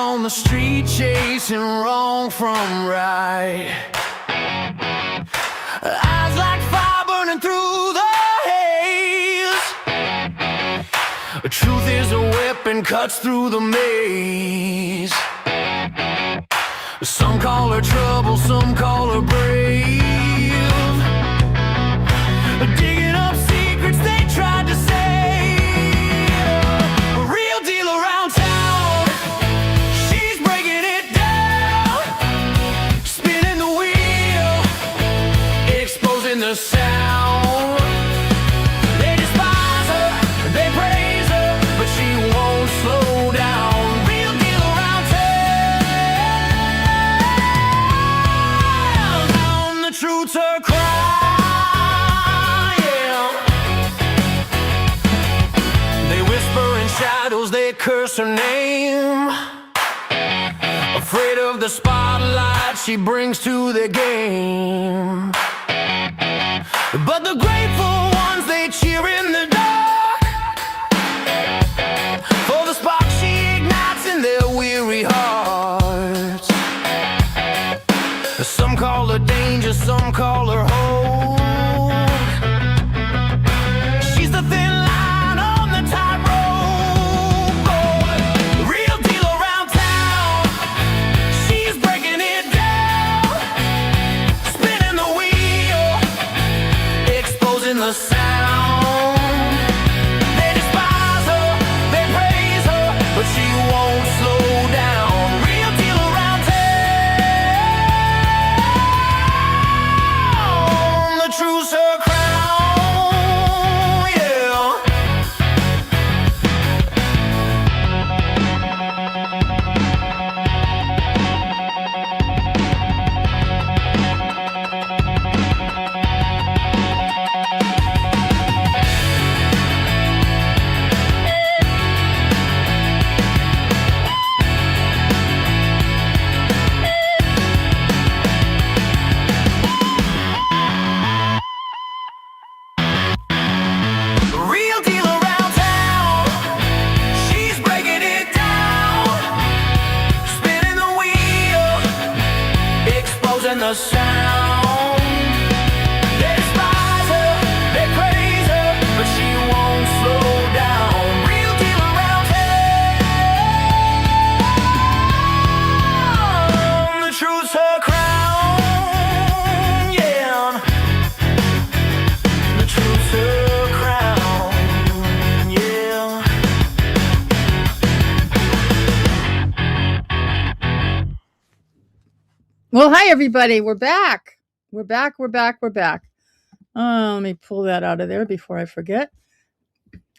on the street chasing wrong from right. Eyes like fire burning through the haze. Truth is a weapon, cuts through the maze. Some call her trouble, some call her brave. Digging up secrets they tried to save. A real deal around town, she's breaking it down. Spinning the wheel, exposing the sound. They despise her, they praise her, but she won't slow down. Real deal around town, the truth's her cry. Shadows, they curse her name. Afraid of the spotlight she brings to the game. But the grateful ones, they cheer in the dark for the spark she ignites in their weary hearts. Some call her danger, some call her hope. She's the thin line on the tightrope. The sound. They despise her, they praise her, but she won't slow down. Real deal around town. The truth's her crown, yeah. The sound. They despise her, they praise her, but she won't slow down. Real deal around town. The truth's her crown, yeah. The truth's her crown, yeah. Well, hi, everybody. We're back. We're back. Let me pull that out of there before I forget.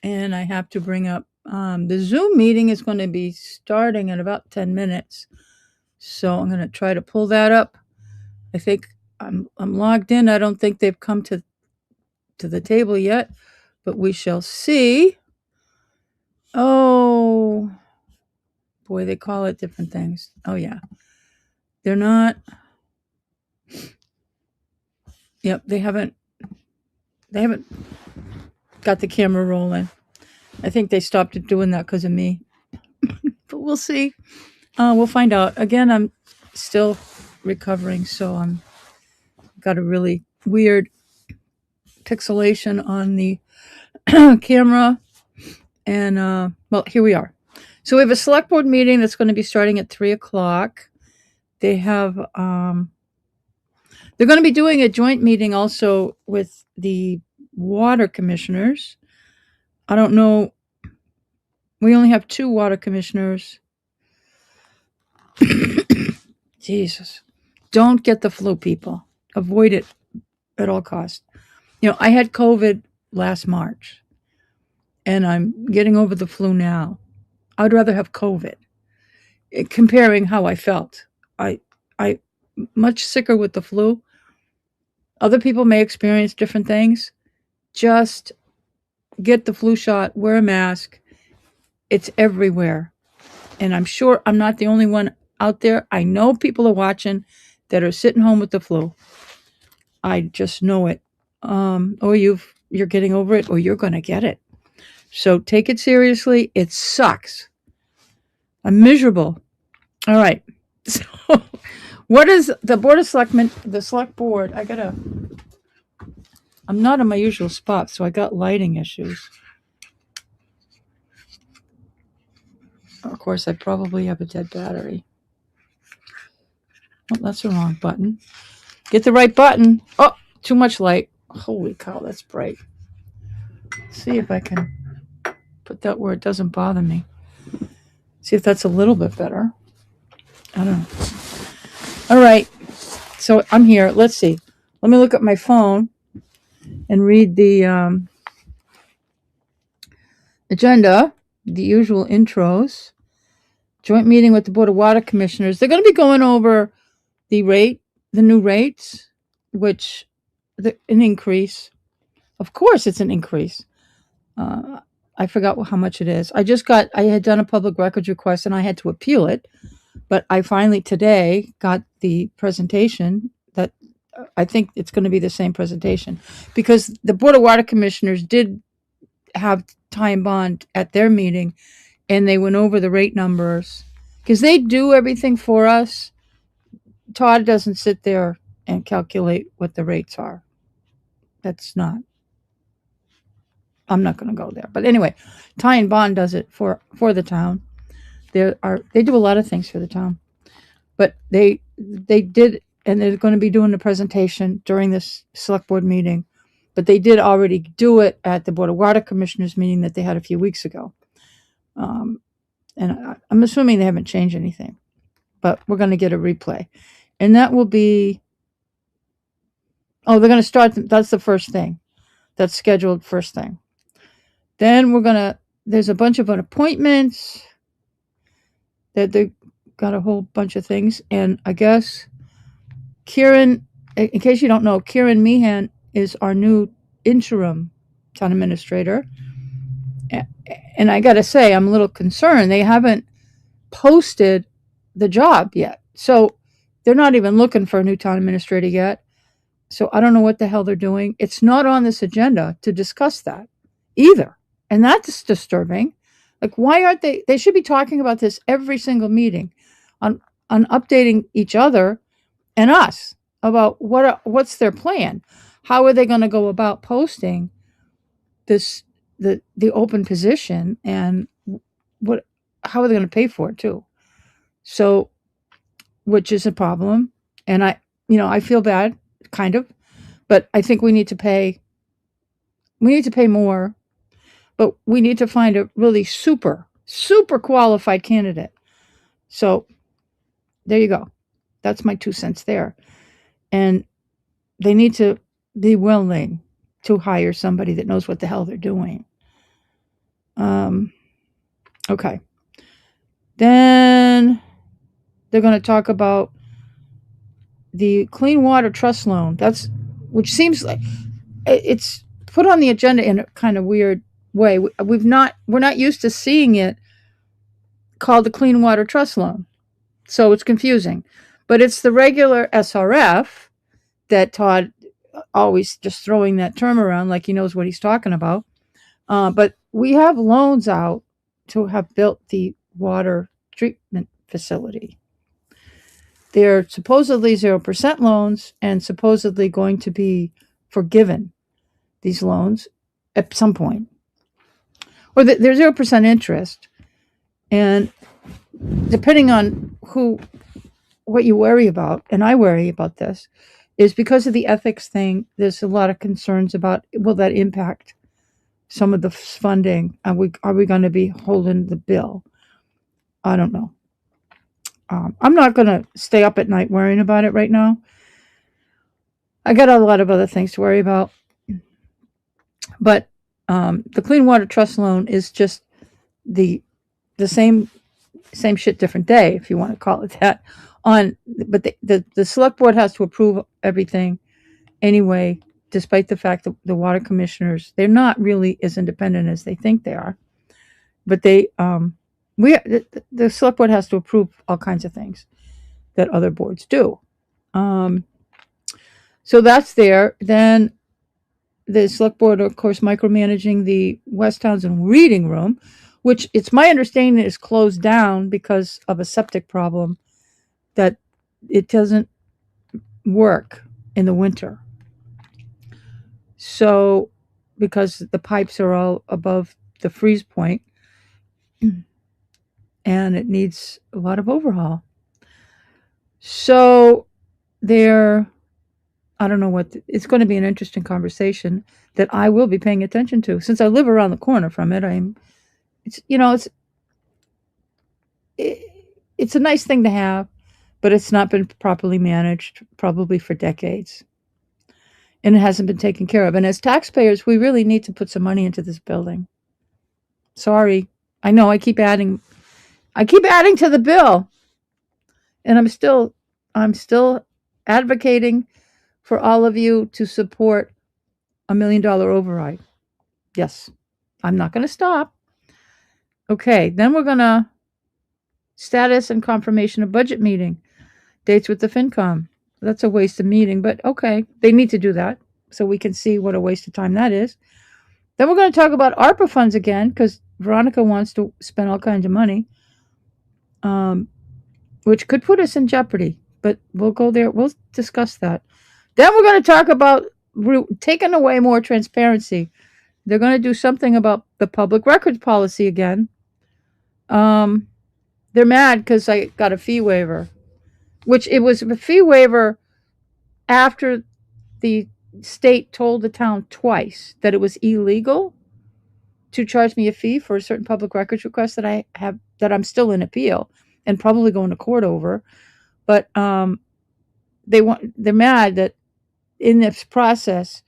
And I have to bring up the Zoom meeting is going to be starting in about 10 minutes. So I'm going to try to pull that up. I think I'm logged in. I don't think they've come to the table yet, but we shall see. Oh, boy, they call it different things. Oh, yeah. They're not. Yep, they haven't got the camera rolling. I think they stopped doing that because of me. But we'll see. We'll find out. Again, I'm still recovering, so I'm got a really weird pixelation on the camera. And well, here we are. So we have a select board meeting that's going to be starting at 3:00. They have, they're going to be doing a joint meeting also with the water commissioners. I don't know. We only have 2 water commissioners. Jesus. Don't get the flu, people. Avoid it at all costs. You know, I had COVID last March, and I'm getting over the flu now. I'd rather have COVID, comparing how I felt. I much sicker with the flu. Other people may experience different things. Just get the flu shot, wear a mask. It's everywhere. And I'm sure I'm not the only one out there. I know people are watching that are sitting home with the flu. I just know it. Or you're getting over it, or you're going to get it. So take it seriously. It sucks. I'm miserable. All right. So, what is the Board of Selectmen, the Select Board? I'm not in my usual spot, so I got lighting issues. Of course, I probably have a dead battery. Oh, that's the wrong button. Get the right button. Oh, too much light. Holy cow, that's bright. Let's see if I can put that where it doesn't bother me. See if that's a little bit better. I don't know. All right. So I'm here. Let's see. Let me look at my phone and read the agenda, the usual intros. Joint meeting with the Board of Water Commissioners. They're going to be going over the new rates, which an increase. Of course, it's an increase. I forgot how much it is. I had done a public records request and I had to appeal it, but I finally today got the presentation that I think it's going to be the same presentation because the Board of Water Commissioners did have Ty and Bond at their meeting and they went over the rate numbers because they do everything for us. Todd doesn't sit there and calculate what the rates are. I'm not going to go there. But anyway, Ty and Bond does it for the town. They do a lot of things for the town. But they did, and they're going to be doing the presentation during this select board meeting. But they did already do it at the Board of Water Commissioners meeting that they had a few weeks ago. And I'm assuming they haven't changed anything. But we're going to get a replay. And that will be, they're going to start, that's the first thing. That's scheduled first thing. Then there's a bunch of appointments that they got a whole bunch of things. And I guess Kieran, in case you don't know, Kieran Meehan is our new interim town administrator. And I got to say, I'm a little concerned. They haven't posted the job yet. So they're not even looking for a new town administrator yet. So I don't know what the hell they're doing. It's not on this agenda to discuss that either. And that's disturbing. Like, why aren't they should be talking about this every single meeting on updating each other and us about what's their plan. How are they going to go about posting the open position and how are they going to pay for it too? So, which is a problem. And I feel bad, kind of, but I think we need to pay more. But we need to find a really super, super qualified candidate. So there you go. That's my 2 cents there. And they need to be willing to hire somebody that knows what the hell they're doing. Okay. Then they're going to talk about the Clean Water Trust Loan. Which seems like it's put on the agenda in a kind of weird way. We're not used to seeing it called the Clean Water Trust Loan. So it's confusing. But it's the regular SRF that Todd always just throwing that term around like he knows what he's talking about. But we have loans out to have built the water treatment facility. They're supposedly 0% loans and supposedly going to be forgiven, these loans, at some point. Or they're 0% interest. And depending on what you worry about, and I worry about this, is because of the ethics thing, there's a lot of concerns about, will that impact some of the funding? Are we going to be holding the bill? I don't know. I'm not going to stay up at night worrying about it right now. I got a lot of other things to worry about. But the Clean Water Trust Loan is just the same shit, different day, if you want to call it that. But the select board has to approve everything anyway, despite the fact that the water commissioners, they're not really as independent as they think they are. But the select board has to approve all kinds of things that other boards do. So that's there. Then the select board, of course, micromanaging the West Townsend reading room, which it's my understanding is closed down because of a septic problem, that it doesn't work in the winter. So, because the pipes are all above the freeze point and it needs a lot of overhaul. So, I don't know it's going to be an interesting conversation that I will be paying attention to since I live around the corner from it. It's, it's a nice thing to have, but it's not been properly managed probably for decades. And it hasn't been taken care of. And as taxpayers, we really need to put some money into this building. Sorry. I know I keep adding to the bill. And I'm still advocating for all of you to support $1 million override. Yes. I'm not going to stop. Okay, then we're going to status and confirmation of budget meeting. Dates with the FinCom. That's a waste of meeting, but okay, they need to do that so we can see what a waste of time that is. Then we're going to talk about ARPA funds again because Veronica wants to spend all kinds of money, which could put us in jeopardy, but we'll go there. We'll discuss that. Then we're going to talk about taking away more transparency. They're going to do something about the public records policy again. They're mad because I got a fee waiver, which it was a fee waiver after the state told the town twice that it was illegal to charge me a fee for a certain public records request that I'm still in appeal and probably going to court over. But they're mad that in this process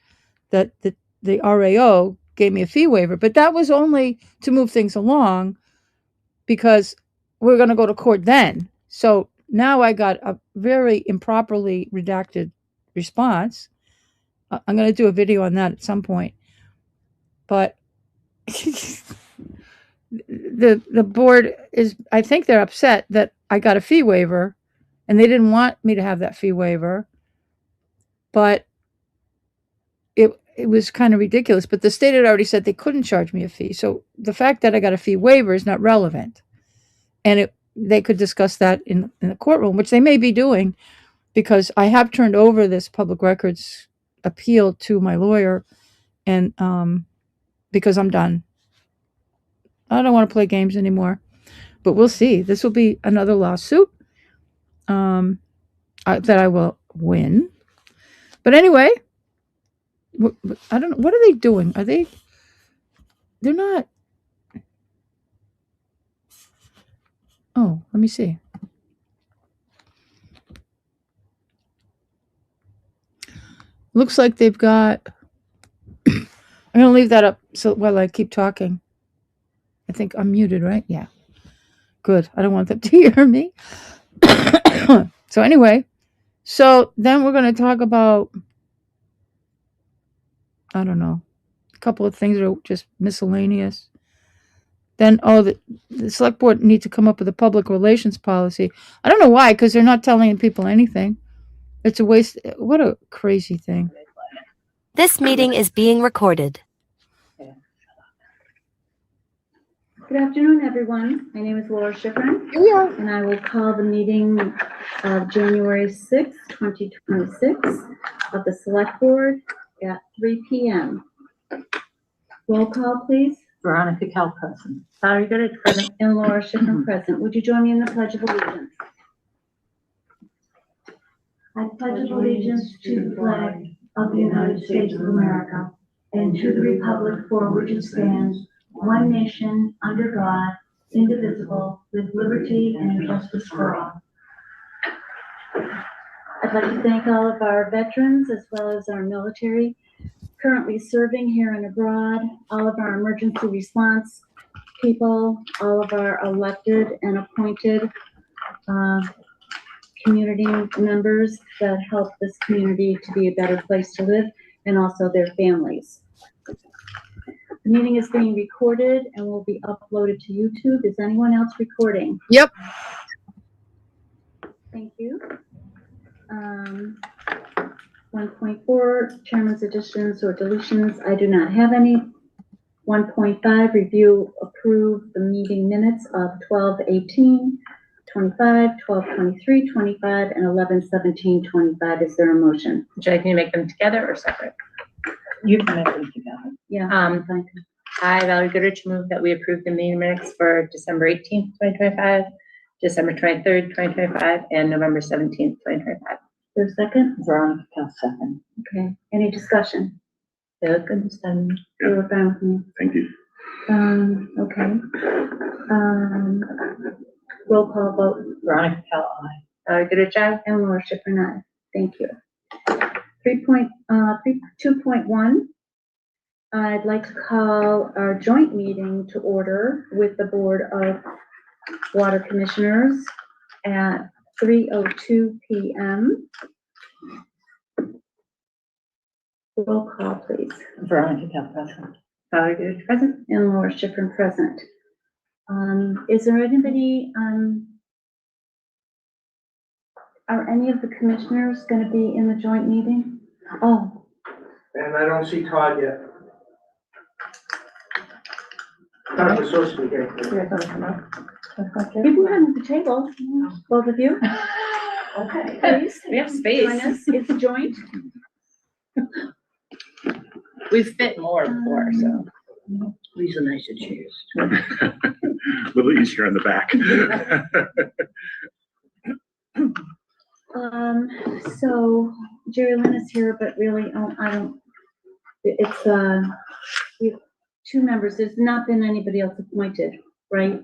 that the RAO gave me a fee waiver, but that was only to move things along because we're going to go to court then. So now I got a very improperly redacted response. I'm going to do a video on that at some point. But the board I think they're upset that I got a fee waiver and they didn't want me to have that fee waiver. But it was kind of ridiculous. But the state had already said they couldn't charge me a fee. So the fact that I got a fee waiver is not relevant. And they could discuss that in the courtroom, which they may be doing, because I have turned over this public records appeal to my lawyer, and because I'm done. I don't want to play games anymore, but we'll see. This will be another lawsuit that I will win. But anyway, I don't know. What are they doing? They're not. Oh, let me see. Looks like they've got. I'm going to leave that up so while I keep talking. I think I'm muted, right? Yeah. Good. I don't want them to hear me. So anyway, then we're going to talk about, I don't know, a couple of things that are just miscellaneous. Then, the select board need to come up with a public relations policy. I don't know why, because they're not telling people anything. It's a waste. What a crazy thing. This meeting is being recorded. Good afternoon, everyone. My name is Laura Schifrin, Here we are. and I will call the meeting of January 6, 2026 of the Select Board at 3 p.m. Roll call, please. Veronica Kell present. Valerie Goodrich present. And Laura Schifrin present. Would you join me in the Pledge of Allegiance? I pledge allegiance to the flag of the United States of America and to the republic for which it stands, one nation, under God, indivisible, with liberty and justice for all. I'd like to thank all of our veterans as well as our military currently serving here and abroad, all of our emergency response people, all of our elected and appointed community members that help this community to be a better place to live, and also their families. The meeting is being recorded and will be uploaded to YouTube. Is anyone else recording? Yep. Thank you. 1.4, Chairman's additions or deletions. I do not have any. 1.5, review, approve the meeting minutes of 12/18/25, 12/23/25, and 11/17/25. Is there a motion? Would you like me to make them together or separate? You can make them together. Yeah. Fine. I, Valerie Goodrich, move that we approve the meeting minutes for December 18th, 2025, December 23rd, 2025, and November 17th, 2025. There's a second? Veronica Cal, second. Okay. Any discussion? They look good this time. You were fine with me. Thank you. Okay. Roll call vote. Veronica Cal, aye. Valerie Goodrich, aye. And Laura Schifrin, aye. Thank you. 2.1, I'd like to call our joint meeting to order with the Board of Water Commissioners at 3:02 p.m. Roll call, please. Veronica Cal, present. Valerie Goodrich, present. And Laura Schifrin, present. Is there anybody, are any of the commissioners going to be in the joint meeting? Oh, And I don't see Todd yet. Todd was supposed to be here. you can come to the table, both of you. Okay. Please. We have Join space. us. It's a joint. We've fit more before, so. These are nicer chairs. A little easier in the back. So Jerry Lynn is here, but really, it's, we have 2 members. There's not been anybody else appointed, right?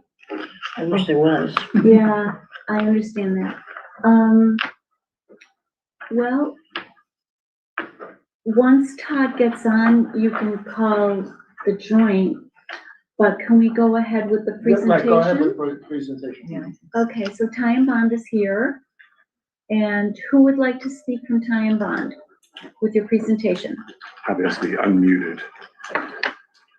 I wish there was. Yeah, I understand that. Well, once Todd gets on, you can call the joint, but can we go ahead with the Right, go ahead presentation? with the presentation. Yeah. Okay, so Ty and Bond is here. And who would like to speak from Ty and Bond with your presentation? Obviously unmuted.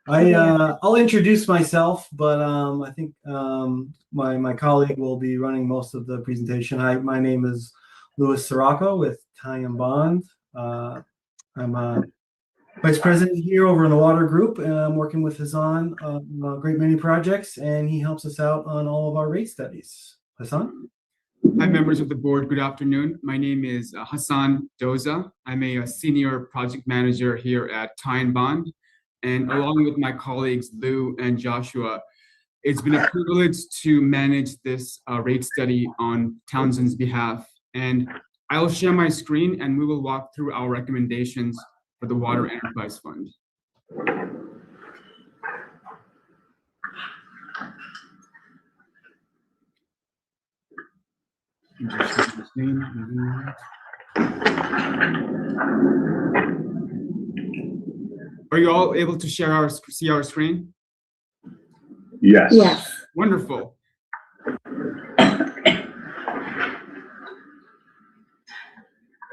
I'll introduce myself, but I think my colleague will be running most of the presentation. Hi, my name is Louis Sirocco with Ty and Bond. I'm a vice president here over in the water group, and I'm working with Hassan on a great many projects, and he helps us out on all of our rate studies. Hassan? Hi, members of the board. Good afternoon. My name is Hassan Doza. I'm a senior project manager here at Ty and Bond. And along with my colleagues, Lou and Joshua, it's been a privilege to manage this rate study on Townsend's behalf. And I'll share my screen and we will walk through our recommendations for the Water Enterprise Fund. Are you all able to see our screen? Yes. Yes. Wonderful.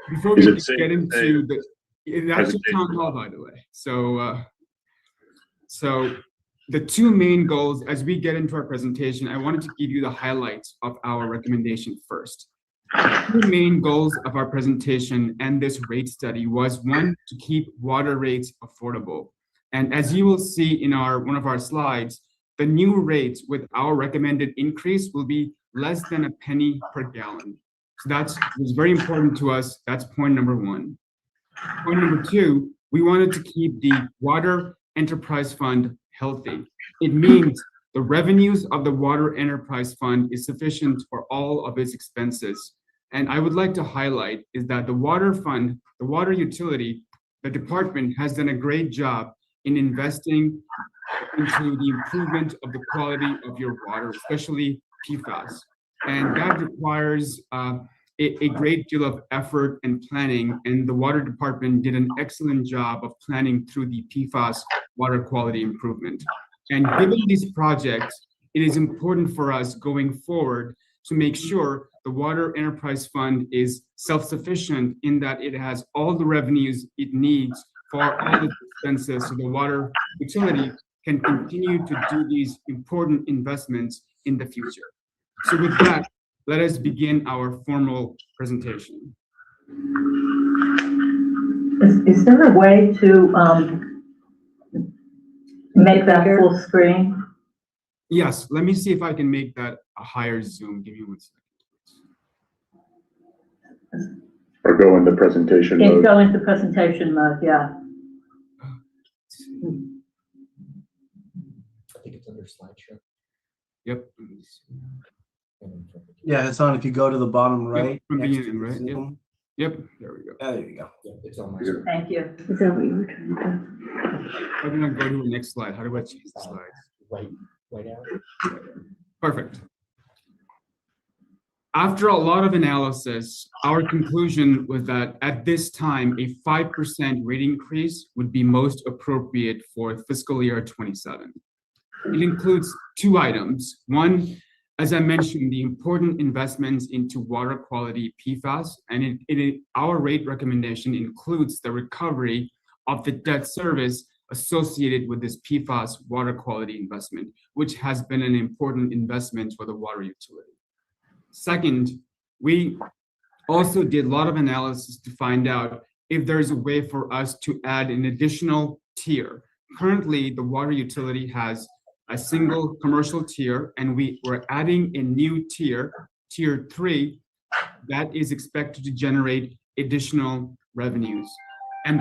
Before we Is it get safe into to that's a town hall, by the way. So the 2 main goals as we get into our presentation, I wanted to give you the highlights of our recommendation first. The 2 main goals of our presentation and this rate study was 1, to keep water rates affordable. And as you will see in one of our slides, the new rates with our recommended increase will be less than a penny per gallon. So that was very important to us. That's point number 1. Point number 2, we wanted to keep the Water Enterprise Fund healthy. It means the revenues of the Water Enterprise Fund is sufficient for all of its expenses. And I would like to highlight is that the water fund, the water utility, the department has done a great job in investing into the improvement of the quality of your water, especially PFAS. And that requires a great deal of effort and planning, and the water department did an excellent job of planning through the PFAS water quality improvement. And given these projects, it is important for us going forward to make sure the Water Enterprise Fund is self-sufficient in that it has all the revenues it needs for all its expenses, so the water utility can continue to do these important investments in the future. So with that, let us begin our formal presentation. Is there a way to Make that full screen. Yes, let me see if I can make that a higher zoom. Give me 1 second. Or go into presentation Can mode. go into presentation mode, yeah. I think it's under slideshow. Yep. Yeah, it's on. If you go to the bottom right. from next to beginning, the right? Yep. Zoom. Yep, there we go. There you go. Yeah, it's on my. Here. Thank you. Is that what you were trying to do? I'm gonna go to the next slide. How do I change the slides? Right out. Perfect. After a lot of analysis, our conclusion was that at this time, a 5% rate increase would be most appropriate for fiscal year 27. It includes two items. One, as I mentioned, the important investments into water quality PFAS, and our rate recommendation includes the recovery of the debt service associated with this PFAS water quality investment, which has been an important investment for the water utility. Second, we also did a lot of analysis to find out if there's a way for us to add an additional tier. Currently, the water utility has a single commercial tier, and we're adding a new tier, tier 3, that is expected to generate additional revenues. And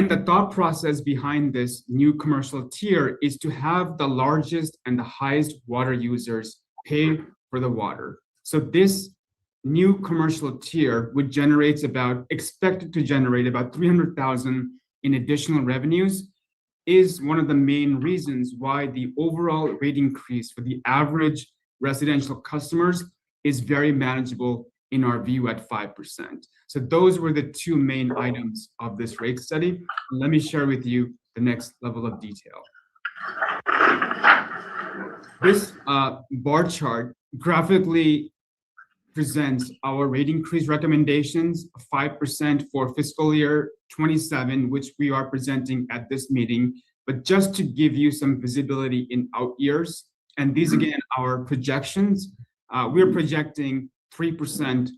the thought process behind this new commercial tier is to have the largest and the highest water users pay for the water. So this new commercial tier would expected to generate about 300,000 in additional revenues, is one of the main reasons why the overall rate increase for the average residential customers is very manageable in our view at 5%. So those were the two main items of this rate study. Let me share with you the next level of detail. This bar chart graphically presents our rate increase recommendations, 5% for fiscal year 27, which we are presenting at this meeting. But just to give you some visibility in out years, and these again are projections, we're projecting 3%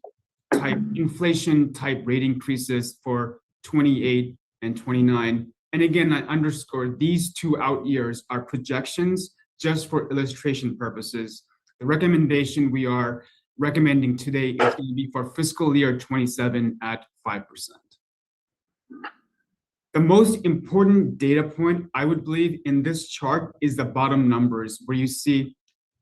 type inflation type rate increases for 28 and 29. And again, I underscore these two out years are projections just for illustration purposes. The recommendation we are recommending today is going to be for fiscal year 27 at 5%. The most important data point, I would believe, in this chart is the bottom numbers, where you see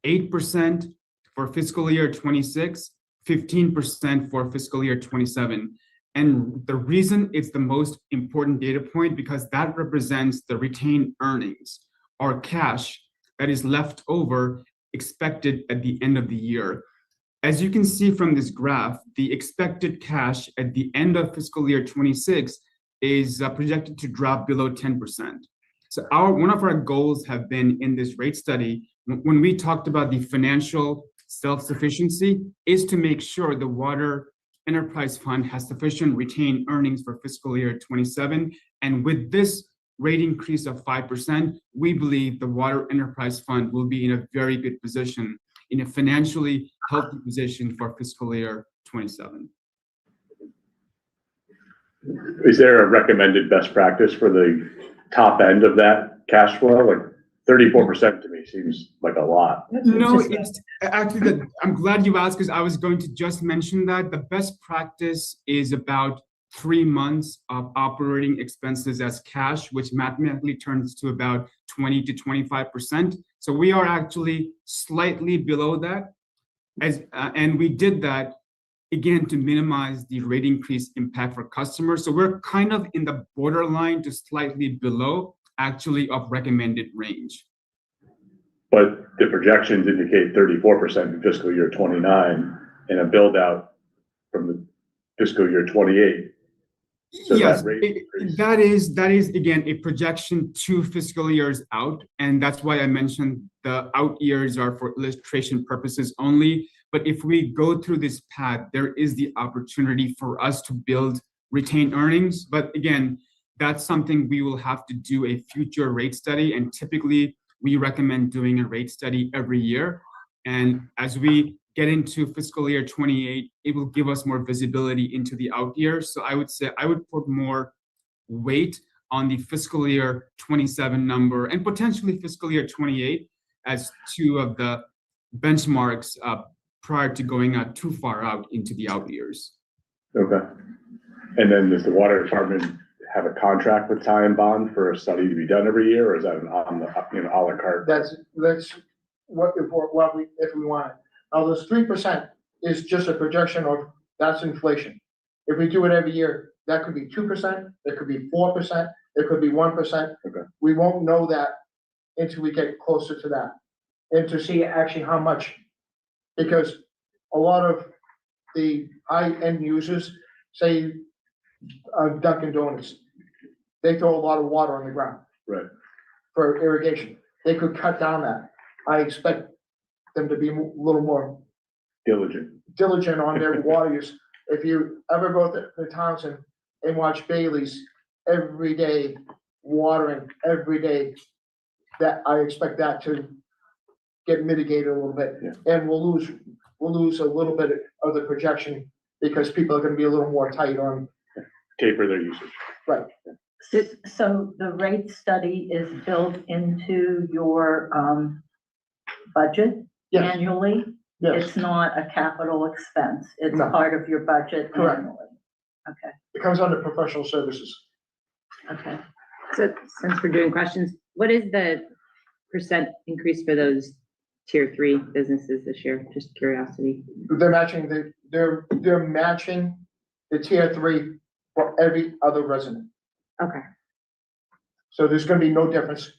8% for fiscal year 26, 15% for fiscal year 27. And the reason it's the most important data point, because that represents the retained earnings or cash that is left over expected at the end of the year. As you can see from this graph, the expected cash at the end of fiscal year 26 is projected to drop below 10%. So one of our goals have been in this rate study, when we talked about the financial self-sufficiency, is to make sure the water enterprise fund has sufficient retained earnings for fiscal year 27. And with this rate increase of 5%, we believe the water enterprise fund will be in a very good position, in a financially healthy position for fiscal year 27. Is there a recommended best practice for the top end of that cash flow? Like 34% to me seems like a lot. No, it's actually I'm glad you asked, because I was going to just mention that the best practice is about 3 months of operating expenses as cash, which mathematically turns to about 20 to 25%. So we are actually slightly below that, and we did that again to minimize the rate increase impact for customers. So we're kind of in the borderline to slightly below actually of recommended range. But the projections indicate 34% in fiscal year 29 and a build out from the fiscal year 28. So yes, that that is again a projection 2 fiscal years out, and that's why I mentioned the out years are for illustration purposes only. But if we go through this path, there is the opportunity for us to build retained earnings. But again, that's something we will have to do a future rate study, and typically we recommend doing a rate study every year. And as we get into fiscal year 28, it will give us more visibility into the out years. So I would say I would put more weight on the fiscal year 27 number and potentially fiscal year 28 as two of the benchmarks prior to going out too far out into the out years. Okay. And then does the water department have a contract with Ty and Bond for a study to be done every year, or is that an on the, a la carte? That's what if we want it. Now, this 3% is just a projection of, that's inflation. If we do it every year, that could be 2%, that could be 4%, it could be 1%. Okay. We won't know that until we get closer to that, and to see actually how much. Because a lot of the high-end users, say, Dunkin' Donuts, they throw a lot of water on the ground. Right. For irrigation. They could cut down that. I expect them to be a little more Diligent. on their water use. If you ever go to Townsend and watch Bailey's every day, watering every day, that I expect that to get mitigated a little bit. Yeah. And we'll lose a little bit of the projection because people are gonna be a little more tight on. Taper their usage. Right. So the rate study is built into your budget Yes, annually? yes, It's not a capital expense, it's No. part of your budget Correct. annually? Okay, it comes under professional services. okay. So since we're doing questions, what is the percent increase for those tier 3 businesses this year? Just curiosity. They're matching they're matching the tier 3 for every other resident. Okay. So there's gonna be no difference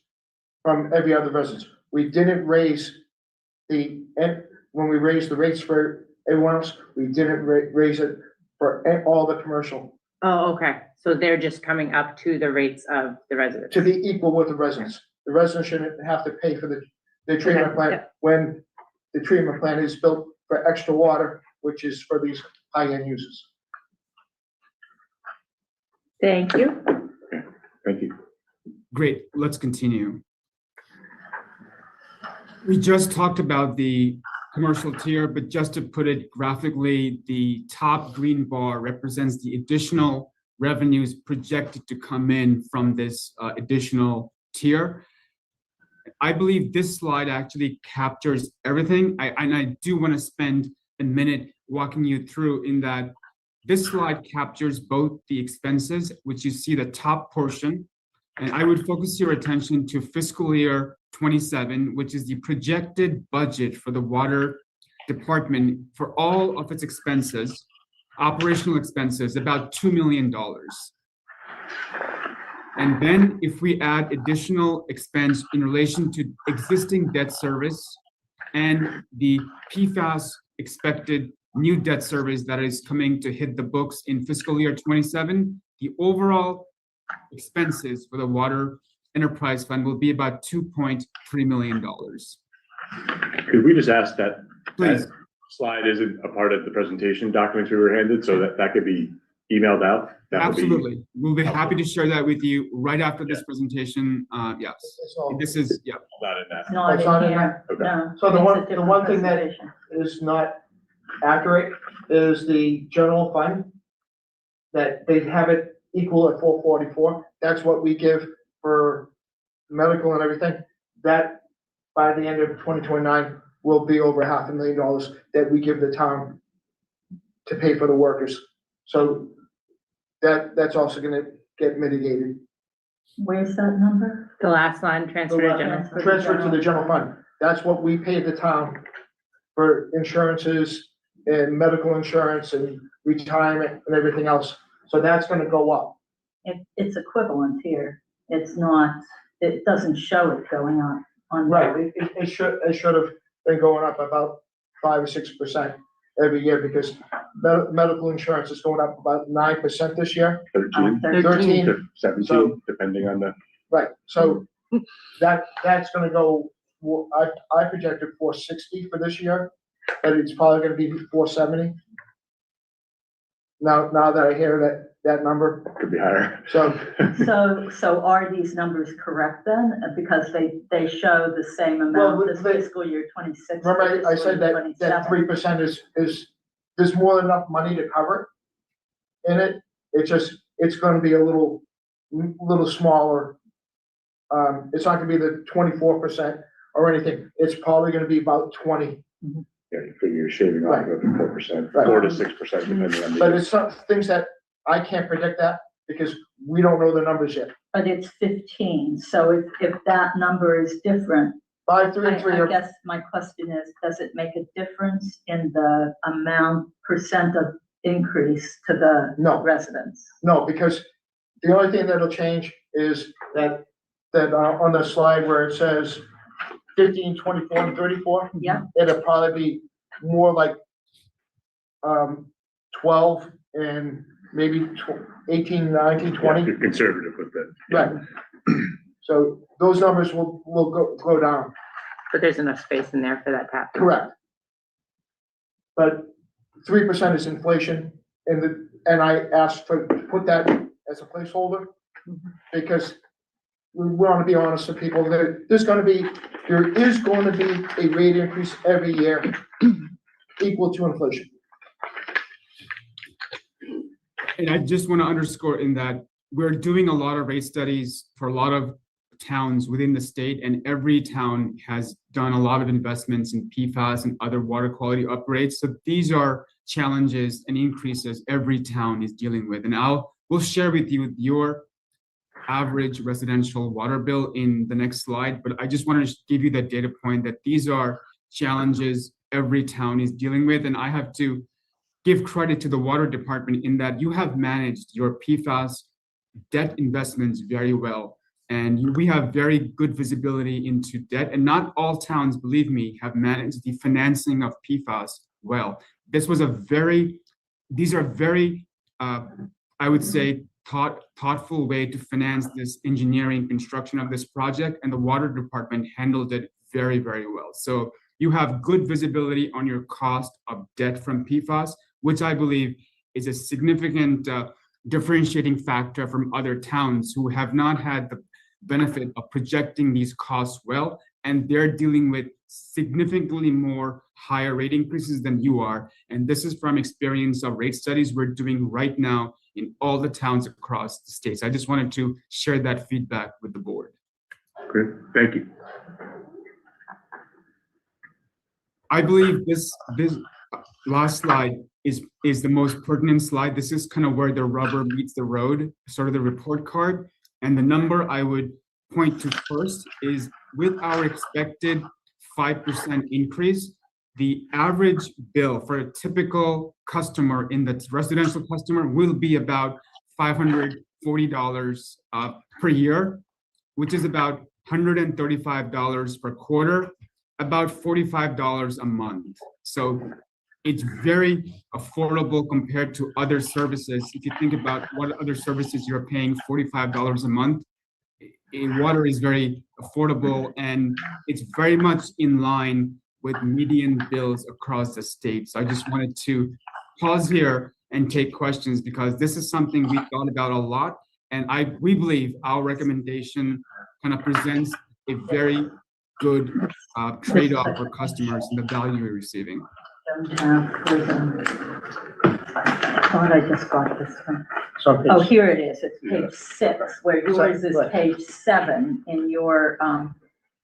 from every other residence. We didn't raise when we raised the rates for everyone else, we didn't raise it for all the commercial Oh, okay. So they're just coming up to the rates of the residents. to be equal with the residents. The residents shouldn't have to pay for the treatment Okay, plant yeah. when the treatment plant is built for extra water, which is for these high-end users. Thank you. Thank you. Great, let's continue. We just talked about the commercial tier, but just to put it graphically, the top green bar represents the additional revenues projected to come in from this additional tier. I believe this slide actually captures everything. I do want to spend a minute walking you through in that this slide captures both the expenses, which you see the top portion, and I would focus your attention to fiscal year 27, which is the projected budget for the water department for all of its expenses, operational expenses, about $2 million. And then if we add additional expense in relation to existing debt service and the PFAS expected new debt service that is coming to hit the books in fiscal year 27, the overall expenses for the water enterprise fund will be about $2.3 million. Could we just ask that Please. that slide isn't a part of the presentation documents we were handed, so that could be emailed out? That would be- Absolutely. We'll be happy to share that with you right after this presentation. Yes, It's all- this is, yeah. Not in that. It's not It's not in in here, Okay. no. So the it's a one different thing that presentation. is not accurate is the general fund, that they have it equal at 444. That's what we give for medical and everything. That by the end of 2029 will be over $500,000 that we give the town to pay for the workers. So that's also gonna get mitigated. Where's that number? The last line, transfer to general. Transfer to the general fund. That's what we pay the town for insurances and medical insurance and retirement and everything else. So that's gonna go up. It's equivalent here. It's not, it doesn't show it going up on. Right, it should have been going up about 5 or 6% every year because medical insurance is going up about 9% this year. 13 13. to 17, depending on the, Right, so that's gonna go, I projected 460 for this year, but it's probably gonna be 470. Now that I hear that number, could be higher. so So are these numbers correct then? Because they show the same amount Well, as they- fiscal year 26. remember I fiscal said year that 27. 3% is, there's more than enough money to cover it in it. It's gonna be a little little smaller. It's not gonna be the 24% or anything. It's probably gonna be about 20. Yeah, you figure you're shaving off Right. about 4%, Right. 4 to 6%, depending on But the. it's not things that I can't predict that because we don't know the numbers yet. But it's 15, so if that number is different, 5, 3, and 3 I are, guess my question is, does it make a difference in the percent of increase to the No. residents? no, because the only thing that'll change is that on the slide where it says 15, 24, and 34, Yeah, it'll probably be more like 12 and maybe 18, 19, 20. You're conservative with that. Right. So those numbers will go down, But there's enough space in there for that to happen. correct. But 3% is inflation, and I asked to put that as a placeholder, because we want to be honest with people, there is going to be a rate increase every year equal to inflation. And I just want to underscore in that we're doing a lot of rate studies for a lot of towns within the state, and every town has done a lot of investments in PFAS and other water quality upgrades. So these are challenges and increases every town is dealing with. And we'll share with you your average residential water bill in the next slide, but I just wanted to give you that data point that these are challenges every town is dealing with. And I have to give credit to the water department in that you have managed your PFAS debt investments very well. And we have very good visibility into debt, and not all towns, believe me, have managed the financing of PFAS well. These are very, I would say, thoughtful way to finance this engineering construction of this project, and the water department handled it very, very well. So you have good visibility on your cost of debt from PFAS, which I believe is a significant differentiating factor from other towns who have not had the benefit of projecting these costs well, and they're dealing with significantly more higher rate increases than you are. And this is from experience of rate studies we're doing right now in all the towns across the states. I just wanted to share that feedback with the board. Great, thank you. I believe this last slide is the most pertinent slide. This is kind of where the rubber meets the road, sort of the report card. And the number I would point to first is, with our expected 5% increase, the average bill for a typical customer in the residential customer will be about $540 per year, which is about $135 per quarter, about $45 a month. So it's very affordable compared to other services. If you think about what other services you're paying $45 a month, water is very affordable, and it's very much in line with median bills across the state. So I just wanted to pause here and take questions, because this is something we thought about a lot, and we believe our recommendation kind of presents a very good trade-off for customers and the value we're receiving. thought I just got this one. So Oh, here it is. It's page 6, where yours is Right. page 7 in your,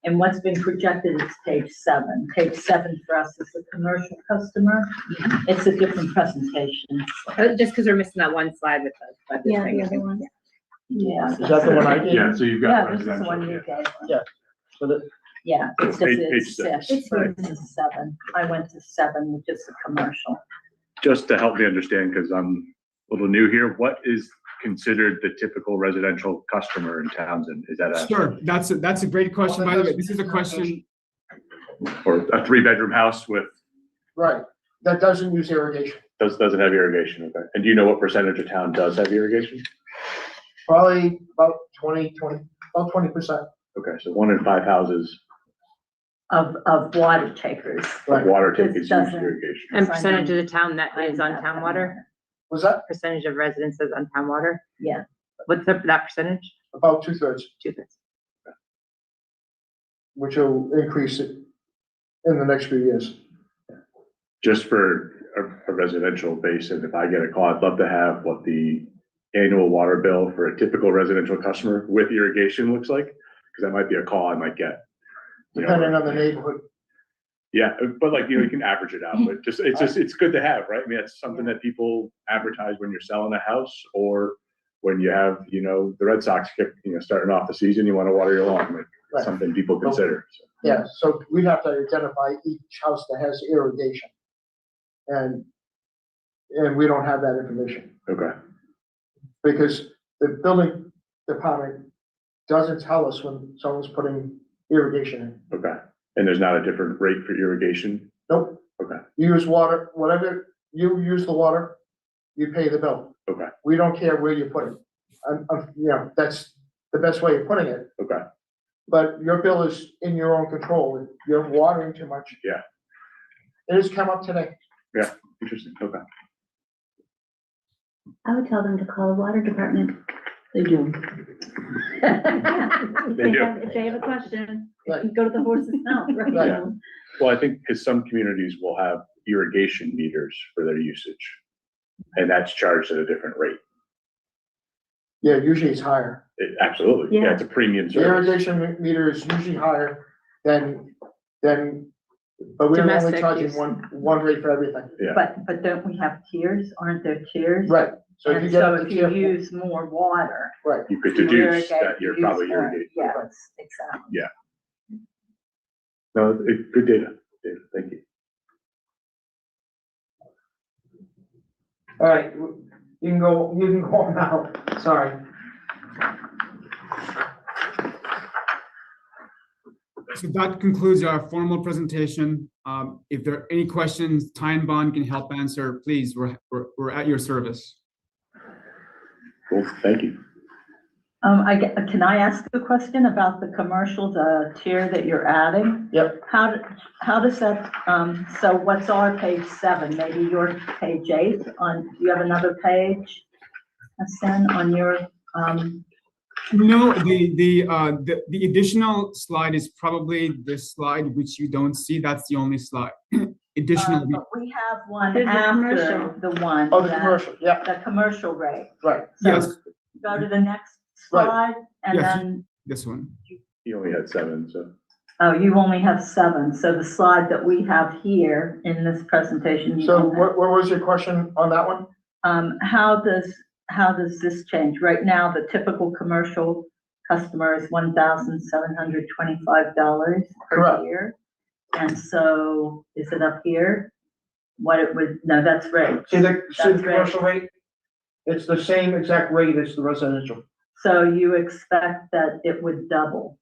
and what's been projected is page 7. Page 7 for us is the commercial customer. It's a different presentation. Just because we're missing that one slide with us. Yeah, the other one. Yeah. Is that the one I gave? Yeah, so you've Yeah, got this is the residential. one you Yeah. gave. Yeah. So that, Yeah, it's just, Page it's 6. 6. This is 7. I went to 7, which is the commercial. Just to help me understand, because I'm a little new here, what is considered the typical residential customer in Townsend? Is that a, Sure, that's a great question, by the way. This is a question, or a 3-bedroom house with, right, that doesn't use irrigation. doesn't have irrigation, okay? And do you know what percentage of town does have irrigation? Probably about 20%. Okay, so 1 in 5 houses Of water takers. of water take This is used doesn't- irrigation. And percentage of the town that is on town water, Was that percentage of residences on town water? Yeah. What's that percentage? about 2/3, 2/3. which will increase it in the next few years. Just for a residential base, and if I get a call, I'd love to have what the annual water bill for a typical residential customer with irrigation looks like? Because that might be a call I might get. You know, Depending on the neighborhood. yeah, but like, you know, you can average it out, but it's good to have, right? I mean, it's something that people advertise when you're selling a house or when you have, you know, the Red Sox starting off the season, you want to water your lawn, like Right. something people consider. So. Yeah, so we'd have to identify each house that has irrigation. And we don't have that information Okay, because the building department doesn't tell us when someone's putting irrigation in. okay. And there's not a different rate for irrigation? Nope. Okay, You use water, whatever you use the water, you pay the bill. okay, We don't care where you put it. You know, that's the best way of putting it. okay. But your bill is in your own control. If you're watering too much. Yeah. It has come up today. Interesting, okay. I would tell them to call the water department. They do. They do. If they have a question, Right. go to the horse's mouth, right? Right. Well, I think because some communities will have irrigation meters for their usage. And that's charged at a different rate. Yeah, usually it's higher. Absolutely, yeah, Yeah. it's a premium The service. irrigation meter is usually higher than, but we're only Domestic charging use. one rate for everything. Yeah. But don't we have tiers? Aren't there tiers? Right, so if you And get so up to if you tier, use more water. right, You could you deduce irrigate, that you're you probably use more. irrigating. Yes, exactly. No, good data, thank you. all right, you can go now, sorry. So that concludes our formal presentation. If there are any questions Ty and Bond can help answer, please, we're at your service. Cool, thank you. Can I ask a question about the commercial, the tier that you're adding? Yep. How does that, so what's our page 7? Maybe your page 8 do you have another page? Send on your, No, the additional slide is probably this slide, which you don't see. That's the only slide. Additional, but we have one There's the after commercial. the one. Oh, the that- commercial, yeah, The commercial rate. right. yes, So go to the next Right. slide and Yes. then, this one. He only had 7, so. oh, you only have 7. So the slide that we have here in this presentation. you So don't have. what was your question on that one? How does this change? Right now, the typical commercial customer is $1,725 per Correct. year. And so is it up here? What it would, no, that's rate. See the That's right. commercial rate? It's the same exact rate as the residential. So you expect that it would double?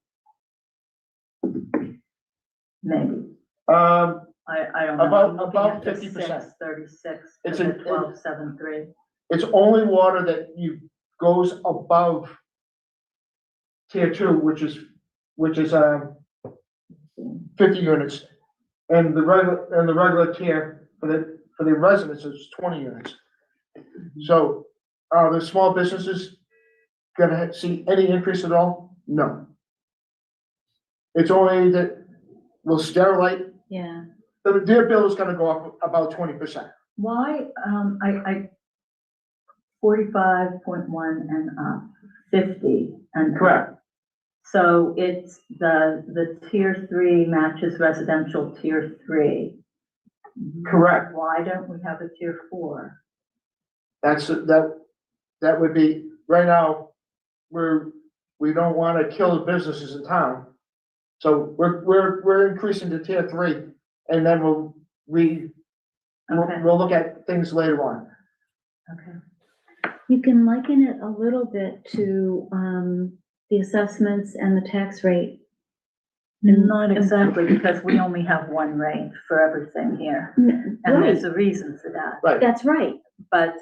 Maybe. I don't know. About- I'm looking about at the 50%. 636 It's to a- the 1273. It's only water that goes above tier 2, which is 50 units. And the regular tier for the residents is 20 units. So are the small businesses gonna see any increase at all? No. It's only that will Sterilite, Yeah. their bill is gonna go up about 20%. Why, I 45.1 and up, 50 and up. Correct. So it's the tier 3 matches residential tier 3. Correct. Why don't we have a tier 4? That would be, right now, we don't wanna kill the businesses in town. So we're increasing to tier 3, and then we'll Okay, look at things later on. okay. You can liken it a little bit to, the assessments and the tax rate. Not exactly, because we only have one rate for everything here, and there's Right, a reason for that. Right, that's right. But,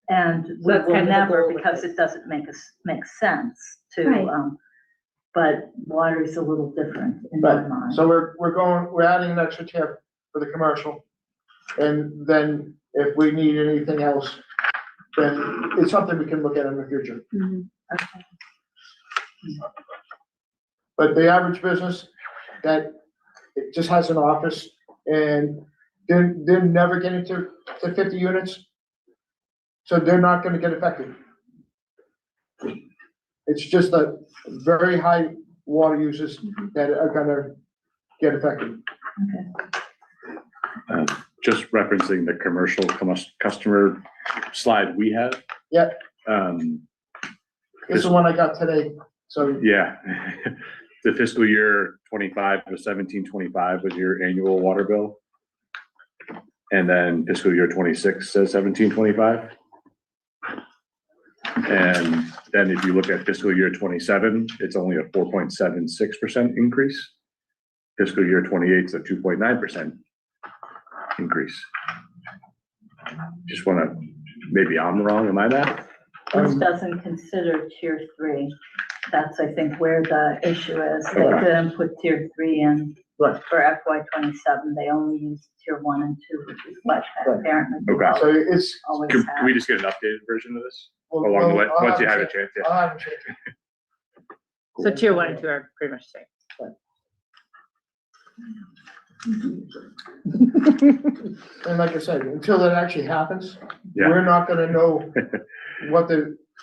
and we that's will kind of the never, goal with because this. it doesn't make sense to, Right. but water is a little different in my right. mind. So we're adding an extra tier for the commercial. And then if we need anything else, then it's something we can look at in the future. Mhm. Okay. But the average business that it just has an office and they're never getting to 50 units, So they're not gonna get affected. It's just the very high water users that are gonna get affected. Just referencing the commercial customer slide we have. Yeah. Um, This is the one I got today, so yeah. The fiscal year 25 was 1725 was your annual water bill. And then fiscal year 26 says 1725. And then if you look at fiscal year 27, it's only a 4.76% increase. Fiscal year 28 is a 2.9% increase. Just wanna, maybe I'm wrong, am I that? This doesn't consider tier 3. That's, I think, where the issue is. They didn't put tier 3 in Right. for FY 27. They only used tier 1 and 2, which is what apparently. Okay. so it's. Always Can have. we just get an updated version of this well, along the way, I'll once you have have a it chance? changed. I'll have it changed. So tier 1 and 2 are pretty much the same. And like I said, until that actually happens, Yeah. we're not gonna know what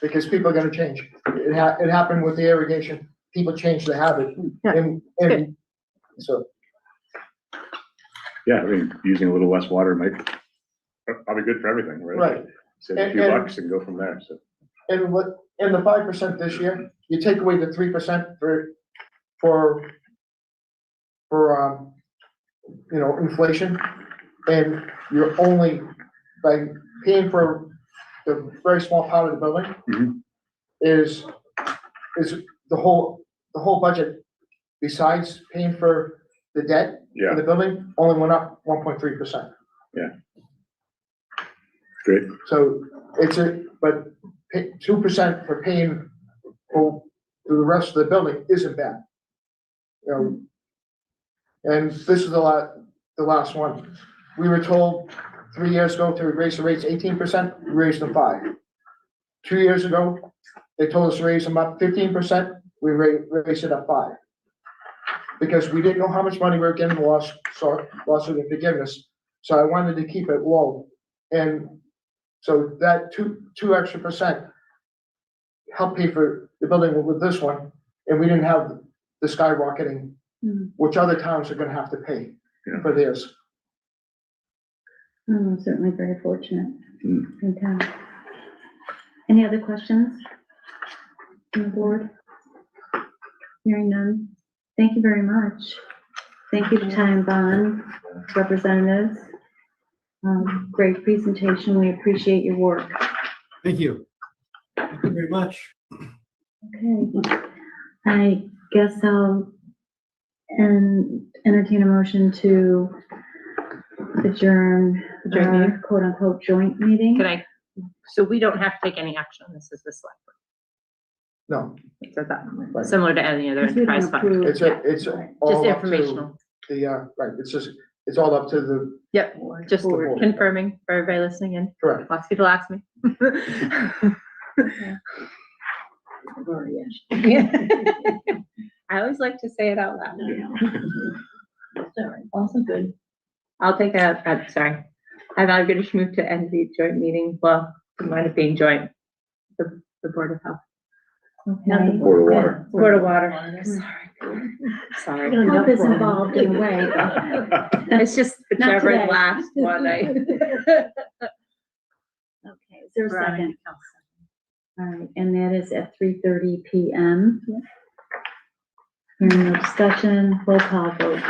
because people are gonna change. It happened with the irrigation, people change the habit, and so, Yeah, I mean, using a little less water might probably good for everything, right? right. Save a few And- bucks and go from there, so. And what, in the 5% this year, you take away the 3% for inflation, and you're only, by paying for the very small part of the building, Mhm. is the whole budget, besides paying for the debt Yeah, for the building, only went up 1.3%. great. So but 2% for paying for the rest of the building isn't bad. You know, and this is the last one. We were told 3 years ago to raise the rates 18%, we raised them 5%. 2 years ago, they told us to raise them up 15%, we raised it up 5%. Because we didn't know how much money we were getting lawsuit and forgiveness, so I wanted to keep it low. And so that two extra percent helped pay for the building with this one, and we didn't have the skyrocketing, which other towns are gonna have to pay for theirs. Certainly very fortunate. Mm. in town. Any other questions from the board? Hearing none. Thank you very much. Thank you to Ty and Bond representatives. Great presentation. We appreciate your work. Thank you. Thank you very much. Okay. I guess I'll entertain a motion to adjourn Joint meeting? our quote unquote joint meeting. So we don't have to take any action. This is the select. No, So that, similar to any other Because we don't enterprise fund. approve. it's all Just up to informational. right, it's all up to the, Yep, just board. confirming for everybody listening in. correct. Lots of people ask me. I always like to say it out loud. Also good. I'll take sorry. I've already moved to end the joint meeting. Well, it might have been joint, the Board of Health. Okay. Board of Water. Board of Water. Sorry. Health is involved in a way, but. It's just Not whichever today. last one I. Okay, is there a second? All right, and that is at 3:30 PM. Hearing no discussion, roll call vote.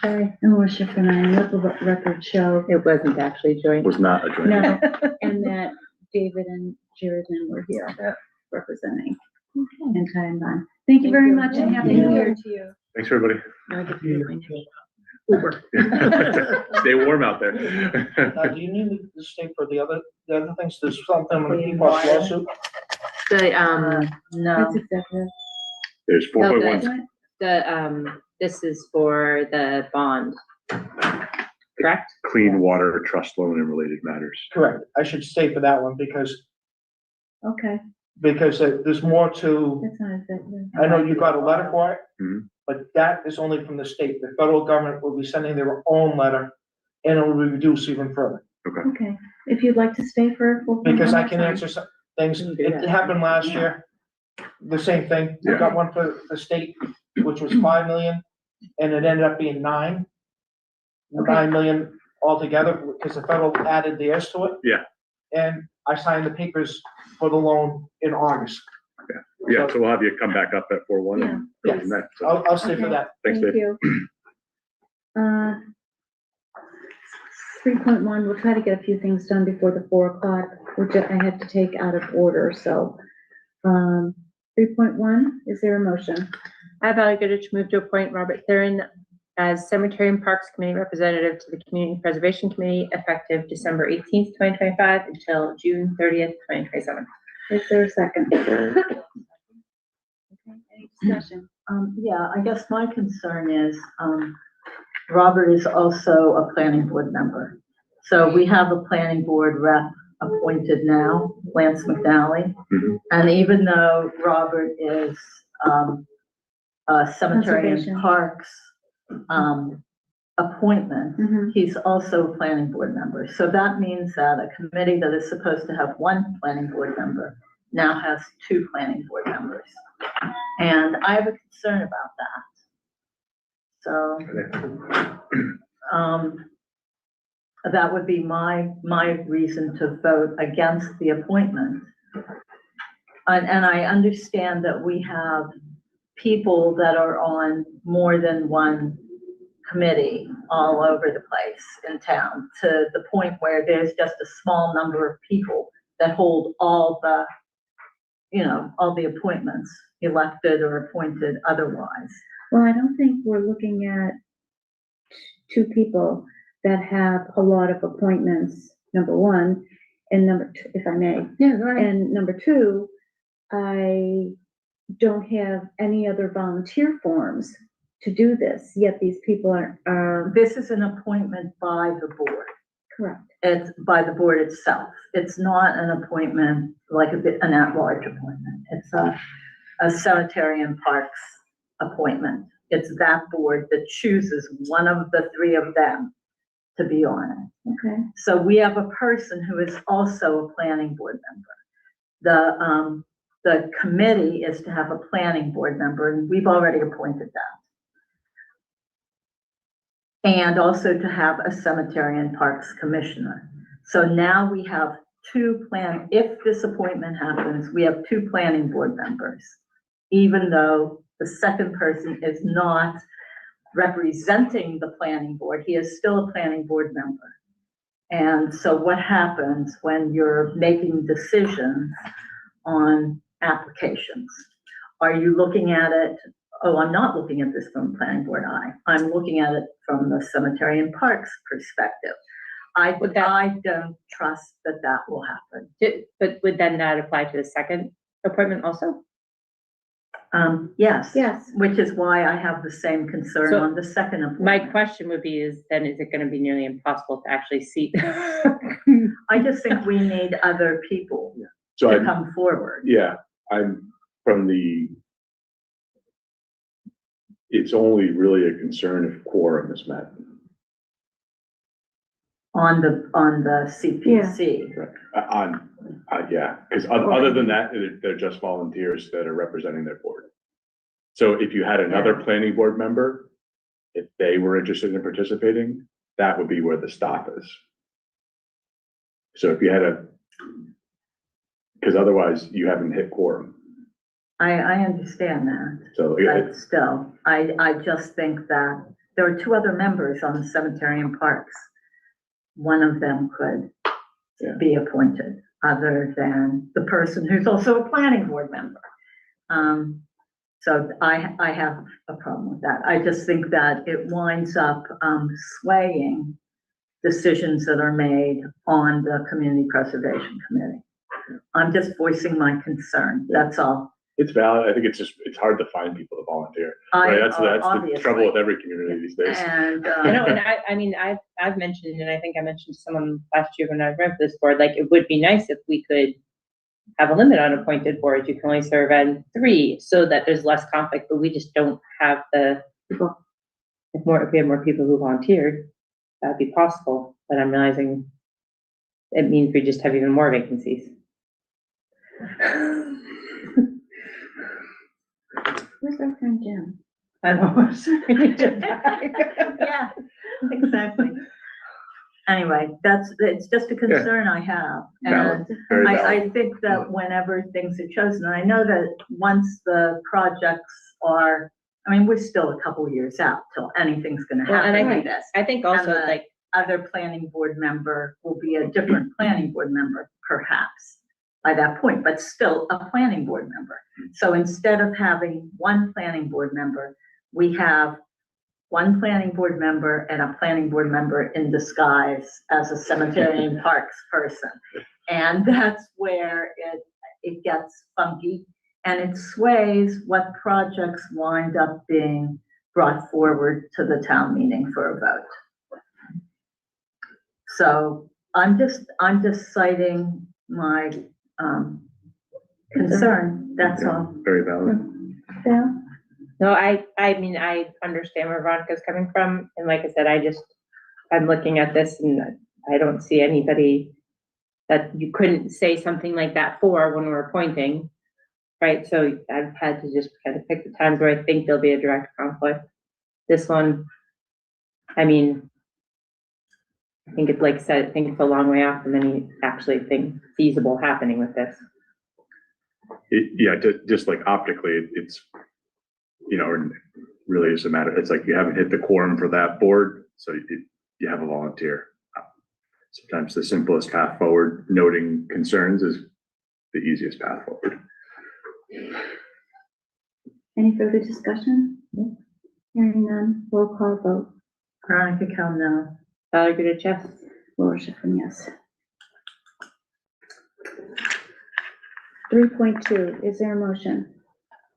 Sorry. And worship and I let the record show. It wasn't actually joint. Was not a joint. No, and that David and Jared were here representing. And Ty and Bond. Thank you very much and happy new year to you. Thanks, everybody. Stay warm out there. Do you need to stay for the other things? There's something on the PFAS lawsuit? No, That's executive. There's 4.1 This is for the bond. Correct? clean water trust loan and related matters. Correct. I should stay for that one because Okay, there's more to, that's not executive. I know you got a letter for it, Mhm. but that is only from the state. The federal government will be sending their own letter and it will be reduced even further. Okay, if you'd like to stay for 4.1. because I that's can fine. answer some things. You can do It that. happened last year, the same thing. We got one for the state, which was 5 million, and it ended up being 9. Okay. 9 million altogether, because the federal added theirs to it. Yeah. And I signed the papers for the loan in August. Yeah, so we'll have you come back up at 4-1 and go from there. So, I'll stay for Okay. that. thanks, Thank Dave. you. 3.1, we'll try to get a few things done before the 4 o'clock, which I had to take out of order, so. 3.1, is there a motion? I, Valerie Goodrich, move to appoint Robert Theron as Cemetery and Parks Committee Representative to the Community Preservation Committee effective December 18th, 2025 until June 30th, 2027. Is there a second? Okay, any discussion? Yeah, I guess my concern is, Robert is also a planning board member. So we have a planning board rep appointed now, Lance McNally. Mhm. And even though Robert is, a cemetery Conservation. and parks, appointment, Mhm. he's also a planning board member. So that means that a committee that is supposed to have 1 planning board member now has 2 planning board members. And I have a concern about that. So, that would be my reason to vote against the appointment. And I understand that we have people that are on more than one committee all over the place in town, to the point where there's just a small number of people that hold all the, all the appointments, elected or appointed otherwise. Well, I don't think we're looking at 2 people that have a lot of appointments, number 1, and number 2, if I may. Yeah, go And number 2, I don't have any other volunteer forms to do this, yet these people are This is an appointment by the board. correct. It's by the board itself. It's not an appointment like an at-large appointment. It's a cemetery and parks appointment. It's that board that chooses one of the 3 of them to be on it. Okay. So we have a person who is also a planning board member. The committee is to have a planning board member, and we've already appointed that. And also to have a cemetery and parks commissioner. So now we have 2 if this appointment happens, we have 2 planning board members, even though the second person is not representing the planning board, he is still a planning board member. And so what happens when you're making decisions on applications? Are you looking at it, oh, I'm not looking at this from planning board eye, I'm looking at it from the cemetery and parks perspective. I don't trust that will happen. But would that not apply to the second appointment also? Yes. Yes. Which is why I have the same concern So on the second appointment. My question would be, is it going to be nearly impossible to actually seat? I just think we need other people So to I'm, come forward. yeah, I'm from it's only really a concern if quorum is met. On the CPC. Yeah, because other than that, they're just volunteers that are representing their board. So if you had another planning board member, if they were interested in participating, that would be where the stop is. So if you had because otherwise you haven't hit quorum. I understand that. So But still, I just think that there are 2 other members on the cemetery and parks. One of them could be appointed, other than the person who's also a planning board member. So I have a problem with that. I just think that it winds up swaying decisions that are made on the Community Preservation Committee. I'm just voicing my concern, that's all. it's valid. I think it's hard to find people to volunteer. Right, that's the Obviously. trouble with every community these days. And, I know, and I mean, I've mentioned, and I think I mentioned to someone last year when I ran for this board, like, it would be nice if we could have a limit on appointed boards. You can only serve on 3, so that there's less conflict, but we just don't have the people. If we had more people who volunteered, that'd be possible, but I'm realizing it means we just have even more vacancies. Where's our friend Jim? I know. Yeah, exactly. Anyway, it's just a concern I have. Valid. And Very valid. I think that whenever things are chosen, I know that once the projects are, I mean, we're still a couple years out till anything's gonna Well, and happen I with think, this. I think also And the like, other planning board member will be a different planning board member, perhaps, by that point, but still a planning board member. So instead of having one planning board member, we have one planning board member and a planning board member in disguise as a cemetery and parks person. And that's where it gets funky, and it sways what projects wind up being brought forward to the town meeting for a vote. So I'm just citing my concern, that's all. Very valid. Yeah. no, I mean, I understand where Veronica's coming from, and like I said, I'm looking at this and I don't see anybody that you couldn't say something like that for when we're appointing, right? So I've had to just kind of pick the times where I think there'll be a direct conflict. This one, I mean, I think it's like I said, I think it's a long way off from any actually thing feasible happening with this. Just like optically, it's, you know, really is a matter, it's like you haven't hit the quorum for that board, so you have a volunteer. Sometimes the simplest path forward, noting concerns, is the easiest path forward. Any further discussion? Hearing none, roll call vote. Veronica Kell, no. Valerie Goodrich, yes. Laura Schiffern, yes. 3.2, is there a motion?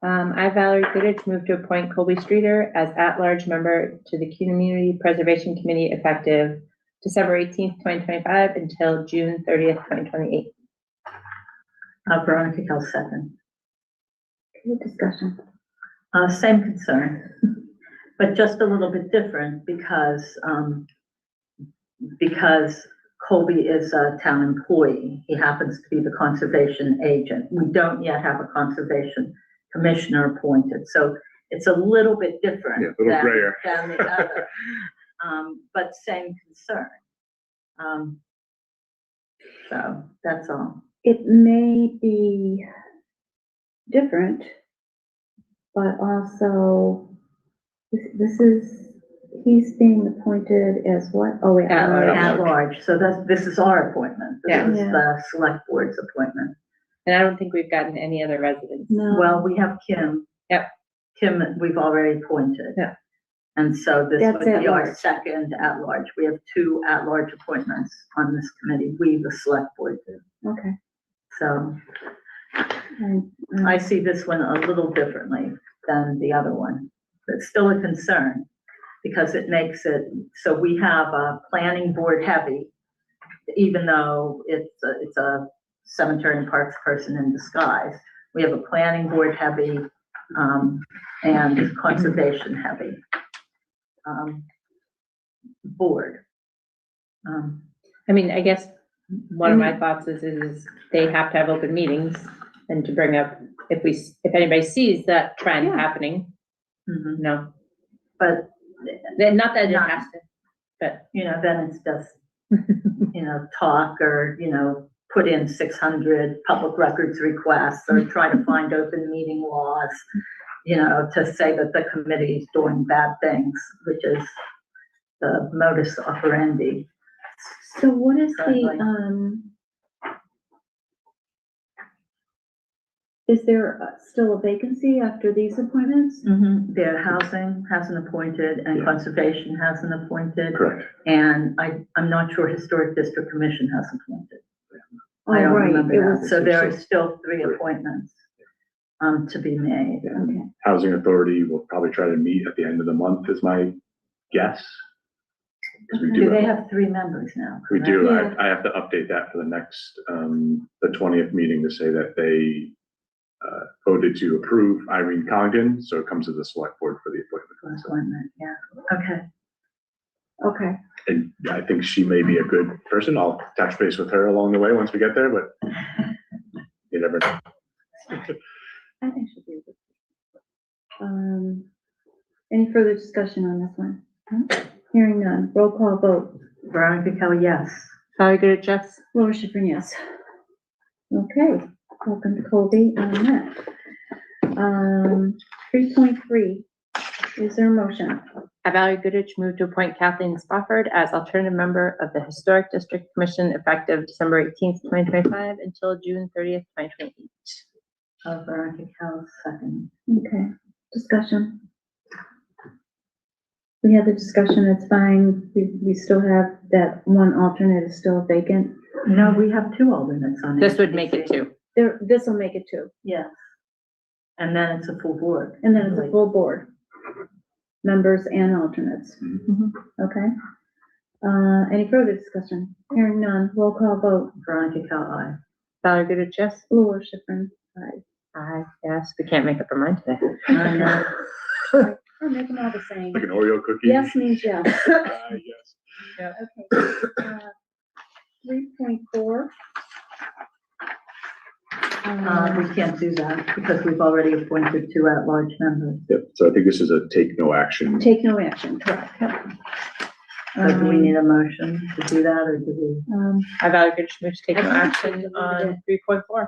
I, Valerie Goodrich, move to appoint Colby Streeter as at-large member to the Community Preservation Committee effective December 18th, 2025 until June 30th, 2028. Veronica Kell, second. Any discussion? Same concern, but just a little bit different because Colby is a town employee. He happens to be the conservation agent. We don't yet have a conservation commissioner appointed, so it's a little bit different. Yeah, a little grayer. Than the other, but same concern. So that's all. It may be different, but also, this is, he's being appointed as what? Oh, yeah. At large, so this is our appointment. This Yeah. is Yeah. the select board's appointment. And I don't think we've gotten any other residents. No. Well, we have Kim. Yep. Kim, we've already appointed. Yeah. And so this That's would at be our large. second at-large. We have two at-large appointments on this committee, we, the select board, do. Okay. So And, I see this one a little differently than the other one. It's still a concern because it makes it, so we have a planning board heavy, even though it's a cemetery and parks person in disguise. We have a planning board heavy, and conservation heavy, board. I mean, I guess one of my thoughts is they have to have open meetings and to bring up, if anybody sees that trend Yeah. happening, Mhm. no, But, not that it Not- has to, but. then it's just, talk or, put in 600 public records requests or try to find open meeting laws, to say that the committee is doing bad things, which is the modus operandi. so what is Certainly. Is there still a vacancy after these appointments? Their housing hasn't appointed and Yeah. conservation hasn't appointed. Correct. And I'm not sure Historic District Commission has appointed. Oh, I don't right, remember it that. was, So there are still 3 appointments, to be made. Yeah. okay. Housing Authority will probably try to meet at the end of the month is my guess. 'Cause we Do they have- have 3 members now? We correct? do. Yeah. I have to update that for the next, the 20th meeting to say that they voted to approve Irene Congdon, so it comes to the select board for the appointment. Appointment, yeah, okay. Okay, And I think she may be a good person. I'll touch base with her along the way once we get there, but you never know. I think she'll be a good. Any further discussion on this one? Huh? Hearing none, roll call vote. Veronica Kell, yes. Valerie Goodrich, yes. Laura Schifrin, yes. Okay, welcome to Colby on that. 3.3, is there a motion? I, Valerie Goodrich, move to appoint Kathleen Spofford as alternative member of the Historic District Commission effective December 18th, 2025 until June 30th, 2028. Veronica Kell, second. Okay, discussion. We had the discussion, it's fine, we still have that one alternate is still vacant. No, we have two alternates on it. This would make it 2. This will make it 2, Yes. And then it's a full board. and then it's a full board. Members and alternates. Mhm. Okay. Any further discussion? Hearing none, roll call vote. Veronica Kell, aye. Valerie Goodrich, yes. Laura Schifrin, aye. Aye, yes. We can't make up our mind today. Or make them all the same. Like an Oreo cookie. Yes means yes. Yes. Okay. 3.4. We can't do that because we've already appointed 2 at-large members. Yep, so I think this is a take no action. Take no action, correct. So do we need a motion to do that, or do we, I, Valerie Goodrich, move to take no action on 3.4.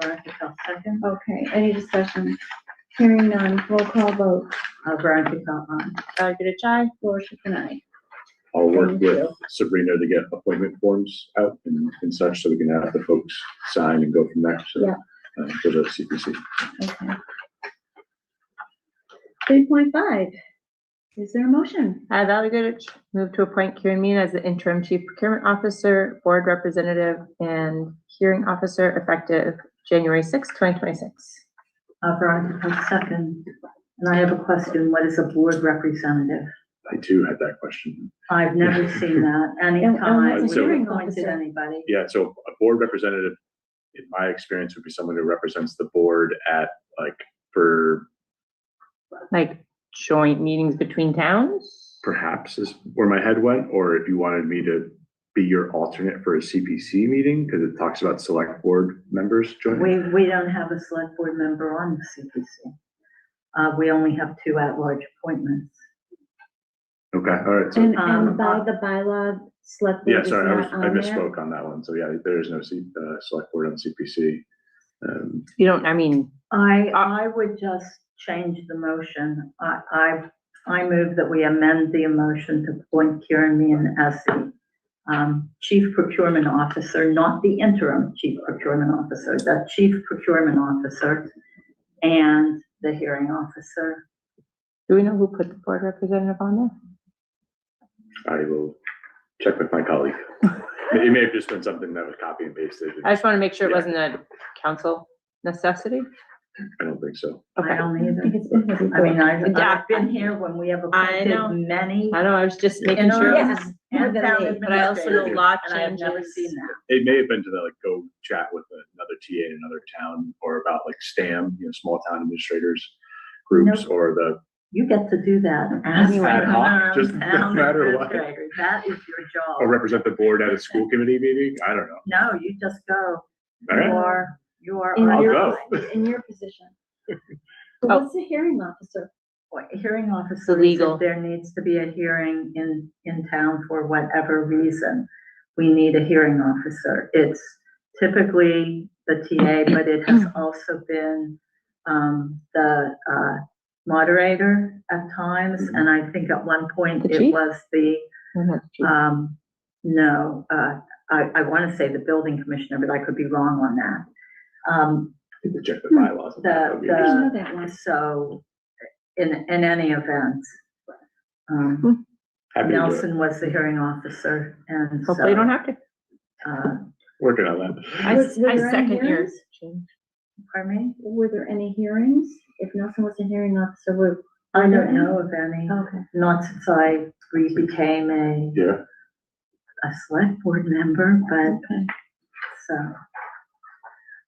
Veronica Kell, second? Okay, any discussion? Hearing none, roll call vote. Veronica Kell, aye. Valerie Goodrich, aye. Laura Schifrin, aye. I'll work Thank with you. Sabrina to get appointment forms out and such, so we can have the folks sign and go from there. So, Yeah. For the CPC. Okay. 3.5, is there a motion? I, Valerie Goodrich, move to appoint Kieran Mean as the interim chief procurement officer, board representative, and hearing officer effective January 6th, 2026. Veronica Kell, second. And I have a question. What is a board representative? I too had that question. I've never seen that And anytime what's a we've hearing appointed officer? anybody. Yeah, so a board representative, in my experience, would be someone who represents the board at for Like joint meetings between towns? perhaps is where my head went, or if you wanted me to be your alternate for a CPC meeting, because it talks about select board members joining. We don't have a select board member on the CPC. We only have 2 at-large appointments. Okay, all right, so, And by the bylaw, select board yeah, is sorry, not I on there? misspoke on that one. So yeah, there is no select board on CPC. You don't, I mean, I would just change the motion. I move that we amend the motion to appoint Kieran Meehan as the chief procurement officer, not the interim chief procurement officer, the chief procurement officer and the hearing officer. do we know who put the board representative on there? I will check with my colleague. It may have just been something that was copy and pasted. I just want to make sure it Yeah. wasn't a council necessity. I don't think so. I Okay. don't I think either. it's been here before. I mean, I've Yeah. been here when we have I know. appointed many. I know, I was just making sure. it was- Yes, more And than town me, But I also know administrators, law and I have never changes. seen that. It may have been to go chat with another TA in another town, or about STAM, small town administrators groups, Nope. or the You get to do that. as Anyway. ad hoc, an just no town matter what. administrator. That is your job. Or represent the board at a school committee meeting. I don't know. No, you just go. All right. You are. In I'll your, go. in your position. So what's the hearing officer? A hearing officer, The legal. if there needs to be a hearing in town for whatever reason, we need a hearing officer. It's typically the TA, but it has also been the moderator at times, and I think at one point The it chief? was the, I'm not sure. no, I want to say the building commissioner, but I could be wrong on that. You can check the bylaws. on that. That would be The- I didn't interesting. know that one. So, in any event, Happy to do it. Nelson was the hearing officer, and Hopefully you so, don't have to. Working on that. I, Was- were I there any second yours. pardon me? Were there any hearings? If Nelson was a hearing officer, were, I don't know of any, okay. not since we became a Yeah. select board member, but, Okay. so,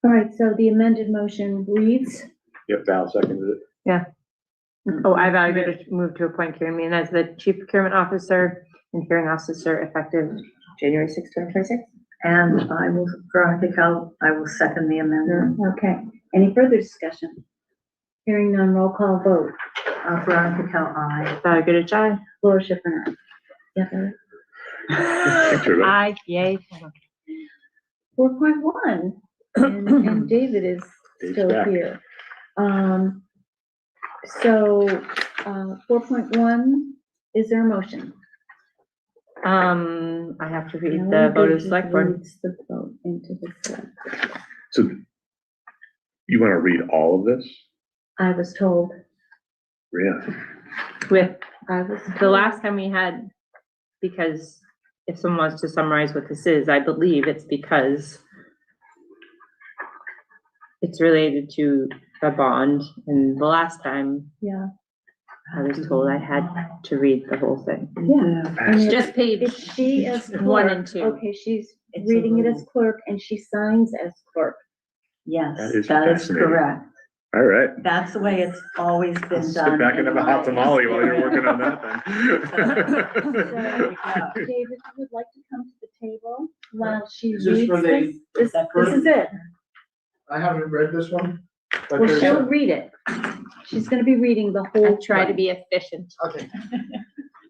All right, so the amended motion reads, Yep, Val seconded it. Oh, I value to move to appoint Kieran Meehan as the chief procurement officer, and hearing officer effective January 6, 2026. And I will second the amendment. Okay, any further discussion? Hearing none, roll call vote. Veronica Cal, aye. Goodrich, aye. Laura Schiffern, aye. Yeah, Heather? Thanks, everybody. Aye, yay. 4.1, and David is Dave's still back. here. So, 4.1, is there a motion? I have to read Now, the vote of just select board. reads the vote into the select. So you want to read all of this? I was told, Really? With I was. the last time we had, because if someone wants to summarize what this is, I believe it's because it's related to a bond, and the last time Yeah, I was told I had to read the whole thing. yeah. And it's- Just page It's she as clerk. 1 and 2. Okay, she's It's a reading it as little- clerk and she signs as clerk. Yes, That is that is fascinating. correct. All right. That's the way it's always been Sit done. back and have a hot in my tamale while you're experience. working on that then. David, if you would like to come to the table while she Is this reads for this? the- This is it. I haven't read this one. but Well, there's she'll a- read it. She's gonna be reading the I whole. try to thing. be efficient. Okay,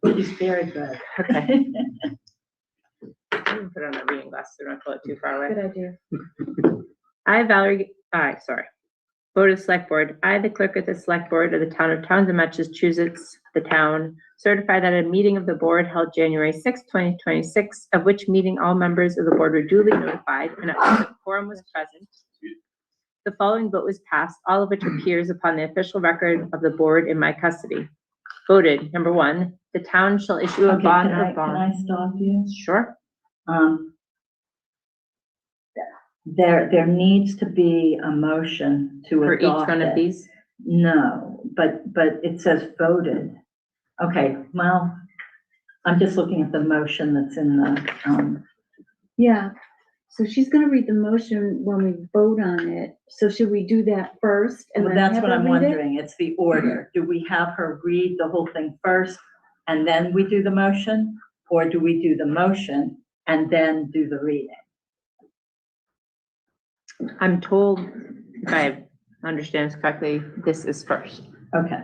Which is very good. Okay. I'm gonna put on my reading glasses so I don't pull it too far away. Good idea. Vote of Select Board. I, the clerk of the Select Board of the Town of Townsend, Massachusetts, the town, certify that a meeting of the board held January 6, 2026, of which meeting all members of the board were duly notified and a quorum was present. The following vote was passed, all of which appears upon the official record of the board in my custody. Voted, number 1, the town shall issue a Okay, bond can or I bond. stop you? Sure. There needs to be a motion to For each adopt one of it. these. No, but it says voted. Okay, well, I'm just looking at the motion that's in the, Yeah, so she's gonna read the motion when we vote on it. So should we do that first and well, then that's have what her I'm read it? wondering. It's the order. Do we have her read the whole thing first and then we do the motion? Or do we do the motion and then do the reading? I'm told, if I understand this correctly, this is first. Okay,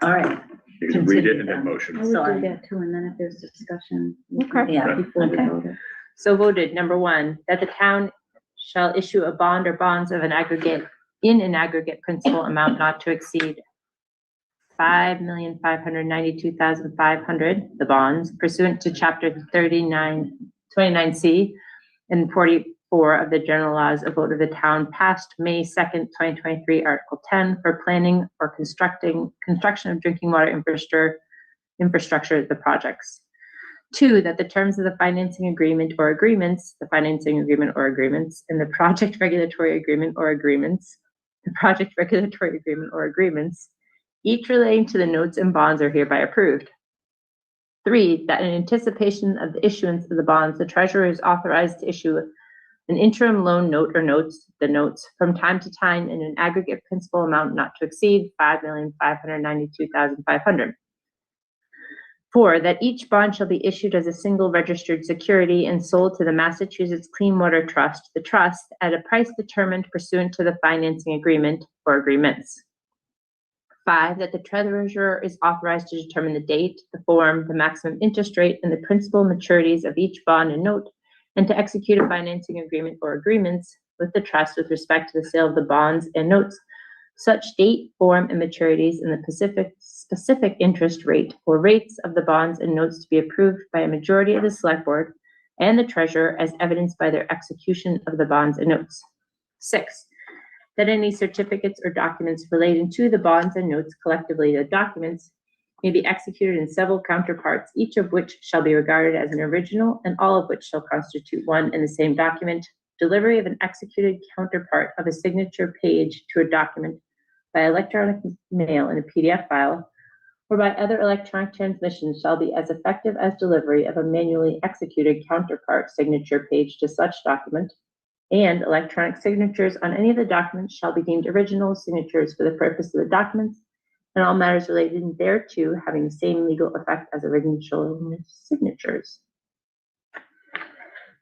all right. You can read it and Continue then then. I motion. would Sorry. do that too, and then if there's discussion. we can- Okay. Yeah, Before we okay. vote it. So voted, number 1, that the town shall issue a bond or bonds of an aggregate, in an aggregate principal amount not to exceed $5,592,500, the bonds pursuant to chapter 29C and 44 of the general laws of vote of the town passed May 2nd, 2023, Article 10 for planning or construction of drinking water infrastructure at the projects. 2, that the terms of the financing agreement or agreements, and the project regulatory agreement or agreements, each relating to the notes and bonds are hereby approved. 3, that in anticipation of the issuance of the bonds, the treasurer is authorized to issue an interim loan note or notes, the notes, from time to time in an aggregate principal amount not to exceed $5,592,500. 4, that each bond shall be issued as a single registered security and sold to the Massachusetts Clean Water Trust, the trust, at a price determined pursuant to the financing agreement or agreements. 5, that the treasurer is authorized to determine the date, the form, the maximum interest rate, and the principal maturities of each bond and note, and to execute a financing agreement or agreements with the trust with respect to the sale of the bonds and notes, such date, form, and maturities in the specific interest rate or rates of the bonds and notes to be approved by a majority of the select board and the treasurer as evidenced by their execution of the bonds and notes. 6, that any certificates or documents relating to the bonds and notes, collectively the documents, may be executed in several counterparts, each of which shall be regarded as an original and all of which shall constitute one and the same document. Delivery of an executed counterpart of a signature page to a document by electronic mail in a PDF file or by other electronic transmission shall be as effective as delivery of a manually executed counterpart signature page to such document, and electronic signatures on any of the documents shall be deemed original signatures for the purpose of the documents and all matters related thereto having the same legal effect as original signatures.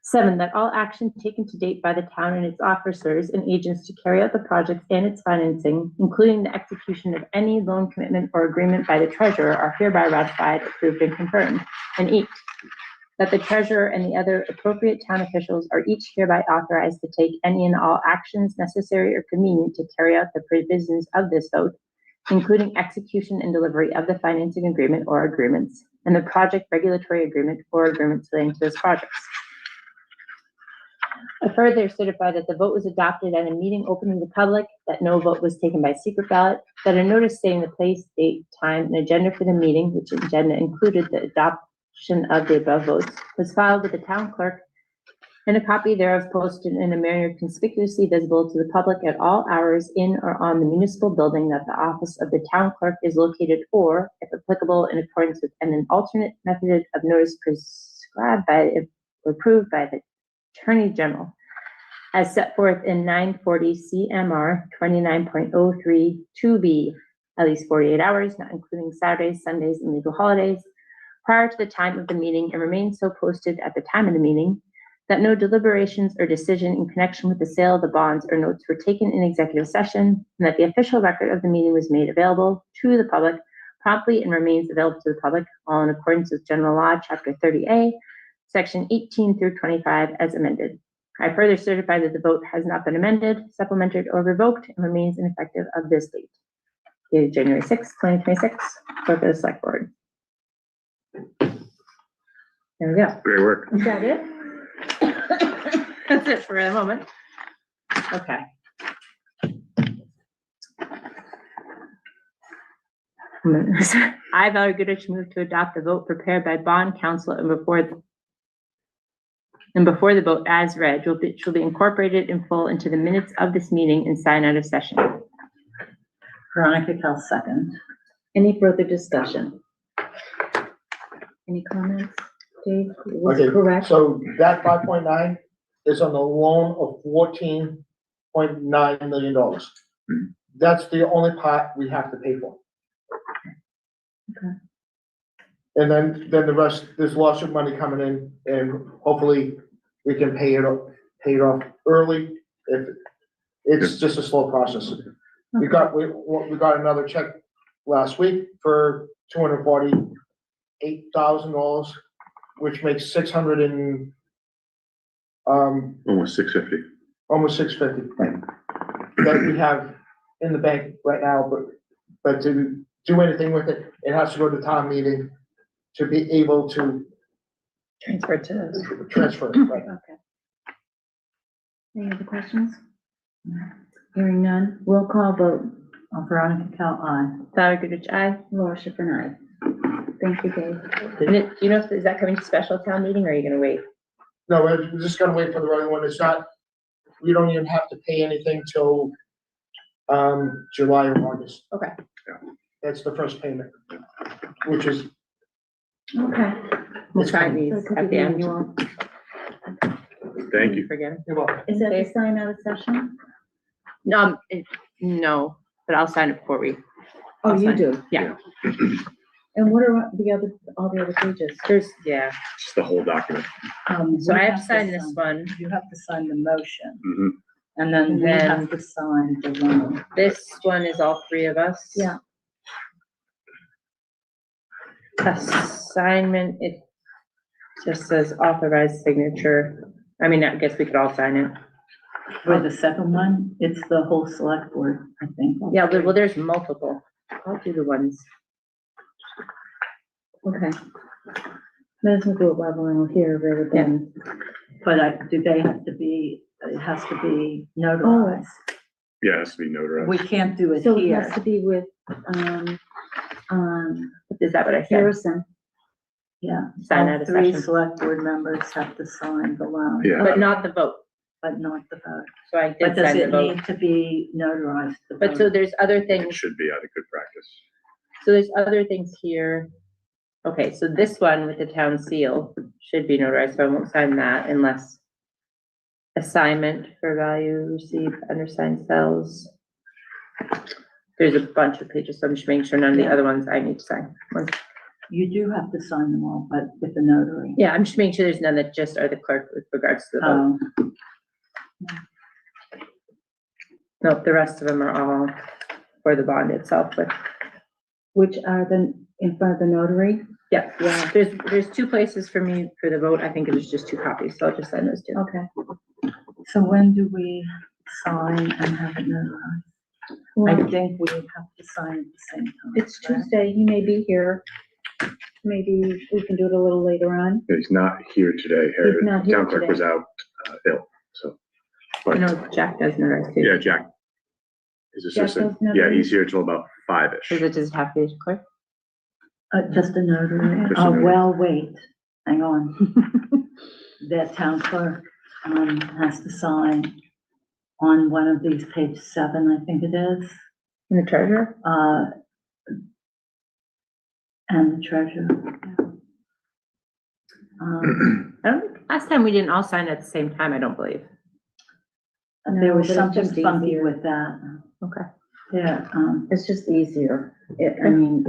7, that all action taken to date by the town and its officers and agents to carry out the project and its financing, including the execution of any loan commitment or agreement by the treasurer, are hereby ratified, approved, and confirmed. And 8, that the treasurer and the other appropriate town officials are each hereby authorized to take any and all actions necessary or convenient to carry out the provisions of this vote, including execution and delivery of the financing agreement or agreements, and the project regulatory agreement or agreements relating to those projects. I further certify that the vote was adopted at a meeting open to the public, that no vote was taken by secret ballot, that a notice stating the place, date, time, and agenda for the meeting, which agenda included the adoption of the above votes, was filed with the town clerk, and a copy thereof posted in a manner conspicuously visible to the public at all hours in or on the municipal building that the office of the town clerk is located, or, if applicable, in accordance with an alternate method of notice prescribed by, if approved by the Attorney General, as set forth in 940 CMR 29.03 2B, at least 48 hours, not including Saturdays, Sundays, and legal holidays, prior to the time of the meeting, and remain so posted at the time of the meeting, that no deliberations or decision in connection with the sale of the bonds or notes were taken in executive session, and that the official record of the meeting was made available to the public promptly and remains available to the public, all in accordance with General Law, Chapter 30A, Section 18 through 25, as amended. I further certify that the vote has not been amended, supplemented, or revoked and remains ineffective of this date. Dated January 6, 2026, for the Select Board. There we go. Great work. Is that it? That's it for the moment. Okay. I, Valerie Goodrich, move to adopt the vote prepared by bond counsel and before the vote as read shall be incorporated in full into the minutes of this meeting and signed out of session. Veronica Kell, second. Any further discussion? Any comments? Dave, was Okay, correct? so that 5.9 is on the loan of $14.9 million. That's the only part we have to pay for. Okay. And then the rest, there's lawsuit money coming in, and hopefully we can pay it off early. If it's just a slow process. We got another check last week for $248,000, which makes Almost 650. almost $650 that we have in the bank right now, but to do anything with it, it has to go to town meeting to be able to Transfer to us. transfer it, right? Okay. Any other questions? Hearing none, roll call vote. Veronica Kell, aye. Valerie Goodrich, aye. Laura Schifrin, aye. Thank you, Dave. And do you know if, is that coming to special town meeting, or are you gonna wait? No, we're just gonna wait for the right one. It's not, we don't even have to pay anything till July or August. Okay. That's the first payment, which is, Okay. We'll It's try coming. these So it could at be the the end. annual. Thank you. Forget it. you're welcome. Is that Okay. the sign out of session? No, but I'll sign it before we, Oh, I'll you sign. do? Yeah. And what are all the other pages? There's, yeah, Just the whole document. so I have to sign this one. You have to sign the motion, Mhm. and then we Then- have to sign the loan. This one is all three of us. Yeah. Assignment, it just says authorized signature. I mean, I guess we could all sign it. For the second one, it's the whole select board, I think. Yeah, well, there's multiple. I'll do the ones. Okay. Might as well do it while we're here rather than. But do they have to be, it has to be notarized. Yeah, it has to be notarized. We can't do it So it here. has to be with, Is that what I said? Harrison. Yeah. Sign All out of three session. select board members have to sign the loan. Yeah. But not the vote. But not the vote. So I But did does sign the it vote. need to be notarized? the But so vote? there's other It things. should be out of good practice. So there's other things here. Okay, so this one with the town seal should be notarized, so I won't sign that unless assignment for value received undersigned cells. There's a bunch of pages, so I'm just making sure none of the other ones I need to sign. You do have to sign them all, but with the notary. Yeah, I'm just making sure there's none that just are the clerk with regards to the vote. Nope, the rest of them are all for the bond itself, but Which are the, in front of the notary? yeah, there's two places for me for the vote. I think it was just 2 copies, so I'll just sign those 2. Okay. So when do we sign and have it notarized? I Well, think we have to sign at the same time. it's correct? Tuesday, he may be here. Maybe we can do it a little later on. He's not here today. He's not here Town clerk today. was out ill, so. I But, know Jack does notarize too. yeah, Jack, his Jack assistant, does yeah, notarize? he's here till about 5-ish. Does it have to be clerk? Just a notary. Just a notary. Well, wait, hang on. That town clerk, has to sign on one of these, page 7, I think it is, And the treasurer? and the treasurer. I don't think, last time we didn't all sign at the same time, I don't believe. There No, was but it's something just funky easier. with that. Okay. Yeah, It's just easier. I mean,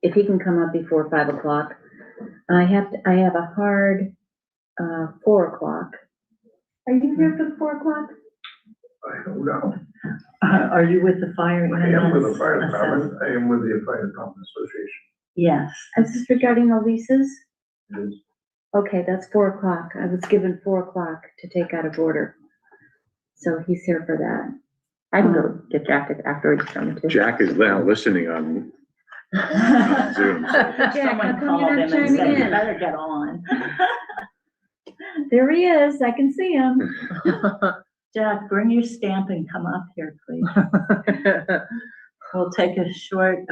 if he can come up before 5 o'clock, I have a hard, 4 o'clock. Are you here for 4 o'clock? I don't know. are you with the fire? I am with the EMS fire department. assessment? I am with the fire department association. Yes. Is this regarding the leases? It is. Okay, that's 4 o'clock. I was given 4 o'clock to take out of order. So he's here for that. I can go get Jack afterwards from too. Jack is now listening on Zoom. Jack, Someone how come called you're not him and chiming said, you in? better get on. There he is. I can see him. Jack, bring your stamp and come up here, please. We'll take a short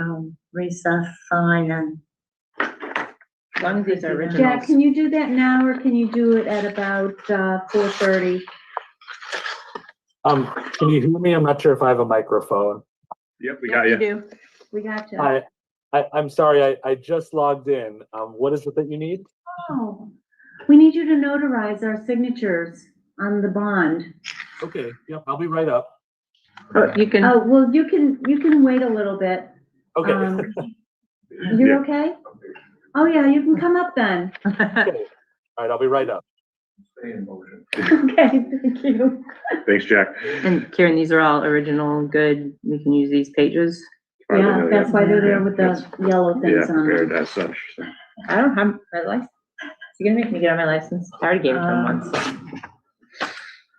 recess, sign, and As long as these are originals. Jack, can you do that now or can you do it at about 4:30? Can you hear me? I'm not sure if I have a microphone. Yep, we got you. do. We got you. I'm sorry, I just logged in. What is it that you need? Oh, we need you to notarize our signatures on the bond. Okay, yep, I'll be right up. Oh, you can, Oh, well, you can wait a little bit. Okay. You're okay? Oh, yeah, you can come up then. Okay. All right, I'll be right up. Stay in motion. Okay, thank you. Thanks, Jack. and Kieran, these are all original, good. We can use these pages. Probably Yeah, know that's that. why they're there with the That's- yellow Yeah, things on prepared them. as such. So. I don't have my license. You're gonna make me get on my license? I already gave it to him once.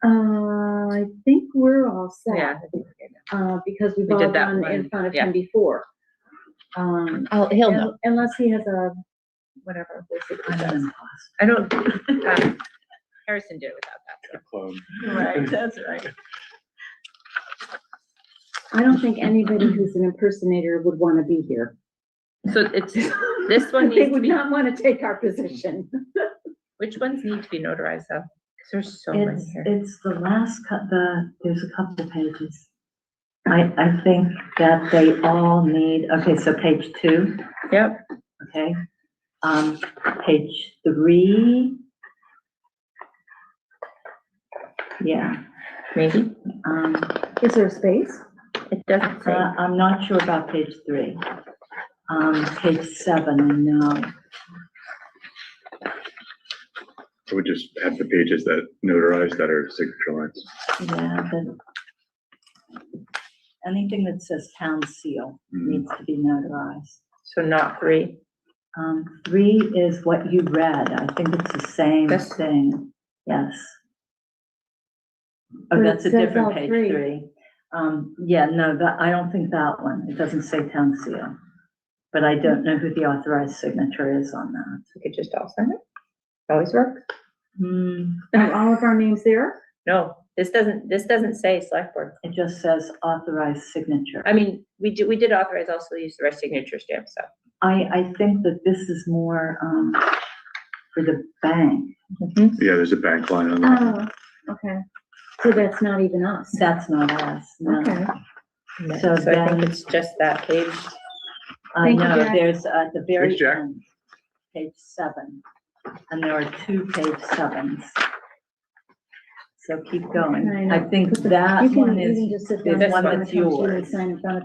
I think we're all Yeah. set, because we've We all did that gone in one, front of yeah. him before. Oh, he'll know. Unless he has a, whatever. we'll see what he does. I don't, Harrison did it without that. A clone. Right, that's right. I don't think anybody who's an impersonator would want to be here. So it's, this one They needs to would be, not want to take our position. which ones need to be notarized though? Cause there's so many here. It's the last there's a couple of pages. I think that they all need, okay, so page 2, Yep. okay? Page 3. Yeah, Maybe. Is there a space? It doesn't say. I'm not sure about page 3. Page 7, I know. I would just have the pages that notarize that are signature lines. Yeah, but anything that says town seal Mhm. needs to be notarized. So not 3. 3 is what you read. I think it's the same This? thing. Yes. Oh, But it that's a says different all page 3. 3. Yeah, no, I don't think that one. It doesn't say town seal. But I don't know who the authorized signature is on that. We could just all sign it. Always works. Are all of our names there? No, this doesn't say select board. It just says authorized signature. I mean, we did authorize also use the rest signature stamp, so. I think that this is more, for the bank. Yeah, there's a bank line on that. Oh, okay. So that's not even us. That's not us, no. Okay. So So I think then- it's just that page. Thank you, No, Jack. there's at the very Thanks, Jack. end, page 7, and there are 2 page 7s. So keep going. I know. I think that You one can, you is, can just sit down. is one and that's come to you and yours. Sign in front of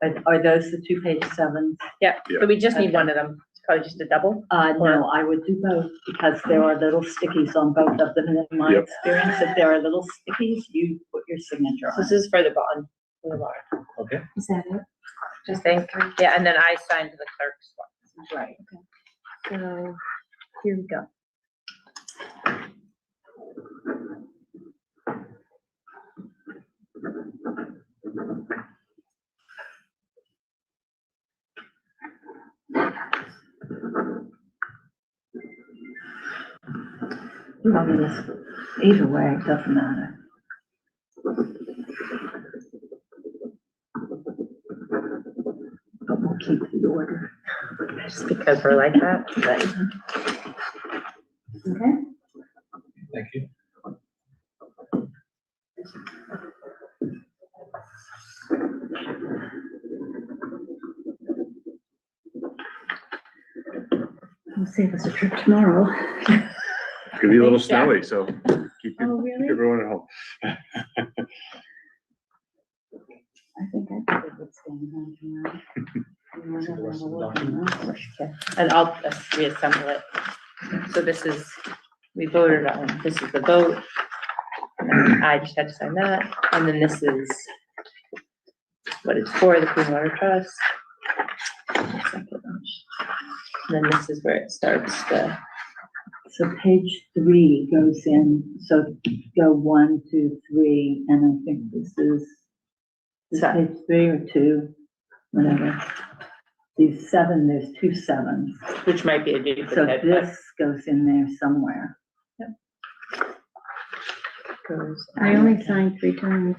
it. Are those the two page sevens? Yeah, Yeah. so we just need one of them. It's probably just a double. No, I would do both because there are little stickies on both of them. And in my Yep. experience, if there are little stickies, you put your signature So on this is for the bond. For the bond. Okay. Is that it? Just think, yeah, and then I signed the clerk's one. Right. So here we go. Either way, it doesn't matter. But we'll keep the order. Just because we're like that. Right. Okay. Thank you. We'll save us a trip tomorrow. It's gonna be a little Thanks, Jack. snowy, so keep Oh, keep really? everyone at home. I think I could with staying home tomorrow. I See the rest of the never document? have a work tomorrow. And I'll just reassemble it. So this is, we voted on, this is the vote. And then I just had to sign that, and then this is what it's for, the Clean Water Trust. And then this is where it starts the, So page 3 goes in, so go 1, 2, 3, and I think this is page 3 or 2, whatever. These 7, there's 2 7s. which might be a So duplicate, but this goes in there somewhere. goes. I only signed 3 times.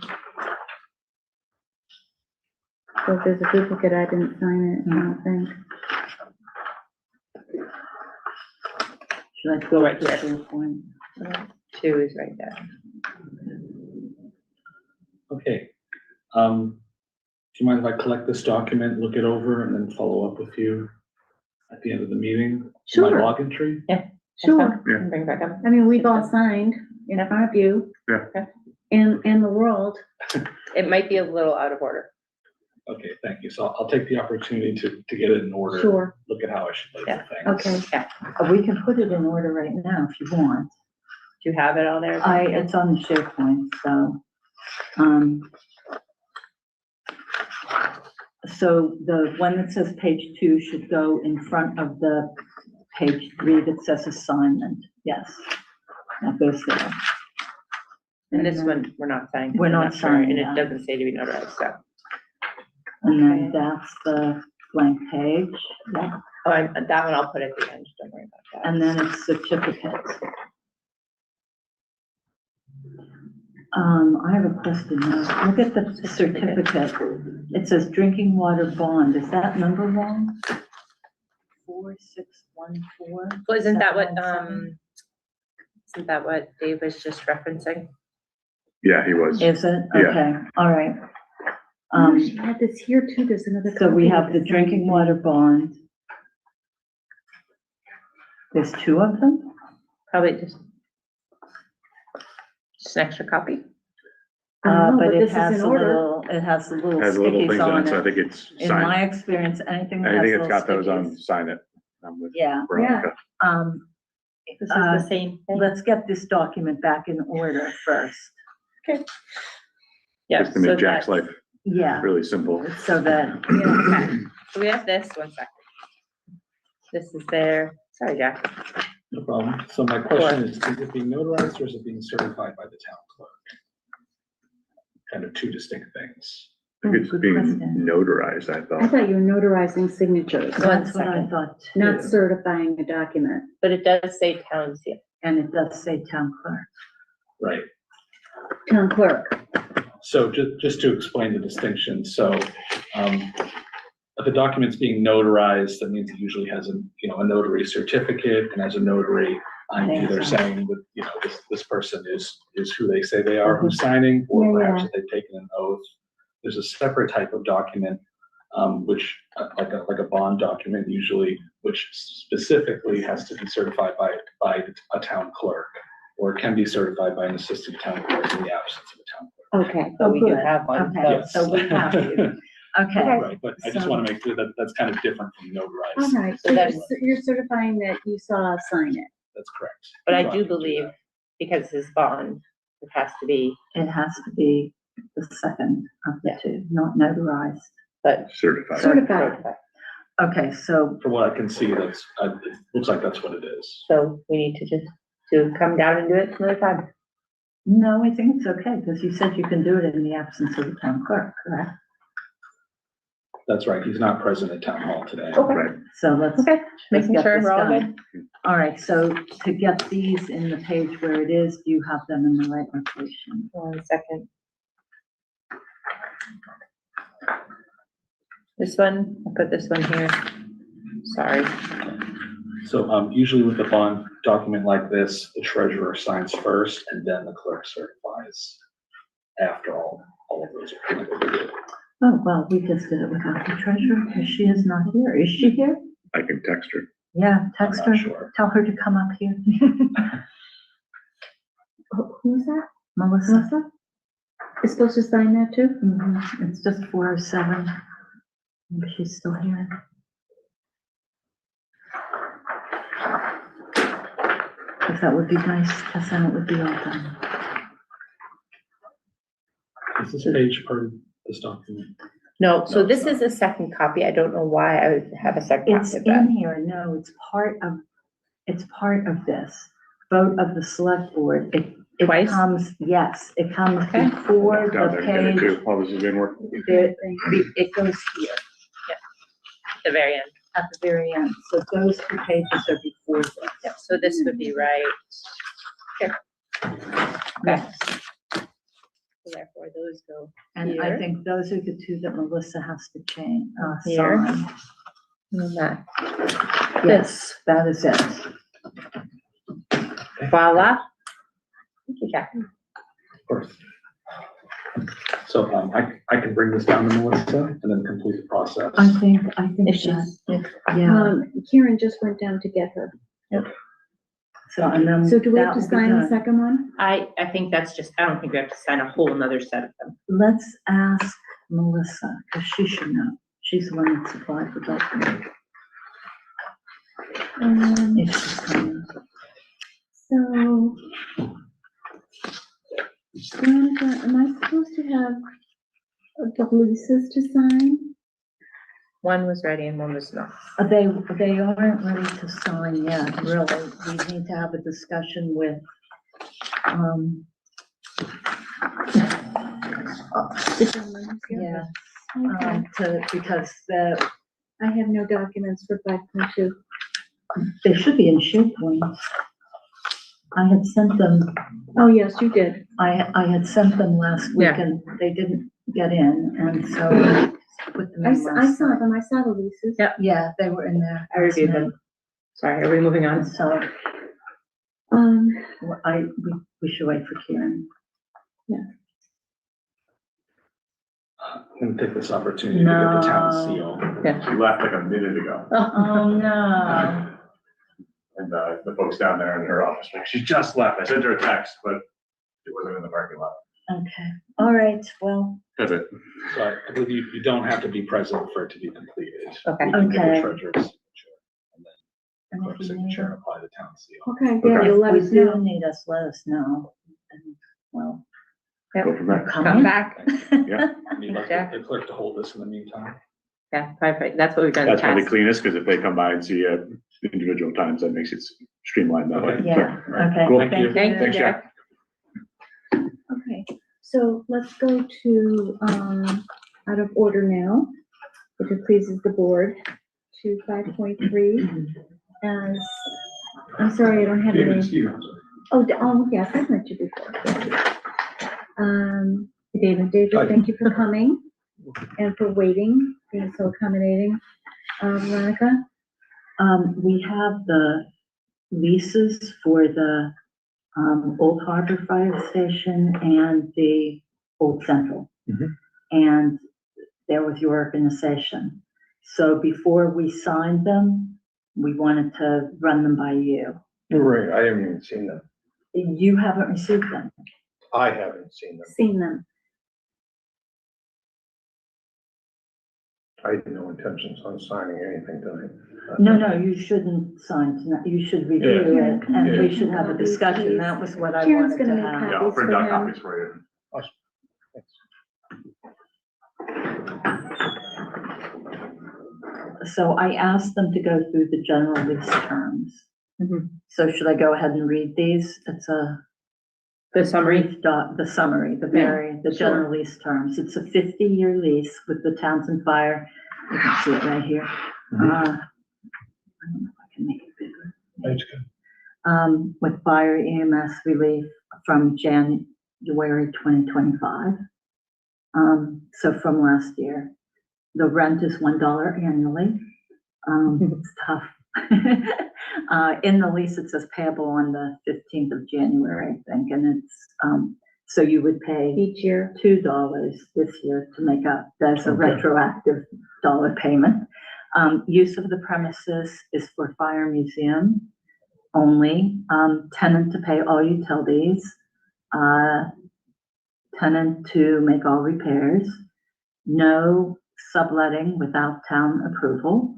So if there's a duplicate, I didn't sign it, I don't think. Should I go Right right to here. 4 point? 2 is right there. Okay. Do you mind if I collect this document, look it over, and then follow up with you at the end of the meeting? Sure. My log entry? Sure. Yeah. Bring it back up. I mean, we've all signed in front of you. Yeah. And the world. It might be a little out of order. Okay, thank you. So I'll take the opportunity to get it in order. Sure. Look at how I should label Yeah. things. Okay. We can put it in order right now if you want. Do you have it all there? It's on the SharePoint, so, so the one that says page 2 should go in front of the page 3 that says assignment. Yes, that goes there. And this one, we're not signing. We're not That's right, signing And it that. doesn't say to be notarized, so. And then that's the blank page. Oh, that one I'll put at the end, don't worry about that. And then it's certificates. I have a question now. Look at the certificate. It says drinking water bond. Is that number wrong? 4614? Well, isn't that what, 717? isn't that what Dave was just referencing? Yeah, he was. Is it? Yeah. Okay, all right. Oh, she had this here too, there's another. So we copy have of the this drinking thing. water bond. There's 2 of them? Probably just an extra copy. I don't know, But this it is has in a order. little, it has the little Has little stickies things in on it, so I it. think it's In signed. my experience, anything that has Anything little that's got those on, stickies. sign it. I'm with Yeah, Veronica. This is the same thing. let's get this document back in order first. Yeah, Just to make so Jack's that's- life Yeah, really simple. so that, Yeah, okay. So we have this, 1 second. This is there, sorry, Jack. No problem. So my question is it being notarized or is it being certified by the town clerk? Kind of 2 distinct things. I think it's good being question. notarized, I I thought. thought you were notarizing signatures, that's what I thought too. not certifying a document. But it does say Townsend. And it does say town clerk. Right. Town clerk. So just to explain the distinction, so if a document's being notarized, that means it usually has a notary certificate, and as a notary, I'm either saying that, this person is who they say they are, who's signing, or Yeah, perhaps yeah. that they've taken an oath. There's a separate type of document, which, like a bond document usually, which specifically has to be certified by a town clerk. or can be certified by an assistant town clerk in the absence of a town clerk. Okay. But we do good. have one, Okay, so. so we have you. Okay, Right, but I just So- want to make clear that that's kind of different from All notarized. right, so you're certifying that you saw us sign it. That's correct. But I So do can believe, that. because his bond, it has to be, it has to be the second of the Yeah. two, not notarized. but. Certified. Certified. Okay, so, For what I can see, that's, it looks like that's what it is. So we need to come down and do it some other time. no, I think it's okay, because you said you can do it in the absence of the town clerk, correct? That's right. He's not present at town hall today. Right. So let's Okay, let's making get sure this we're all done. good. All right, so to get these in the page where it is, do you have them in the right location? 1 second. This one, I'll put this one here. Sorry. So, usually with a bond document like this, the treasurer signs first and then the clerk certifies after all of those are completed. Oh, well, we just did it without the treasurer, because she is not here. Is she here? I can text her. Yeah, text I'm her, not sure. tell her to come up here. Who's that? Melissa? Melissa? Is supposed to sign that too? It's just 4:07. Maybe she's still here. If that would be nice, because then it would be all done. Is this page part of this document? No, so No, this it's is a second copy. I don't know why I would have a second It's copy of in that. here, no, it's part of this. Vote of the select board. It Twice? comes, yes, it comes Okay. before Down the there, get it page. too. All this has been working. It goes here The very end. at the very end. So those two pages are before this. Yep, so this would be right here. Okay. So therefore, those go And I here. think those are the two that Melissa has to change, Here. sign. And that. Yes, that is it. Voila. Thank you, Jackie. Of course. So, I can bring this down to Melissa and then complete the process. I think If that, she's, yeah. Karen just went down to get her. So, and then So do we have that to will be sign the done. second one? I think that's just, I don't think we have to sign a whole another set of them. Let's ask Melissa, because she should know. She's the one that supplied the document. If she's coming. So. Veronica, am I supposed to have the leases to sign? One was ready and one was not. They aren't ready to sign yet, really. We need to have a discussion with, The gentleman who's here? yeah, Okay. because I have no documents for 5.2. they should be in SharePoint. I had sent them, Oh, yes, you did. I had sent them last week Yeah. and they didn't get in, and so I put them I, in s- I last saw night. them, I saw the leases. Yep. Yeah, they were in there. I reviewed last them. night. Sorry, are we moving on? And so Um, we should wait for Karen. I'm gonna take this opportunity to get the town No. seal. She left like a minute ago. Oh, no. And the folks down there in her office, like, she just left. I sent her a text, but it wasn't in the parking lot. Okay, all right, well, That's it. So I believe you don't have to be present for it to be completed. Okay. We can get Okay. the treasurer's signature and then and clerk's if you need signature and us, apply the town seal. okay, yeah, you'll let if us you do know. need us, let us know. And, well, Go from you're there. Come coming? back. Yeah. And you'd like the clerk to hold this in the meantime? Yeah, perfect. That's what we've done in the That's probably past. cleanest, because if they come by and see individual times, that makes it streamlined that way. Okay. Yeah, okay. Cool. Thank you. Thank you, Thanks, Jack. Okay, so let's go to, out of order now, if it pleases the board, to 5.3. As, I'm sorry, I don't have any. Oh, yes, I met you before. David, Hi. thank you for coming and for waiting, being so accommodating. Veronica? We have the leases for the, Old Harbor Fire Station and the Old Central. Mhm. And they're with your organization. So before we signed them, we wanted to run them by you. Right, I haven't even seen them. You haven't received them. I haven't seen them. Seen them. I had no intentions on signing anything tonight. No, you shouldn't sign tonight. You should review Yeah. it and we Yeah. should have a discussion. That was what I Karen's wanted gonna to make have. Yeah, I'll copies print for out him. copies for you. So I asked them to go through the general lease terms. Mhm. So should I go ahead and read these? It's a The summary, brief the summary, the sure. general lease terms. It's a 50-year lease with the Townsend Fire. You can see it right here. I don't know if I can make it bigger. That's good. With fire EMS relief from January 2025. So from last year. The rent is $1 annually. It's tough. In the lease, it says payable on the 15th of January, I think, and it's, so you would pay Each year. $2 this year to make up, that's a Okay. retroactive dollar payment. Use of the premises is for fire museum only. Tenant to pay all utilities. Tenant to make all repairs. No subletting without town approval.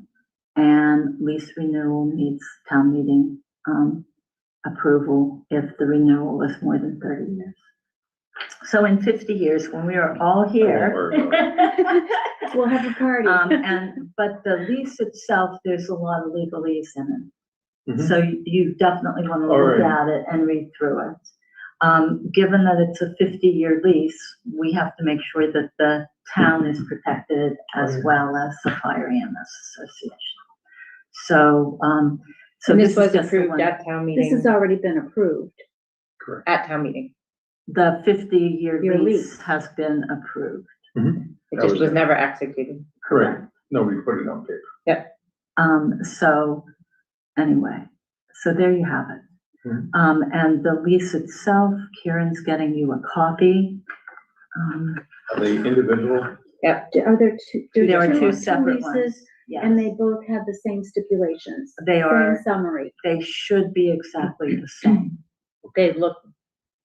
And lease renewal needs town meeting, approval if the renewal is more than 30 years. So in 50 years, when we are all here. We'll have a party. But the lease itself, there's a lot of legalese in it. Mhm. So you definitely want to All look right. at it and read through it. Given that it's a 50-year lease, we have to make sure that the town is protected as Right. well as the Fire EMS Association. So, so and this this is was just the approved one, at town This meeting, has already been approved. Correct. at town meeting. the 50-year Your lease lease. has been approved. It That just was was it. never executed. Correct. Nobody put it on paper. So anyway, so there you have it. Mhm. And the lease itself, Kieran's getting you a copy. Are they individual? Are there two? There are two leases, separate ones. leases, Yes, and they both have the same stipulations. They are- Same summary. they should be exactly the same. They look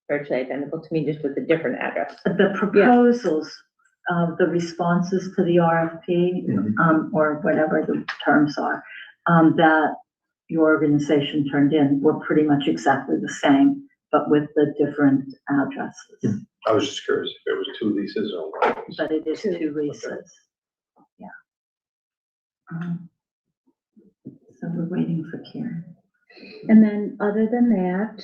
virtually identical to me, just with a different address. The proposals, the responses to the RFP, Mhm. or whatever the terms are, that your organization turned in were pretty much exactly the same, but with the different addresses. I was just curious if it was two leases or one. lease. But it is Two. two leases. Yeah. So we're waiting for Kieran. And then, other than that,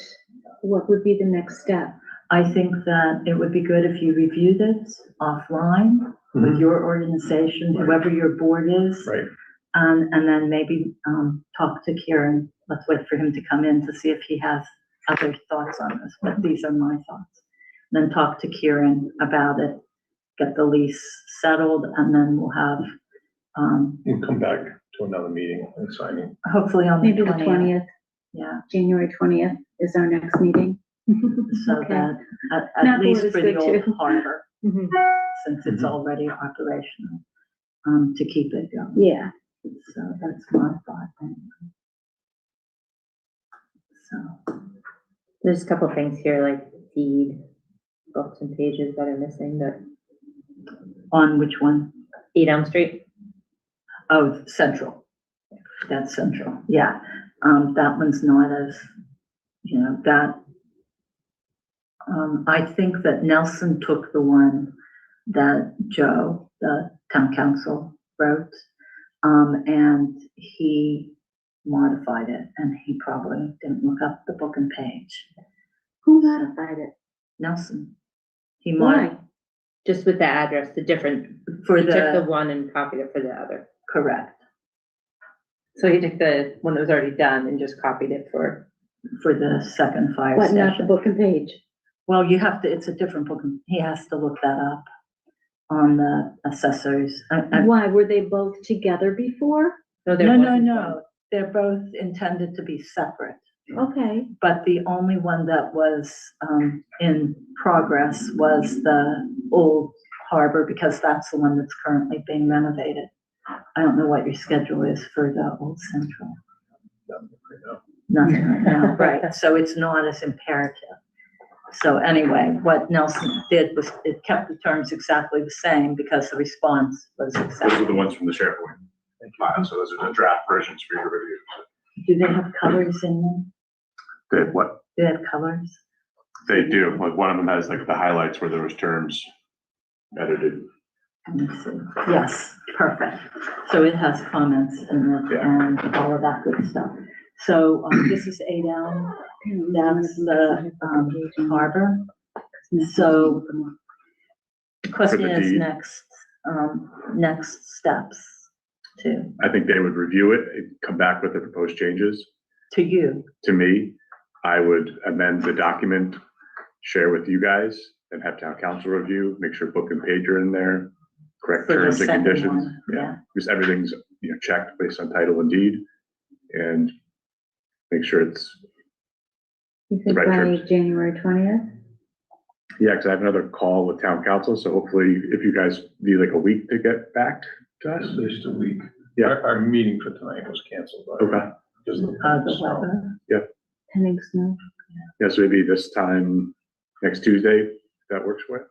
what would be the next step? I think that it would be good if you reviewed it offline with Mhm. your organization, whoever your board is. Right. And then maybe, talk to Kieran. Let's wait for him to come in to see if he has other thoughts on this, but these are my thoughts. Then talk to Kieran about it, get the lease settled, and then we'll have, And come back to another meeting and signing. hopefully on the Maybe the 20th. 20th, Yeah, January 20th is our next meeting. so Okay. that, at That least board is for the good old too. harbor, Mhm. since it's Mhm. already operational, to keep it going. Yeah, So that's my thought anyway. So, There's a couple things here, like deed, books and pages that are missing, that on which one? 8 Elm Street. Oh, Central. That's Central, yeah. That one's not as, that. I think that Nelson took the one that Joe, the town council, wrote. And he modified it, and he probably didn't look up the book and page. who modified it? Nelson. He Why? Just with the address, the different, for he took the the, one and copied it for the other. correct, So he took the one that was already done and just copied it for. for the second fire What, not the station. book and page? Well, you have to, it's a different book, and he has to look that up on the assessors. Why, were they both together before? No, there No, wasn't one. no, they're both intended to be separate. Okay, But the only one that was, in progress was the old harbor, because that's the one that's currently being renovated. I don't know what your schedule is for the old central. Nothing right now, right, so it's not as imperative. So anyway, what Nelson did was it kept the terms exactly the same because the response was Those are exactly. the ones from the SharePoint file, so those are the draft versions for your review. Do they have colors in them? They, what? Do they have colors? They do, like one of them has like the highlights where there was terms edited. Let me see. Yes, perfect. So it has comments in it and all of that good stuff. So, this is A down, that's the, harbor. So the question For the is deed. next steps to I think they would review it, and come back with the proposed changes. you. To me, I would amend the document, share with you guys, and have town council review, make sure book and page are in there, correct For the terms and second conditions. one, yeah. Because everything's, checked based on title and deed, and make sure it's, You think Right, by sure. January 20th? yeah, because I have another call with town council, so hopefully if you guys need like a week to get back to us. At least a week. Yeah. Our meeting for tonight was canceled. Okay, Because of The weather. Pending snow? yeah, so maybe this time, next Tuesday, if that works for you.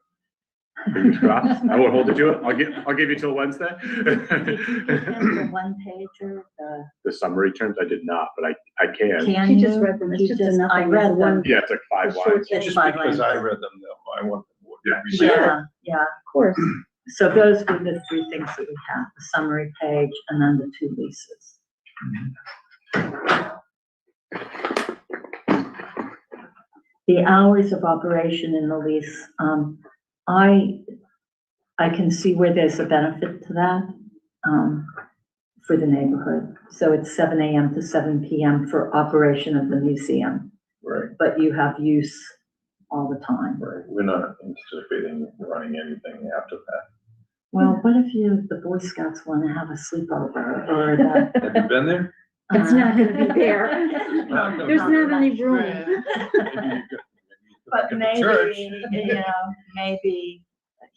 Fingers crossed. I won't hold you to it. I'll give you till Wednesday. The one pager, The summary terms, I did not, but I can. can She you? just read them. It's You just just- enough. I read them. Yeah, it's like 5 The short lines. thing. Just Five because lines. I read them, though, I want the board to Yeah. read them. Yeah, Of course. so those were the three things that we have, the summary page and then the two leases. The hours of operation in the lease, I can see where there's a benefit to that, for the neighborhood. So it's 7 AM to 7 PM for operation of the museum, Right, but you have use all the time. right. We're not anticipating running anything after that. Well, what if the Boy Scouts want to have a sleepover or the? Have you been there? It's not gonna be there. No, There's not not any much room. Maybe you could- But get the church. maybe, maybe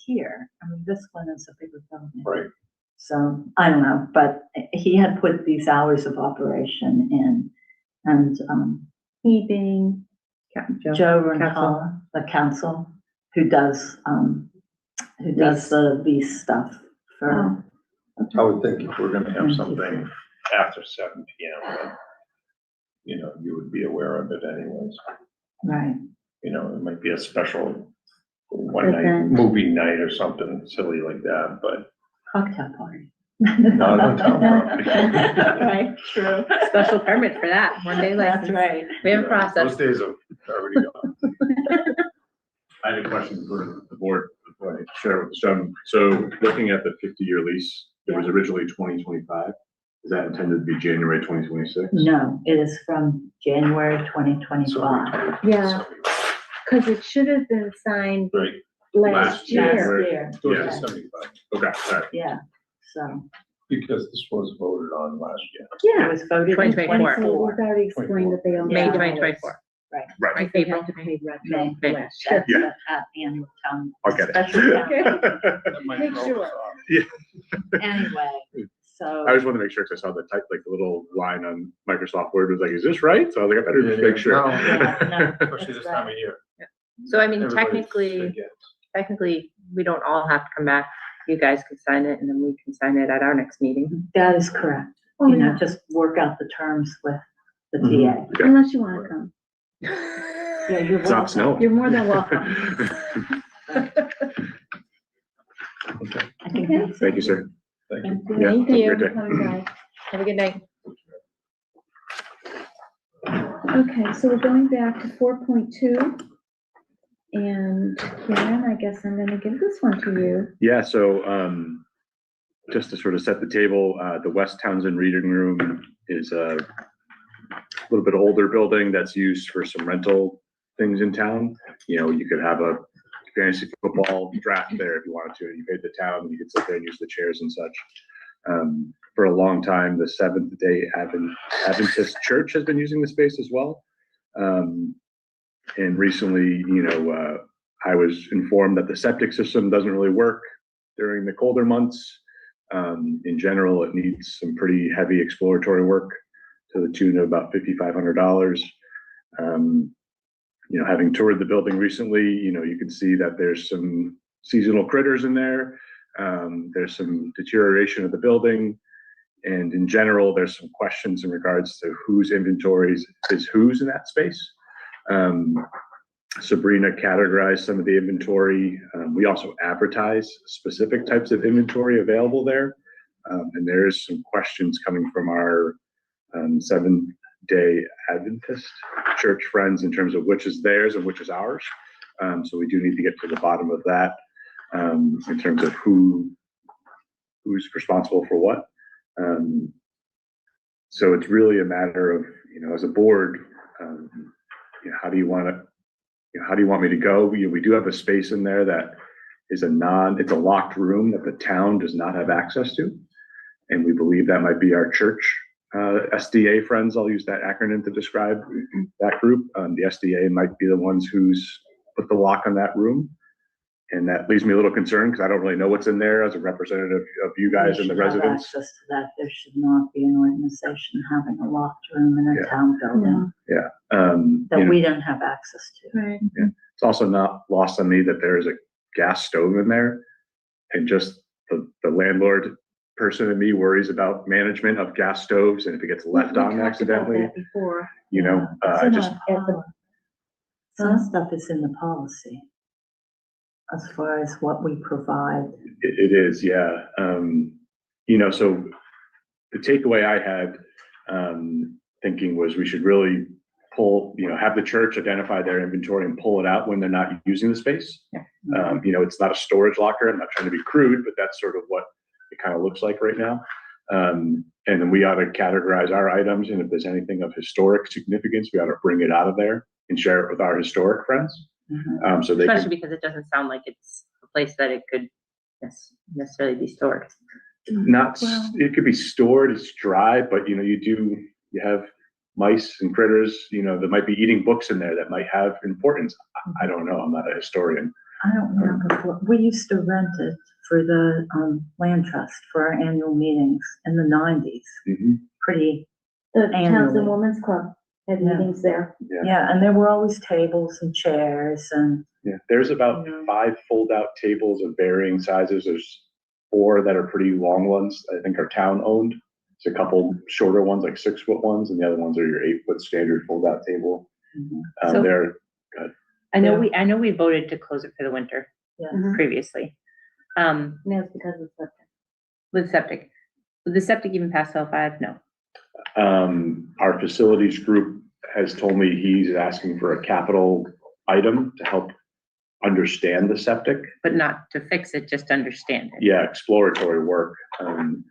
here, I mean, this one is a bigger building. Right, So, I don't know, but he had put these hours of operation in, and, He being. Joe Rentala, the council, who does the lease stuff for, I would think if we're gonna have something after 7 PM, then, you would be aware of it anyways. right. It might be a special one night Event. movie night or something silly like that, but Cocktail party. not on town property. Right, true. Special permit for that, one day That's license. right. We haven't Those processed. days are already gone. I had a question for the board before I share with some. So looking at the 50-year lease, it was originally 2025. Is that intended to be January 2026? No, it is from January 2025. Yeah. Because it should have been signed Right, last Last year. January. Year, goes Yeah. to 75, Okay, all right. yeah, so because this was voted on last year. it Yeah. was voted in 2024. So 24. we've already explained that they owe. May Yeah. 2024. Right. Right. They April. have to pay May. retro last year. That's Yeah. at the annual town. I'll get special town. it. That might Make throw us sure. off. Anyway, so. I just wanted to make sure because I saw the type, like the little line on Microsoft Word was like, is this right? So I was like, I better Yeah, make sure. no. Yeah, no. Especially this time of year. So I mean, Everybody's technically, against. we don't all have to come back. You guys could sign it and then we can sign it at our next meeting. That is correct. Oh, You know, yeah. just work out the terms with the Mhm. TA. Unless you want to come. Yeah, you're It's not welcome. snowing. You're more than welcome. I think Okay. that's Thank you, it. sir. Thank you. Yeah, Thank have a you. great day. Coming by. Have a good night. Okay, so we're going back to 4.2. And Karen, I guess I'm gonna give this one to you. Yeah, so just to sort of set the table, the West Townsend Reading Room is a little bit older building that's used for some rental things in town. You could have a fantasy football draft there if you wanted to, and you paid the town, you could sit there and use the chairs and such. For a long time, the Seventh-day Adventist Church has been using the space as well. And recently, I was informed that the septic system doesn't really work during the colder months. In general, it needs some pretty heavy exploratory work to the tune of about $5,500. You know, having toured the building recently, you know, you can see that there's some seasonal critters in there. There's some deterioration of the building. And in general, there's some questions in regards to whose inventories is whose in that space. Sabrina categorized some of the inventory. We also advertise specific types of inventory available there. And there's some questions coming from our Seventh-day Adventist church friends in terms of which is theirs and which is ours. So we do need to get to the bottom of that in terms of who's responsible for what. So it's really a matter of, you know, as a board, you know, how do you want to, you know, how do you want me to go? We do have a space in there that is it's a locked room that the town does not have access to. And we believe that might be our church SDA friends. I'll use that acronym to describe that group. The SDA might be the ones who's put the lock on that room. And that leaves me a little concerned because I don't really know what's in there as a representative of you guys and the residents. Access to that. There should not be an organization having a locked room in a Yeah. town building Yeah. that You know, we don't have access to. Right. it's also not lost on me that there is a gas stove in there, and just the landlord person in me worries about management of gas stoves, and if it gets left on accidentally, Before. you know, I just, Some stuff is in the policy as far as what we provide. it is, yeah. You know, so the takeaway I had thinking was we should really pull, you know, have the church identify their inventory and pull it out when they're not using the space. You know, it's not a storage locker. I'm not trying to be crude, but that's sort of what it kind of looks like right now. And then we ought to categorize our items, and if there's anything of historic significance, we ought to bring it out of there and share it with our historic friends. So they Especially can, because it doesn't sound like it's a place that it could necessarily be stored. not, it could be stored, it's dry, but you know, you have mice and critters, you know, that might be eating books in there that might have importance. I don't know, I'm not a historian. I don't remember, we used to rent it for the land trust for our annual meetings in the 90s. Pretty The Townsend annually. Women's Club had Yeah. meetings there. Yeah, and there were always tables and chairs and. Yeah, there's about 5 fold-out tables of varying sizes. There's 4 that are pretty long ones, I think are town-owned. There's a couple shorter ones, like 6-foot ones, and the other ones are your 8-foot standard fold-out table. So- They're I know we voted to close it for the winter previously. And that's because of septic. With septic. Would the septic even pass L5? No. our facilities group has told me he's asking for a capital item to help understand the septic. But not to fix it, just understand it. Yeah, exploratory work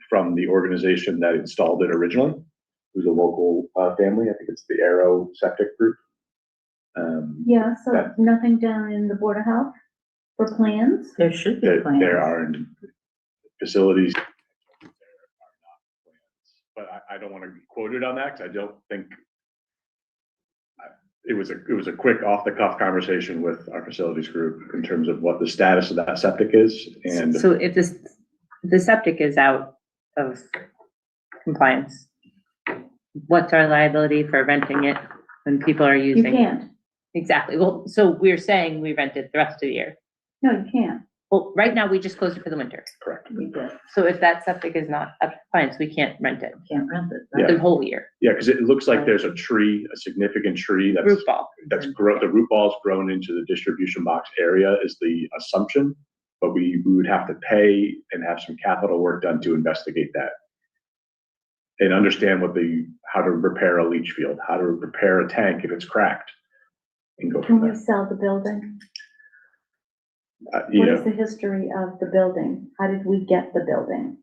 from the organization that installed it originally, who's a local family. I think it's the Arrow Septic Group. Yeah, so that- nothing down in the Board of Health for plans? There should be plans. There are facilities. But I don't want to be quoted on that because I don't think it was a quick off the cuff conversation with our facilities group in terms of what the status of that septic is. And So if the septic is out of compliance, what's our liability for renting it when people are You using? can't. Exactly. Well, so we're saying we rent it the rest of the year. No, you can't. Well, right now we just closed it for the winter. correct. We did, So if that septic is not up to compliance, we can't rent it can't rent it. Yeah. the whole year. Yeah, because it looks like there's a tree, a significant tree Root that's ball. the root ball's grown into the distribution box area is the assumption. But we would have to pay and have some capital work done to investigate that. And understand how to repair a leach field, how to repair a tank if it's cracked. And go Can from we there. sell the building? You What know, is the history of the building? How did we get the building?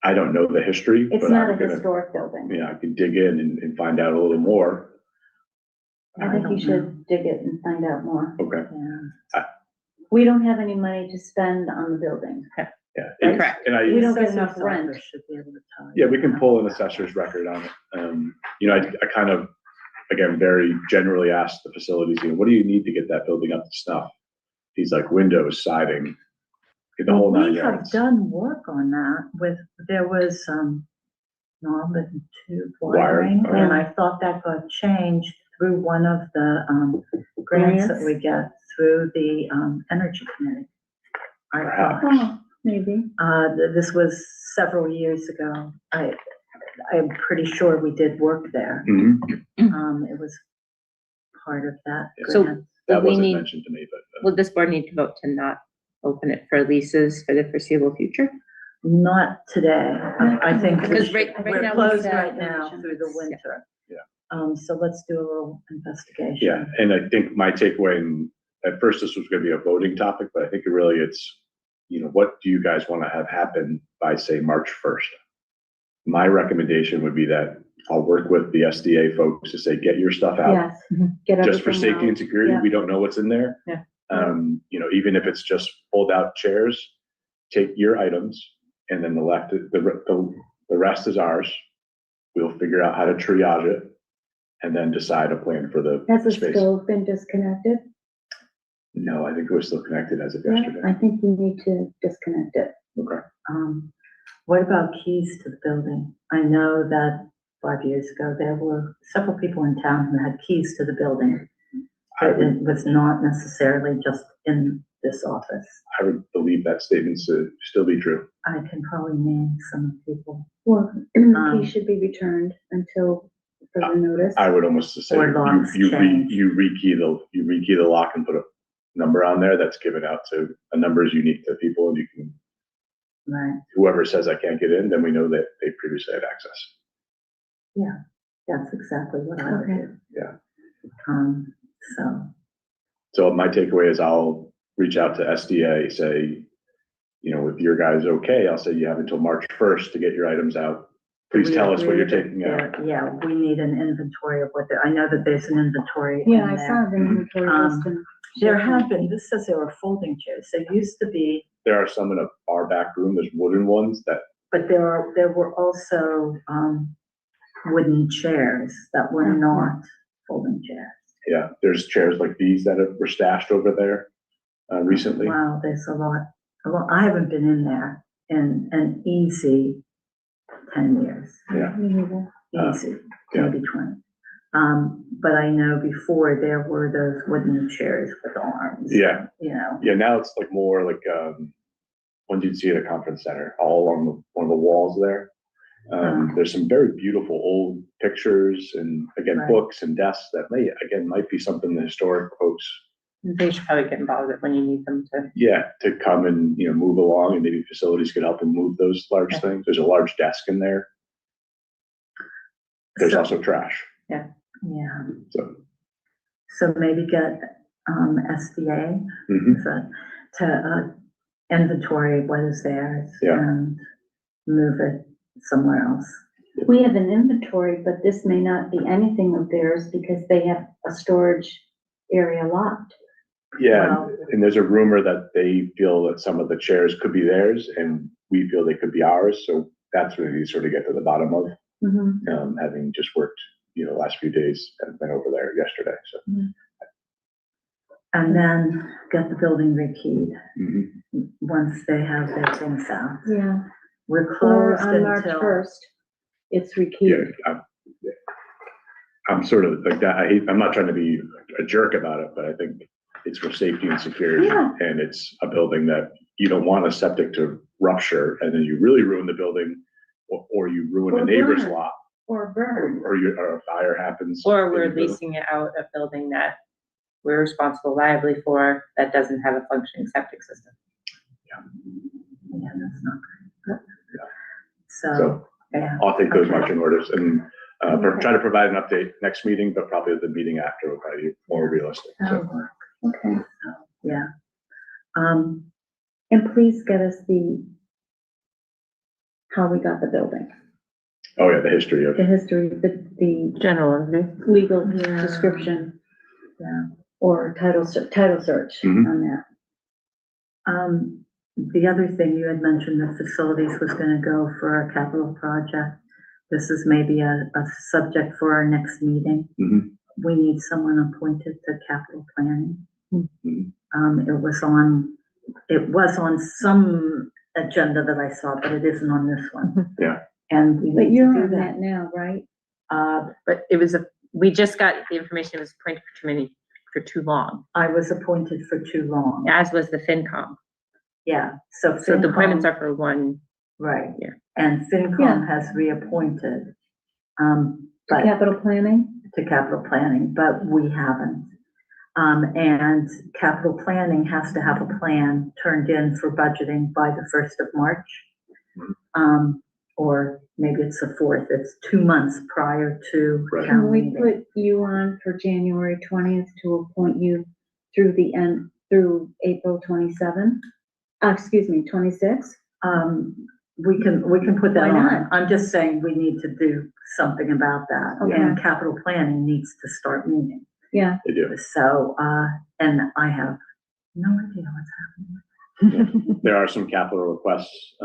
I don't know the history, It's but not a I'm gonna, historic building. I can dig in and find out a little more. I think you should dig it and find out more. Okay, Yeah. We don't have any money to spend on the building. yeah. Correct. And We I, don't get Assessor's enough rent. office should be able to tell you. yeah, we can pull an assessor's record on it. I kind of, again, very generally asked the facilities, what do you need to get that building up to snuff? He's like, windows, siding, get the whole 9 We have yards. done work on that there was, Norman to Wire, wiring, oh, and yeah. I thought that got changed through one of the, grants that we get through the, Energy Committee. I thought, Oh, maybe. this was several years ago. I'm pretty sure we did work there. Mhm. It was part of that So- grant. That we wasn't need- mentioned to me, but. Will this board need to vote to not open it for leases for the foreseeable future? Not today. I think Because right now we're we closed said right now donations. through the winter. Yeah. So let's do a little investigation. Yeah, and I think my takeaway, and at first this was gonna be a voting topic, but I think it's, what do you guys want to have happen by, say, March 1st? My recommendation would be that I'll work with the SDA folks to say, get your stuff out. Yes. Get Just for everything safety and out. security, Yeah. we don't know what's in there. Yeah. Even if it's just fold out chairs, take your items, and then the rest is ours. We'll figure out how to triage it, and then decide a plan for the Has the space. stove been disconnected? No, I think it was still connected as of Yeah, yesterday. I think you need to disconnect it. Okay. What about keys to the building? I know that 5 years ago, there were several people in town who had keys to the building. I But it was not necessarily just in this office. would believe that statement to still be true. I can probably name some people. Well, the Um, key should be returned until further notice. I would almost say Or locks changed. you rekey the lock and put a number on there that's given out to a number is unique to people, and you can, Right, whoever says I can't get in, then we know that they previously had access. that's exactly what I would Okay. do. Yeah. So, So my takeaway is I'll reach out to SDA, say, if your guys okay, I'll say you have until March 1st to get your items out. Please we tell us what agree you're that taking out. Yeah, we need an inventory of I know that there's an inventory in Yeah, I there. saw the inventory list and. There have been, this says there were folding chairs. There used to be, There are some in a far back room, there's wooden ones that, but there were also, wooden chairs that were not folding chairs. yeah, there's chairs like these that were stashed over there recently. Wow, there's a lot. Well, I haven't been in there in an easy 10 years, Yeah. easy, yeah. maybe 20. But I know before there were those wooden chairs with arms. Yeah. Yeah, Now it's like more like, ones you'd see at a conference center, all along one of the walls there. There's some very beautiful old pictures and again, Right. books and desks that might be something the historic folks, They should probably get involved with it when you need them to. to come and, move along, and maybe facilities could help them move those large Yeah. things. There's a large desk in there. There's So- also trash. yeah. So, So maybe get, SDA mhm. to inventory what is theirs. Yeah. And move it somewhere else. We have an inventory, but this may not be anything of theirs because they have a storage area locked. Yeah, Wow. and there's a rumor that they feel that some of the chairs could be theirs and we feel they could be ours. So that's what we sort of get to the bottom of, having just worked, the last few days and been over there yesterday. So, And then get the building rekeyed mhm. once they have their things out. Yeah. We're Or closed on March until, 1st, it's Yeah, rekeyed. I'm sort of like that. I'm not trying to be a jerk about it, but I think it's for safety and security. Yeah. And it's a building that you don't want a septic to rupture and then you really ruin the building or you ruin Or a neighbor's burn. lot Or burn. or a fire happens. Or in we're the building. leasing it out a building that we're responsible liably for that doesn't have a functioning septic system. yeah, that's not good. Yeah. So, So yeah, I'll take those Okay. marching orders and Okay. try to provide an update next meeting, but probably the meeting after will probably be more realistic. that'll So, work. Okay. Yeah. And please get us how we got the building, oh yeah, the history of, the history, the General, legal Yeah. description. Yeah. Or title search Mhm. on that. The other thing you had mentioned, the facilities was gonna go for a capital project. This is maybe a subject for our next meeting. Mhm. We need someone appointed to capital planning. Mhm. It was on some agenda that I saw, but it isn't on this one. Yeah. And we But need you're to on do that that. now, right? But we just got the information, it was appointed for too long, I was appointed for too long. as was the FinCom. Yeah, so So the appointments FinCom, are for one, right. Yeah. And FinCom Yeah. has reappointed, To but capital planning? to capital planning, but we haven't. And capital planning has to have a plan turned in for budgeting by the 1st of March. Or maybe it's the 4th, it's 2 months prior to Right. Can town we meeting. put you on for January 20th to appoint you through through April 27th? Excuse me, 26th? We can put that Why on. not? I'm just saying we need to do something about that. Okay. And capital planning needs to start meeting. Yeah, They do. So, and I have no idea what's happening. There are some capital requests.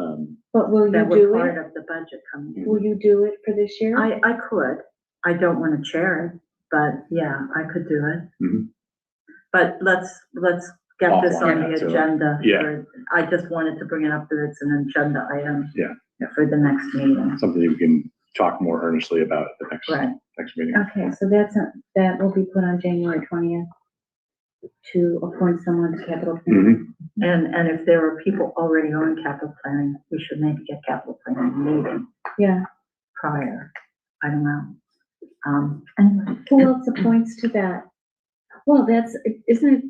but will you That were do part it? of the budget coming in. Will you do it for this year? I could. I don't want to chair it, but yeah, I could do it. Mhm. But let's get this on Offline, the so, agenda. yeah. I just wanted to bring it up that it's an agenda item. Yeah. For the next meeting. Something you can talk more earnestly about at the Right. next meeting. Okay, so that will be put on January 20th to appoint someone to capital planning. Mhm. And if there are people already on capital planning, we should maybe get capital planning meeting Yeah, prior. I don't know. Anyway. who else appoints to that? Well, isn't it?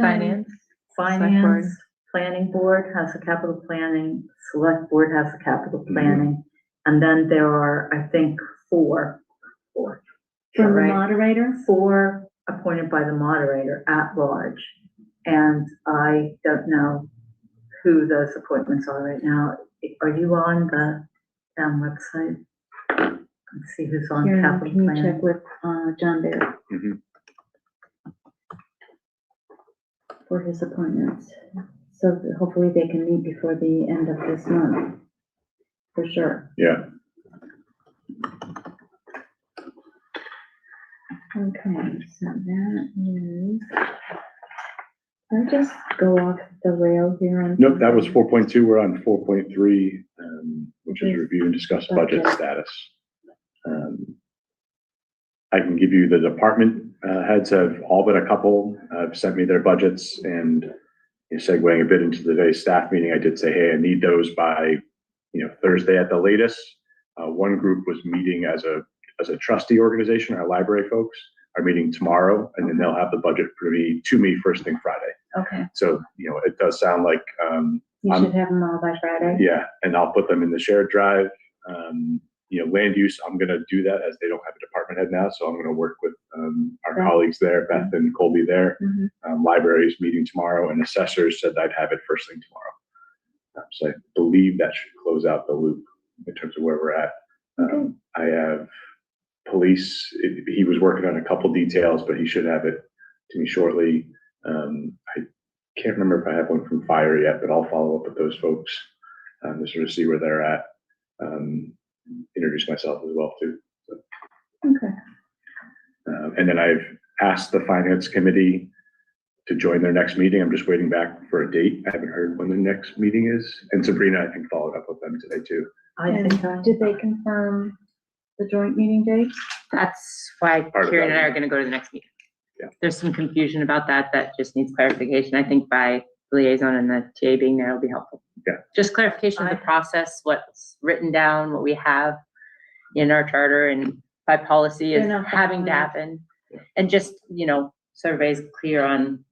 finance. Finance, planning board has a capital planning, select board has a capital planning. And then there are, I think, four. From the Right? moderator? 4 appointed by the moderator at large. And I don't know who those appointments are right now. Are you on the town website? Let's see who's on Karen, capital can you check planning. with, John Bear Mhm. for his appointments? So that hopefully they can meet before the end of this month, for sure. Yeah. Okay, so that is, I just go off the rail here on. Nope, that was 4.2. We're on 4.3, which is Yes. review and discuss budget Budget. status. I can give you the department heads have all but a couple have sent me their budgets, and segueing a bit into today's staff meeting, I did say, hey, I need those by Thursday at the latest. One group was meeting as a trustee organization. Our library folks are meeting tomorrow, and then they'll have the budget to me first thing Friday. Okay, So it does sound like you I'm- should have them all by Friday. yeah, and I'll put them in the shared drive. Land use, I'm gonna do that as they don't have a department head now, so I'm gonna work with our Beth. colleagues there, Beth and Colby there. Mhm. Libraries meeting tomorrow, and assessors said I'd have it first thing tomorrow. So I believe that should close out the loop in terms of where we're at. Okay. I have police, he was working on a couple details, but he should have it to me shortly. I can't remember if I have one from fire yet, but I'll follow up with those folks to sort of see where they're at. Introduce myself as well too. So, Okay, and then I've asked the finance committee to join their next meeting. I'm just waiting back for a date. I haven't heard when the next meeting is. And Sabrina, I think, followed up with them today too. and did they confirm the joint meeting date? That's why Part of Kieran and that, I are gonna go to the next meeting. Yeah. There's some confusion about that just needs clarification. I think by liaison and the TA being there will be helpful. Yeah. Just clarification of the process, what's written down, what we have in our charter and by policy is They're not having to following. happen. And just, so everybody's clear on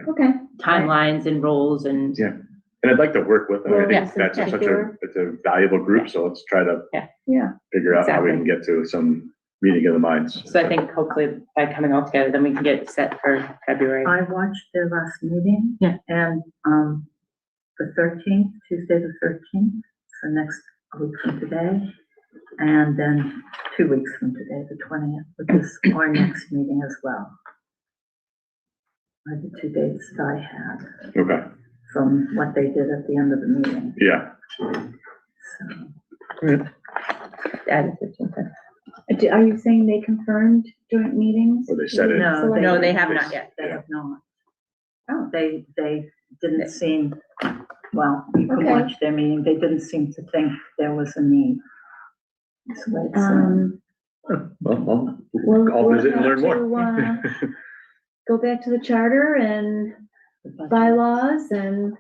Okay. timelines and roles and. Yeah. And I'd like to work with them. I Well, think yes, that's in such particular. it's a valuable group. So let's try to Yeah, figure out how we can Exactly. get to some meeting of the minds. So I think hopefully by coming all together, then we can get set for February. I watched their last meeting. Yeah. And, the 13th, Tuesday the 13th, so next week from today. And then 2 weeks from today, the 20th, which is our next meeting as well. Are the 2 dates that I had Okay. from what they did at the end of the meeting, Yeah. so. Add it to the- are you saying they confirmed joint meetings? Well, they said it. No, they have not yet. They have not. Oh, they didn't seem Well, you can Okay. watch their meeting. They didn't seem to think there was a need. That's what it said. We'll I'll visit and learn have more. to, go back to the charter and bylaws and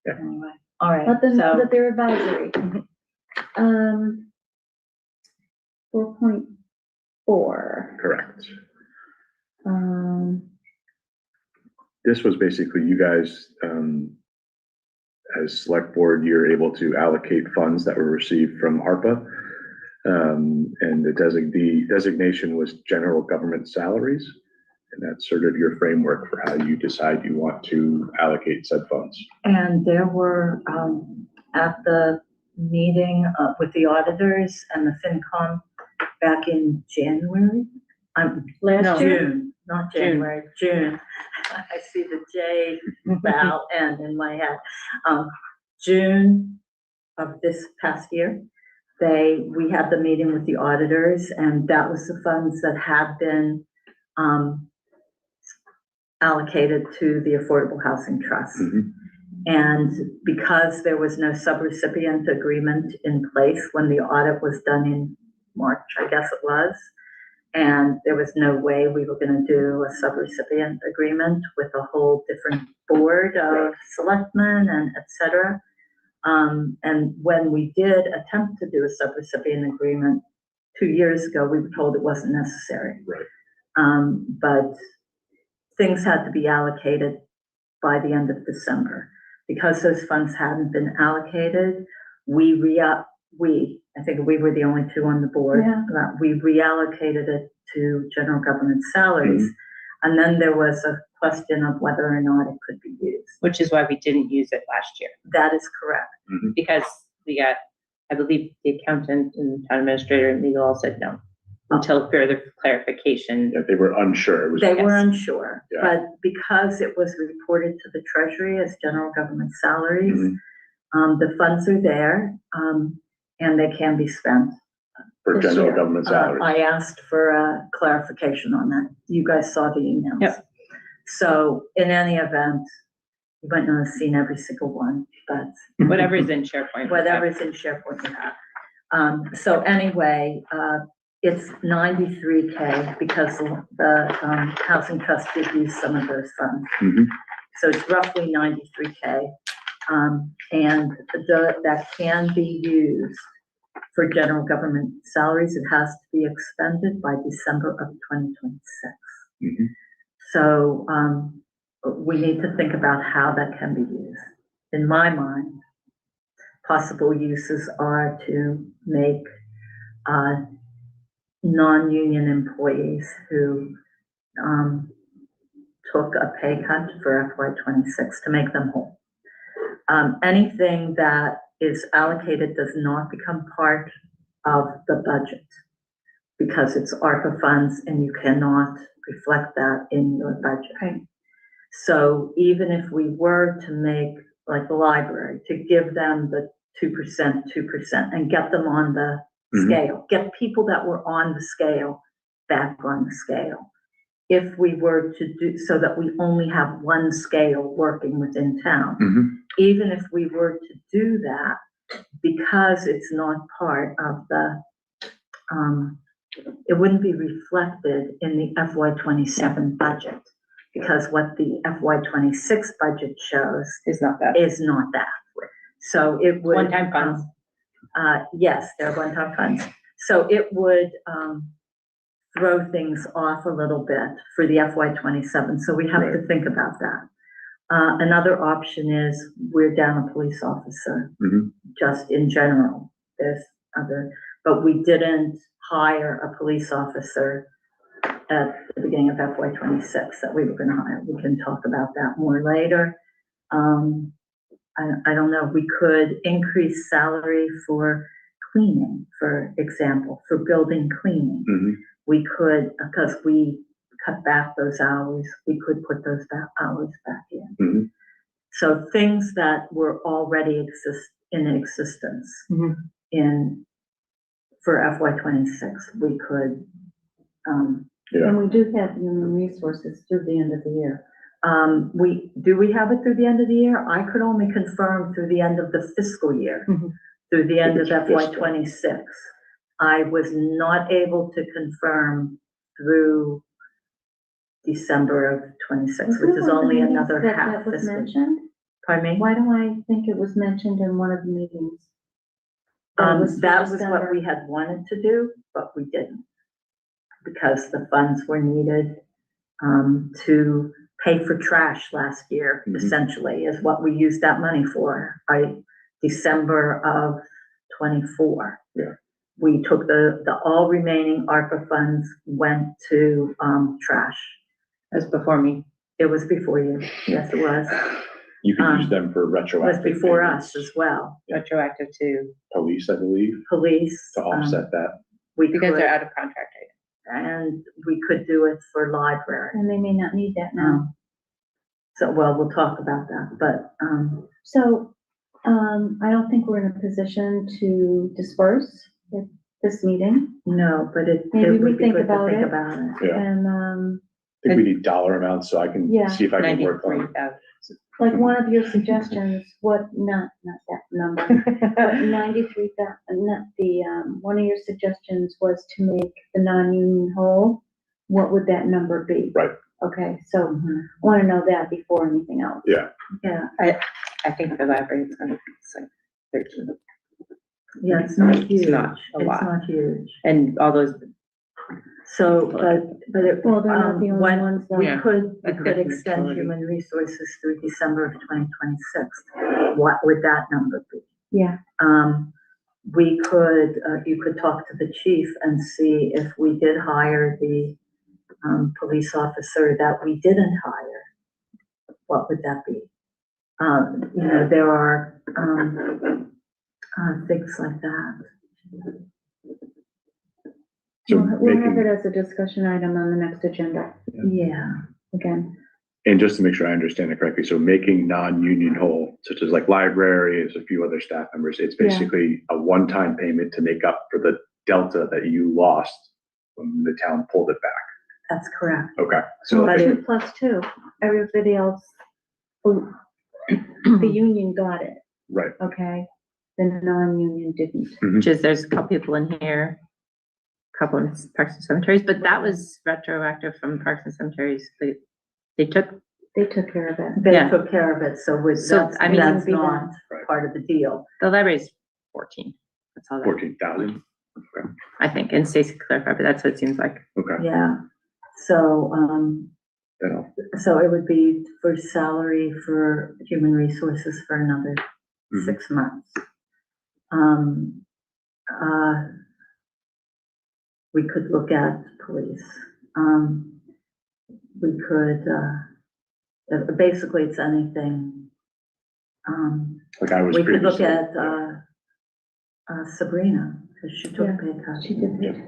Anyway, all right, let them know so, that they're advisory. 4.4. Correct. Um, This was basically you guys, as select board, you're able to allocate funds that were received from ARPA. And the designation was general government salaries. And that's sort of your framework for how you decide you want to allocate said funds. and there were, at the meeting with the auditors and the FinCom back in January, Last year? June, not January, June. I see the J vowel N in my head. June of this past year, we had the meeting with the auditors, and that was the funds that had been allocated to the Affordable Housing Trust. Mhm. And because there was no subrecipient agreement in place when the audit was done in March, I guess it was, and there was no way we were gonna do a subrecipient agreement with a whole different board of selectmen and et cetera. And when we did attempt to do a subrecipient agreement 2 years ago, we were told it wasn't necessary. Right. But things had to be allocated by the end of December. Because those funds hadn't been allocated, I think we were the only two on the board, Yeah. that we reallocated it to general government salaries. And then there was a question of whether or not it could be used. Which is why we didn't use it last year, That is correct. because we got, I believe, the accountant and town administrator and legal all said no, until further clarification. Yeah, they were unsure. It was, They were Yes. unsure, Yeah. but because it was reported to the treasury as general government salaries, the funds are there, and they can be spent. for this general year. government salaries. I asked for a clarification on that. You guys saw the emails. Yep. So in any event, you might not have seen every single one, but Whatever's in SharePoint. whatever's in SharePoint you have. So anyway, it's 93K because the Housing Trust did use some of those funds. Mhm. So it's roughly 93K. And that can be used for general government salaries. It has to be expended by December of 2026. Mhm. So we need to think about how that can be used. In my mind, possible uses are to make non-union employees who took a pay cut for FY26 to make them whole. Anything that is allocated does not become part of the budget because it's ARPA funds and you cannot reflect that in your budget. Right. So even if we were to make, like the library, to give them the 2% and get them on the scale, get people that were on the scale back on the scale. If we were to do so that we only have one scale working within town, even if we were to do that, because it's not part of the, it wouldn't be reflected in the FY27 budget. Because what the FY26 budget shows Is not that. is not that. So it would. One-time funds. Yes, they're one-time funds. So it would throw things off a little bit for the FY27. So we have to think about that. Another option is we're down a police officer, just in general. There's other, but we didn't hire a police officer at the beginning of FY26 that we were going to hire. We can talk about that more later. I don't know, we could increase salary for cleaning, for example, for building cleaning. We could, because we cut back those hours, we could put those hours back in. So things that were already in existence for FY26, we could, And we do have human resources through the end of the year. Do we have it through the end of the year? I could only confirm through the end of the fiscal year, Mhm. through the end of It's FY fiscal. '26. I was not able to confirm through December of '26, Wasn't which it is one of the only meetings another that half was fiscal. mentioned? Pardon me? Why do I think it was mentioned in one of the meetings? That was That for was December. what we had wanted to do, but we didn't. Because the funds were needed, to pay for trash last year, Mhm. essentially, is what we used that money for, right? December of '24. Yeah. We took the all remaining ARPA funds, went to, trash. That was before me. It was before you, yes, it was. You can use Um, them for It was retroactive. before payments. us as well. Retroactive to, Police, I believe, Police. to offset that. We because could, they're out of contract, right? and we could do it for library. And they may not need that now. So, well, we'll talk about that, but, So, I don't think we're in a position to disperse at this meeting. no, but it Maybe we would be think good to about think it. about it. Yeah. And, I think we need dollar amounts so I can Yeah. see if I can work on. 93,000. like one of your suggestions, not that number, but 93,000, not the, one of your suggestions was to make the non-union whole. What would that number be? Right. Okay, so I want to know that before anything else. Yeah. Yeah, I think the library is gonna be like 13, yeah, it's not huge. not a lot. It's not huge. and all those, So, but it, Well, they're not the only what ones that. we Yeah. could I think that's extend majority. human resources through December of 2026. What would that number be? Yeah, We could, you could talk to the chief and see if we did hire the, police officer that we didn't hire. What would that be? You know, there are, things like that. So we'll have making, it as a discussion item on the next agenda, Yeah, again. and just to make sure I understand it correctly, so making non-union whole, such as like libraries, a few other staff members, it's Yeah. basically a one-time payment to make up for the delta that you lost when the town pulled it back. that's correct. Okay, so Well, But two it- plus two, everybody else, the union got it, right. okay? The non-union didn't. which is, there's a couple people in here, a couple in Parks and Cemeteries, but that was retroactive from Parks and Cemeteries. They took, They took care of it. They Yeah. took care of it, so with, So, that's, I mean- that's Be not Right. part of the deal. the library's 14, that's all that, 14,000. I think, and Stacy clarified, but that's what it seems like. Okay. Yeah, so, Then so it would be for salary for human resources for another Mhm. 6 months. We could look at police. We could, basically it's anything. like I was We could look previously. at, Sabrina, because she took Yeah, a pay cut. She did.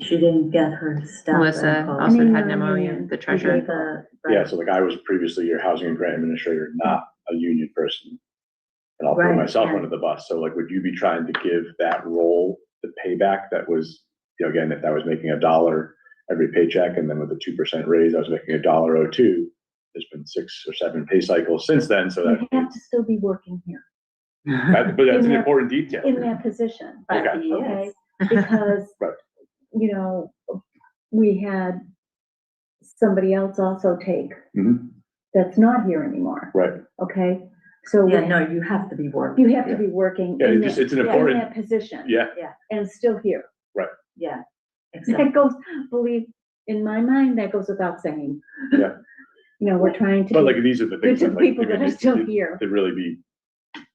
She didn't get her staff. Melissa info. also mean, had an non-union. MOU, the We treasurer. gave Yeah, so like I was previously your housing and grant administrator, not a union person. And I'll throw Right, myself yeah. under the bus. So like, would you be trying to give that role the payback that was, you know, again, if I was making $1 every paycheck and then with a 2% raise, I was making $1.02. There's been 6 or 7 pay cycles since then, so You that, have to still be working here but that's in an that- important detail. in that position, Okay. okay? Because, Right. you know, we had somebody else also take Mhm. that's not here anymore, Right. okay? So Yeah, no, you have to be working. you have to be working Yeah, in it's that, just- it's an in important- that position. Yeah. And still here. Yeah, exactly. That goes, believe, in my mind, that goes without saying. Yeah. You know, we're trying to But be like, these are the good things to that the like, people you're that gonna are need still to, here. to really be,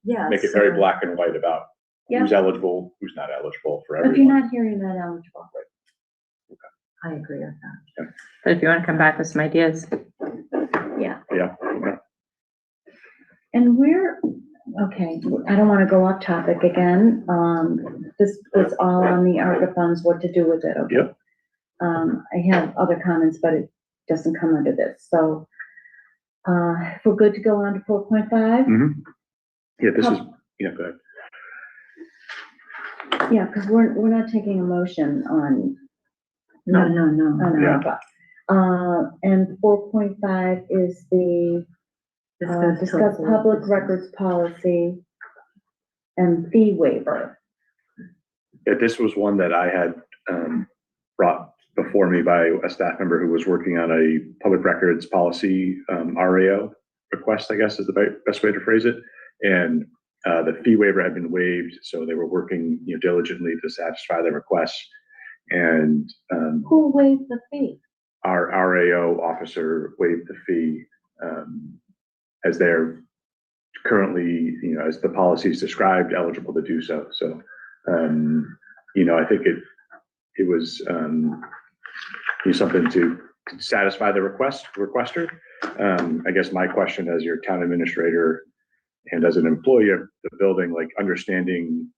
Yeah. make it very so- black and white about Yeah. who's eligible, who's not eligible for If you're everyone. not here, you're not eligible. I agree with that. But if you want to come back with some ideas, Yeah. Yeah, okay. And we're, okay, I don't want to go off topic again. This was all on the ARPA funds, what to do with it, okay? Yep. I have other comments, but it doesn't come under this, so, if we're good to go on to 4.5? Mhm. Yeah, this is, yeah, go ahead. Yeah, because we're not taking a motion on, No, on Yeah. ARPA. And 4.5 is the, discuss public records policy and fee waiver. Yeah, this was one that I had brought before me by a staff member who was working on a public records policy RAO request, I guess is the best way to phrase it. And the fee waiver had been waived, so they were working diligently to satisfy the request. And Who waived the fee? our RAO officer waived the fee as they're currently, as the policy is described, eligible to do so. So, I think it was something to satisfy the requester. I guess my question as your town administrator and as an employee of the building, like understanding,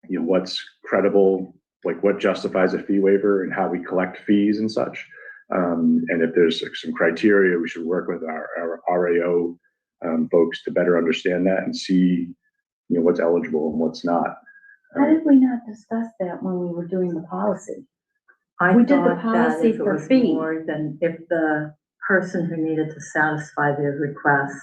what's credible, like what justifies a fee waiver and how we collect fees and such. And if there's some criteria, we should work with our RAO folks to better understand that and see, what's eligible and what's not. How did we not discuss that when we were doing the policy? I We did the thought that policy if it for was fee. more than if the person who needed to satisfy their request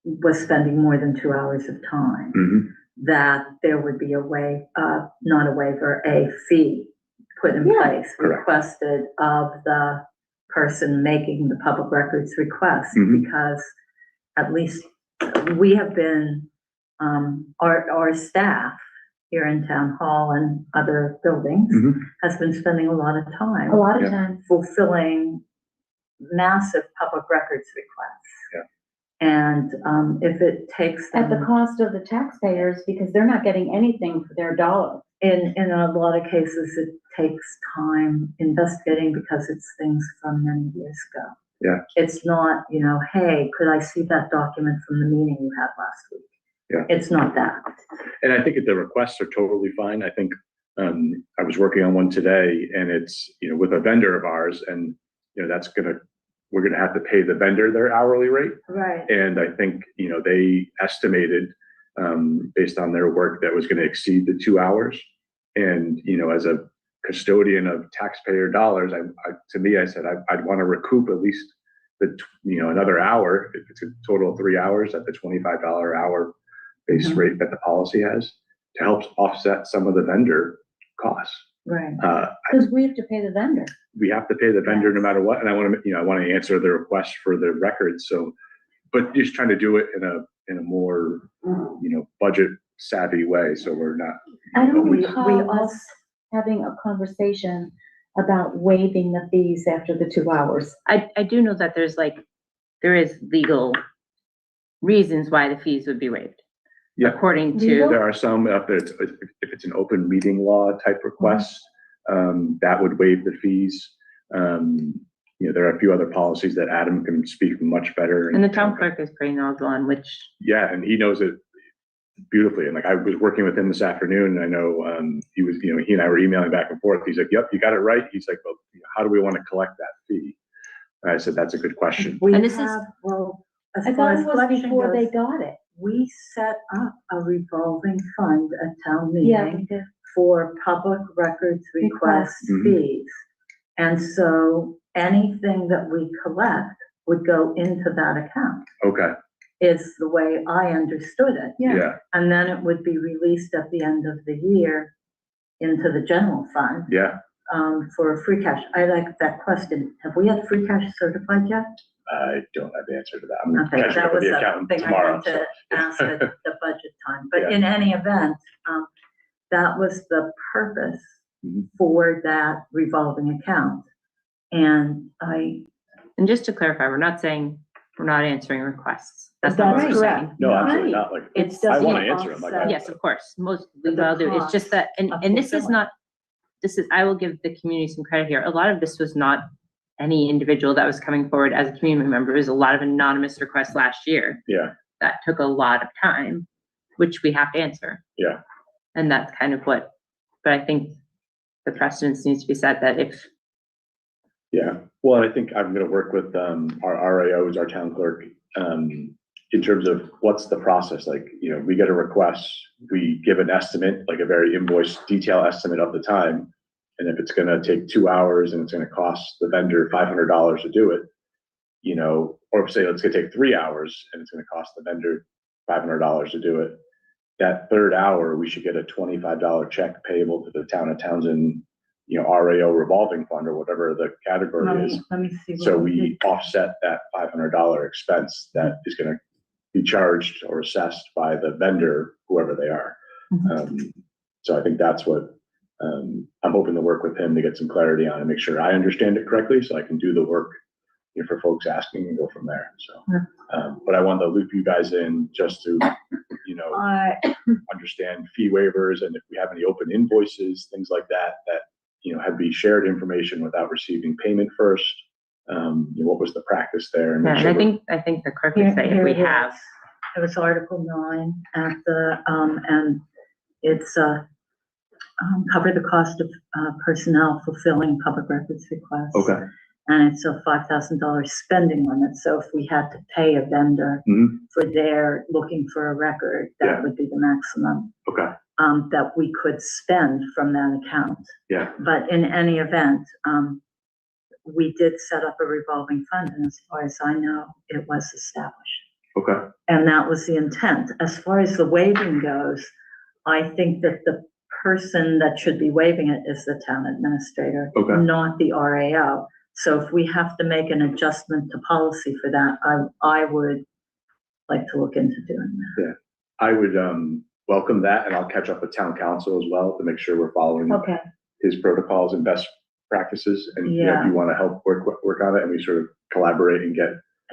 was spending more than 2 hours of time, that there would be not a waiver, a fee put in place, requested of the person making the public records request, because at least we have been, our staff here in town hall and other buildings has been spending a lot of time. A lot of times. Fulfilling massive public records requests. Yeah. And if it takes At the them, cost of the taxpayers, because they're not getting anything for their dollar. in a lot of cases, it takes time investigating because it's things from many years ago. Yeah. It's not, hey, could I see that document from the meeting you had last week? Yeah. It's not that. And I think that the requests are totally fine. I think I was working on one today and it's, with a vendor of ours and, we're going to have to pay the vendor their hourly rate. Right. And I think, they estimated based on their work that was going to exceed the 2 hours. And, as a custodian of taxpayer dollars, to me, I said, I'd want to recoup at least another hour. If it's a total of 3 hours at the $25 hour base rate that the policy has to help offset some of the vendor costs. Right. Because we have to pay the vendor. We have to pay the vendor no matter what. And I want to answer the request for the records. So, but just trying to do it in a more, budget savvy way. So we're not. I don't we recall also- us having a conversation about waiving the fees after the 2 hours. I do know that there is legal reasons why the fees would be waived. Yeah. According to, There are some, if it's an open meeting law type request, that would waive the fees. There are a few other policies that Adam can speak much better. and the town clerk is pretty knowledgeable on which. Yeah, and he knows it beautifully. And I was working with him this afternoon and I know he and I were emailing back and forth. He's like, yep, you got it right. He's like, well, how do we want to collect that fee? And I said, that's a good question. We And this is- have, well, as I far thought as it was collection before they goes, got it. we set up a revolving fund at town Yeah, meeting because for public records request Mhm. fees. And so anything that we collect would go into that account, Okay, is the way I understood it. yeah, And then it would be released at the end of the year into the general fund, yeah. for free cash. I like that question. Have we had free cash certified yet? I don't have the answer to that. I'm gonna Okay, catch that up with was the a accountant thing I tomorrow. meant to ask at the budget time. But Yeah. in any event, that was the purpose Mhm. for that revolving account. And And just to clarify, we're not saying we're not answering requests. That's not what That's we're correct. saying. No, absolutely Right. not. Like, it's I just. want to answer them. Like, Yes, of course, most we The will do. It's just that, cost of and this is fulfilling. not, I will give the community some credit here. A lot of this was not any individual that was coming forward as a community member. It was a lot of anonymous requests last year. Yeah. That took a lot of time, which we have to answer. Yeah. And that's kind of but I think the precedence needs to be set that if, Yeah, well, I think I'm gonna work with our RAOs, our town clerk, in terms of what's the process, like, we get a request, we give an estimate, like a very invoice detail estimate of the time. And if it's gonna take 2 hours and it's gonna cost the vendor $500 to do it, you know, or say it's gonna take 3 hours and it's gonna cost the vendor $500 to do it, that third hour, we should get a $25 check payable to the town of Townsend, you know, RAO revolving fund or whatever the category is. Let me see. So we offset that $500 expense that is gonna be charged or assessed by the vendor, whoever they are. So I think that's what, I'm hoping to work with him to get some clarity on and make sure I understand it correctly, so I can do the work, you know, for folks asking and go from there, so. But I wanted to loop you guys in just to, you know, understand fee waivers, and if we have any open invoices, things like that, that, you know, have be shared information without receiving payment first. You know, what was the practice there? And Yeah, make and sure I we're- think the clerk would say if we have. It was Article 9 at the, and it's, cover the cost of, personnel fulfilling public records requests. Okay. And it's a $5,000 spending limit, so if we had to pay a vendor Mhm. for their looking for a record, Yeah. that would be the maximum, Okay, that we could spend from that account. yeah, But in any event, we did set up a revolving fund, and as far as I know, it was established. okay, And that was the intent. As far as the waiving goes, I think that the person that should be waiving it is the town administrator, Okay. not the RAO. So if we have to make an adjustment to policy for that, I would like to look into doing that. I would, welcome that, and I'll catch up with town council as well to make sure we're following Okay. his protocols and best practices, and you know, if Yeah. you wanna help work on it, and we sort of collaborate and get,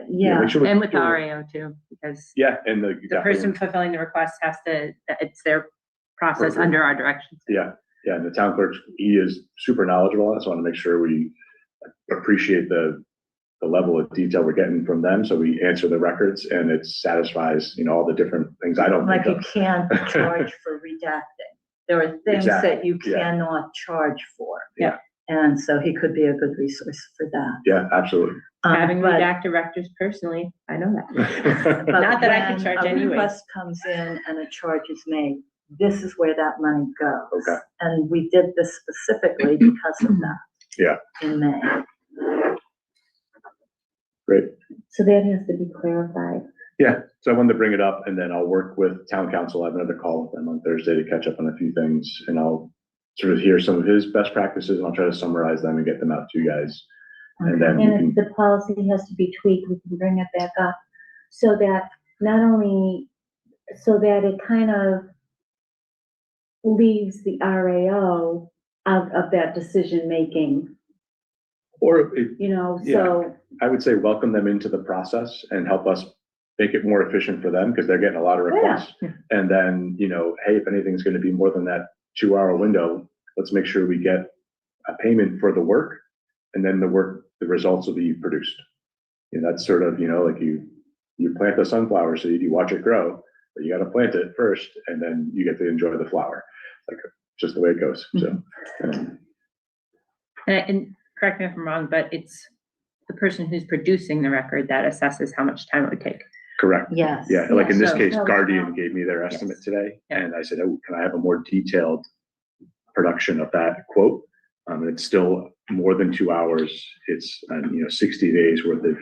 you know, Yeah. make sure we're- And with the RAO too, because Yeah, and the. the person fulfilling the request has to, it's their process Perfect. under our direction. Yeah, and the town clerk, he is super knowledgeable on it, so I wanna make sure we appreciate the level of detail we're getting from them, so we answer the records and it satisfies, you know, all the different things I don't Like think you of. can't charge for redacting. There are things Exactly, that you yeah. cannot charge for. Yeah. And so he could be a good resource for that. Yeah, absolutely. Having But- redacted records personally, I know that. But Not that I can when charge a anyways. request comes in and a charge is made, this is where that money goes. Okay. And we did this specifically because of that. Yeah. In May. Great. So that has to be clarified. Yeah, so I wanted to bring it up, and then I'll work with town council. I have another call with them on Thursday to catch up on a few things, and I'll sort of hear some of his best practices, and I'll try to summarize them and get them out to you guys. And then we And can, if the policy has to be tweaked, we can bring it back up so that not only, so that it kind of leaves the RAO out of that decision-making, or it, you know, Yeah. so, I would say welcome them into the process and help us make it more efficient for them, because they're getting a lot of requests. And then, you know, hey, if anything's gonna be more than that 2-hour window, let's make sure we get a payment for the work, and then the results will be produced. And that's sort of, you know, like you plant the sunflower seed, you watch it grow, but you gotta plant it first, and then you get to enjoy the flower. Like, just the way it goes, so. And correct me if I'm wrong, but it's the person who's producing the record that assesses how much time it would take. Correct. Yes. Yeah, like in this So- case, Guardian gave me their estimate Yes. today, Yeah. and I said, oh, can I have a more detailed production of that quote? It's still more than 2 hours. It's, you know, 60 days worth of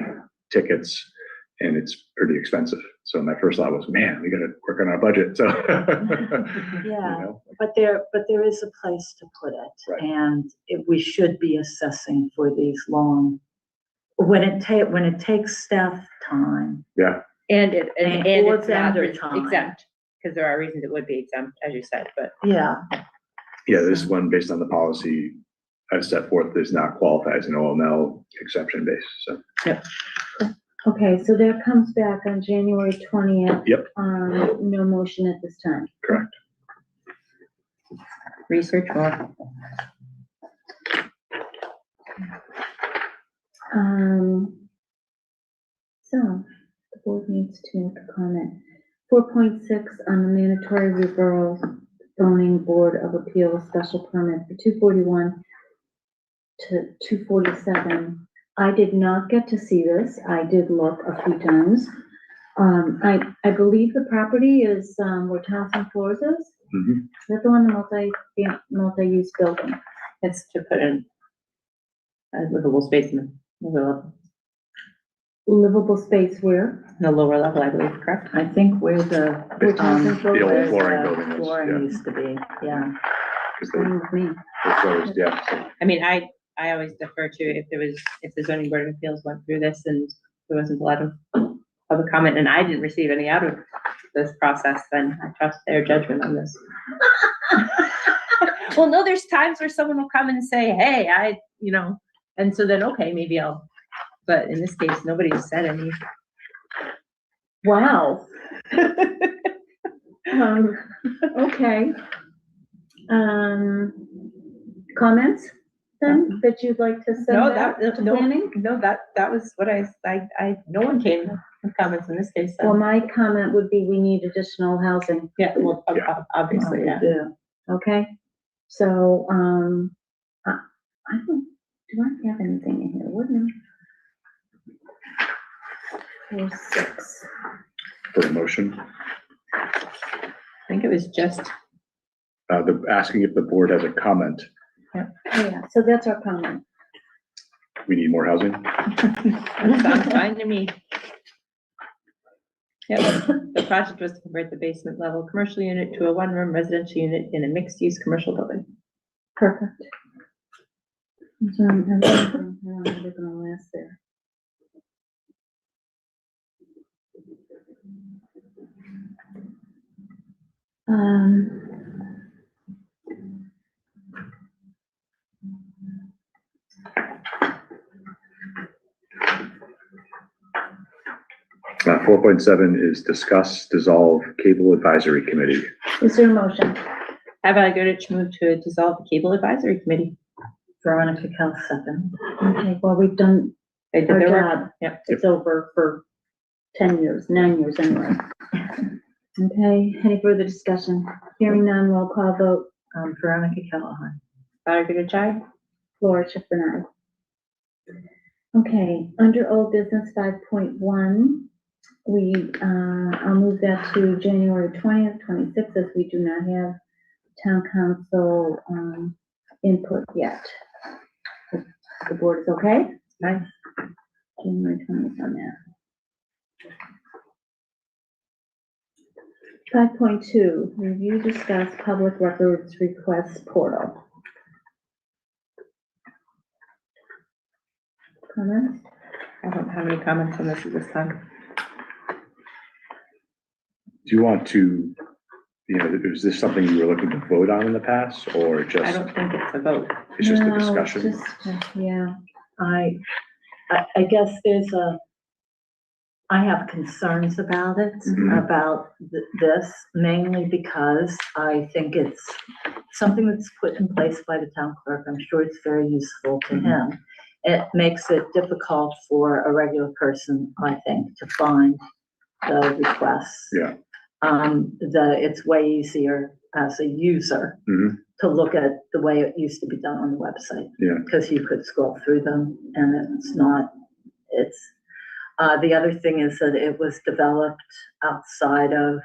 tickets, and it's pretty expensive. So my first thought was, man, we gotta work on our budget, so. you Yeah. know, But there is a place to put it. Right. And we should be assessing for these long, when it takes staff time. Yeah, And Or it's not vendor time. exempt, because there are reasons it would be exempt, as you said, but. Yeah. yeah, this one, based on the policy I've set forth, does not qualify as an OML exception base, so. okay, so that comes back on January 20th. Yep. No motion at this time. Correct. Research more. So, the board needs to make a comment. 4.6 on the mandatory referral zoning board of appeals special permit for 241 to 247. I did not get to see this. I did look a few times. I believe the property is, where Townsend Floors is. Mhm. Is that the one, the multi-use building? It's to put in a livable space in the lower level, Livable space where? in the lower level, I believe, correct? I think where the, The old where flooring the building is, flooring yeah. used to be, yeah. 'Cause Fine with me. they closed, yeah. So I mean, I always defer to if the zoning board of appeals went through this and there wasn't a lot of public comment and I didn't receive any out of this process, then I trust their judgment on this. Well, no, there's times where someone will come and say, hey, and so then, okay, maybe but in this case, nobody's said any. Wow. Okay. Comments then that you'd like to send No, out to no, planning? no, that was what no one came with comments in this case. Well, my comment would be we need additional housing. Yeah, well, Yeah. obviously, yeah. Okay, so, I don't, do I have anything in here? Wouldn't I? 4, 6. for a motion, I think it was just, asking if the board has a comment. Oh, yeah, so that's our comment. We need more housing. sounds fine to me. Yep, the project was to convert the basement level commercial unit to a one-room residential unit in a mixed-use commercial building. Perfect. So, I'm gonna last there. Four point seven is discuss, dissolve cable advisory committee. Is there a motion? Have I go to move to dissolve the cable advisory committee? Veronica Kell, second. Okay, well, we've done They did our their work. job. Yep. It's over for 9 years anyway. Okay, any further discussion? Hearing none, roll call vote. Veronica Callahan. Margaret Achai? Laura Schiffern, aye. Okay, under old business 5.1, I'll move that to January 20th, 26th, as we do not have town council, input yet. The board is okay? Nice. January 20th on that. 5.2, review, discuss public records request portal. Comments? I don't have any comments on this at this time. Do you want to, is this something you were looking to vote on in the past, or I just, don't think it's a vote. it's just a No, discussion? Yeah. I guess I have concerns about it, Mhm. about this, mainly because I think it's something that's put in place by the town clerk. I'm sure it's very useful to him. It makes it difficult for a regular person, I think, to find the requests. Yeah. It's way easier as a user Mhm. to look at the way it used to be done on the website. Yeah. Because you could scroll through them and the other thing is that it was developed outside of,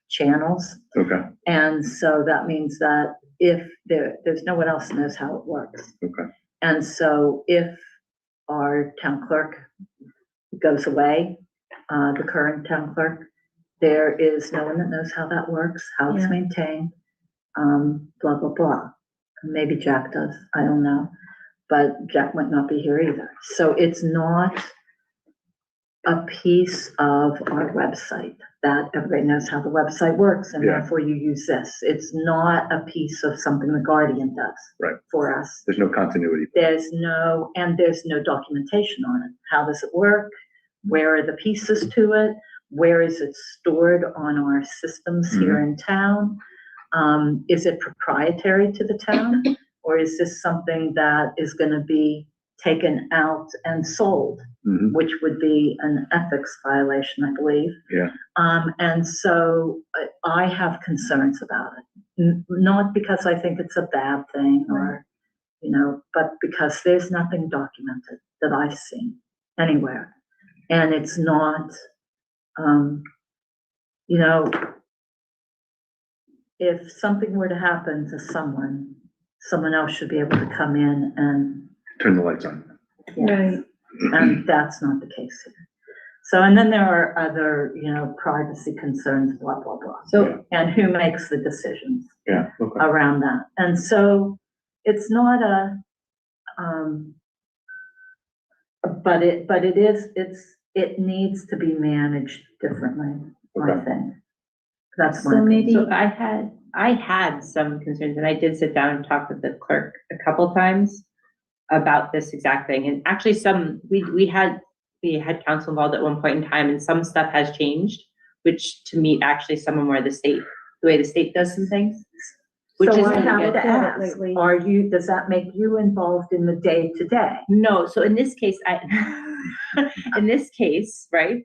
channels. Okay, And so that means that if there's no one else knows how it works. okay, And so if our town clerk goes away, the current town clerk, there is no one that knows how that works, how it's Yeah. maintained, blah, blah, blah. Maybe Jack does, I don't know, but Jack might not be here either. So it's not a piece of our website that everybody knows how the website works and Yeah. therefore you use this. It's not a piece of something the Guardian does. Right. For us. there's no continuity. There's no documentation on it. How does it work? Where are the pieces to it? Where is it stored on our systems here in town? Is it proprietary to the town? Or is this something that is gonna be taken out and sold? Mhm. Which would be an ethics violation, I believe. Yeah. And so I have concerns about it. Not because I think it's a bad thing or, but because there's nothing documented that I've seen anywhere. And it's not, if something were to happen to someone someone else should be able to come in and, Turn the lights on. Right. and that's not the case here. So, and then there are other, you know, privacy concerns, blah, blah, blah. So, And who makes the decisions Yeah, okay. around that? And so it's not a, but it needs to be managed differently, I Okay. think. That's So my maybe- opinion. so I had some concerns, and I did sit down and talk with the clerk a couple times about this exact thing. And actually we had council involved at one point in time, and some stuff has changed, which to meet actually some of more the way the state does some things. Which So is I really have good. to ask, does that make you involved in the day-to-day? No, so in this case, in this case, right?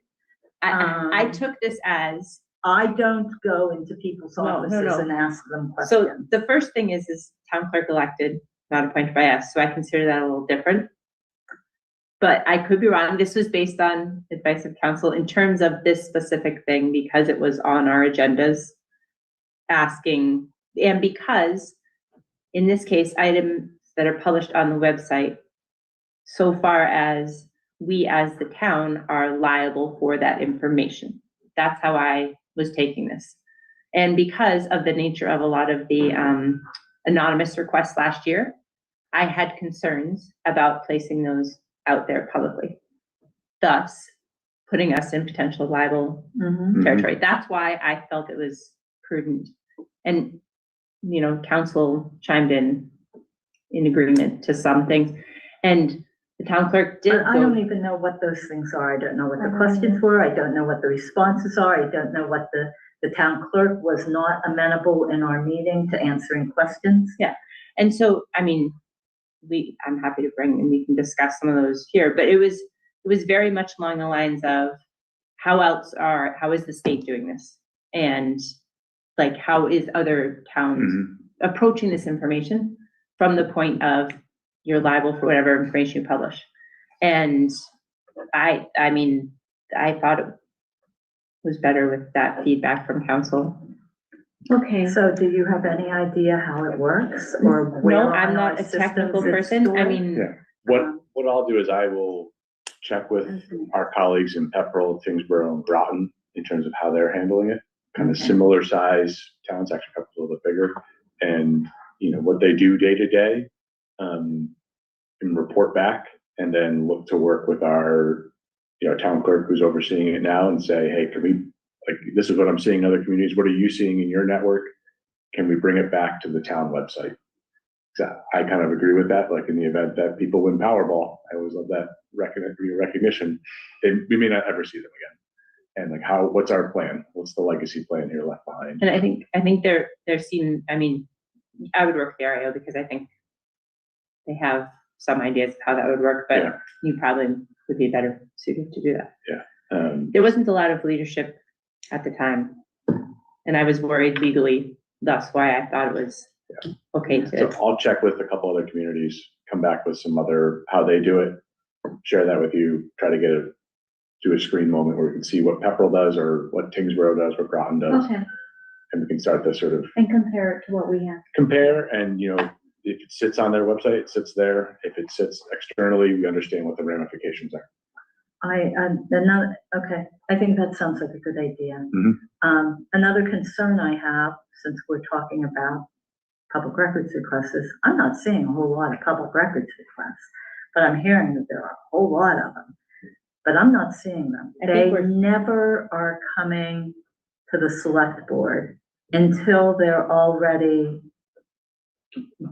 I took this as, I don't go into people's No, no, offices no. and ask them so questions. the first thing is town clerk elected, not appointed by us, so I consider that a little different. But I could be wrong, this was based on advice of council in terms of this specific thing, because it was on our agendas. Asking, and because in this case, items that are published on the website, so far as we as the town are liable for that information. That's how I was taking this. And because of the nature of a lot of the anonymous requests last year, I had concerns about placing those out there publicly, thus putting us in potential liable Mhm. territory. That's why I felt it was prudent. And, you know, council chimed in agreement to some things. And the town clerk did I don't go, even know what those things are. I don't know what the questions were. I don't know what the responses are. I don't know what the town clerk was not amenable in our meeting to answering questions. and so, I mean, I'm happy to bring, and we can discuss some of those here, but it was very much along the lines of how is the state doing this? And like, how is other towns Mhm. approaching this information from the point of you're liable for whatever information you publish. And I mean, I thought it was better with that feedback from council. Okay. So do you have any idea how it works or where No, on I'm our not a technical systems it's person. I stored? mean, Yeah. What I'll do is I will check with our colleagues in Pepperell, Tingsboro, and Groton in terms of how they're handling it. Kind of similar size towns, actually a couple a little bit bigger, and you know what they do day to day, and report back, and then look to work with our, you know, town clerk who's overseeing it now, and say, hey, can we, like, this is what I'm seeing in other communities. What are you seeing in your network? Can we bring it back to the town website? So I kind of agree with that. Like in the event that people win Powerball, I always love that recognition. We may not ever see them again. And like, what's our plan? What's the legacy plan here left behind? and I think they're seeing, I mean, I would work the RAO because I think they have some ideas of how that would work, but Yeah. you probably would be better suited to do that. Yeah. There wasn't a lot of leadership at the time, and I was worried legally. That's why I thought it was okay So to. I'll check with a couple other communities, come back with some other, how they do it, share that with you, try to do a screen moment where we can see what Pepperell does or what Tingsboro does, what Groton does. Okay, And we can start to sort of and compare it to what we have. compare, and you know, if it sits on their website, it sits there. If it sits externally, we understand what the ramifications are. Okay, I think that sounds like a good idea. Mhm. Another concern I have, since we're talking about public records requests, is I'm not seeing a whole lot of public records requests, but I'm hearing that there are a whole lot of them, but I'm not seeing them. I think They never are coming to the select board until they're already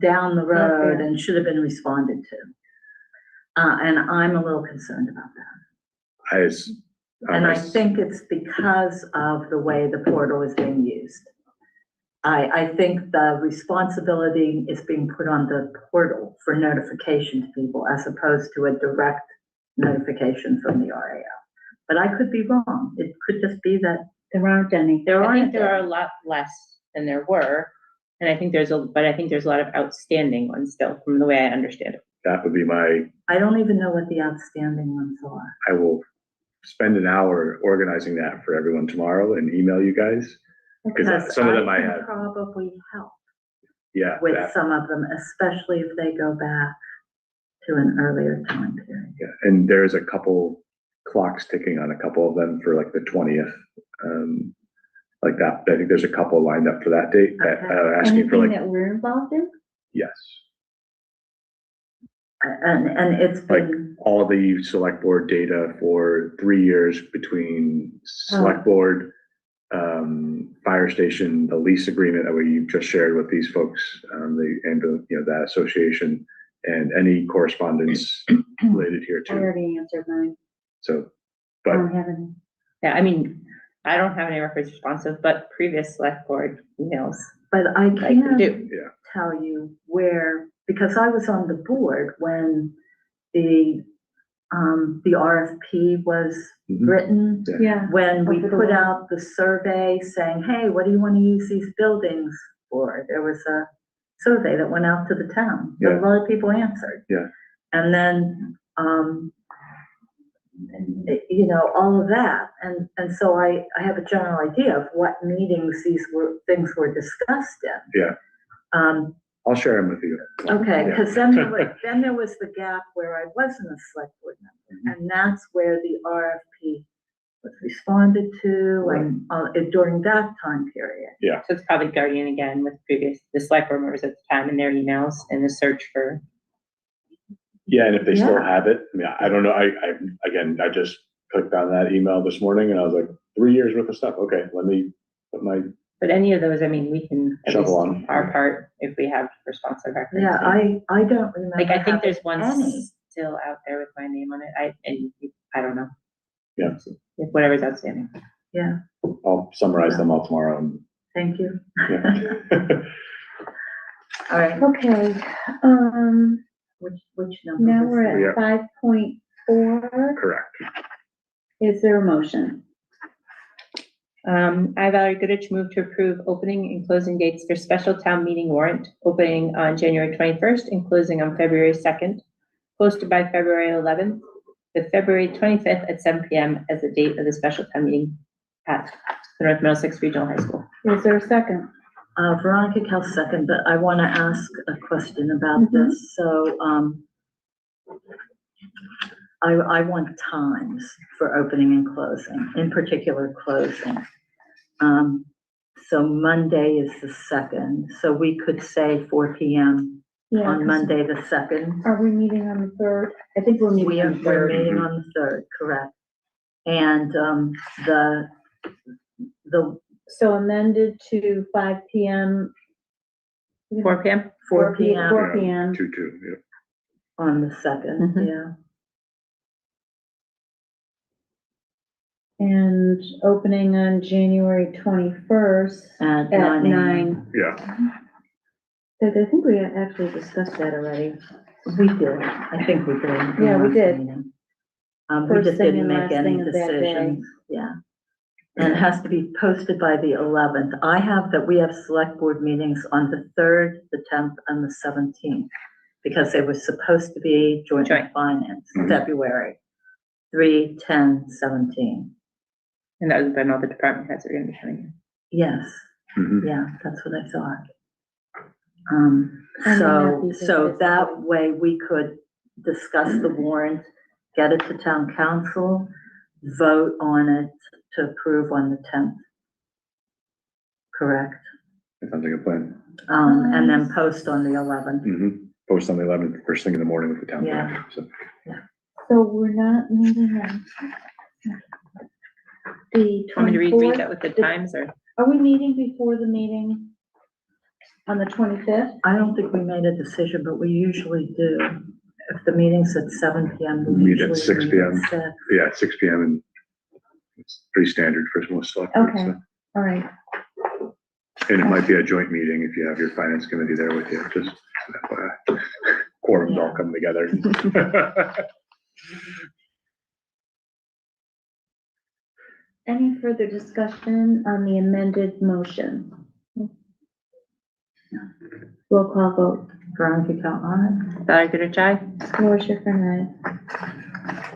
down the road and should have been responded to. And I'm a little concerned about that. And I think it's because of the way the portal is being used. I think the responsibility is being put on the portal for notification to people as opposed to a direct notification from the RAO. But I could be wrong. It could just be that There aren't any. I think there are a lot less than there were, and I think there's a lot of outstanding ones still, from the way I understand it. That would be I don't even know what the outstanding ones are. I will spend an hour organizing that for everyone tomorrow and email you guys. Because some of them I can have. probably help. Yeah, with that, some of them, especially if they go back to an earlier time period. yeah, and there's a couple clocks ticking on a couple of them for like the 20th. Like that, I think there's a couple lined up for that date that asking for Anything like, that we're involved in? yes. And it's Like been, all the select board data for 3 years between select board, fire station, the lease agreement that we just shared with these folks, that association, and any correspondence related here I too. already answered mine. So, I but don't have any. Yeah, I mean, I don't have any records responsive, but previous select board emails, but I I could can't do. tell you where, because I was on the board when the RFP was Mhm. written, Yeah. when we Over the put wall. out the survey saying, hey, what do you want to use these buildings for? There was a survey that went out to the town. A Yeah. lot of people answered. Yeah. And then, all of that. And so I have a general idea of what meetings things were discussed in. Yeah. I'll share them with you. Okay, Yeah. because then there was the gap where I wasn't a select board member, and that's where the RFP was responded to, and during that time period. So it's probably Guardian again with the select board members at the time in their emails and the search for. Yeah, and if they still Yeah. have it, I mean, I don't know, I just clicked on that email this morning and I was like, 3 years worth of stuff, okay, let me put my, But any of those, I mean, we can at least Shovel do on. our part if we have responsive records. Yeah, I don't remember. Like, I think having there's one any. still out there with my name on it. I don't know. Yeah. Whatever's outstanding. Yeah, I'll summarize them all tomorrow. And, thank you. yeah. All right, Okay, which number? now was we're that? at 5.4. Correct. Is there a motion? I, Valerie Goodrich, move to approve opening and closing dates for special town meeting warrant, opening on January 21st and closing on February 2nd, posted by February 11th, with February 25th at 7 p.m. as the date of the special town meeting at the North Middlesex Regional High School. Is there a second? Veronica Cal second, but I want to ask a question about this. So, I want times for opening and closing, in particular closing. So Monday is the 2nd, so we could say 4 p.m. Yeah, on 'cause Monday the 2nd. Are we meeting on the 3rd? I think we're meeting on the We're 3rd. meeting on the 3rd, correct. And, the So amended to 5 p.m. 4 p.m. 4 p.m. 4 p.m. 2-2, yeah. on the 2nd, Mhm. yeah. And opening on January 21st At at 9 9. Yeah. I think we actually discussed that already. We did, I think we did. Yeah, we last did. meeting. We First just thing didn't and make last any thing of that day. decisions, yeah. And it has to be posted by the 11th. I have that we have select board meetings on the 3rd, the 10th, and the 17th, because they were supposed to be joint Joint. finance, Mhm. February, 3, 10, 17. And that was when all the department heads are going to be coming in. Yes, Mhm. yeah, that's what I thought. And then So that that way we could discuss the warrant, get it to town council, vote on it to approve on the 10th. Correct? That sounds like a plan. And then post on the 11th. Post on the 11th, first thing in the morning with the town. Yeah. clerk, So, So we're not meeting on the Want me to read 24th? that with the times or? Are we meeting before the meeting on the 25th? I don't think we made a decision, but we usually do. If the meeting's at 7 p.m., we Meet at usually 6 meet p.m. at 6. yeah, 6 p.m. and it's pretty standard for most select boards, Okay. so. All right. And it might be a joint meeting if you have your finance committee there with you, just quorums all come together. Any further discussion on the amended motion? Roll call vote. Veronica Cal on Valerie Goodrich, aye. Laura Schiffern, aye.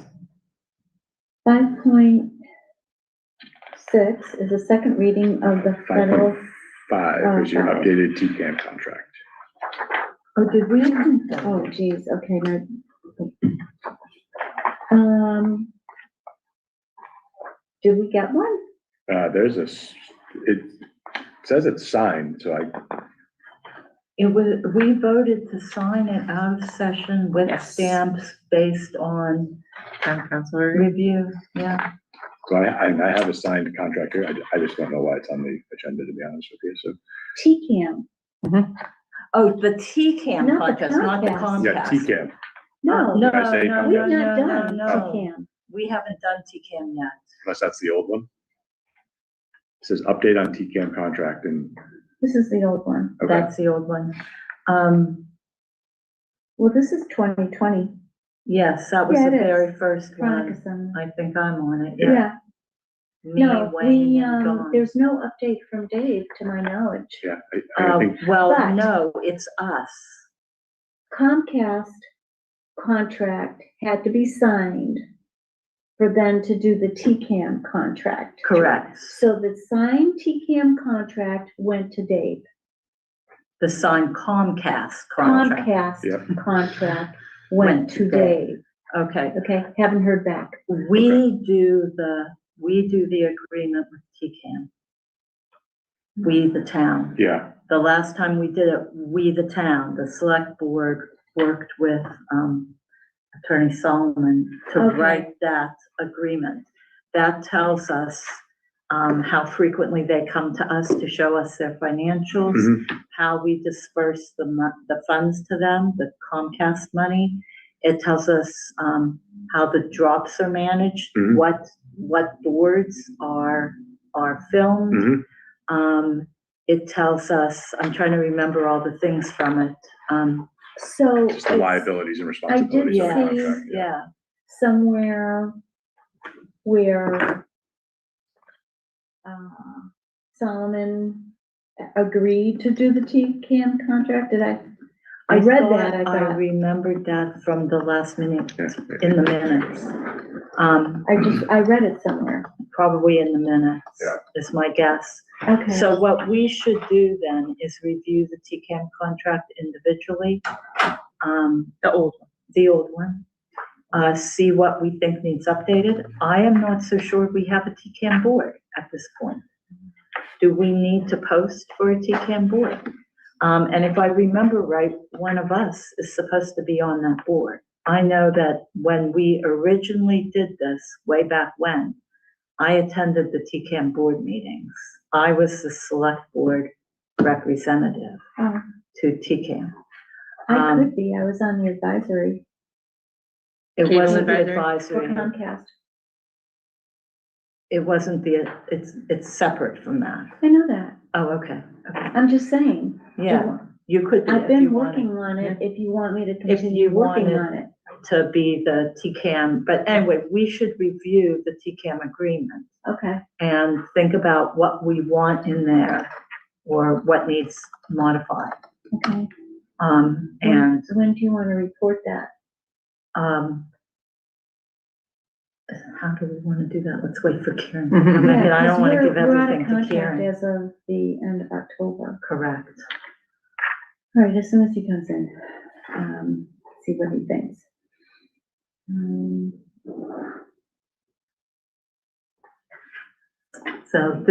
5.6 is the second reading of the federal. 5.5 is your five. updated TCAM contract. Oh, did we? Oh, geez, okay, no. Did we get one? There's it says it's signed, so It was, we voted to sign it out of session with Yes. stamps based on Town council review, yeah. so I have a signed contract here. I just don't know why it's on the agenda, to be honest with you, so. TCAM, Oh, the TCAM Not the contract, not the Comcast. Yeah, Comcast. TCAM. no, No, Did I say no, Comcast? we've no, not no, done no. TCAM. We haven't done TCAM yet. Unless that's the old one. It says update on TCAM contract and, This is the old one. okay, That's the old one. Well, this is 2020. Yes, that was Yeah, the it is. very first one. Veronica Summer. I think I'm on it, Yeah, yeah. Me, no, Wayne, we, and Dawn. there's no update from Dave, to my knowledge. yeah, I think, Well, But- no, it's us. Comcast contract had to be signed for them to do the TCAM contract. Correct. So the signed TCAM contract went to Dave. The signed Comcast contract. Comcast Yep. contract Went went to to Dave. Okay, Okay, haven't heard back. we do the agreement with TCAM. We, the town. yeah, The last time we did it, we, the town, the select board worked with, Attorney Solomon to Okay. write that agreement. That tells us, how frequently they come to us to show us their financials, mhm, how we disperse the funds to them, the Comcast money. It tells us, how the drops are managed, Mhm. what boards are filmed. mhm, It tells us, I'm trying to remember all the things from it. So just the it's liabilities and responsibilities of the Yes, contract. yeah. somewhere where Solomon agreed to do the TCAM contract. I read thought that, I I thought, remembered that from the last minute, Yeah. in the minutes. I read it somewhere. Probably in the minutes, Yeah. is my guess. Okay. So what we should do then is review the TCAM contract individually. The old one. The old one. See what we think needs updated. I am not so sure we have a TCAM board at this point. Do we need to post for a TCAM board? And if I remember right, one of us is supposed to be on that board. I know that when we originally did this, way back when, I attended the TCAM board meetings. I was the select board representative Oh, to TCAM. I could be, I was on the advisory It Cable wasn't the advisory? for advisory. Comcast. It wasn't it's separate from that. I know that. Oh, okay, okay. I'm just saying. Yeah, you could be I've if been you wanted working on it, if you want me to If continue you working wanted- on it. to be the TCAM, but anyway, we should review the TCAM agreement Okay, and think about what we want in there or what needs modified. okay. And, When do you want to report that? how do we want to do that? Let's wait for Karen. Mhm. I mean, Yeah, I don't 'cause want to give we're out of everything to contract Karen. as of the end of October. Correct. All right, as soon as he comes in, see what he thinks. So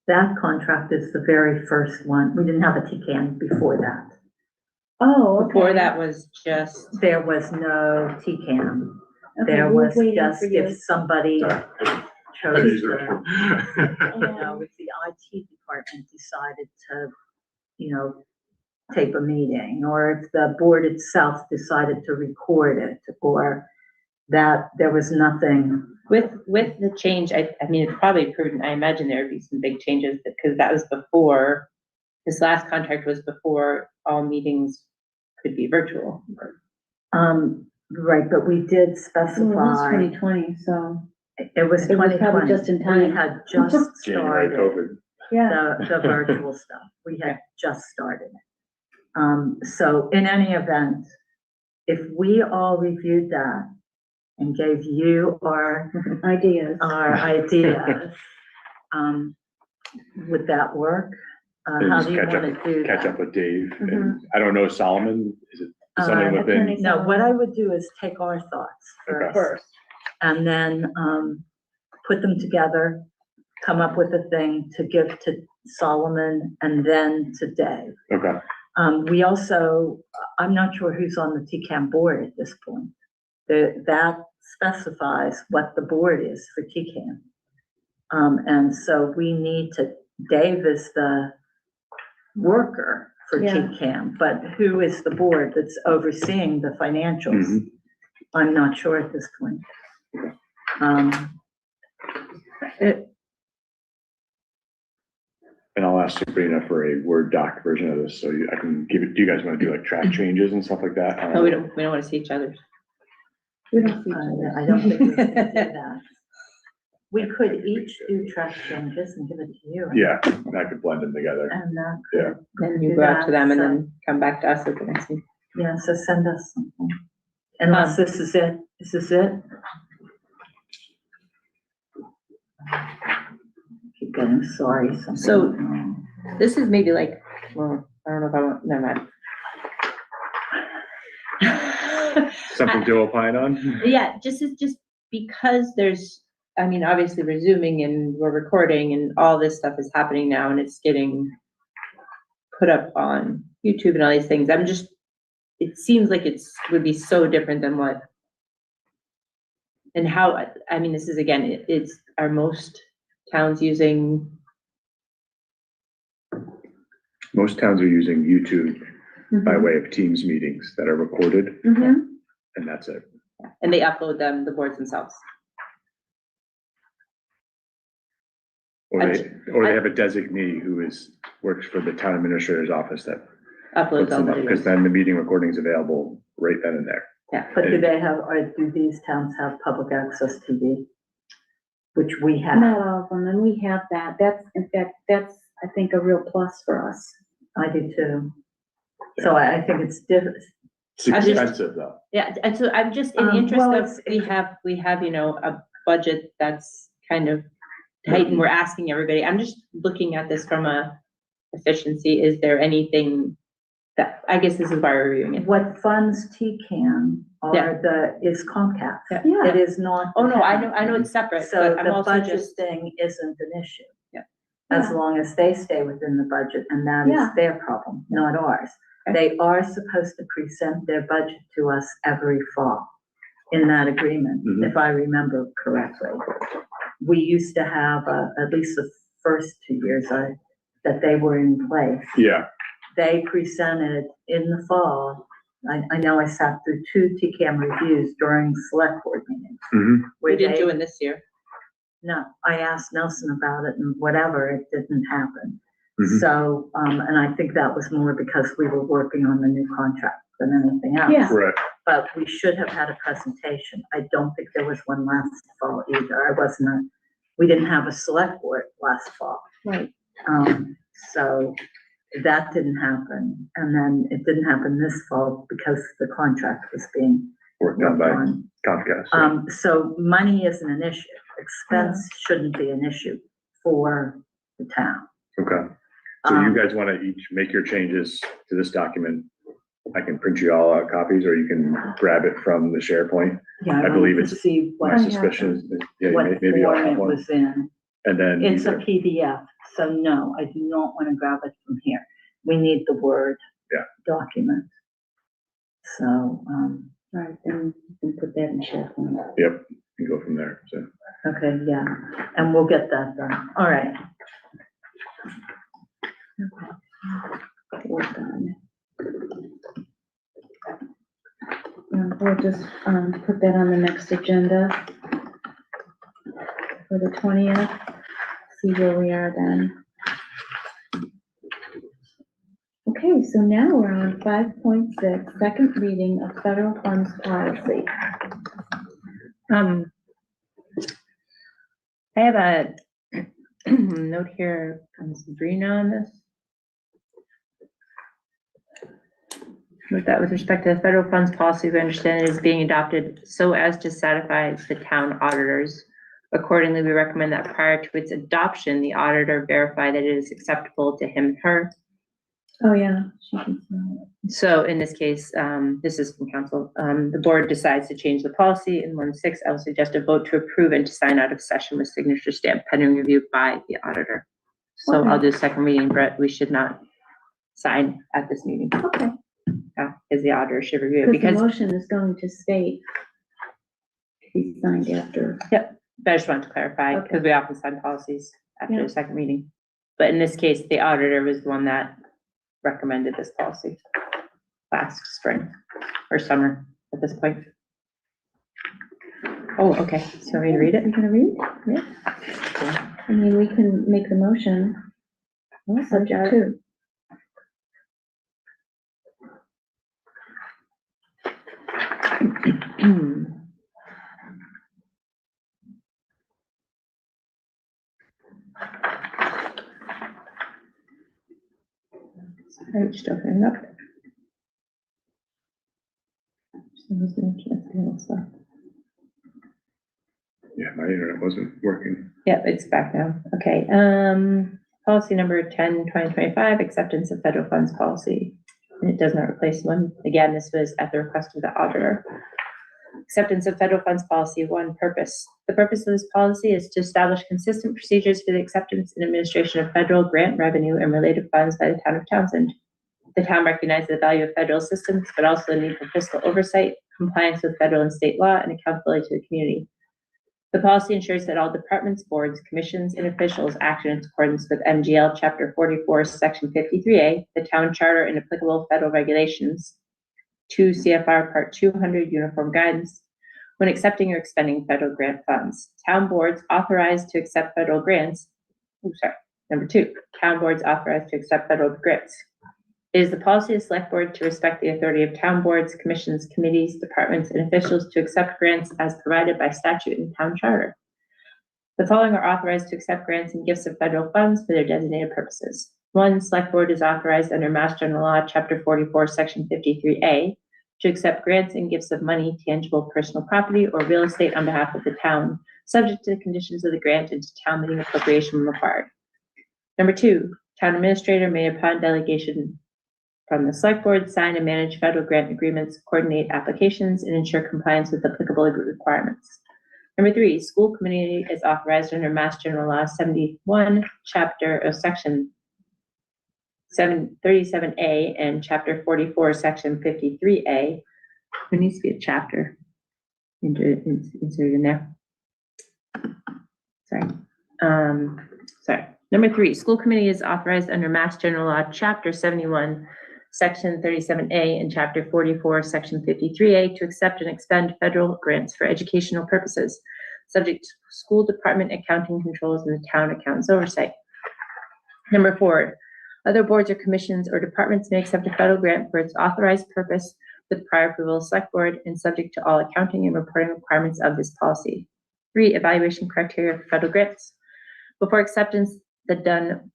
that contract is the very first one. We didn't have a TCAM before that. Oh, okay. Before that was just, There was no TCAM. Okay, There we're was waiting just for you. if somebody Sorry. chose Easy. to, if the IT department decided to, tape a meeting, or if the board itself decided to record it, or that there was nothing. with the change, I mean, it's probably prudent, I imagine there would be some big changes, because that was before, this last contract was before all meetings could be virtual. Right, but we did Well, it was specify, 2020, so, it was It was 2020. probably just in time. We had just January started COVID. yeah. the virtual stuff. We had just started it. So in any event, if we all reviewed that and gave you our Ideas. ideas, would that work? And How just do you catch want up, to do catch that? up with Dave. Mm-hmm. And I don't know, Solomon, is it someone within? Attorney No, what I would do is take our thoughts Okay. first. And then, put them together, come up with a thing to give to Solomon and then to Dave. Okay, We also, I'm not sure who's on the TCAM board at this point. That specifies what the board is for TCAM. And so we need to, Dave is the worker for Yeah. TCAM, but who is the board that's overseeing the financials? Mhm. I'm not sure at this point. and I'll ask Sabrina for a Word doc version of this, so I can give it, do you guys want to do like track changes and stuff like that? No, we don't want to see each other. We don't see each other. I don't think we can do that. We could each do track changes and give it to you. Yeah, I could blend them together. And, Yeah. Then you go out to them and then come back to us at the next meeting. yeah, so send us something. Unless this is it, this is it? Keep getting sorry. something's So- wrong. This is maybe like, well, I don't know if I want, never mind. Something to opine on? Yeah, just because there's, I mean, obviously we're zooming and we're recording and all this stuff is happening now and it's getting put up on YouTube and all these things. It seems like would be so different than what. And how, I mean, this is again, are most towns using? Most towns are using YouTube by Mhm. way of Teams meetings that are recorded, Mhm. and that's it. And they upload them, the boards themselves. Or they have a designee who works for the town administrator's office that Upload puts them them. up, because then the meeting recording is available right then and there. But do they have, or do these towns have public access TV? Which we have. Not all of them, and we have that. In fact, I think, a real plus for us. I do too. So I think it's different. It's I just- expensive though. Yeah, and so I'm just in the Well, interest of, it's- we have, you know, a budget that's kind of tight and we're asking everybody, I'm just looking at this from a efficiency. Is there anything that, I guess this is why we're reviewing it. What funds TCAM is Comcast. Yeah. It is not. Oh, the no, town. I know it's separate, So but I'm the also budget just, thing isn't an issue. Yeah. As long as they stay within the budget, and that Yeah. is their problem, not ours. Okay. They are supposed to present their budget to us every fall in that agreement, Mhm. if I remember correctly. We used to have, at least the first 2 years that they were in place. Yeah, They presented in the fall, I know I sat through 2 TCAM reviews during select board meetings. mhm. where we didn't they- do it this year. No, I asked Nelson about it and whatever, it didn't happen. Mhm. So, and I think that was more because we were working on the new contract than anything else. Yeah. Right. But we should have had a presentation. I don't think there was one last fall either. We didn't have a select board last fall. Right. So that didn't happen. And then it didn't happen this fall because the contract was being Worked on worked by on. Comcast. Yeah. So money isn't an issue. Expense shouldn't be an issue for the town. Okay. So you Um, guys want to each make your changes to this document? I can print you all out copies, or you can grab it from the SharePoint. Yeah, I believe wanted to it's see My what, suspicion is, yeah, what maybe I'll form have it one. was in. And then It's a either- PDF, so no, I do not want to grab it from here. We need the Word document. So, Right, and you can put that in SharePoint. yep, you go from there. So okay, yeah, and we'll get that done. All right. We're done. And we'll just, put that on the next agenda for the 20th, see where we are then. Okay, so now we're on 5.6, second reading of federal funds policy. I have a note here from Sabrina on this. With that, with respect to the federal funds policy, we understand it is being adopted so as to satisfy the town auditors Accordingly, we recommend that prior to its adoption, the auditor verify that it is acceptable to him, her. Oh, yeah. She can sign it. So in this case, this is from council, the board decides to change the policy in 1.6. I will suggest a vote to approve and to sign out of session with signature stamp pending review by the auditor. So Okay. I'll do second reading, Brett. We should not sign at this meeting. Okay. Because the auditor should review it. Because the Because, motion is going to state to be signed after. but I just wanted to clarify, Okay. because we often sign policies after Yeah. the second reading. But in this case, the auditor was the one that recommended this policy last spring or summer at this point. Oh, okay. So we read it? You're gonna read? Yeah. I mean, we can make the motion subject to. Sorry, just opening it up. Yeah, my internet wasn't working. Yep, it's back now. Okay, policy number 10/2025, acceptance of federal funds policy. And it does not replace one. Again, this was at the request of the auditor. Acceptance of federal funds policy, one purpose. The purpose of this policy is to establish consistent procedures for the acceptance and administration of federal grant revenue and related funds by the town of Townsend. The town recognizes the value of federal assistance, but also the need for fiscal oversight, compliance with federal and state law, and accountability to the community. The policy ensures that all departments, boards, commissions, and officials act in accordance with MGL Chapter 44, Section 53A, the town charter and applicable federal regulations, 2 CFR Part 200 Uniform Guidance, when accepting or expending federal grant funds. Town boards authorized to accept federal grants. Number 2, town boards authorized to accept federal grants. It is the policy of the select board to respect the authority of town boards, commissions, committees, departments, and officials to accept grants as provided by statute and town charter. The following are authorized to accept grants and gifts of federal funds for their designated purposes. 1, select board is authorized under Mass General Law, Chapter 44, Section 53A, to accept grants and gifts of money, tangible personal property, or real estate on behalf of the town, subject to the conditions of the grant and to town meeting appropriation when required. Number 2, town administrator may, upon delegation from the select board, sign and manage federal grant agreements, coordinate applications, and ensure compliance with applicable requirements. Number 3, school committee is authorized under Mass General Law 71, Chapter or Section 737A and Chapter 44, Section 53A. There needs to be a chapter inserted in there. Sorry. Number 3, school committee is authorized under Mass General Law, Chapter 71, Section 37A and Chapter 44, Section 53A to accept and expend federal grants for educational purposes, subject to school department accounting controls and the town accountant's oversight. Number 4, other boards or commissions or departments may accept a federal grant for its authorized purpose with prior approval of select board and subject to all accounting and reporting requirements of this policy. 3, evaluation criteria for federal grants. Before acceptance, the done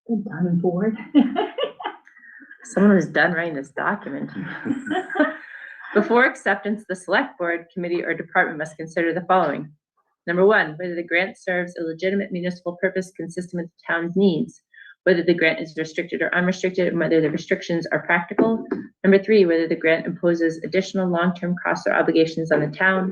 board. Someone was done writing this document. Before acceptance, the select board, committee, or department must consider the following. Number 1, whether the grant serves a legitimate municipal purpose consistent with the town's needs, whether the grant is restricted or unrestricted, and whether the restrictions are practical. Number 3, whether the grant imposes additional long-term costs or obligations on the town.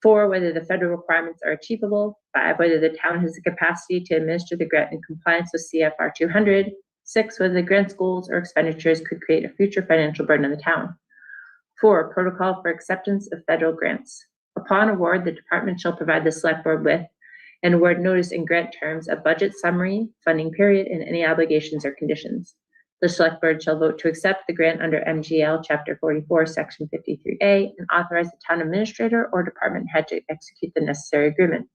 4, whether the federal requirements are achievable. 5, whether the town has the capacity to administer the grant in compliance with CFR 200. 6, whether the grant's goals or expenditures could create a future financial burden on the town. 4, protocol for acceptance of federal grants. Upon award, the department shall provide the select board with and award notice in grant terms, a budget summary, funding period, and any obligations or conditions. The select board shall vote to accept the grant under MGL Chapter 44, Section 53A, and authorize the town administrator or department head to execute the necessary agreement.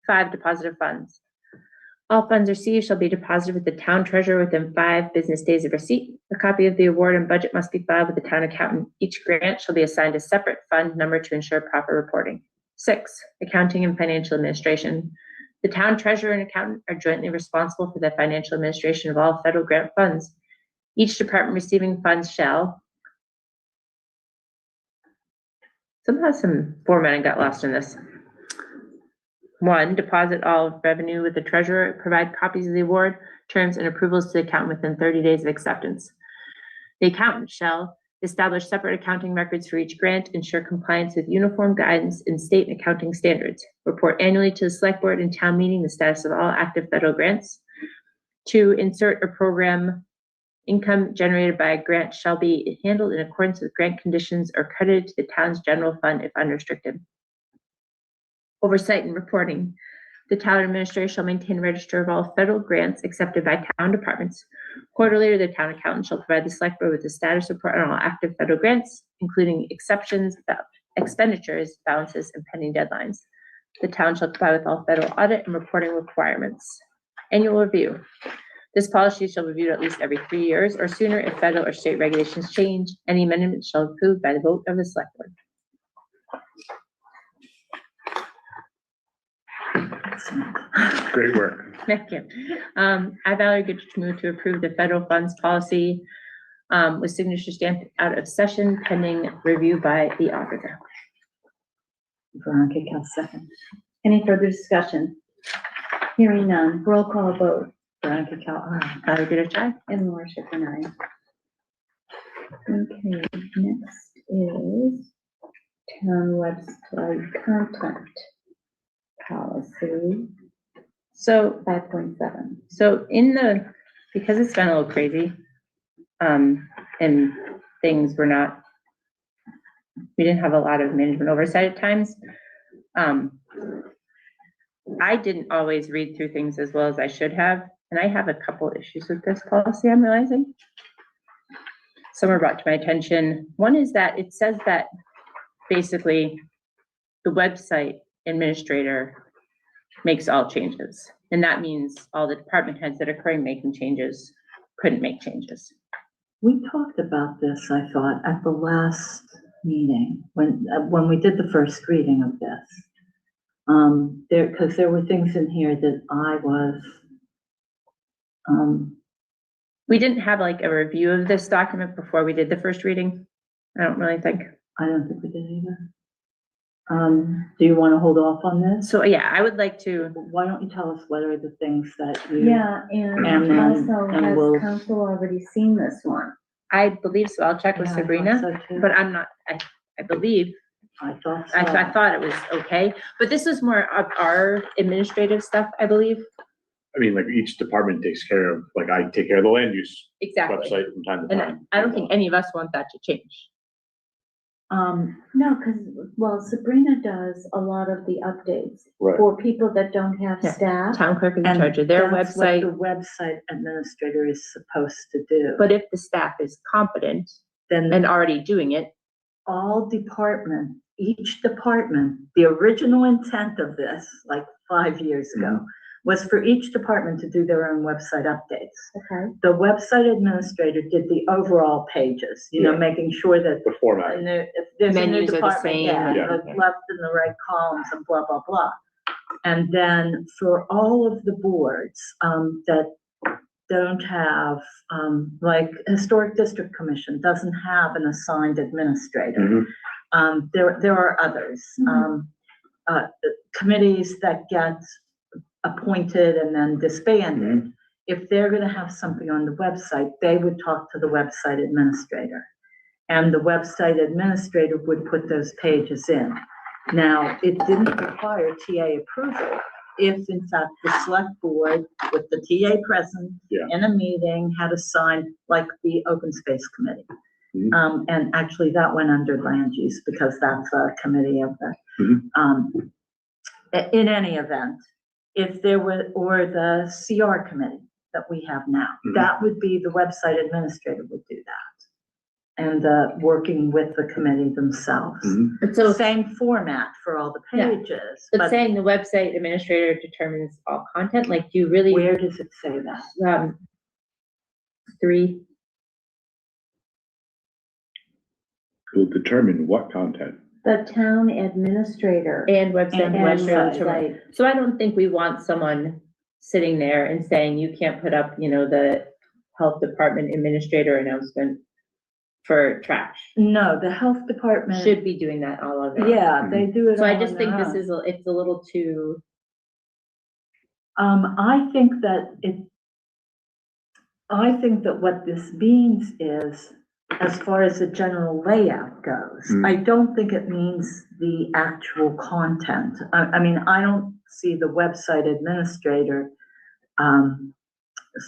5, deposit of funds. All funds received shall be deposited with the town treasurer within 5 business days of receipt. A copy of the award and budget must be filed with the town accountant. Each grant shall be assigned a separate fund number to ensure proper reporting. 6, accounting and financial administration. The town treasurer and accountant are jointly responsible for the financial administration of all federal grant funds. Each department receiving funds shall. Somehow some formatting got lost in this. 1, deposit all revenue with the treasurer, provide copies of the award, terms and approvals to the accountant within 30 days of acceptance. The accountant shall establish separate accounting records for each grant, ensure compliance with uniform guidance in state and accounting standards, report annually to the select board and town meeting the status of all active federal grants. 2, insert a program income generated by a grant shall be handled in accordance with grant conditions or credited to the town's general fund if unrestricted. Oversight and reporting. The town administrator shall maintain a register of all federal grants accepted by town departments. Quarterly, the town accountant shall provide the select board with a status report on all active federal grants, including exceptions, expenditures, balances, and pending deadlines. The town shall comply with all federal audit and reporting requirements. Annual review. This policy shall be reviewed at least every 3 years or sooner if federal or state regulations change. Any amendments shall be approved by the vote of the select board. Great work. Thank you. I, Valerie Goodrich, move to approve the federal funds policy with signature stamped out of session pending review by the auditor. Veronica Cal second. Any further discussion? Hearing none, roll call vote. Veronica Cal, aye. Valerie Goodrich, aye. And Laura Schiffern, aye. Okay, next is town website content policy So 5.7. So because it's been a little crazy, and things were not, we didn't have a lot of management oversight at times. I didn't always read through things as well as I should have, and I have a couple issues with this policy, I'm realizing. Some were brought to my attention. One is that it says that basically the website administrator makes all changes. And that means all the department heads that are currently making changes couldn't make changes. We talked about this, I thought, at the last meeting, when we did the first reading of this. Because there were things in here that I was, we didn't have like a review of this document before we did the first reading. I don't really think. I don't think we did either. Do you want to hold off on this? So yeah, I would like to. Why don't you tell us what are the things that you? Yeah, and also has council already seen this one? I believe so. I'll check with Yeah, I thought Sabrina, so too. but I'm not, I believe, I thought so. I thought it was okay, but this was more of our administrative stuff, I believe. I mean, like each department takes care of, like I take care of the land use Exactly. website from time to And time. I don't think any of us want that to change. No, because, well, Sabrina does a lot of the updates Right. for people that don't have Yeah. staff. Town clerk is in And charge of their that's what website, the website administrator is supposed to do. but if the staff is competent Then and already doing it, each department, the original intent of this, like 5 years ago, was for each department to do their own website updates. Okay. The website administrator did the overall pages, Yeah. making sure that The format. if there's a new Menus are the department, same. Yeah. the left and the right columns and blah, blah, blah. And then for all of the boards, that don't have, like Historic District Commission doesn't have an assigned administrator. Mhm. There are others, committees that get appointed and then disbanded. If they're gonna have something on the website, they would talk to the website administrator. And the website administrator would put those pages in. Now, it didn't require TA approval if in fact the select board with the TA present Yeah. in a meeting had assigned, like the open space committee. And actually that went under land use because that's a committee of the, in any event, if there were, or the CR committee that we have now, that would be the website administrator would do that. And working with the committee themselves. but so, Same format for all the Yeah. pages, but but saying the website administrator determines all content, like do you really, where does it say that? 3, Will determine what content. The town administrator and website And administrator. website. So I don't think we want someone sitting there and saying, you can't put up, the health department administrator announcement for trash. No, the health department. Should be doing that all of it. Yeah, they do it. So I all just on think their this own. is, it's a little too I think that what this means is, as far as the general layout goes, I don't think it means the actual content. I mean, I don't see the website administrator,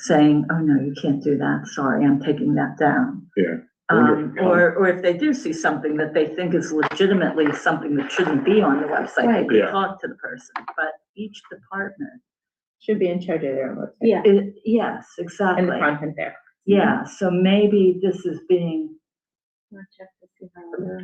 saying, oh, no, you can't do that. Sorry, I'm taking that down. Yeah. Or if they do see something that they think is legitimately something that shouldn't be on the website, they Right. could Yeah. talk to the person, but each department. Should be in charge of their own website. Yeah. Yes, exactly. And the content there. Yeah, so maybe this is being,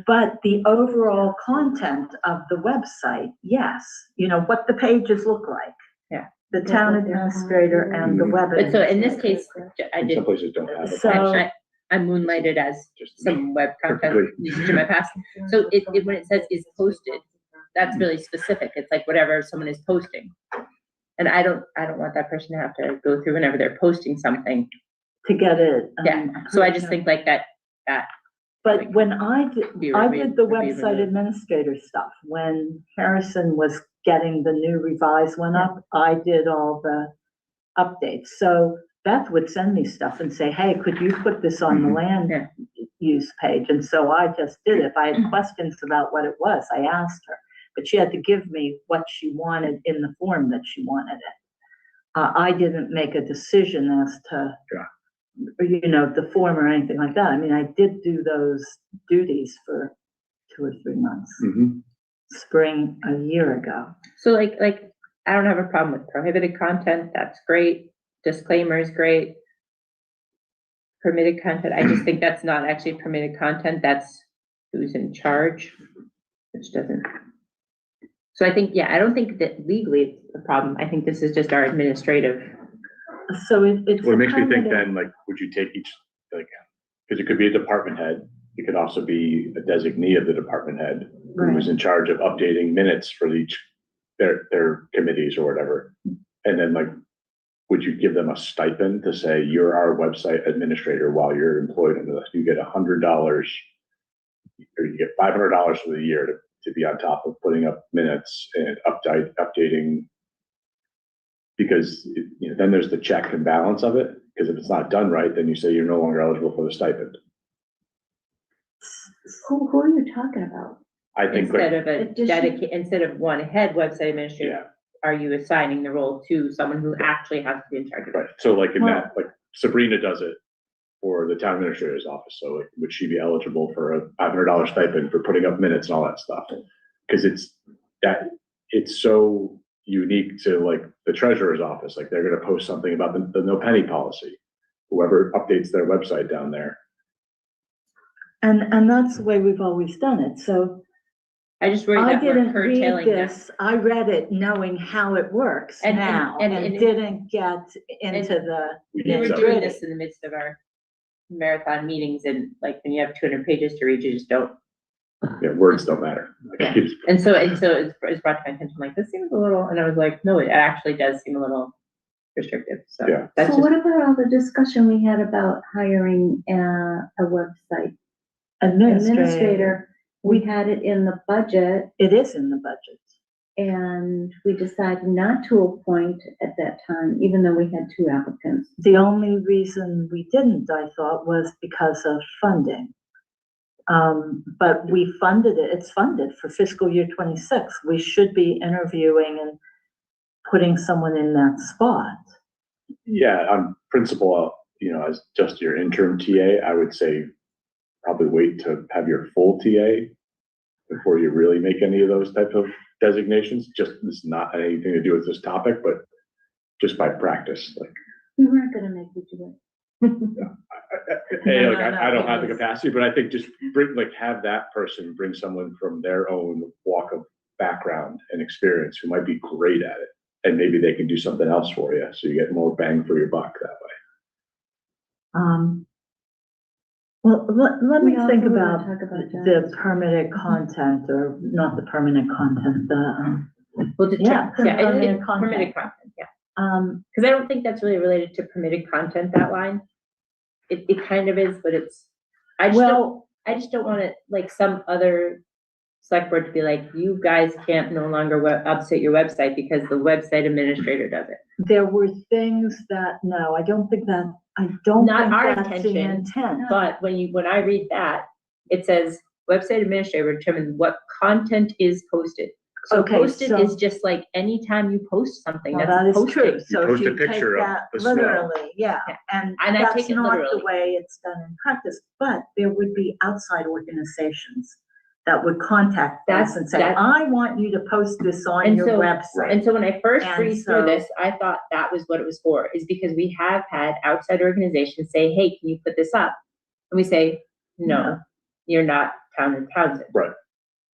but the overall content of the website, yes, you know, what the pages look like. Yeah. The town administrator and the web. But so in this case, I And did, some places don't have it. So- I moonlighted as Just some web content perfectly. usage in my past. So when it says is posted, that's really specific. It's like whatever someone is posting. And I don't want that person to have to go through whenever they're posting something. To get it. Yeah, so I just think like that. But when I did the Be removed. website administrator stuff, when Harrison was getting the new revised one up, I did all the updates. So Beth would send me stuff and say, hey, could you put this on the land Yeah. use page? And so I just did. If I had questions about what it was, I asked her. But she had to give me what she wanted in the form that she wanted it. I didn't make a decision as to, you know, the form or anything like that. I mean, I did do those duties for 2 or 3 months, spring a year ago. So like I don't have a problem with prohibited content. That's great. Disclaimer is great. Permitted content, I just think that's not actually permitted content. That's who's in charge, which doesn't. So I think, yeah, I don't think that legally it's a problem. I think this is just our administrative. So it's. Well, it makes me think permitted- then, like, would you take each, like, because it could be a department head, it could also be a designee of the department head who is in charge of updating minutes for their committees or whatever. And then, like, would you give them a stipend to say, you're our website administrator while you're employed in this? You get $100 or you get $500 for the year to be on top of putting up minutes and updating. Because, you know, then there's the check and balance of it. Because if it's not done right, then you say you're no longer eligible for the stipend. Who are you talking about? I think, Instead like, of a dedicate, instead of one head website administrator, yeah, are you assigning the role to someone who actually has to be in charge of it? right. So like in that, like Sabrina does it for the town administrator's office. So like, would she be eligible for a $500 stipend for putting up minutes and all that stuff? Because it's so unique to like the treasurer's office. Like they're going to post something about the no penny policy, whoever updates their website down there. And that's the way we've always done it. So I just worry I that we're didn't read curtailing that. this. I read it knowing how it works And- now and- and and- didn't get into the We were nitty doing gritty. this in the midst of our marathon meetings, and like when you have 200 pages to read, you just don't. Yeah, words don't matter. Yeah. And so it's brought to my attention, like, this seems a little, and I was like, no, it actually does seem a little restrictive, so. Yeah. That's So just, what about all the discussion we had about hiring a website administrator? We had it in the budget It is in the budget. and we decided not to appoint at that time, even though we had 2 applicants. The only reason we didn't, I thought, was because of funding. But we funded it, it's funded for fiscal year 26. We should be interviewing and putting someone in that spot. Yeah, on principle, you know, as just your interim TA, I would say probably wait to have your full TA before you really make any of those type of designations. Just, it's not anything to do with this topic, but just by practice, like. We weren't gonna make you do it. Hey, No, like, no, I don't it have the was- capacity, but I think just have that person bring someone from their own walk of background and experience who might be great at it. And maybe they can do something else for you, so you get more bang for your buck that way. Well, let me We also think were about gonna talk about the permitted content, or not the permanent content, well, to Yeah, check, yeah, permitted it's content. permitted content, yeah. because Cause I don't think that's really related to permitted content, that line. It kind of is, but it's, I just don't want it like some other select board to be like, you guys can't no longer update your website because the website administrator does it. There were things that, no, I don't think Not our that's the intention, intent. But when I read that, it says website administrator will determine what content is posted. So Okay, posted so- is just like anytime you post something, Well, that's that is posting. true. So if post a you take picture of that the snow. literally, yeah, Yeah. and And I that's take it not the literally. way it's done in practice, but there would be outside organizations that would contact us and say, That's- I want you to post this on And your so- website. And so when I first And read through so- this, I thought that was what it was for, is because we have had outside organizations say, hey, can you put this up? And we say, no, you're not Townsend. Right.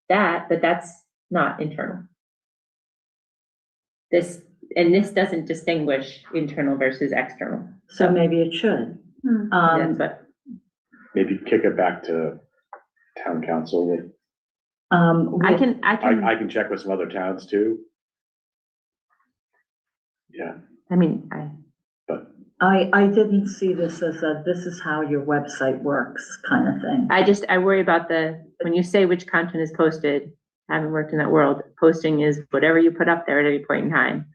But that's not internal. This doesn't distinguish internal versus external. So maybe it should. That's what, Maybe kick it back to town council. I can, I can check with some other towns too. Yeah, I mean, I didn't see this as this is how your website works kind of thing. I worry about when you say which content is posted, having worked in that world, posting is whatever you put up there at any point in time.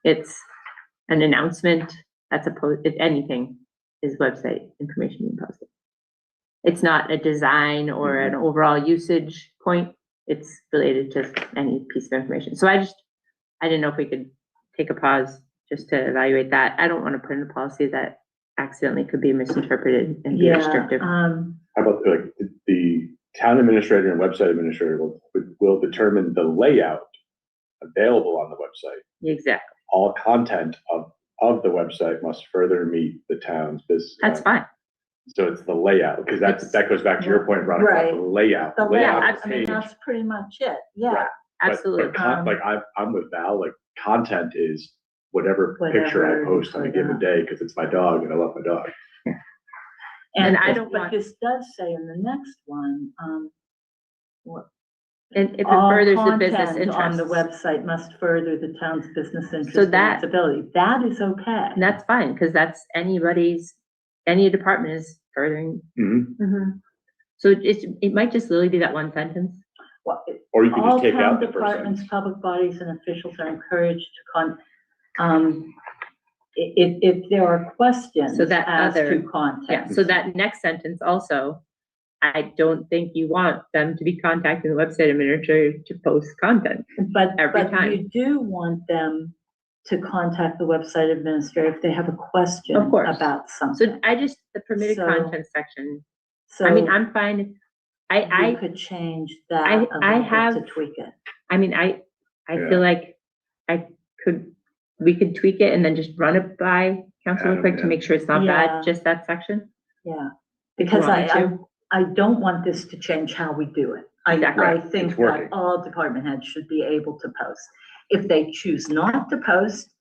It's an announcement, that's a post, if anything, is website information being posted. It's not a design or an overall usage point, it's related to any piece of information. So I didn't know if we could take a pause just to evaluate that. I don't want to put in a policy that accidentally could be misinterpreted and be restrictive. how about like the town administrator and website administrator will determine the layout available on the website. Exactly. All content of the website must further meet the town's business. That's fine. So it's the layout, because that goes back to your point, Ron, about Right. the layout. The layout, of the I mean, page. that's pretty much it, yeah. Right. Absolutely. Like I'm with Val, like content is whatever picture I Whatever post on a you given put day, because it's my dog and I love my dog. And I don't but want- this does say in the next one, And if it all furthers the business content interests. on the website must further the town's business interest So and that- its ability. That is okay. And that's fine, because that's any department is furthering. Mhm. So it might just literally be that one sentence. Well, Or you can all just take town out the first departments, sentence. public bodies and officials are encouraged to if there are questions So that as other- to content. Yeah, so that next sentence also, I don't think you want them to be contacting the website administrator to post content. But every you time. do want them to contact the website administrator if they have a question Of course. about So something. the permitted So- content section, So I mean, I'm fine. you I could change that I a little bit have- to tweak it. mean, I feel like we could tweak it and then just run it by council real quick to make sure it's not Yeah. bad, just that section. Yeah, If you because want me I to. don't want this to change how we do it. Exactly. I Right, think it's that working. all department heads should be able to post. If they choose not to post,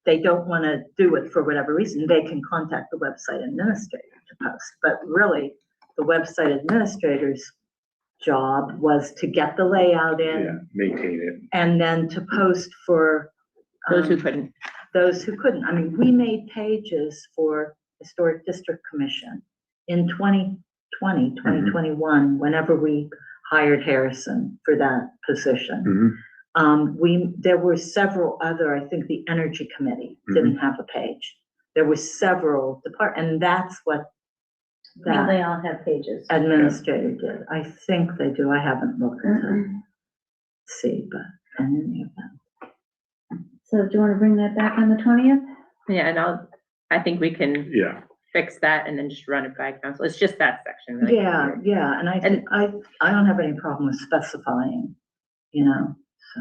they don't want to do it for whatever reason, they can contact the website administrator to post. But really, the website administrator's job was to get the layout Yeah, in maintain it. and then to post for Those who um, couldn't. those who couldn't. I mean, we made pages for Historic District Commission in 2020, 2021, whenever we hired Harrison for that position. There were several other, I think the Energy Committee didn't have a page. There were several and that's what that They all have pages. administrator did. I think they do. I haven't looked to see, but in any event. So do you want to bring that back on the 20th? Yeah, and I think we can Yeah, fix that and then just run it by council. It's just that section, really. Yeah, and I think, I don't have any problem with specifying, so.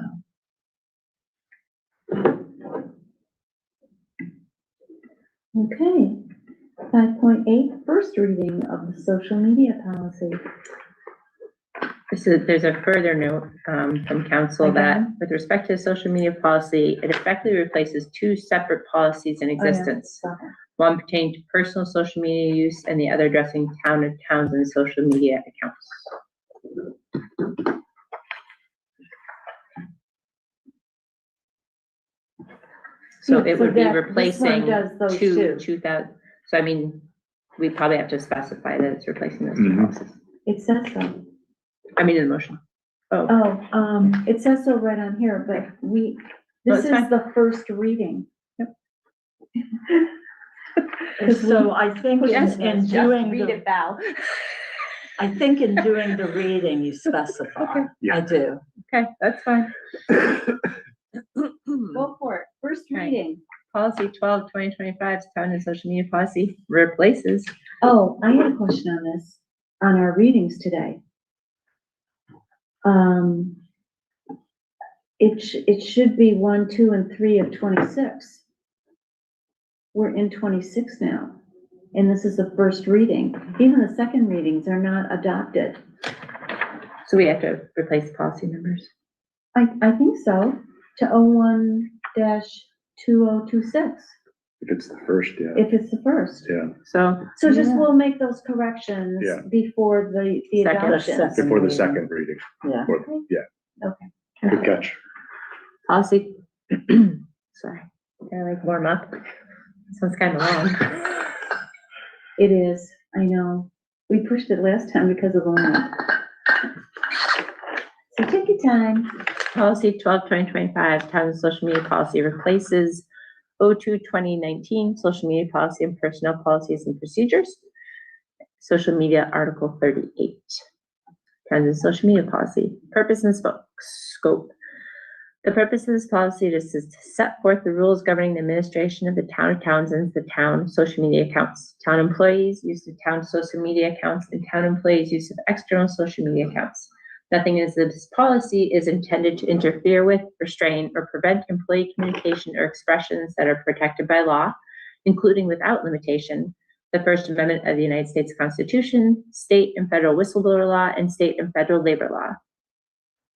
Okay. 5.8, first reading of the social media policy. So there's a further note from council that Okay. with respect to the social media policy, it effectively replaces two separate policies in existence. One pertaining to personal social media use and the other addressing town and Townsend social media accounts. So Yeah, it so would be that- this one replacing does those two two. that, so I mean, we probably have to specify that it's replacing those two Mhm. policies. It says so. I mean, in the motion. It says so right on here, but this That's is fine. the first reading. So I think in doing Read the, it, Val. I think in doing the reading, you specify. Okay. Yeah. I do. Okay, that's fine. Go for it. First Right. reading. Policy 12, 2025, town and social media policy replaces. Oh, I had a question on this, on our readings today. It should be 1, 2, and 3 of 26. We're in 26 now, and this is the first reading. Even the second readings are not adopted. So we have to replace policy numbers. I think so, to 01-2026, If it's the first, yeah, if it's the first. yeah, So, So just, Yeah. we'll make those corrections Yeah. before the Second. adoption. before the second reading. Yeah. Or- Yeah, Okay. good catch. policy, sorry, gotta like warm up. This one's kind of long. It is, I know. We pushed it last time because of Luna. So take your time. Policy 12, 2025, town and social media policy replaces 02, 2019, social media policy and personnel policies and procedures. Social media article 38. Town and social media policy, purpose and scope. The purpose of this policy is to set forth the rules governing the administration of the town of Townsend, the town social media accounts, town employees' use of town social media accounts, and town employees' use of external social media accounts. Nothing in this policy is intended to interfere with, restrain, or prevent employee communication or expressions that are protected by law, including without limitation, the First Amendment of the United States Constitution, state and federal whistleblower law, and state and federal labor law.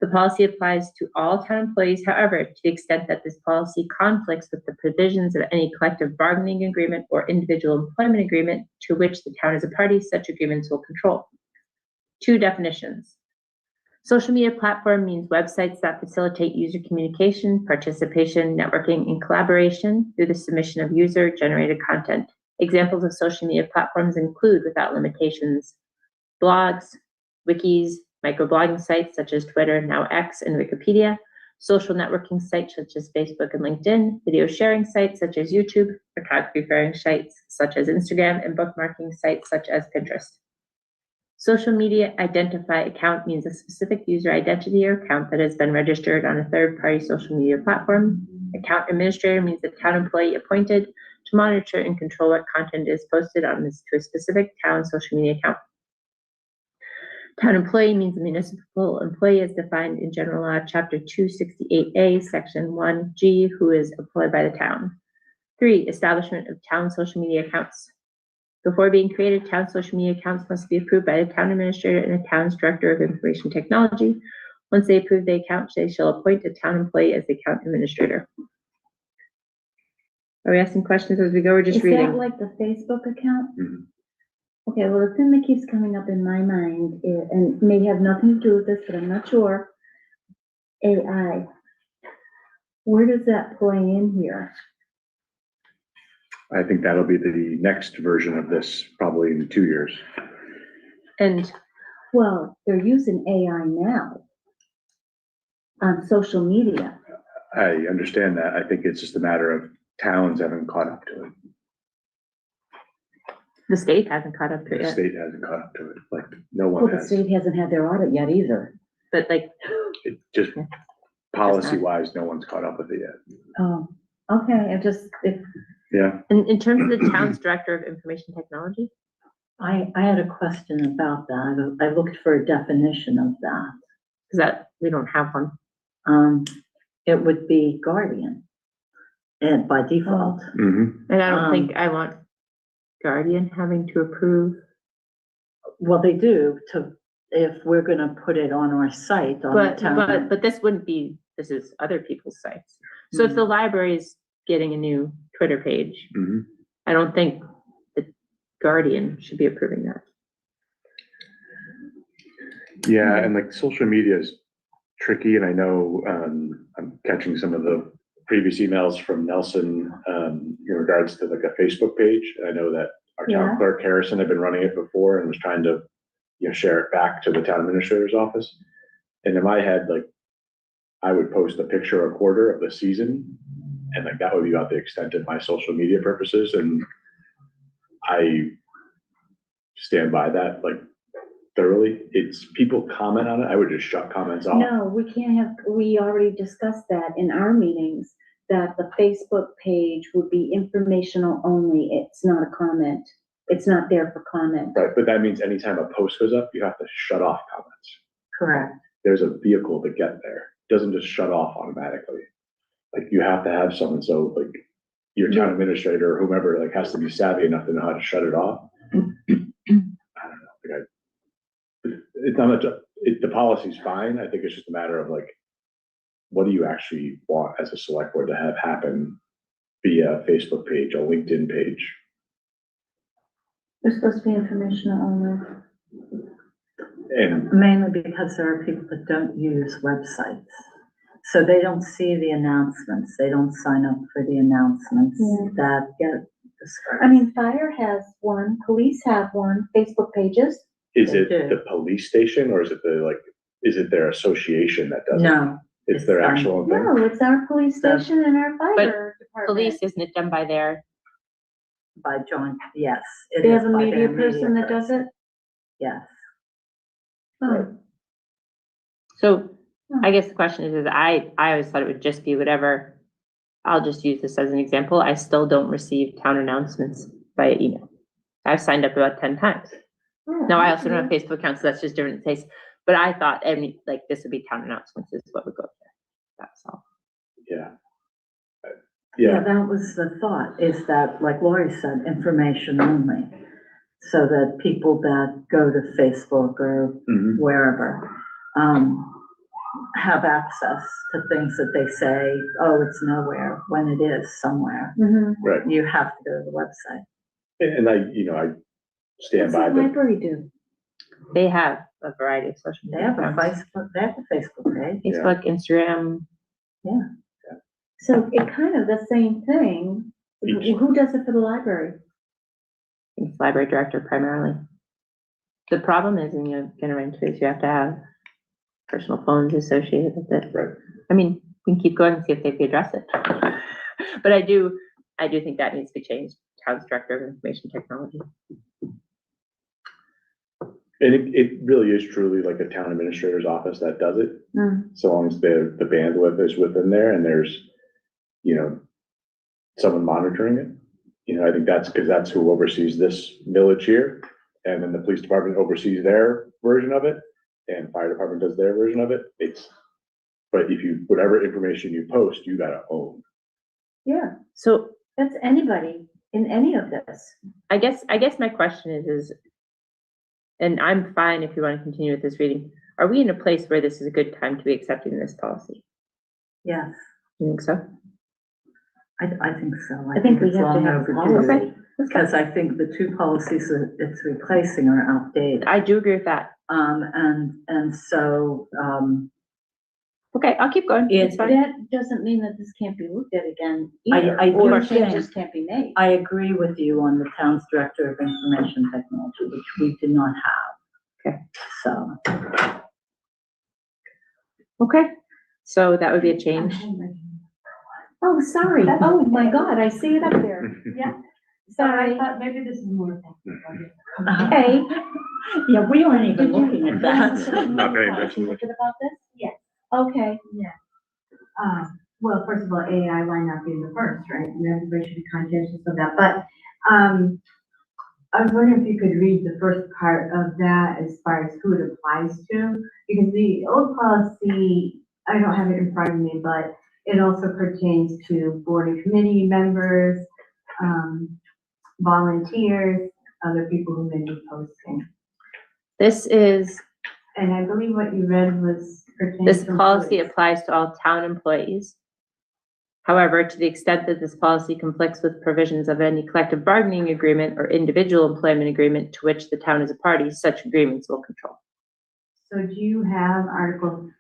The policy applies to all town employees, however, to the extent that this policy conflicts with the provisions of any collective bargaining agreement or individual employment agreement to which the town is a party, such agreements will control. 2 definitions. Social media platform means websites that facilitate user communication, participation, networking, and collaboration through the submission of user-generated content. Examples of social media platforms include, without limitations, blogs, wikis, microblogging sites such as Twitter, now X, and Wikipedia, social networking sites such as Facebook and LinkedIn, video sharing sites such as YouTube, photography sharing sites such as Instagram, and bookmarking sites such as Pinterest. Social media identify account means a specific user identity or account that has been registered on a third-party social media platform. Account administrator means a town employee appointed to monitor and control what content is posted on this to a specific town social media account. Town employee means a municipal employee as defined in General Law, Chapter 268A, Section 1G, who is employed by the town. 3, establishment of town social media accounts. Before being created, town social media accounts must be approved by the town administrator and the town's director of information technology. Once they approve the account, they shall appoint a town employee as the account administrator. Are we asking questions as we go, or just Is reading? that like the Facebook account? Mhm. Okay, well, the thing that keeps coming up in my mind, and may have nothing to do with this, but I'm not sure. AI. Where does that play in here? I think that'll be the next version of this, probably in 2 years. And Well, they're using AI now on social media. I understand that. I think it's just a matter of towns haven't caught up to it. the state hasn't caught up to it The yet, state hasn't caught up to it, like, no Well, one the has. state hasn't had their audit yet either. but like, It just, policy-wise, no one's caught up with it yet. Oh, okay, Yeah, in terms of the town's director of information technology, I had a question about that. I looked for a definition of that. because that, we don't have one. It would be guardian. And by default. mhm. And I don't think I want Guardian having to approve. Well, they do if we're gonna put it on our site, on the But, town. but this wouldn't be, this is other people's sites. So if the library is getting a new Twitter page, Mhm. I don't think the Guardian should be approving that. Yeah, and like social media is tricky, and I know, I'm catching some of the previous emails from Nelson, in regards to like a Facebook page. I know that our town Yeah. clerk Harrison had been running it before and was trying to, share it back to the town administrator's office. And in my head, like, I would post a picture a quarter of the season, and like that would be about the extent of my social media purposes, and I stand by that like thoroughly. It's people comment on it, I would just shut comments off. No, we can't have, we already discussed that in our meetings, that the Facebook page would be informational only. It's not a comment. It's not there for comment. Right, but that means anytime a post goes up, you have to shut off comments. Correct. There's a vehicle to get there. It doesn't just shut off automatically. Like you have to have someone, so like your town administrator or whomever like has to be savvy enough to know how to shut it off. I don't know. Like it's not much. The policy's fine. I think it's just a matter of like, what do you actually want as a select board to have happen via a Facebook page, a LinkedIn page? It's supposed to be informational only. And Mainly because there are people that don't use websites. So they don't see the announcements. They don't sign up for the announcements that get dispersed. I mean, fire has one, police have one, Facebook pages. is They it do. the police station or is it is it their association that does it? No, It's their it's, actual thing? No, it's our police station and our fire department. Police, isn't it done by their, by joint, yes. it They is have a by media their person that does it? Yes. Oh, so I guess the question is I always thought it would just be whatever. I'll just use this as an example. I still don't receive town announcements via email. I've signed up about 10 times. Now I also don't have Facebook accounts, so that's just different taste. But I thought, I mean, like this would be town announcements is what would go there. That's all. Yeah. Yeah, Yeah, that was the thought, is that, like Lori said, information only. So that people that go to Facebook or Mhm. wherever, have access to things that they say, oh, it's nowhere, when it is somewhere. mhm. Right. You have to go to the website. And I stand What's by the the, library do? They have a variety of social They media have a accounts. Facebook page. Facebook, Instagram. So it kind of the same thing. Each. Who does it for the library? It's library director primarily. The problem is, and you're gonna run into, is you have to have personal phones associated with it. Right. I mean, we can keep going and see if they can address it. But I do think that needs to be changed. Town's director of information technology. and it really is truly like a town administrator's office that does it. So long as the bandwidth is within there and there's, someone monitoring it. I think that's who oversees this village here. And then the police department oversees their version of it and fire department does their version of it. But whatever information you post, you gotta own. Yeah, So that's anybody in any of this. I guess my question is, and I'm fine if you want to continue with this reading, are we in a place where this is a good time to be accepting this policy? Yes, You think so? I think so. I think we it's have to long have a overdue. policy. Because I think the two policies that it's replacing are outdated. I do agree with that. And so, Okay, I'll keep going. It's fine. That doesn't mean that this can't be looked at again I either, or do changes think- can't be made. I agree with you on the town's director of information technology, which we did not have. Okay. So, Okay, so that would be a change. Oh, sorry. Oh, my God, I see it up there. Yeah. Sorry. thought maybe this is more. Okay. yeah, we weren't even Did you- looking at that. Not paying attention. Thinking about this? Yes. Okay. Well, first of all, AI might not be the first, right? And everybody should be conscientious of that, but, I was wondering if you could read the first part of that as far as who it applies to, because the old policy, I don't have it in front of me, but it also pertains to board and committee members, volunteers, other people who may be posting. This is, And I believe what you read was pertaining this to policy employees. applies to all town employees. However, to the extent that this policy conflicts with provisions of any collective bargaining agreement or individual employment agreement to which the town is a party, such agreements will control. So do you have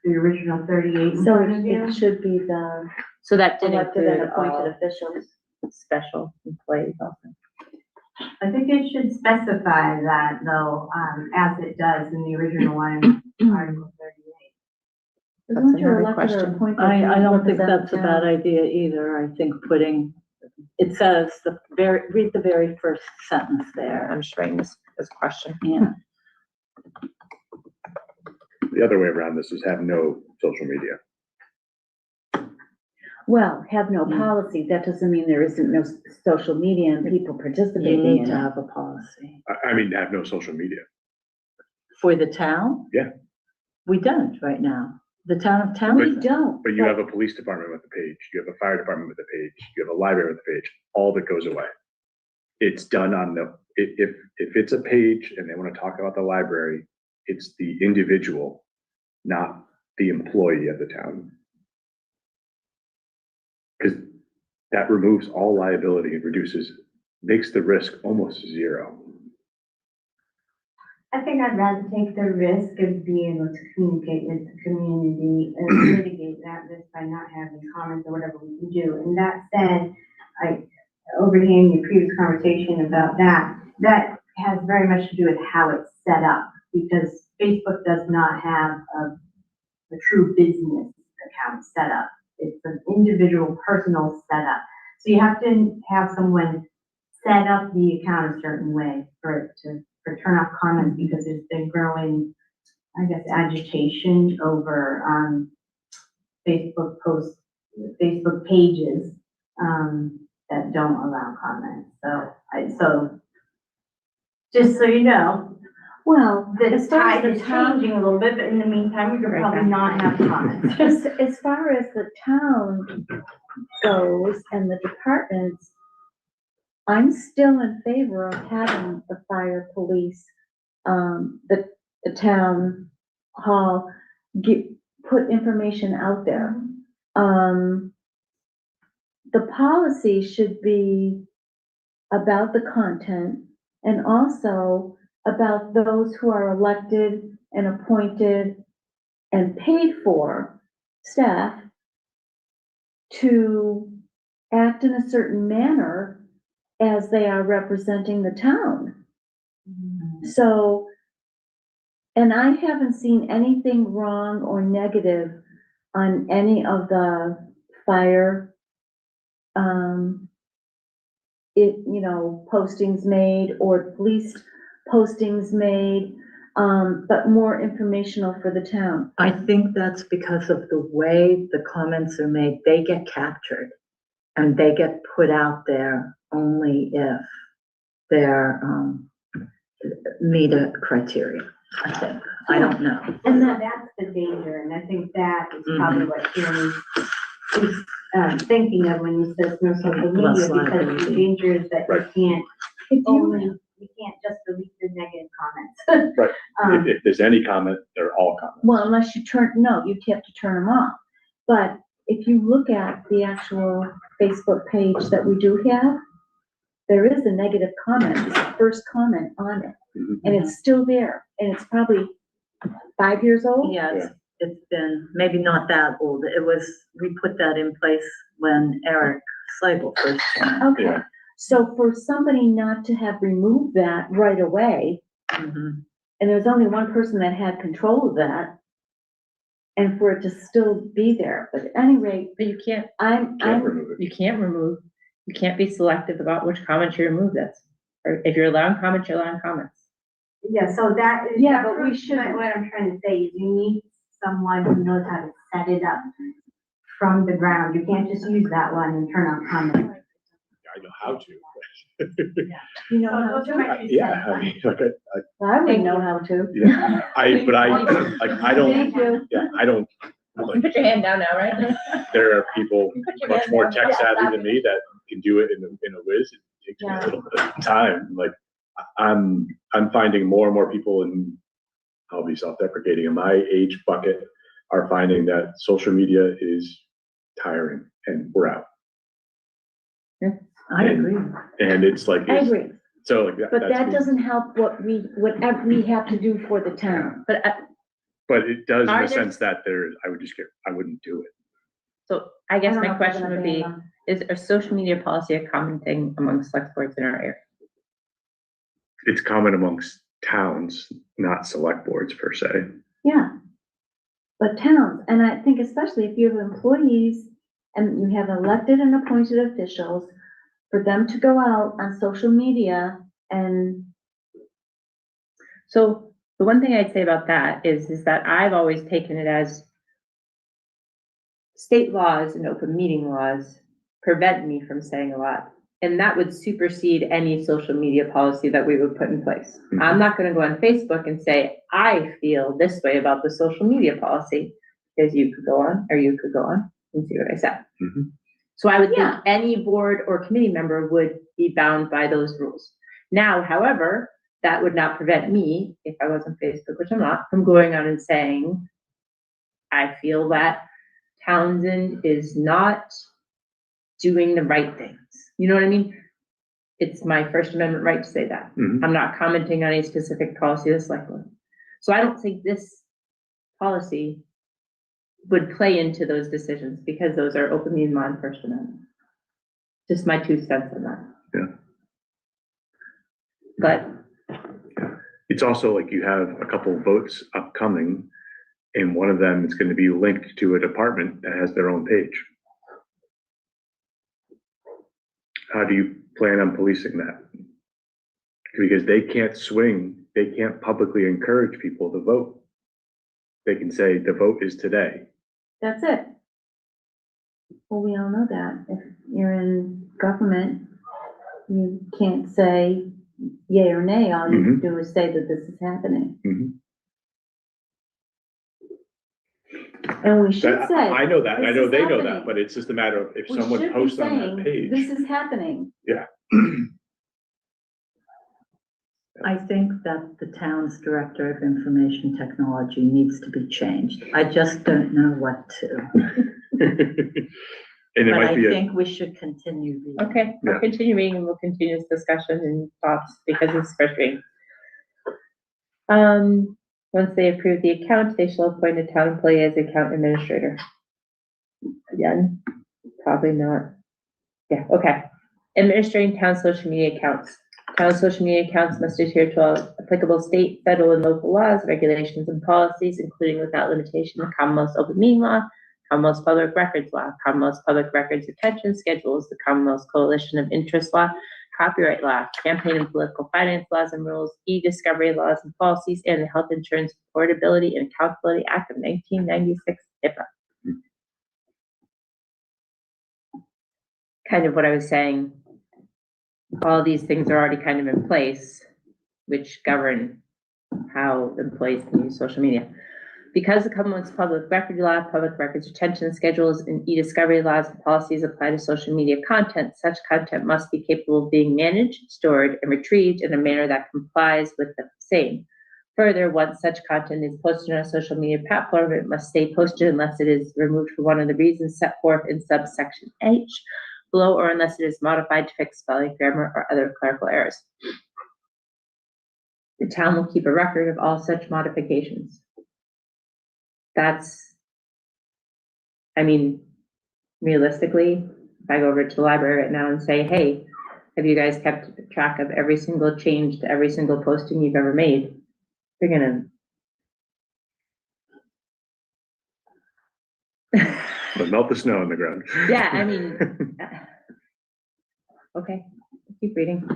the original 38 in So front of you? it should be the So that did elected and include all appointed officials. special employees also. I think it should specify that though, as it does in the original one, Article 38. Because once you're another elected or question. appointed. I you don't think represent that's the a bad town. idea either. I think it says read the very first sentence there. I'm just writing this question. Yeah. The other way around this is have no social media. Well, have no Mm. policy. That doesn't mean there isn't no social media and people You participating need in to it. have a policy. I mean, have no social media. For the town? Yeah. We don't right now. The town of We Townsend. don't. But you have a police department with a page, you have a fire department with a page, you have a library with a page, all that goes away. It's done on if it's a page and they want to talk about the library, it's the individual, not the employee of the town. Because that removes all liability and makes the risk almost zero. I think I'd rather take the risk of being able to communicate with the community and mitigate that risk by not having comments or whatever we can do. And that said, I overhearing your previous conversation about that has very much to do with how it's set up, because Facebook does not have a true business account set up. It's an individual personal setup. So you have to have someone set up the account a certain way for turn off comments, because there's been growing, I guess, agitation over Facebook posts, Facebook pages that don't allow comments. So just so you know, Well, the as far as tide the is town, changing a little bit, but in the meantime, we could probably not have comments. as far as the town goes and the departments, I'm still in favor of having the fire, police, the town hall, put information out there. The policy should be about the content and also about those who are elected and appointed and paid for staff to act in a certain manner as they are representing the town. So, and I haven't seen anything wrong or negative on any of the fire, postings made or police postings made, but more informational for the town. I think that's because of the way the comments are made. They get captured and they get put out there only if they're meet a criteria, I think. I don't know. And that's the danger, and I think that is probably what Karen is thinking of when he says no social media, because the danger is that you can't just delete the negative comments. Right. If there's any comment, they're all comments. Well, unless you you'd have to turn them off. But if you look at the actual Facebook page that we do have, there is a negative comment, it's the first comment on it, and it's still there, and it's probably 5 years old. Yeah, it's been, maybe not that old. We put that in place when Eric Slagle first came in. Okay, Yeah. so for somebody not to have removed that right away, Mhm. and there's only one person that had control of that, and for it to still be there, but at any rate, But you can't Remove it. you can't be selective about which comments you remove. Or if you're allowing comments, you're allowing comments. Yeah, so that is. Yeah, but we should- What I'm trying to say is you need someone who knows how to set it up from the ground. You can't just use that one and turn on comments. I know how to. you know So how those are my to. two Yeah, I cents. mean, I wouldn't know how to. yeah, I don't, Thank you. yeah, I don't, You like, put your hand down now, right? there are people Put your much hand more down. tech savvy than me that can do it in a whiz. It takes me Yeah. a little bit of time. Like, I'm finding more and more people, and I'll be self-deprecating, in my age bucket are finding that social media is tiring and we're out. I agree. And it's like, I agree, so like but that's that me. doesn't help whatever we have to do for the town. But But it does in Are the there- sense that I wouldn't do it. so I guess I don't know my if we're question gonna would ban be, them. is a social media policy a common thing among select boards in our area? It's common amongst towns, not select boards per se. Yeah. but towns, and I think especially if you have employees and you have elected and appointed officials, for them to go out on social media and, So the one thing I'd say about that is that I've always taken it as state laws and open meeting laws prevent me from saying a lot. And that would supersede any social media policy that we would put in place. I'm not gonna go on Facebook and say, I feel this way about the social media policy, because you could go on, or you could go on and see what I said. Mhm. So I would think Yeah. any board or committee member would be bound by those rules. Now, however, that would not prevent me, if I was on Facebook, which I'm not, from going on and saying, I feel that Townsend is not doing the right things. You know what I mean? It's my First Amendment right to say that. Mhm. I'm not commenting on any specific policy of the select board. So I don't think this policy would play into those decisions because those are open meeting law and First Amendment. Just my 2 cents on that. Yeah. But It's also like you have a couple votes upcoming, and one of them is gonna be linked to a department that has their own page. How do you plan on policing that? Because they can't publicly encourage people to vote. They can say the vote is today. that's it. Well, we all know that. If you're in government, you can't say yay or nay. All you can do is say that this is happening. Mhm. And we should That- say. I know that, and I this know is they know that, happening. but it's just a matter of if We someone should be posts on saying, that page. this is happening. Yeah. I think that the town's director of information technology needs to be changed. I just don't know what to. And it But might I be think we should continue reading. okay, we'll Yeah. continue reading and we'll continue this discussion and thoughts because it's first reading. Once they approve the account, they shall appoint a town employee as account administrator. Again, probably not. Yeah, okay. Administering town social media accounts. Town social media accounts must adhere to all applicable state, federal, and local laws, regulations, and policies, including without limitation the Commonwealth's open meeting law, Commonwealth's public records law, Commonwealth's public records retention schedules, the Commonwealth's coalition of interest law, copyright law, campaign and political finance laws and rules, e-discovery laws and policies, and the Health Insurance Portability and Accountability Act of 1996, HIPAA. Kind of what I was saying. All these things are already kind of in place, which govern how employees can use social media. Because the Commonwealth's public record law, public records retention schedules, and e-discovery laws and policies apply to social media content, such content must be capable of being managed, stored, and retrieved in a manner that complies with the same. Further, once such content is posted on a social media platform, it must stay posted unless it is removed for one of the reasons set forth in subsection H below, or unless it is modified to fix spelling, grammar, or other clerical errors. The town will keep a record of all such modifications. That's, I mean, realistically, if I go over to the library right now and say, hey, have you guys kept track of every single change to every single posting you've ever made? They're gonna. But melt the snow on the ground. Yeah, I mean, okay, keep reading.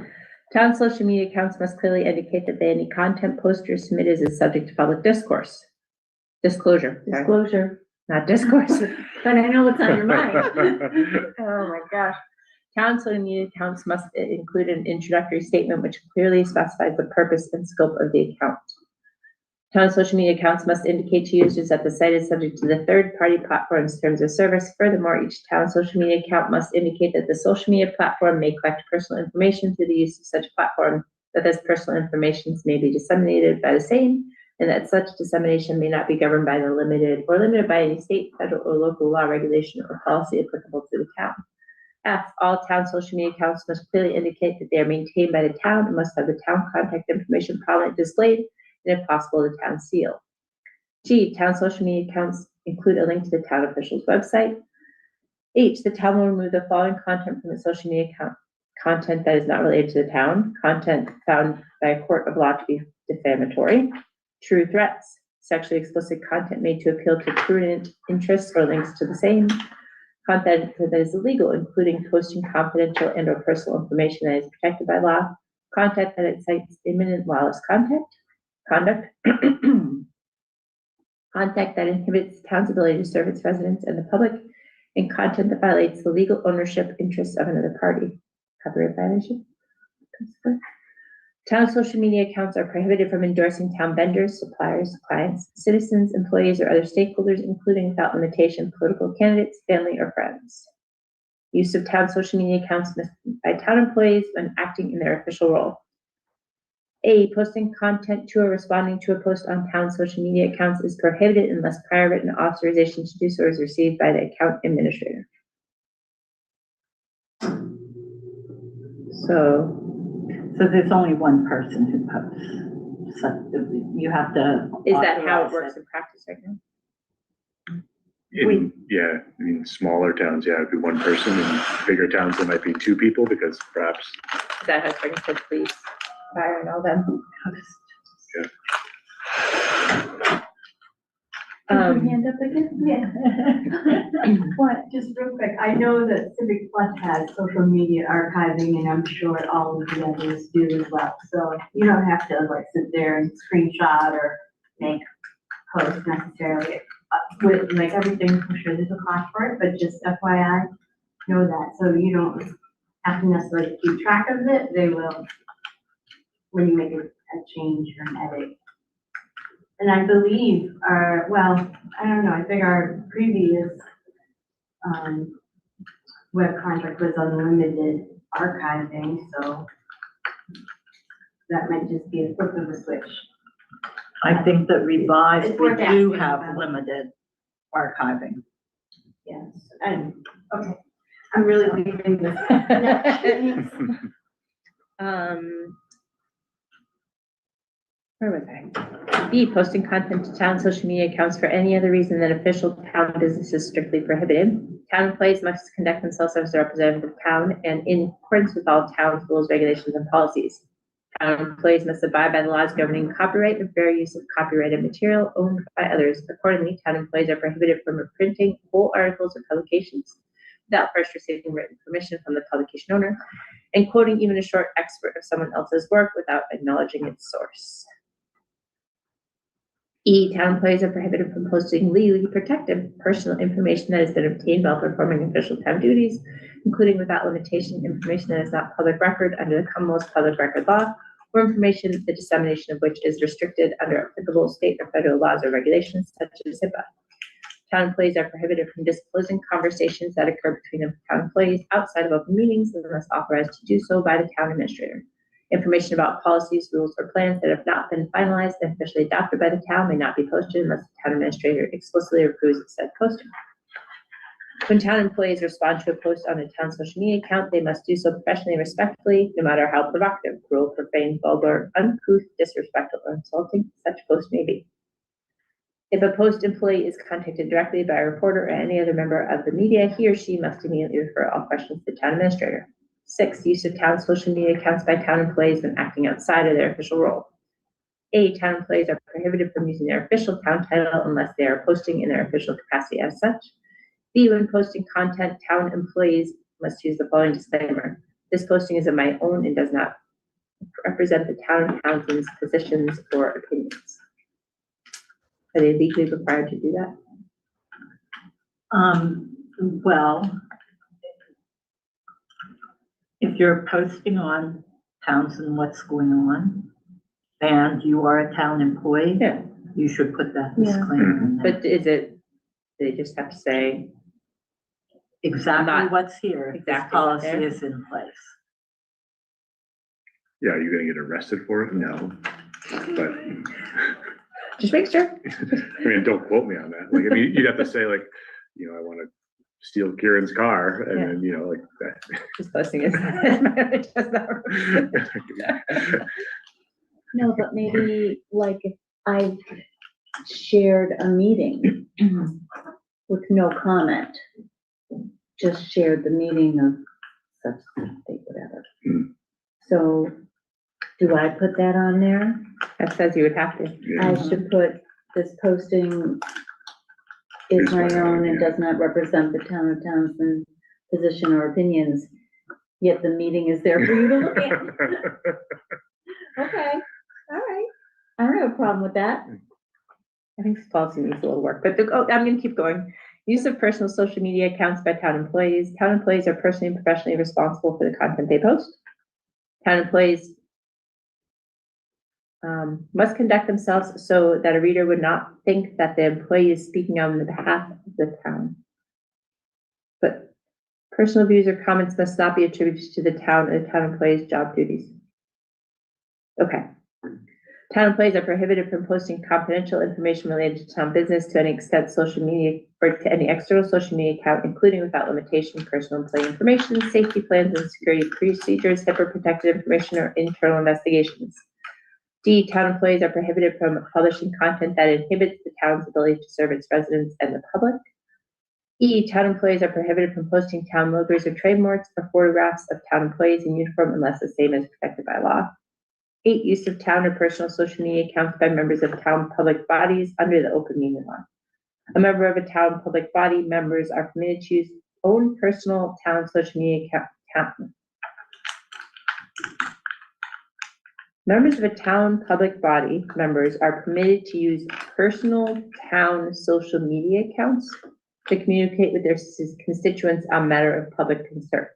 Town social media accounts must clearly indicate that any content posted or submitted is subject to public disclosure, sorry, not discourse. But I know what's on your mind. Oh my gosh. Town social media accounts must include an introductory statement which clearly specifies the purpose and scope of the account. Town social media accounts must indicate to users that the site is subject to the third-party platform's terms of service. Furthermore, each town social media account must indicate that the social media platform may collect personal information through the use of such platform, that this personal information may be disseminated by the same, and that such dissemination may not be governed by the limited by any state, federal, or local law, regulation, or policy applicable to the town. F, all town social media accounts must clearly indicate that they are maintained by the town and must have the town contact information prominently displayed, and if possible, the town seal. G, town social media accounts include a link to the town official's website. H, the town will remove the following content from the social media account: content that is not related to the town, content found by a court of law to be defamatory, true threats, sexually explicit content made to appeal to prudent interests or links to the same, content that is illegal, including posting confidential and or personal information that is protected by law, content that incites imminent lawless conduct, content that inhibits the town's ability to serve its residents and the public, and content that violates the legal ownership interests of another party. Copyright violation. Town social media accounts are prohibited from endorsing town vendors, suppliers, clients, citizens, employees, or other stakeholders, including without limitation, political candidates, family, or friends. Use of town social media accounts by town employees when acting in their official role. A, posting content to or responding to a post on town social media accounts is prohibited unless prior written authorization to do so is received by the account administrator. So there's only one person who posts. So you have to. is that how it authorize works in practice right now? Yeah, I mean, smaller towns, yeah, it'd be one person, and bigger towns, there might be two people, because perhaps. Is that how it's working for police, fire, and all them? Hand up again? Yeah. What, just real quick, I know that Civic Plus has social media archiving, and I'm sure all of the others do as well. So you don't have to like sit there and screenshot or make posts necessarily. With like everything, I'm sure there's a cost for it, but just FYI, know that, so you don't have to necessarily keep track of it. They will, when you make a change or an edit. And I believe well, I don't know, I think our previous web contract was unlimited archiving, so that might just be a flip of a switch. I think that revised, It's we worth do asking have about. limited archiving. Yes, and, okay, I'm really leaving this. Where was I? B, posting content to town social media accounts for any other reason than official town business is strictly prohibited. Town employees must conduct themselves as a representative of the town and in accordance with all town's rules, regulations, and policies. Town employees must abide by the laws governing copyright and fair use of copyrighted material owned by others. Accordingly, town employees are prohibited from reprinting whole articles or publications without first receiving written permission from the publication owner, and quoting even a short excerpt of someone else's work without acknowledging its source. E, town employees are prohibited from posting legally protected personal information that has been obtained while performing official town duties, including without limitation information that is not public record under the Commonwealth's public record law, or information the dissemination of which is restricted under applicable state or federal laws or regulations such as HIPAA. Town employees are prohibited from disclosing conversations that occur between the town employees outside of open meetings unless authorized to do so by the town administrator. Information about policies, rules, or plans that have not been finalized and officially adopted by the town may not be posted unless the town administrator explicitly approves of said posting. When town employees respond to a post on a town social media account, they must do so professionally and respectfully, no matter how provocative, cruel, profane, vulgar, uncouth, disrespectful, or insulting such post may be. If a post employee is contacted directly by a reporter or any other member of the media, he or she must immediately refer all questions to the town administrator. 6, use of town social media accounts by town employees when acting outside of their official role. A, town employees are prohibited from using their official town title unless they are posting in their official capacity as such. B, when posting content, town employees must use the following disclaimer. This posting is of my own and does not represent the town council's positions or opinions. Are they legally required to do that? Well, if you're posting on Townsend what's going on, and you are a town employee, Yeah. you should put that Yeah. disclaimer in there. But is it, they just have to say, Exactly Not what's here, this exactly policy there. is in place. Yeah, are you gonna get arrested for it? No. But, just make sure. I mean, don't quote me on that. Like, I mean, you'd have to say like, you know, I wanna steal Kieran's car, and then, you know, like that. Just posting it. Just not- No, but maybe like if I shared a meeting with no comment, just shared the meeting of such date, whatever. Hmm. So do I put that on there? That says you would have to. Yeah. I should put this posting is my own and does not represent the town of Townsend position or opinions, yet the meeting is there for you to look at. Okay, all right. I don't have a problem with that. I think this policy needs a little work, but I'm gonna keep going. Use of personal social media accounts by town employees. Town employees are personally and professionally responsible for the content they post. Town employees must conduct themselves so that a reader would not think that the employee is speaking on the behalf of the town. But personal views or comments must not be attributed to the town and the town employee's job duties. Okay. Town employees are prohibited from posting confidential information related to town business to any extent social media or to any external social media account, including without limitation, personal employee information, safety plans and security procedures, HIPAA protected information, or internal investigations. D, town employees are prohibited from publishing content that inhibits the town's ability to serve its residents and the public. E, town employees are prohibited from posting town logos or trademarks or photographs of town employees in uniform unless the same is protected by law. 8, use of town or personal social media accounts by members of town public bodies under the open meeting law. A member of a town public body, members are permitted to use own personal town social media account. Members of a town public body, members are permitted to use personal town social media accounts to communicate with their constituents on matter of public concern.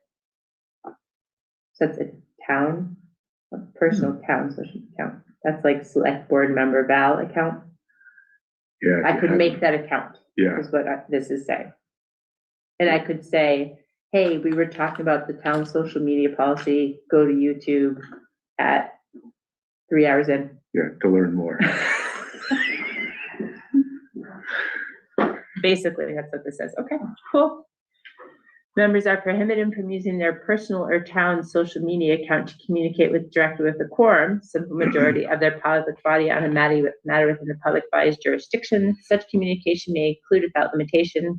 So that's a personal town social account. That's like select board member Val account. Yeah. I could make that account. Yeah. Is what this is saying. And I could say, hey, we were talking about the town social media policy. Go to YouTube at 3 hours in. Yeah, to learn more. Basically, that's what this says. Okay, cool. Members are prohibited from using their personal or town social media account to communicate directly with the quorum, simple majority of their public body on a matter within the public body's jurisdiction. Such communication may include, without limitation,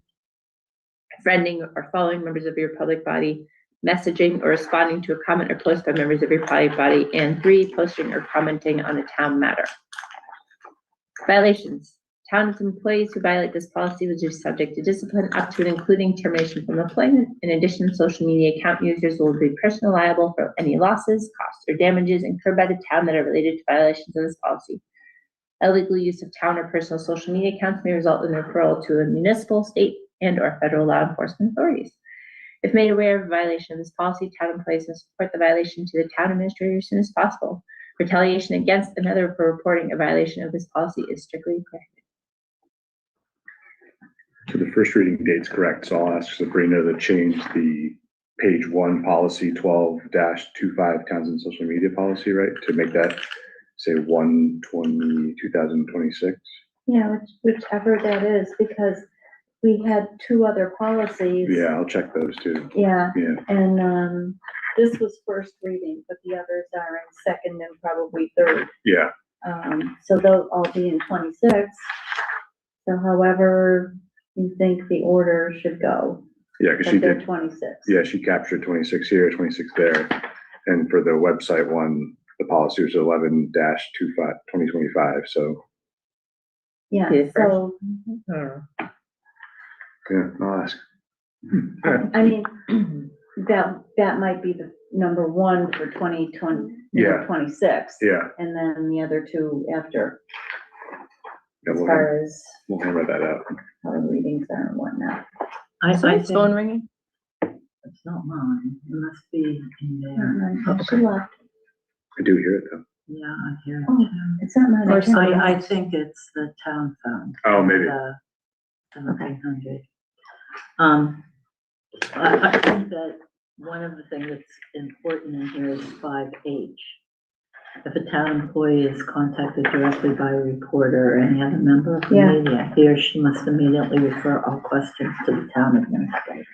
friending or following members of your public body, messaging or responding to a comment or post by members of your public body, and 3, posting or commenting on a town matter. Violations. Town employees who violate this policy will be subject to discipline up to and including termination from employment. In addition, social media account users will be personally liable for any losses, costs, or damages incurred by the town that are related to violations of this policy. Illegal use of town or personal social media accounts may result in referral to a municipal, state, and/or federal law enforcement authorities. If made aware of a violation of this policy, town employees must report the violation to the town administrator as soon as possible. Retaliation against another for reporting a violation of this policy is strictly prohibited. So the first reading date's correct, so I'll ask Sabrina to change the page 1 policy 12-25 Townsend social media policy, right? To make that say 1/20/2026. Yeah, whichever that is, because we had 2 other policies. Yeah, I'll check those too. Yeah, Yeah, and, this was first reading, but the others are in second and probably third. yeah, So they'll all be in 26. So however you think the order should go, yeah, because but she they're did, 26. yeah, she captured 26 here, 26 there. And for the website one, the policy was 11-2025, so, Yeah, Okay, so, yeah, I'll ask. I mean, that might be the number 1 for 2020, Yeah. 26. Yeah, And then the other 2 after, yeah, as we'll far as hammer that out. how the readings are and whatnot. Someone's phone ringing? It's not mine, it must be in there. She left. I do hear it though. Yeah, I hear it Oh, too. it's not mine. Or can't- I think it's the town phone. Oh, maybe. The 1700. I think that one of the things that's important in here is 5H. If a town employee is contacted directly by a reporter or any other member of the Yeah. media, he or she must immediately refer all questions to the town administrator.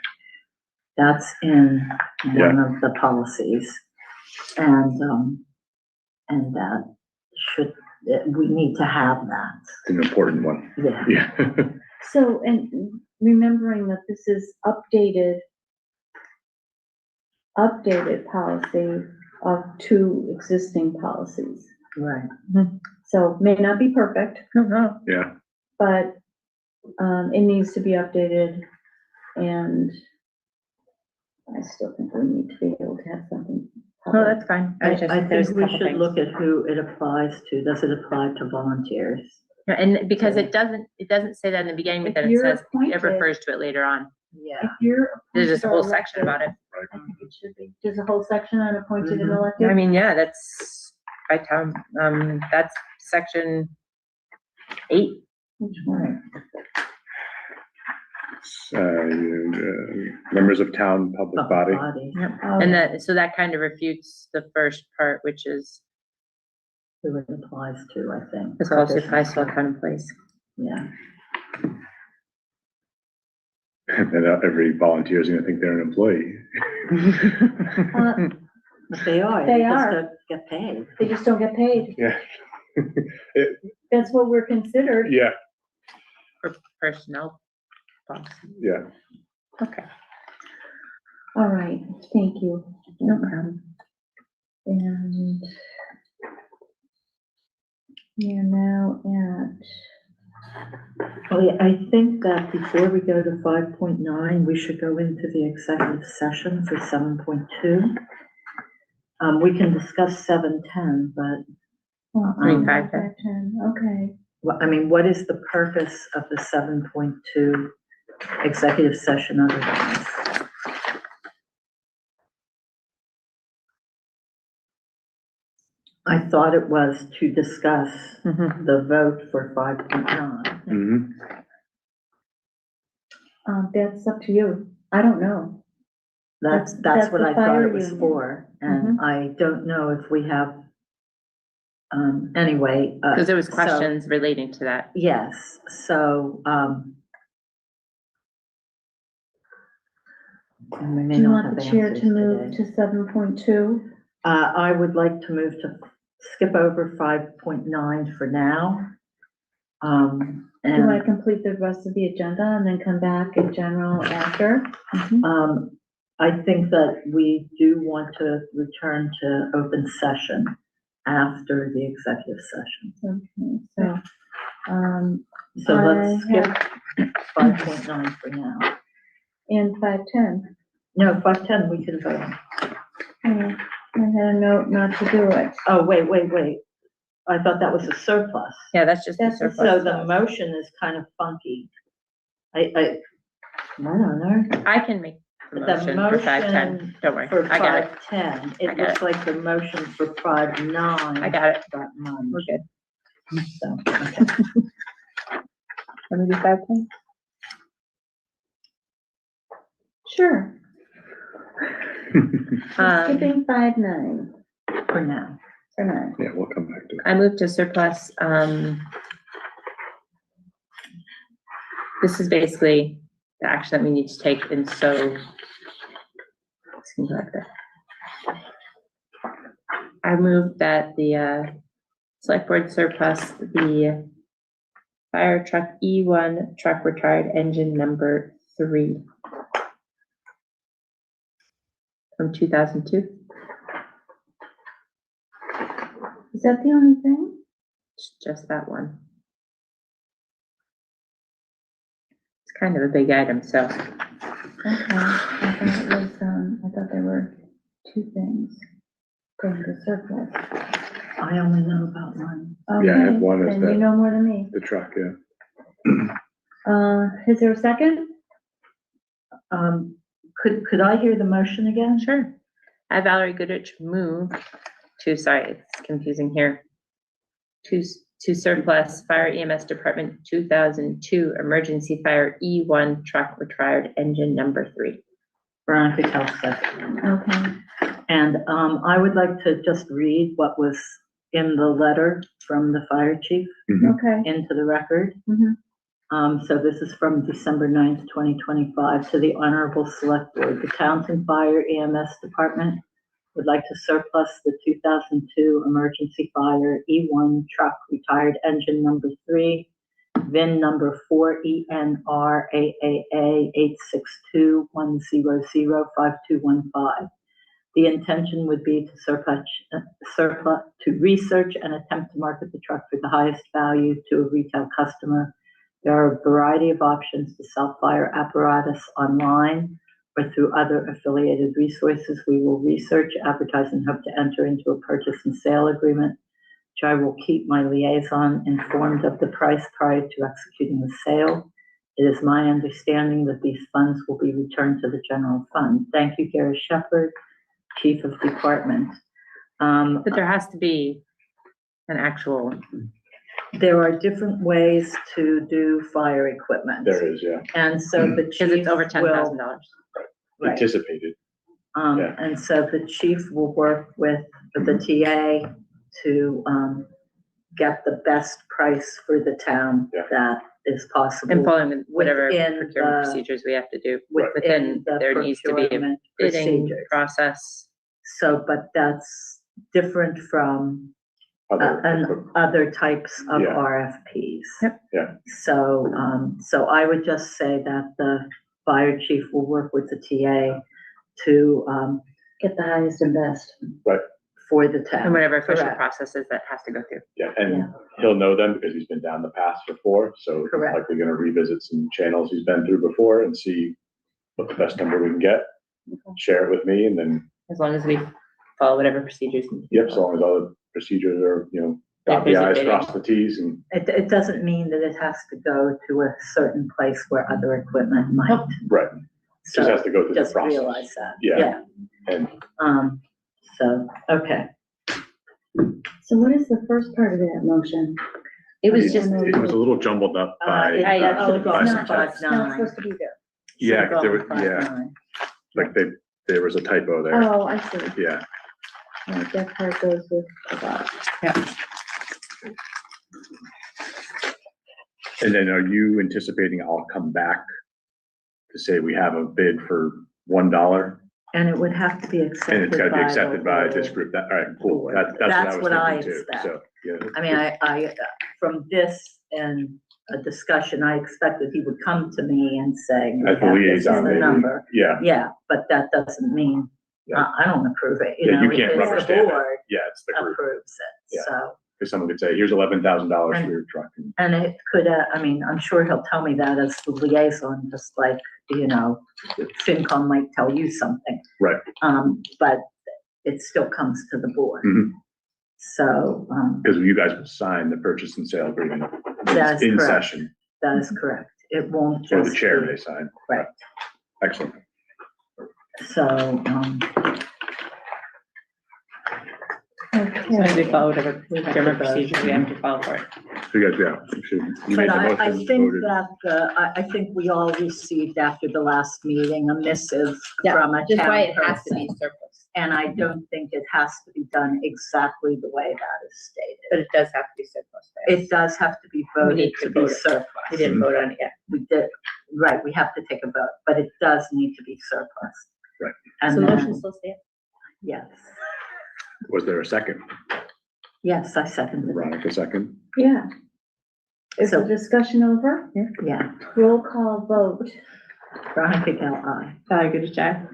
That's in one of the policies. And that we need to have that. It's an important one. Yeah. Yeah. So, and remembering that this is updated policy of 2 existing policies. Right. So may not be perfect, Yeah, but, it needs to be updated, and I still think we need to be able to have something. Oh, that's fine. I was just- there's think a we couple should things. look at who it applies to. Does it apply to volunteers? And because it doesn't say that in the beginning, but If then it you're says, it appointed- refers to it later on. Yeah. If you're. There's just a appointed whole or section elected, about it. I think it should be. There's a whole section on appointed and Mhm. elected. I mean, yeah, that's by town, that's section 8. Which one? members of town public body. Oh, And that, so that kind of refutes the first part, which is, Who it applies to, I think. it's called to applies to all town employees. Yeah. And then every volunteer is gonna think they're an employee. But they are. They just are. don't get paid. They just don't get paid. Yeah. That's what we're considered. Yeah, For personnel policy. yeah. Okay, All right, thank you. no problem. And we are now Oh, yeah, I think that before we go to 5.9, we should go into the executive session for 7.2. We can discuss 7:10, but, at. 5:10. 5:10, okay. I mean, what is the purpose of the 7.2 executive session otherwise? I thought it was to discuss the vote for 5.9. Mhm. That's up to you. I don't know. That's That's what the I thought fire it was union. for, and I don't know if we have, anyway. Because there was so- questions relating to that. Yes, so, and we may Do you not want have the chair answers to move today. to 7.2? I would like to move to skip over 5.9 for now. Do you want to And, complete the rest of the agenda and then come back in general after? I think that we do want to return to open session after the executive session. Okay, so, So let's I skip 5.9 for now. and 5:10. No, 5:10, we can vote. I had a note not to do it. Oh, wait. I thought that was a surplus. Yeah, that's just the That's a surplus. So the motion is kind of funky. I don't know. I can make the The motion for 5:10. motion Don't worry, For I got it. 5:10, I it got looks like the motion for 5.9. I got it. Got none. We're good. So, okay. Let me do 5:10. Sure. Um, Skipping 5.9 For now. for now. Yeah, we'll come back to it. I moved to surplus, this is basically the action that we need to take, and so. Let's go back there. I moved that the, select board surplus the fire truck E1 truck retired engine number 3 from 2002. Is that the only thing? It's just that one. It's kind of a big item, so. Okay, I thought it was, I thought there were two things going to surplus. I only know about one. Yeah, I have Okay, one as then you that. know more than me. The truck, yeah. Is there a second? Could I hear the motion again? Sure. I, Valerie Goodrich, move to, sorry, it's confusing here. To surplus fire EMS department 2002 emergency fire E1 truck retired engine number 3. Veronica Kell second. Okay, And, I would like to just read what was in the letter from the fire chief okay. into the record. Mhm. So this is from December 9th, 2025, to the Honorable Select Board. The Townsend Fire EMS Department would like to surplus the 2002 emergency fire E1 truck retired engine number 3, VIN number 4ENRAAA 86210052215. The intention would be to research and attempt to market the truck for the highest value to a retail customer. There are a variety of options to sell fire apparatus online or through other affiliated resources. We will research, advertise, and hope to enter into a purchase and sale agreement, which I will keep my liaison informed of the price prior to executing the sale. It is my understanding that these funds will be returned to the general fund. Thank you, Gary Shepherd, Chief of Department. But there has to be an actual, There are different ways to do fire equipment. There is, yeah, And so the because chief it's over will- $10,000. Right. anticipated. Yeah. And so the chief will work with the TA to, get the best price for the town Yeah. that is possible. And following whatever Within procurement the- procedures we have to do. Within the There needs to be a procurement bidding procedures. process. So, but that's different from other types of Yeah. RFPs. Yep. Yeah. So, so I would just say that the fire chief will work with the TA to, Get the highest and best. for the town. And whatever official Correct. processes that has to go through. Yeah, and Yeah. he'll know them because he's been down the path before, so he's Correct. likely gonna revisit some channels he's been through before and see what the best number we can get. Share it with me, and then, As long as we follow whatever procedures. need to be yep, as followed. long as all the procedures are, If dot the there's a i's, bidding. cross the t's, and, It doesn't mean that it has to go to a certain place where other equipment might. right, So just has to go through the just process. realize that. Yeah. And So, okay. So what is the first part of that motion? It was just, It was a little jumbled up by, That should have by gone some to text. 5-9. supposed to be there. Yeah, Should've 'cause there gone was, yeah, 5-9. like there was a typo there, Oh, I see. yeah. Right, that part goes with about. And then are you anticipating I'll come back to say we have a bid for $1? And it would have to be accepted. And it's gotta be by the accepted by this whole- group, that, all right, cool, board. that's what I was thinking too, expect. so, yeah. I mean, I, from this and a discussion, I expected he would come to me and say, we As the have this is liaison, the maybe. number. Yeah, Yeah, but that doesn't mean, Yeah. I don't approve it, Yeah, you know, can't it's rubber the stamp it. board yeah, it's the group, approves it, Yeah. so. because someone could say, here's $11,000 for your truck, and And it could, I mean, I'm sure he'll tell me that as the liaison, just like, FinCom might tell you something. Right. But it still comes to the board. Mhm. So, because you guys will sign the purchase and sale agreement That is in correct. session, that is correct. It won't or just the chair be- may sign. Right. Excellent. So, as long as we follow whatever procurement procedures we have to follow for it. So you guys, yeah, you but made the I motion, think voted. that, I think we all received after the last meeting a missive Yeah, from a Just why town it has to be person. surplus, And I don't think it has to be done exactly the way that is but stated. it does have to be surplus. It does have to be We voted need to to be vote it. surplus. We didn't vote on it yet. We did, right, we have to take a vote, but it does need to be surplus. Right. And So the motion then, still stands. yes, Was there a second? yes, I seconded it, Veronica, second? Yeah. Is the So- discussion over? yeah. Roll call vote. Veronica Gale, aye. Sorry, good job.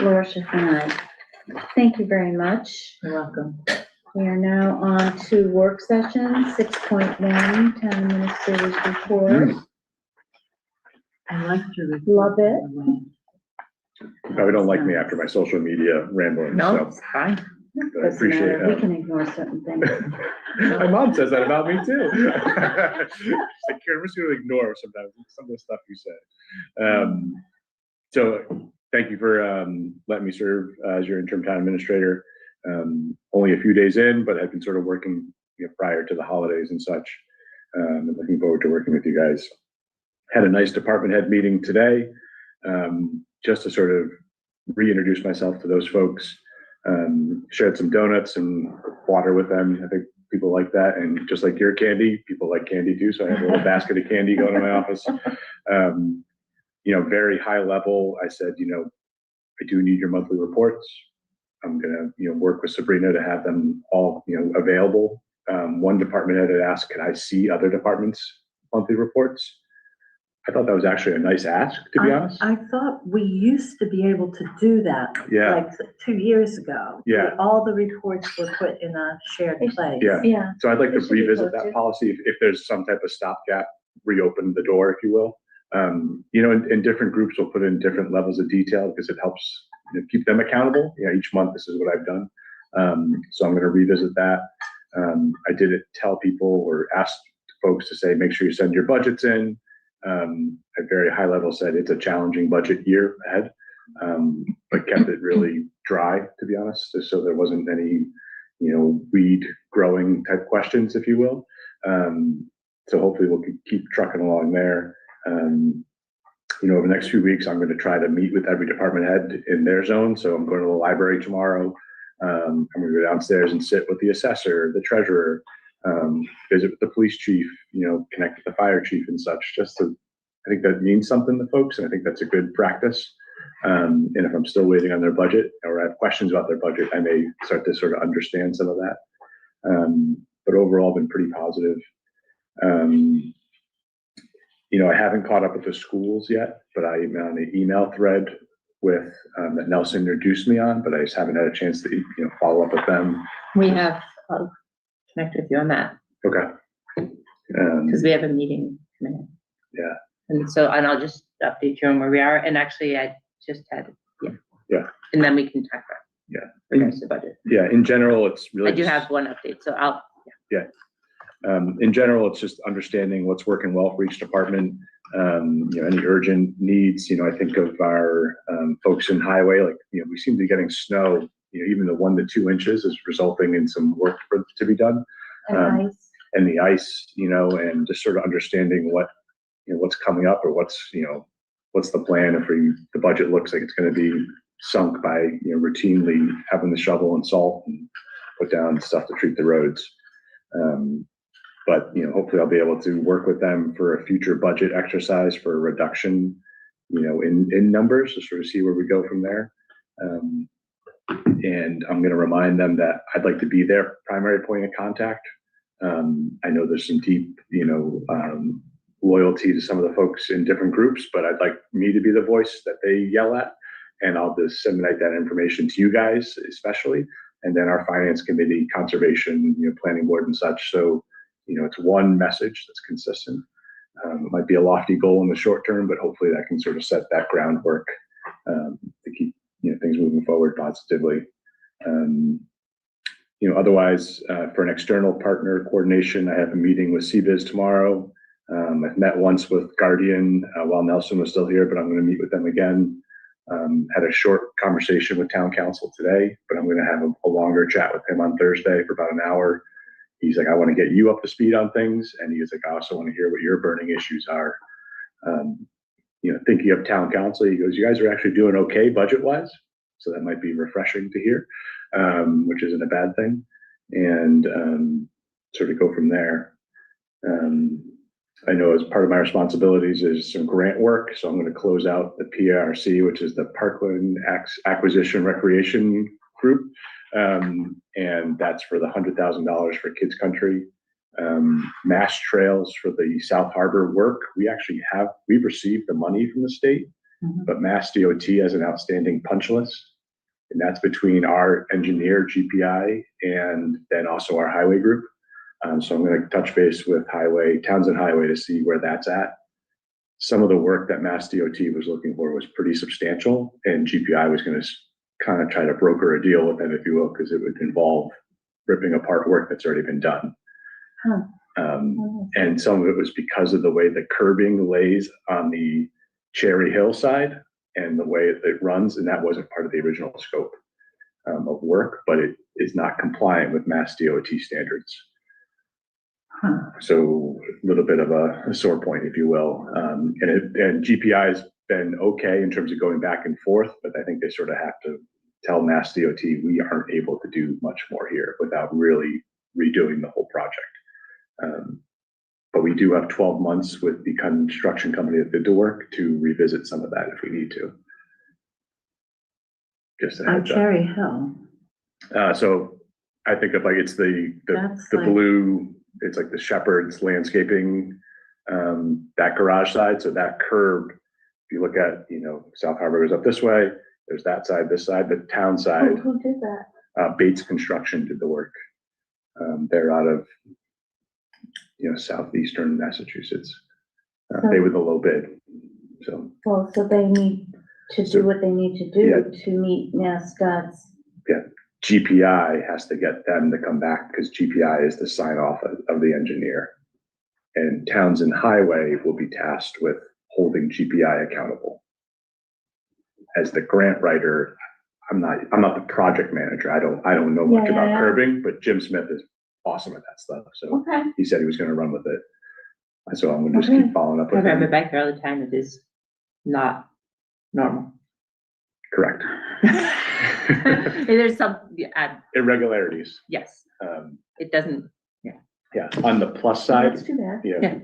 Laura Schiffern, aye. Thank you very much. You're welcome. We are now on to work session 6.1, Town Administrator's Report. I like to. report, Love by it. the way. Probably don't like me after my social media rambling, No, so it's fine. I Doesn't appreciate matter, we it. can ignore certain things. My mom says that about me too. She's like, Karen, I'm just gonna ignore sometimes some of the stuff you say. So thank you for letting me serve as your interim town administrator. Only a few days in, but I've been sort of working prior to the holidays and such. And looking forward to working with you guys. Had a nice department head meeting today, just to sort of reintroduce myself to those folks. Shared some donuts and water with them. I think people like that. And just like your candy, people like candy too. So I have a little basket of candy going to my office. Very high level. I said, I do need your monthly reports. I'm gonna, work with Sabrina to have them all, available. One department head had asked, can I see other departments' monthly reports? I thought that was actually a nice ask, to be honest. I thought we used to be able to do that. Yeah. Like 2 years ago. Yeah. All the reports were put in a shared place. Yeah. Yeah. So I'd like to It should be revisit that posted. policy if there's some type of stopgap, reopen the door, if you will. You know, in different groups, we'll put in different levels of detail because it helps keep them accountable. You know, each month, this is what I've done. So I'm going to revisit that. I did tell people or asked folks to say, make sure you send your budgets in. At very high level said it's a challenging budget year ahead, but kept it really dry, to be honest, just so there wasn't any, weed growing type questions, if you will. So hopefully we'll keep trucking along there. Over the next few weeks, I'm going to try to meet with every department head in their zone. So I'm going to the library tomorrow. I'm going to go downstairs and sit with the assessor, the treasurer, visit with the police chief, connect with the fire chief and such, I think that means something to folks. And I think that's a good practice. And if I'm still waiting on their budget or I have questions about their budget, I may start to sort of understand some of that. But overall, been pretty positive. I haven't caught up with the schools yet, but I'm on an email thread with that Nelson introduced me on, but I just haven't had a chance to follow up with them. We have, I'll connect with you on that, Okay. because we have a meeting coming up. Yeah. And I'll just update you on where we are, and actually I just had, Yeah. And then we can talk about. Yeah. Regards to budget. Yeah. In general, it's really. I do have one update, so I'll. Yeah. In general, it's just understanding what's working well for each department. Any urgent needs. I think of our folks in highway, we seem to be getting snow. Even the 1 to 2 inches is resulting in some work to be done. And ice. And the ice, and just sort of understanding what's coming up or what's the plan if the budget looks like it's going to be sunk by routinely having the shovel and salt and put down stuff to treat the roads. But hopefully I'll be able to work with them for a future budget exercise for a reduction, in numbers to sort of see where we go from there. And I'm going to remind them that I'd like to be their primary point of contact. I know there's some deep, loyalty to some of the folks in different groups, but I'd like me to be the voice that they yell at. And I'll disseminate that information to you guys, especially, and then our finance committee, conservation, planning board and such. So, it's one message that's consistent. It might be a lofty goal in the short term, but hopefully that can sort of set that groundwork to keep things moving forward positively. Otherwise, for an external partner coordination, I have a meeting with CBIZ tomorrow. I've met once with Guardian while Nelson was still here, but I'm going to meet with them again. Had a short conversation with town council today, but I'm going to have a longer chat with him on Thursday for about an hour. He's like, I want to get you up to speed on things. And he's like, I also want to hear what your burning issues are. Thinking of town council, he goes, you guys are actually doing okay budget-wise. So that might be refreshing to hear, which isn't a bad thing. And sort of go from there. I know as part of my responsibilities is some grant work. So I'm going to close out the PRC, which is the Parkland Acquisition Recreation Group. And that's for the $100,000 for Kids Country. Mass Trails for the South Harbor work. We've received the money from the state, but Mass DOT has an outstanding punch list. And that's between our engineer GPI and then also our highway group. So I'm going to touch base with Townsend Highway to see where that's at. Some of the work that Mass DOT was looking for was pretty substantial, and GPI was going to kind of try to broker a deal with them, if you will, because it would involve ripping apart work that's already been done. And some of it was because of the way the curbing lays on the Cherry Hill side and the way it runs, and that wasn't part of the original scope of work, but it is not compliant with Mass DOT standards. So a little bit of a sore point, if you will. And GPI has been okay in terms of going back and forth, but I think they sort of have to tell Mass DOT we aren't able to do much more here without really redoing the whole project. But we do have 12 months with the construction company that did the work to revisit some of that if we need to. Just a On heads up. Cherry Hill. So I think of it's the That's blue. It's like the Shepherd's landscaping that garage side, so that curb, if you look at, South Harbor goes up this way, there's that side, this side, the town side, Who did that? Bates Construction did the work. They're out of, southeastern Massachusetts. They were the low bid, so. Well, so they need to So- do what they need to do to meet NASDOT's. GPI has to get them to come back because GPI is the sign off of the engineer. And Townsend Highway will be tasked with holding GPI accountable. As the grant writer, I'm not the project manager. I don't know much about curbing, but Jim Smith is awesome at that stuff. So Okay. he said he was gonna run with it. So I'm gonna just keep following up I with remember him. back there all the time, it is not normal. Correct. There's some, Irregularities. yes, Um, it doesn't, yeah, on the plus side, That's too bad. Yeah.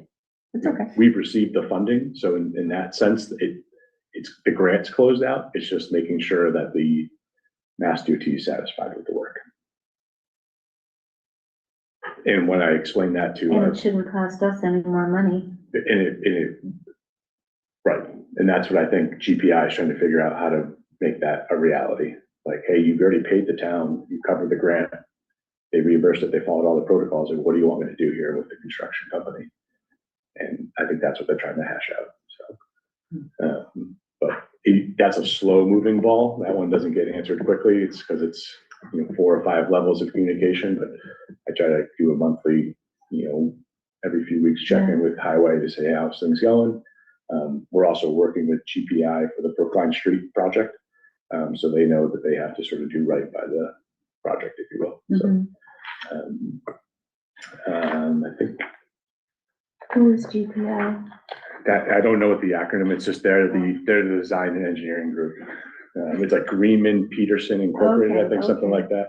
it's okay. we've received the funding, so in that sense, it's the grant's closed out. It's just making sure that the Mass DOT is satisfied with the work. And when I explained that to And it shouldn't cost us any more money. right, and that's what I think GPI is trying to figure out, how to make that a reality. Like, hey, you've already paid the town, you covered the grant, they reimbursed it, they followed all the protocols, and what do you want me to do here with the construction company? And I think that's what they're trying to hash out, so. But that's a slow moving ball. That one doesn't get answered quickly. It's because it's, 4 or 5 levels of communication, but I try to do a monthly, every few weeks check in with Highway to say, how's things going? We're also working with GPI for the Brookline Street project. So they know that they have to sort of do right by the project, if you will. So, I think Who is GPI? that, I don't know what the acronym, it's just they're the design and engineering group. It's like Greenman Peterson Incorporated, I think, something like that.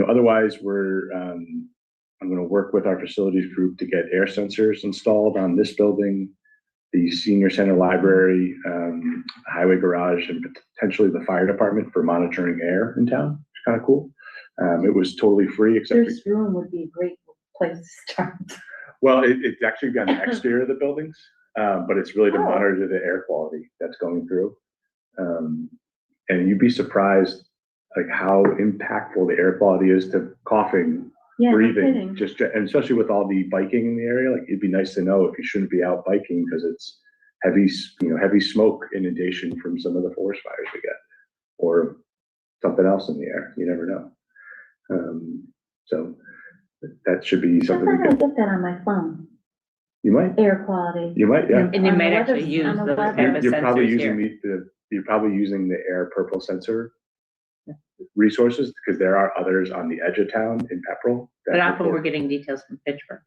Otherwise I'm gonna work with our facilities group to get air sensors installed on this building, the senior center library, highway garage, and potentially the fire department for monitoring air in town. It's kind of cool. It was totally free, except This room would be a great place to start. well, it's actually on the exterior of the buildings, but it's really to monitor the air quality that's going through. And you'd be surprised, like, how impactful the air quality is to coughing, Yeah, no breathing, kidding. and especially with all the biking in the area. Like, it'd be nice to know if you shouldn't be out biking because it's heavy smoke inundation from some of the forest fires we get, or something else in the air. You never know. So that should be I something thought we I could. get that on my phone, You might. air quality. You might. Yeah. And you On might the actually weather- use on the those weather. type of You're probably sensors using here. you're probably using the air purple sensor resources, because there are others on the edge of town in Pepperell. But often we're getting details from Fitchburg,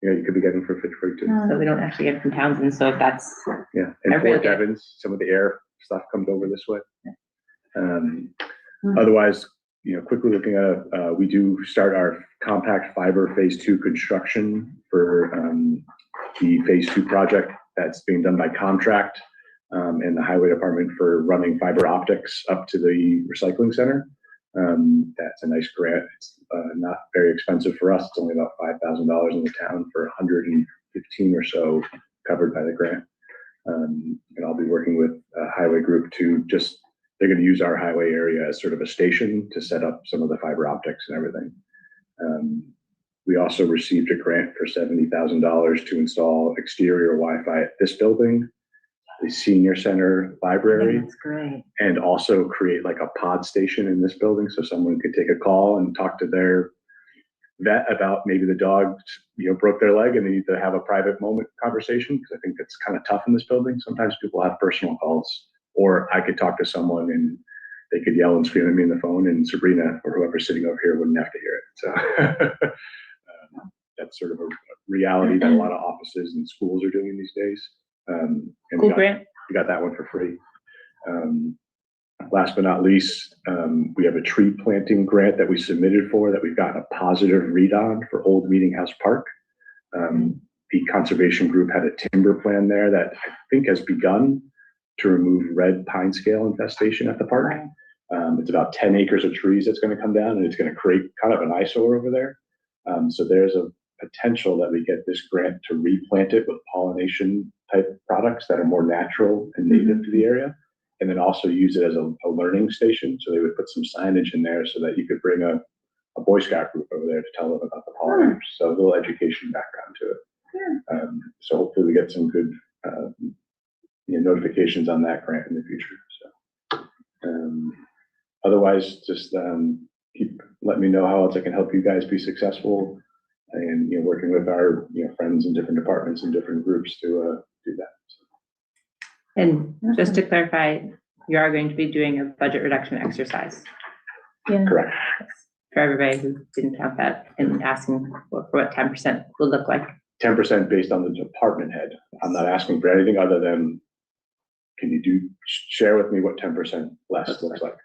You could be getting for Fitchburg too. so we don't actually get it from Townsend, so if that's, Yeah, and I really Fort get it. Devens, some of the air stuff comes over this way. Hmm. Otherwise, quickly looking at, we do start our compact fiber phase 2 construction for the phase 2 project that's being done by contract, and the highway department for running fiber optics up to the recycling center. That's a nice grant. It's not very expensive for us. It's only about $5,000 in the town for 115 or so covered by the grant. And I'll be working with a highway group to they're going to use our highway area as sort of a station to set up some of the fiber optics and everything. We also received a grant for $70,000 to install exterior Wi-Fi at this building, the senior center library, That's great. and also create like a pod station in this building so someone could take a call and talk to their vet about maybe the dog, broke their leg and they need to have a private moment conversation, because I think it's kind of tough in this building. Sometimes people have personal calls, or I could talk to someone and they could yell and scream at me on the phone, and Sabrina or whoever's sitting over here wouldn't have to hear it. So that's sort of a reality that a lot of offices and schools are doing these days. And cool grant. we got that one for free. Last but not least, we have a tree planting grant that we submitted for that we've gotten a positive read on for Old Meeting House Park. The conservation group had a timber plan there that I think has begun to remove red pine scale infestation at the park. It's about 10 acres of trees that's going to come down, and it's going to create kind of an eyesore over there. So there's a potential that we get this grant to replant it with pollination type products that are more natural and native to the area. And then also use it as a learning station. So they would put some signage in there so that you could bring a Boy Scout group over there to tell them about the pollinators. So a little education background to it. So hopefully we get some good notifications on that grant in the future. So otherwise, just keep letting me know how else I can help you guys be successful, and working with our friends in different departments and different groups to do that. And just to clarify, you are going to be doing a budget reduction exercise Yeah. Correct. for everybody who didn't count that, and asking for what 10% will look like. 10% based on the department head. I'm not asking for anything other than, can you share with me what 10% less looks like?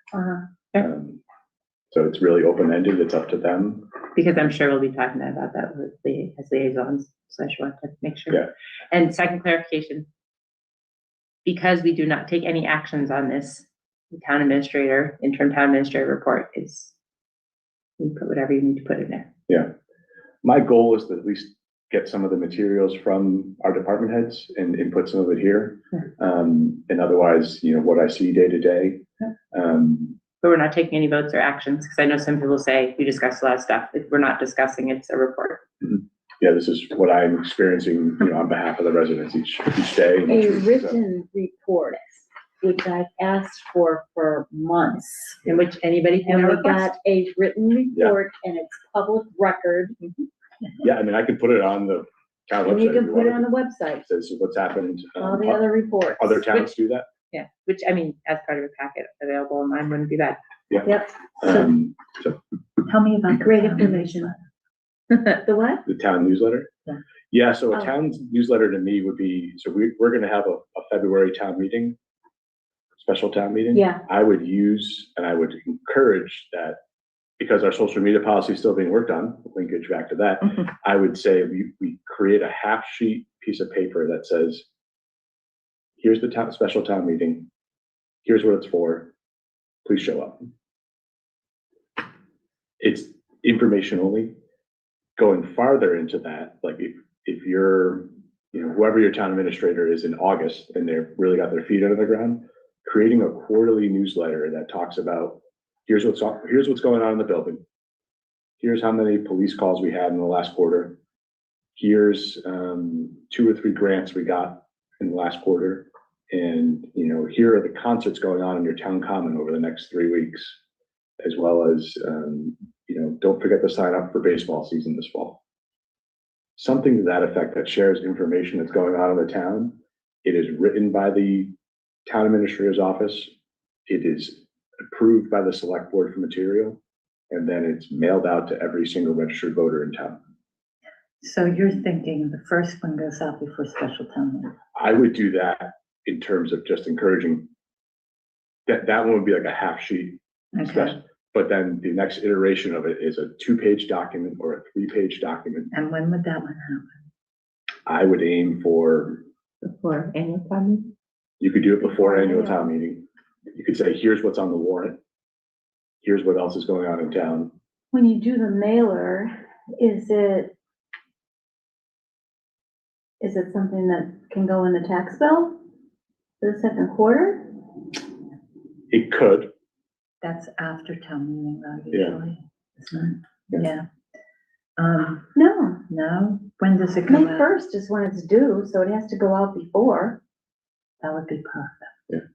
So it's really open-ended. It's up to them. Because I'm sure we'll be talking about that with as liaisons, so I just want to make sure. Yeah. And second clarification, because we do not take any actions on this, the interim town administrator report is, you put whatever you need to put in there. Yeah. My goal is to at least get some of the materials from our department heads and input some of it here. And otherwise, what I see day to day. But we're not taking any votes or actions, because I know some people say we discussed a lot of stuff. If we're not discussing, it's a report. Yeah, this is what I'm experiencing, on behalf of the residents each day. and each A week, so. written report, which I've asked for months. In which anybody can And we request. got a written report and it's public record. Yeah, I mean, I can put it on the town website. And you if can you put it wanted on the website, to. Says what's happened. all the other reports. Other towns do that. Yeah, which I mean, as part of a packet available online wouldn't be bad. Yeah. Yep. So Tell me about great information. The what? the town newsletter. Yeah. Yeah, so a Oh. town newsletter to me would be, so we're gonna have a February town meeting, special town meeting. Yeah. I would use, and I would encourage that, because our social media policy is still being worked on, linkage back to that, I would say we create a half sheet piece of paper that says, here's the special town meeting, here's what it's for, please show up. It's information only. Going farther into that, like if you're, whoever your town administrator is in August and they've really got their feet under the ground, creating a quarterly newsletter that talks about, here's what's going on in the building. Here's how many police calls we had in the last quarter. Here's 2 or 3 grants we got in the last quarter. And, here are the concerts going on in your town common over the next 3 weeks, as well as, don't forget to sign up for baseball season this fall. Something to that effect that shares information that's going on in the town. It is written by the town administrator's office. It is approved by the select board for material, and then it's mailed out to every single registered voter in town. So you're thinking the first one goes out before special town meeting? I would do that in terms of just encouraging that one would be like a half sheet. Okay. But then the next iteration of it is a 2-page document or a 3-page document. And when would that one happen? I would aim for, Before annual town meeting? you could do it before annual town meeting. You could say, here's what's on the warrant. Here's what else is going on in town. When you do the mailer, is it something that can go in the tax bill for the second quarter? It could. That's after town meeting though, Yeah. usually, isn't it? Yeah. No, when does it May come out? 1st is when it's due, so it has to go out before. That would be perfect.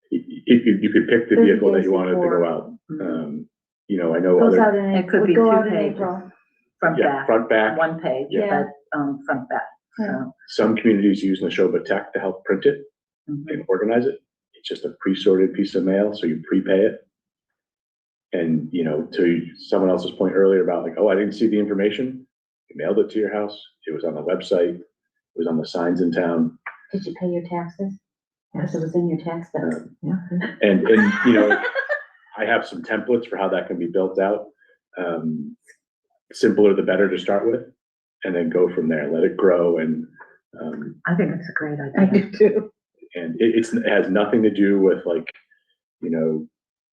You could pick the 30 vehicle that days you wanted to before. go out. I know Goes other, out in, It could would be go 2 out in pages. April. Front yeah, back, front, back. 1 page, Yeah. but, front back, so. Some communities use Neshoba Tech to help print it and organize it. It's just a pre-sorted piece of mail, so you prepay it. And, to someone else's point earlier about like, oh, I didn't see the information. You mailed it to your house. It was on the website. It was on the signs in town. Did you pay your taxes? Because it was in your tax bill. And I have some templates for how that can be built out. Simpler the better to start with, and then go from there. Let it grow. And I think it's a great idea. I do too. and it has nothing to do with like,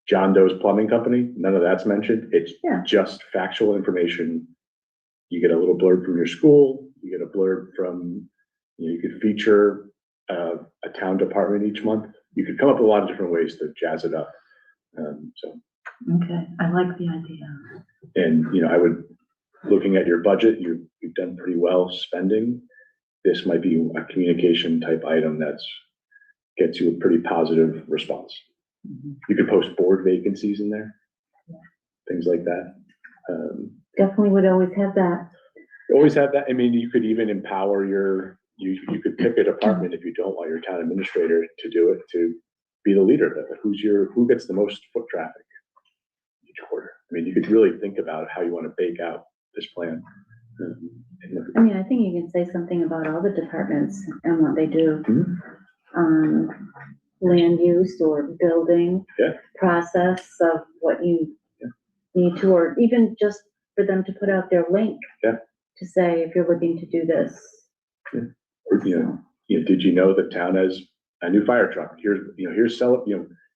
John Doe's plumbing company. None of that's mentioned. It's Yeah. just factual information. you get a little blurb from your school, you get a blurb from, you could feature a town department each month. You could come up with a lot of different ways to jazz it up. So, Okay, I like the idea. and, I would, looking at your budget, you've done pretty well spending. This might be a communication type item gets you a pretty positive response. You could post board vacancies in there, things like that. Definitely would always have that. Always have that. I mean, you could even empower you could pick a department if you don't want your town administrator to do it, to be the leader of it. Who gets the most foot traffic each quarter? I mean, you could really think about how you want to bake out this plan. I mean, I think you can say something about all the departments and what they do. Land use or building. Yeah. Process of what you need to, or even just for them to put out their link. Yeah. To say, if you're looking to do this. Yeah. Or, did you know the town has a new fire truck? Here's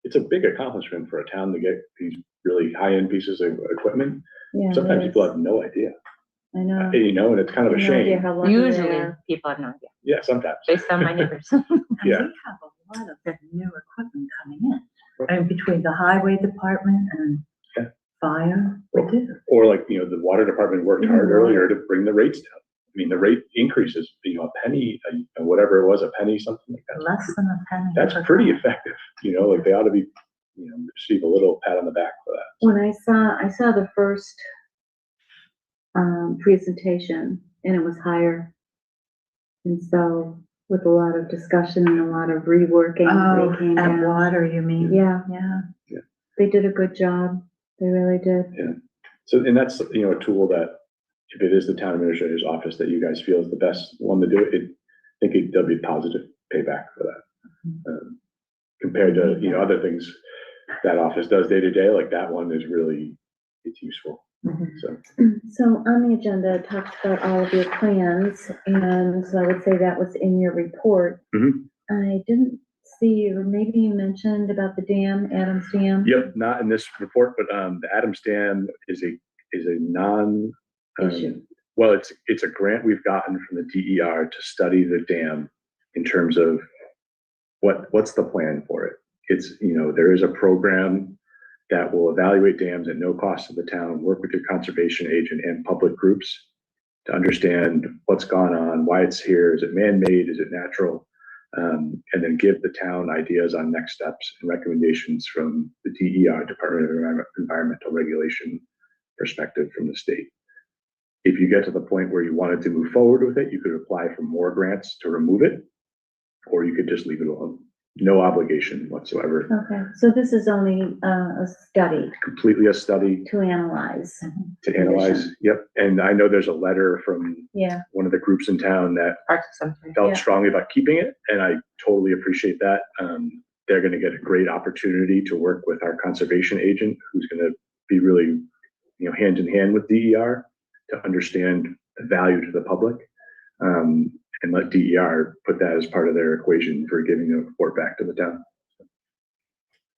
it's a big accomplishment for a town to get these really high-end pieces of equipment. Yeah. Sometimes people have no idea. I know. And it's kind of a No idea shame. how lucky they Usually, are. people have no idea, Yeah, sometimes. based on my neighbors. Yeah. And we have a lot of new equipment coming in. And between the highway department and fire, we do. Or the water department worked hard earlier to bring the rates down. I mean, the rate increases, a penny, whatever it was, a penny, something like that. Less than a penny. That's pretty effective, they ought to be, receive a little pat on the back for that. When I saw the first presentation, and it was higher. And so with a lot of discussion and a lot of reworking, Oh, they came and down. water, you mean? Yeah, Yeah. they did a good job. They really did. Yeah. So, and that's, a tool that if it is the town administrator's office that you guys feel is the best one to do it, I think there'll be positive payback for that. Compared to, other things that office does day to day, like that one is really, it's useful. So on the agenda, it talks about all of your plans, and so I would say that was in your report. I didn't see, or maybe you mentioned about the dam, Adams Dam. Yep, not in this report, but the Adams Dam is a non Issue. Well, it's a grant we've gotten from the DER to study the dam in terms of what's the plan for it. It's, there is a program that will evaluate dams at no cost to the town, work with your conservation agent and public groups to understand what's gone on, why it's here, is it man-made, is it natural, and then give the town ideas on next steps and recommendations from the DER, Department of Environmental Regulation perspective from the state. If you get to the point where you wanted to move forward with it, you could apply for more grants to remove it, or you could just leave it alone. No obligation whatsoever. Okay, so this is only a study Completely a study to analyze. to analyze. Yep. And I know there's a letter from Yeah, one of the groups in town that Parks Center. felt Yeah. strongly about keeping it, and I totally appreciate that. They're going to get a great opportunity to work with our conservation agent, who's going to be really, hand in hand with DER to understand the value to the public, and let DER put that as part of their equation for giving a report back to the town.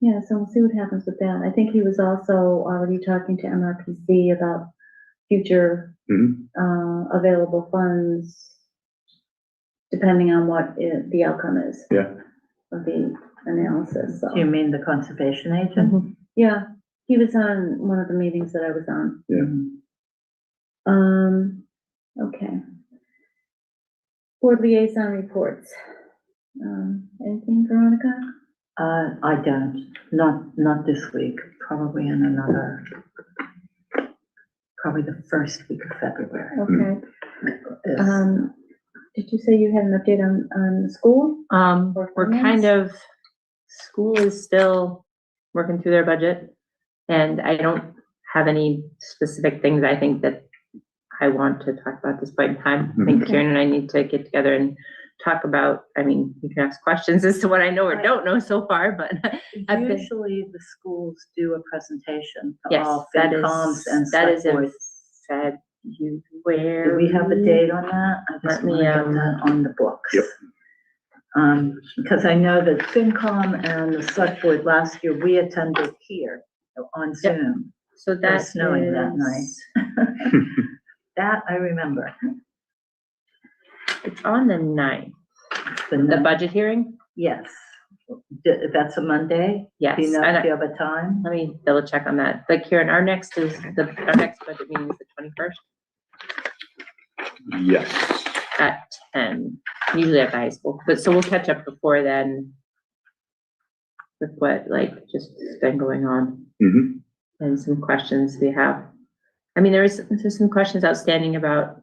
yeah, so we'll see what happens with that. I think he was also already talking to MRPC about future available funds, depending on what the outcome is. Yeah. Of the analysis, so. Do you mean the conservation agent? Mhm. Yeah, he was on one of the meetings that I was on. Okay. Board liaison reports. Anything, Veronica? I don't, not this week, probably in probably the first week of February. Okay. Is- Did you say you had an update on school? We're kind of, school is still working through their budget, and I don't have any specific things I think that I want to talk about at this point in time. I think Okay. Karen and I need to get together and talk about, you can ask questions as to what I know or don't know so far, but I've been, Usually the schools do a presentation to yes, all that FinComs and is, that is select in boards. February. Do we have a date on that? I just Let me, want to get that on the books. Yep. Because I know that FinCom and the select board last year, we attended here on Zoom. So It was that's snowing that night. That I remember. It's on the 9th, The the night- budget hearing? Yes. That's a Monday? Yes. Do you know and if you have a time? Let me double check on that. Like Karen, our next budget meeting is the 21st Yes. at 10, usually at the high school. But so we'll catch up before then with what like just been going on Mm-hmm. and some questions we have. I mean, there's some questions outstanding about,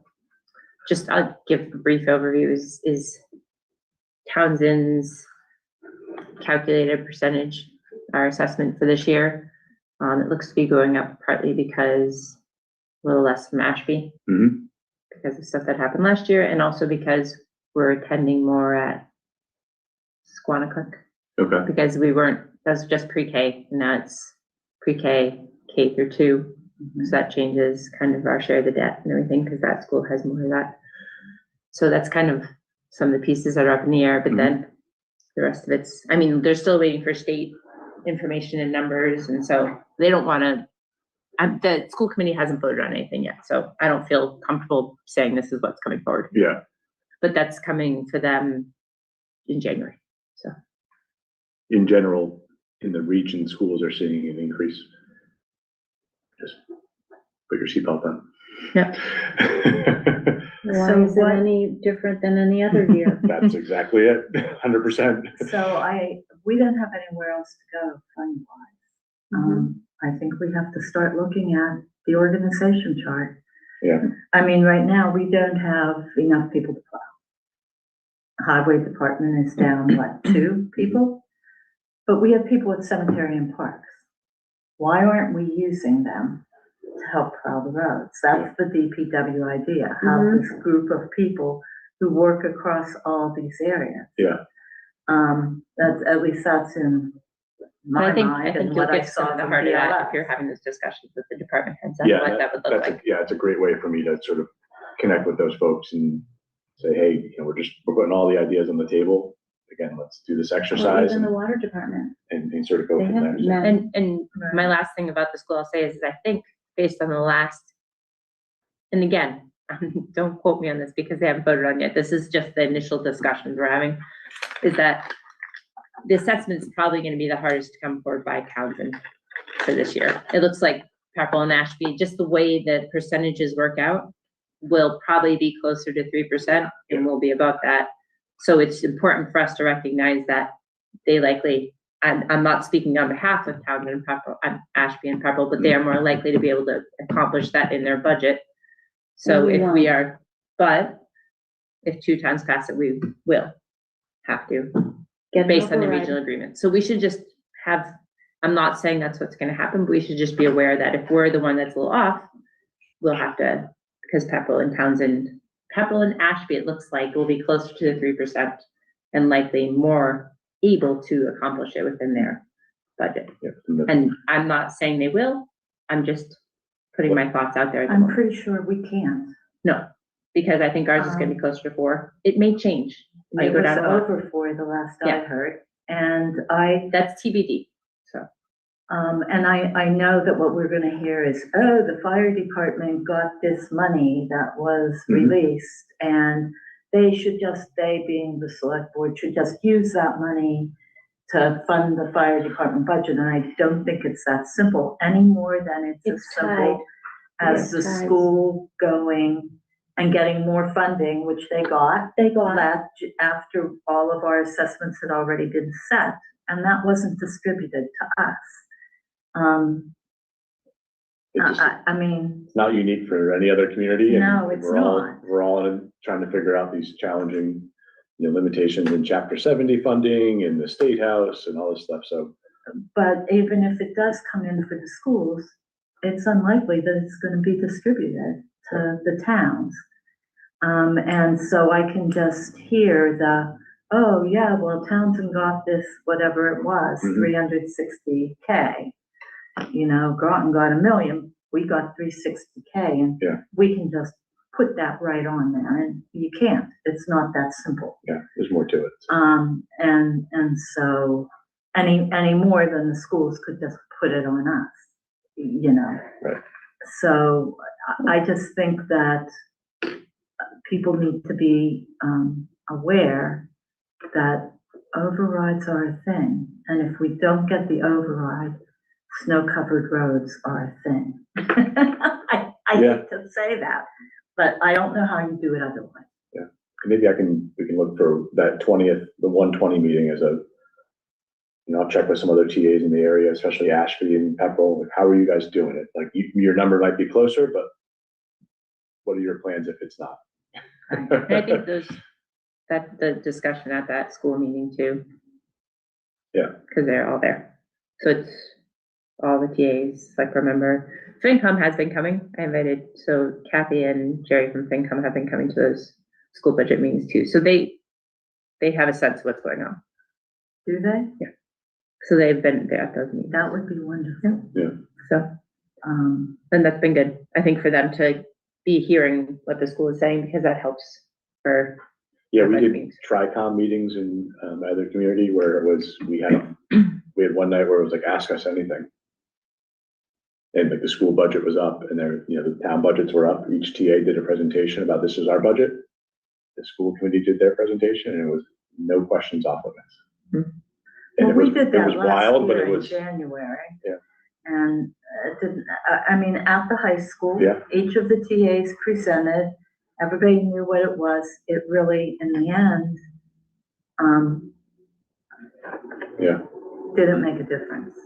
just I'll give a brief overview is Townsend's calculated percentage, our assessment for this year. It looks to be going up partly because a little less from Ashby Mm-hmm. because of stuff that happened last year, and also because we're attending more at Squanicook Okay. because that's just pre-K, and now it's pre-K, K through 2. So that changes kind of our share of the debt and everything because that school has more of that. So that's kind of some of the pieces that are up in the air, but then the rest of it's, I mean, they're still waiting for state information and numbers, and so they don't want to, the school committee hasn't voted on anything yet, so I don't feel comfortable saying this is what's coming forward. Yeah. But that's coming for them in January, so. In general, in the region, schools are seeing an increase. Just put your seatbelt on. Yeah. Why So is it what- any different than any other year? That's exactly it, 100%. So we don't have anywhere else to go fund-wise. I think we have to start looking at the organization chart. Yeah. I mean, right now, we don't have enough people to plow. Highway department is down, what, 2 people? But we have people at cemetery and parks. Why aren't we using them to help plow the roads? That's the DPW idea, have this group of people who work across all these areas. Yeah. That's, at least that's in But my I mind think and you'll what I get some saw of the from heart of that BLS. if you're having this discussion with the department heads on Yeah, what that would look like. it's a great way for me to sort of connect with those folks and say, hey, you know, we're putting all the ideas on the table. Again, let's do this Or exercise even the and, water department. and sort of go They from have there. men. And my last thing about the school I'll say is I think based on the last, and again, don't quote me on this because they haven't voted on yet. This is just the initial discussions we're having, is that the assessment is probably going to be the hardest to come forward by Townsend for this year. It looks like Pepperell and Ashby, just the way the percentages work out, will probably be closer to 3% and we'll be above that. So it's important for us to recognize that they likely, I'm not speaking on behalf of Townsend and Pepperell, Ashby and Pepperell, but they are more likely to be able to accomplish that in their budget. So And we if we won't. are, but if 2 towns pass it, we will have to, Get an based on the override. regional agreement. So we should just have, I'm not saying that's what's gonna happen, but we should just be aware that if we're the one that's a little off, we'll have to, because Pepperell and Ashby, it looks like will be closer to the 3% and likely more able to accomplish it within their budget. Yeah. And I'm not saying they will, I'm just putting my thoughts out there at the I'm moment. pretty sure we can't. No, because I think ours is gonna be closer to 4. It may change. It may It go was down a lot. over for the last I Yeah. heard. And That's TBD, so. and I know that what we're gonna hear is, oh, the fire department got this money that was released and they being the select board, should just use that money to fund the fire department budget. And I don't think it's that simple any more than it's as It's simple as the It's tied. school going and getting more funding, which they got. They got, That after all of our assessments had already been set, and that wasn't distributed to us. I mean, It's not unique for any other community. and No, it's not. We're all trying to figure out these challenging, you know, limitations in Chapter 70 funding and the State House and all this stuff. So, but even if it does come in for the schools, it's unlikely that it's gonna be distributed to the towns. And so I can just hear oh yeah, well, Townsend got this, whatever it was, 360K. You know, Groton got $1 million, we got 360K, and Yeah. we can just put that right on there, and you can't, it's not that simple. yeah, there's more to it. And so any more than the schools could just put it on us, you know? Right. So I just think that people need to be, aware that overrides are a thing. And if we don't get the override, snow-covered roads are a thing. I hate to say that, but I don't know how you do it otherwise. Yeah, maybe we can look for that 20th, the 120 meeting as a, I'll check with some other TAs in the area, especially Ashby and Pepperell. Like, how are you guys doing it? Like, your number might be closer, but what are your plans if it's not? And I think that's the discussion at that school meeting too. Yeah. Because they're all there. So it's all the TAs, like remember, FinCom has been coming. I invited, so Kathy and Jerry from FinCom have been coming to those school budget meetings too. So they have a sense of what's going on. Do they? Yeah. So they've been there at those meetings. That would be wonderful. Yeah. So, and that's been good. I think for them to be hearing what the school is saying, because that helps for. Yeah, we did meetings. TRICOM meetings in other community where it was, we had one night where it was like, ask us anything. And like the school budget was up and there, the town budgets were up. Each TA did a presentation about this is our budget. The school committee did their presentation and it was no questions off of it. Mm-hmm. Well, we did that last wild, but year it was in January. Yeah. And it didn't, I mean, at the high school, Yeah. each of the TAs presented, everybody knew what it was. It really, in the end, didn't make a difference.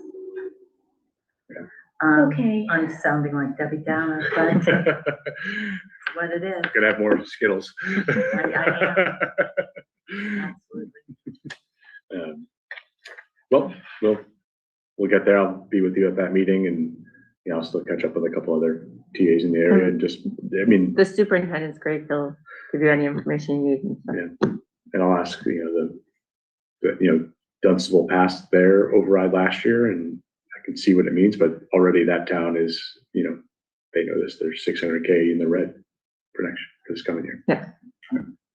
Okay. I'm sounding like Debbie Downer, but it's what it is. Gonna have more Skittles. I am. Absolutely. Well, we'll get there. I'll be with you at that meeting and, I'll still catch up with a couple other TAs in the area and just, The superintendent's great. They'll give you any information you need and stuff. yeah. And I'll ask, Dunstable passed their override last year and I can see what it means, but already that town is, they know this, there's 600K in the red for this coming year. Yeah.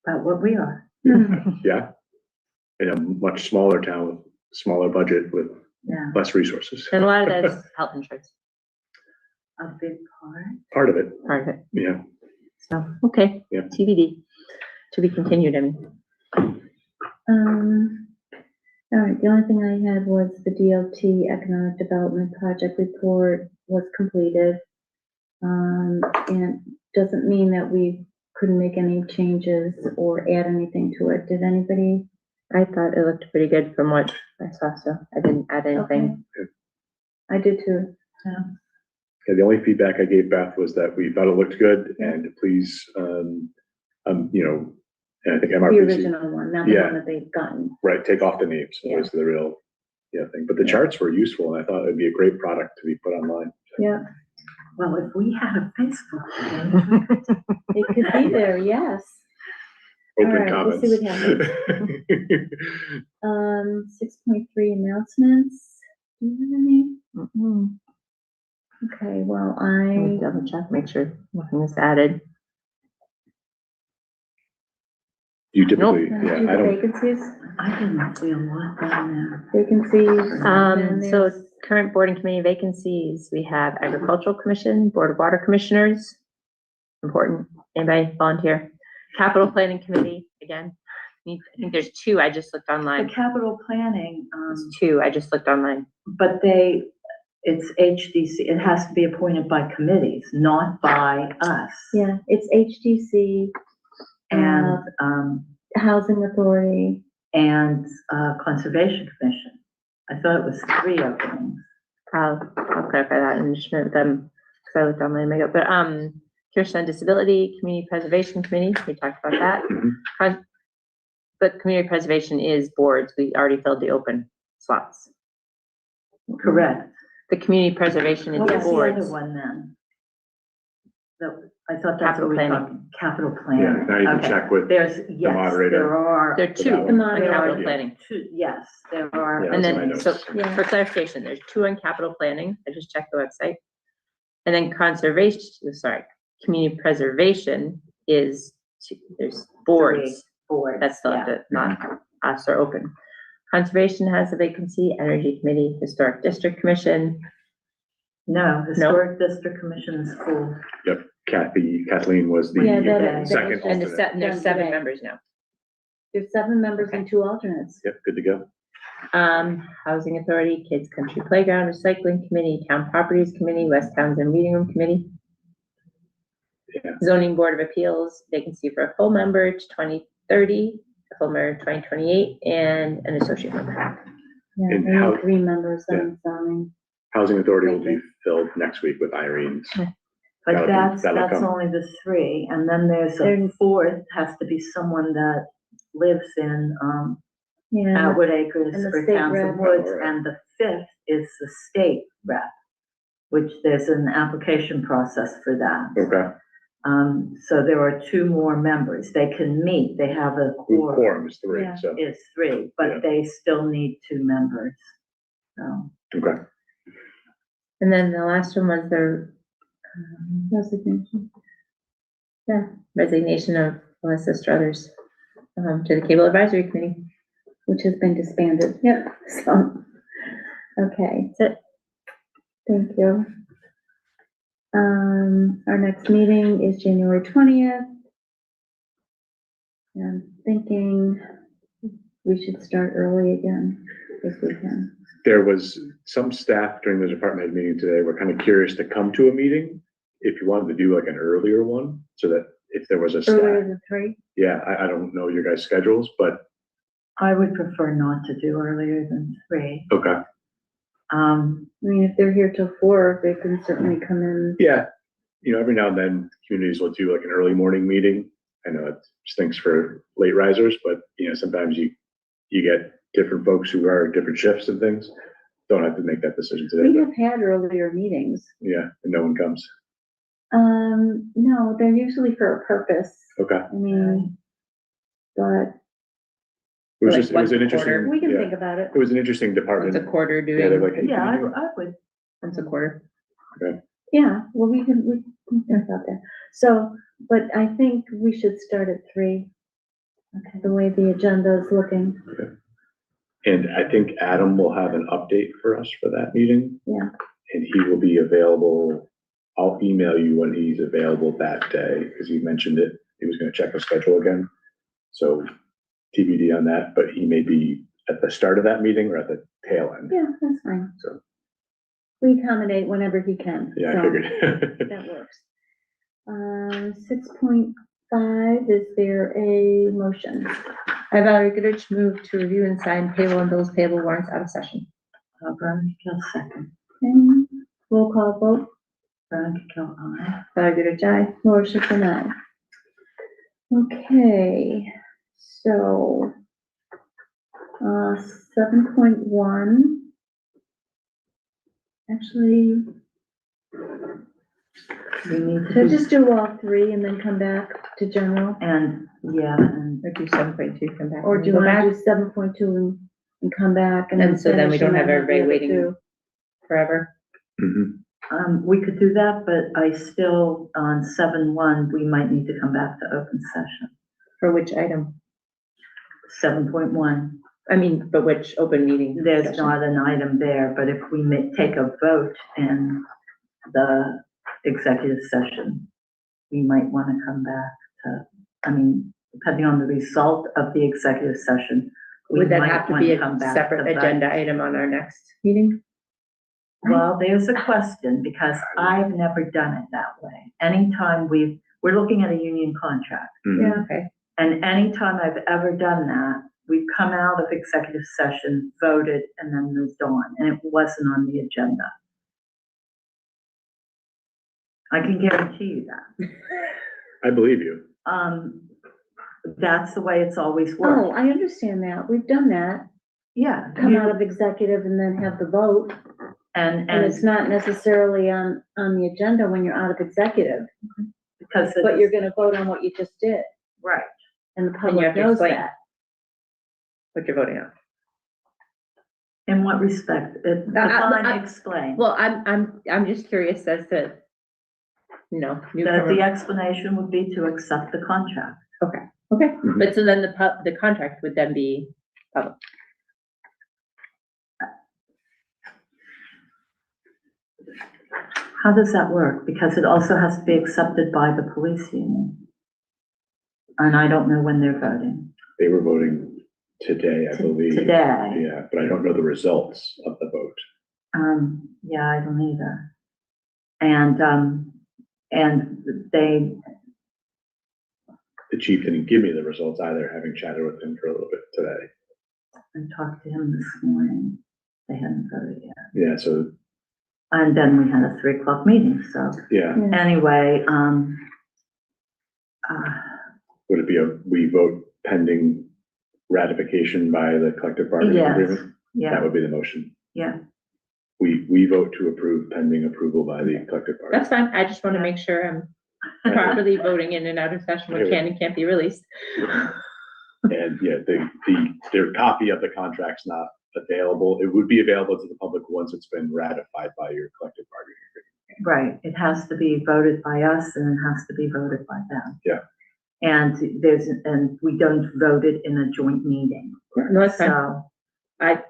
About what we are. Yeah. In a much smaller town with smaller budget with less resources. And a lot of that is health insurance. A big part. Part of it. Part of it. Yeah. So, okay. Yeah. TBD. To be continued, I mean. All right, the only thing I had was the DOT Economic Development Project report was completed. And doesn't mean that we couldn't make any changes or add anything to it. Did anybody? I thought it looked pretty good from what I saw, so I didn't add anything. Okay. I did too. Yeah, the only feedback I gave Beth was that we thought it looked good and please, and I think The MRPC, original one, not the one that they've gotten. right, take off the names, Yeah. was the real, thing. But the charts were useful and I thought it'd be a great product to be put online. Yeah, Well, if we had a Facebook page. it could be there, yes. Open All right, comments. we'll see what happens. 6.3 announcements. Do you have any? Okay, well, I'll double check, make sure nothing is added. You typically, do I the don't, vacancies, I didn't see a lot down vacancies. and then So there's- current board and committee vacancies, we have Agricultural Commission, Board of Water Commissioners. Important. Anybody volunteer? Capital Planning Committee, again. I think there's two. I just looked there. online. The capital planning, There's two. I just looked online. but it's HDC, it has to be appointed by committees, not by us. Yeah, it's HDC, And, Housing Authority. and Conservation Commission. I thought it was 3 openings. I'll clarify that and just with them, because I looked online, but, Kirsten Disability, Community Preservation Committee, we talked about that. But Community Preservation is boards, we already filled the open slots. Correct. The Community Preservation is What the was the other boards. one then? I thought that's Capital what we were planning. talking, capital planning. yeah, now you can Okay. check with, There's, yes, moderator. there are. There are two The on moderator. capital Yeah. planning. Yes, there are. Yeah. And That's in my then, so notes. Yeah. for clarification, there's two on capital planning. I just checked the website. And then community preservation is two, there's boards. Board. That's still not us or open. Conservation has a vacancy, Energy Committee, Historic District Commission. No, Historic District Commission is full. Kathleen was Yeah, the that- second And alternate. there's Done 7 today. members now. There's 7 members and 2 alternates. Yep, good to go. Housing Authority, Kids Country Playground, Recycling Committee, Town Properties Committee, West Townsend Meeting Room Committee. Yeah. Zoning Board of Appeals, vacancy for a full member to 2030, a full member 2028, and an associate member. Yeah, And we how- need 3 members on zoning. Housing Authority will be filled next week with Irene's. But That'll that's come. only the 3, and then there's a There's- 4th, has to be someone that lives in, Yeah, Atwood Acres and the for state Townsend rep. Woods, Oh, right. and the 5th is the state rep, which there's an application process for that. Okay, So there are 2 more members. They can meet, they have a quorum, quorum is 3, Yeah. so, is 3, Yeah. but they still need 2 members. So, okay. And then the last one was the resignation. yeah, resignation of Melissa Struthers to the Cable Advisory Committee. Which has been disbanded. Yep, so, okay. That's it. Thank you. Our next meeting is January 20th. And I'm thinking we should start early again this weekend. There was some staff during the department head meeting today, were kind of curious to come to a meeting. If you wanted to do like an earlier one, so that if there was a Earlier staff, than 3? yeah, I don't know your guys' schedules, but I would prefer not to do earlier than 3. okay. I mean, if they're here till 4, they can certainly come in. Yeah, every now and then communities will do like an early morning meeting. I know it stinks for late risers, but sometimes you get different folks who are different shifts and things. Don't have to make that decision today. We but have had earlier meetings. Yeah, and no one comes. No, they're usually for a purpose. Okay. I mean, but It was Like just, it was an once a interesting, quarter. we can yeah, think about it. it was an interesting department. Once a quarter Yeah, they're like, doing, hey, Yeah, can you do- I would. once a quarter. Yeah, well, we can think about that. So, but I think we should start at 3, Okay. the way the agenda is looking. And I think Adam will have an update for us for that meeting. Yeah. And he will be available. I'll email you when he's available that day, because he mentioned it. He was gonna check the schedule again. So TBD on that, but he may be at the start of that meeting or at the tail end. Yeah, that's fine. So, We accommodate whenever he can. yeah, I so figured. That works. 6.5, is there a motion? I, Valerie Goodrich, move to review and sign payroll and bills payable warrants out of session. Veronica Kell, second. Okay, roll call vote. Veronica Kell, aye. Valerie Goodrich, aye. Laura Schiffern, aye. Okay, so, 7.1. Actually, We need should I to, just do all 3 and then come back to general? and, and Or do 7.2, come back. Or and do you go want back to do 7.2 and come back and And so then we finish don't have and then everybody the other waiting. 2? forever? Mhm. we could do that, but I still, on 7.1, we might need to come back to open session. For which item? 7.1, I mean, but which open meeting? there's session? not an item there, but if we may take a vote in the executive session, we might want to come back to, depending on the result of the executive session, we Would that might have to want be to come a back separate to vote. agenda item on our next meeting? Well, there's a question, because I've never done it that way. Anytime we're looking at a union contract, Mhm. Yeah, Okay, and anytime I've ever done that, we've come out of executive session, voted, and then moved on, and it wasn't on the agenda. I can guarantee you that. I believe you. That's the way it's always oh, worked. I understand that, we've done that, Yeah. come out of executive and then have the vote, And and it's not necessarily on the agenda when you're out of executive, because it's. but you're gonna vote on what you just did, Right. and the you public have to knows explain. that. what you're voting on. In what respect? Define, explain. Well, I'm just curious as to, That newcomer. the explanation would be to accept the contract. Okay, but so then the contract would then be public. How does that work? Because it also has to be accepted by the police union. And I don't know when they're voting. They were voting today, I believe. Today. Yeah, but I don't know the results of the vote. Yeah, I don't either. And they, The chief didn't give me the results either, having chatted with him for a little bit today. I talked to him this morning. They hadn't voted yet. Yeah, so, And then we had a 3 o'clock meeting, so yeah, anyway, would it be we vote pending ratification by the collective bargaining yes, agreement? That yeah, would be the motion. yeah. We vote to approve pending approval by the collective That's bargaining. fine. I just want to make sure I'm properly voting in and out of session what can and can't be released. And yeah, their copy of the contract's not available. It would be available to the public once it's been ratified by your collective bargaining agreement. Right, it has to be voted by us and it has to be voted by them. Yeah. And we don't vote it in a joint meeting. No, that's fine. So, I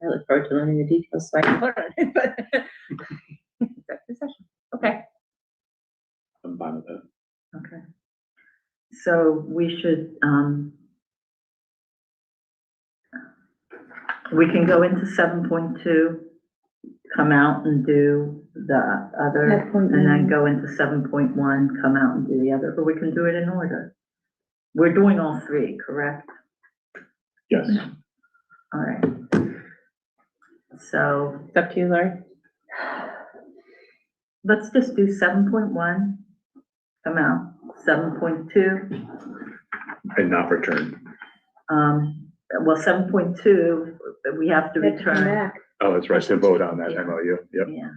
look forward to learning the details so I can vote on it, but executive session. Okay. I'm fine with that. okay. So we should, we can go into 7.2, come out and do the other, and then go into 7.1, come out and do the other, or we can do it in order. We're doing all three, correct? Yes. All right. So It's up to you, Lori. let's just do 7.1, come out, 7.2. And not return. Well, 7.2, we have to return. Oh, that's right, to vote on that MOU, yep. Yeah.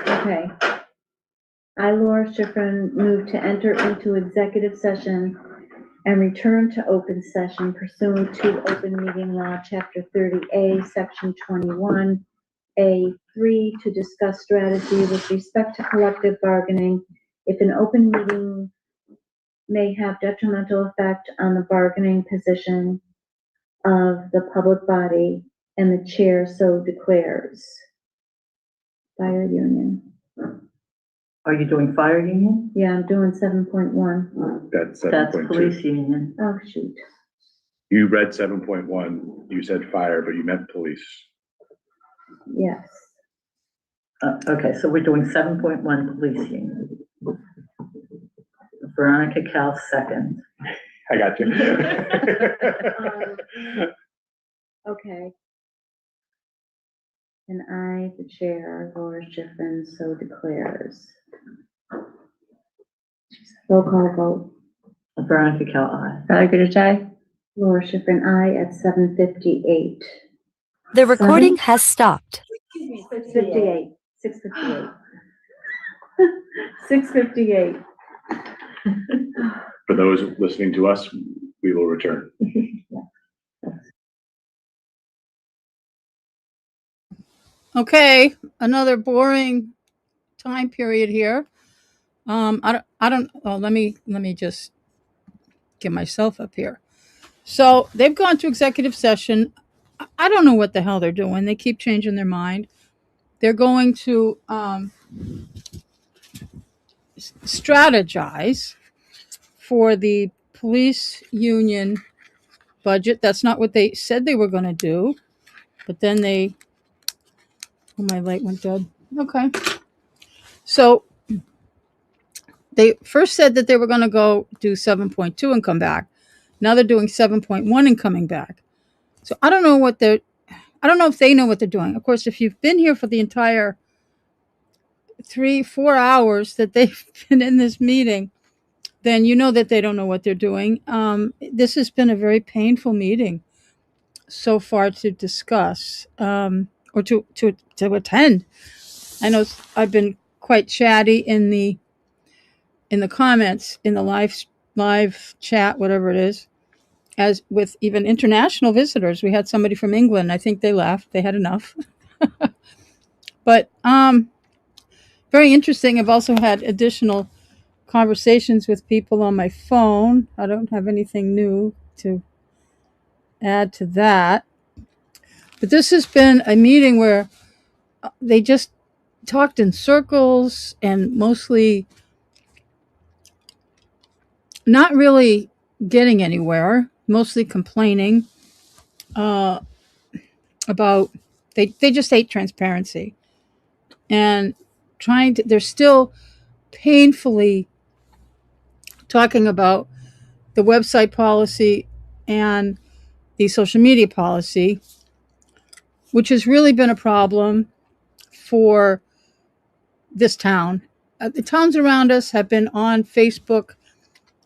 Okay. I, Laura Schifrin, move to enter into executive session and return to open session pursuant to Open Meeting Law, Chapter 30A, Section 21A3, to discuss strategy with respect to collective bargaining if an open meeting may have detrimental effect on the bargaining position of the public body and the chair so declares. Fire union. Are you doing fire union? Yeah, I'm doing 7.1. That's That's 7.2. police union. Oh, shoot. You read 7.1, you said fire, but you meant police. Yes. Okay, so we're doing 7.1 police union. Veronica Cal second. I got you. Okay. And I, the chair, Laura Schifrin, so declares. Roll call vote. Veronica Cal, aye. Valerie Good, Laura Schifrin, aye at 7:58. The recording has stopped. 6:58. 6:58. 6:58. For those listening to us, we will return. Okay, another boring time period here. I don't. Oh, let me just get myself up here. So they've gone to executive session. I don't know what the hell they're doing. They keep changing their mind. They're going to strategize for the police union budget. That's not what they said they were going to do. But then they, oh, my light went dead. Okay. So they first said that they were going to go do 7.2 and come back. Now they're doing 7.1 and coming back. So I don't know if they know what they're doing. Of course, if you've been here for the entire 3-4 hours that they've been in this meeting, then you know that they don't know what they're doing. This has been a very painful meeting so far to discuss or to attend. I know I've been quite chatty in the comments in the live chat, whatever it is, as with even international visitors. We had somebody from England. I think they left. They had enough. But very interesting. I've also had additional conversations with people on my phone. I don't have anything new to add to that. But this has been a meeting where they just talked in circles and mostly not really getting anywhere, mostly complaining about they just hate transparency and they're still painfully talking about the website policy and the social media policy, which has really been a problem for this town. The towns around us have been on Facebook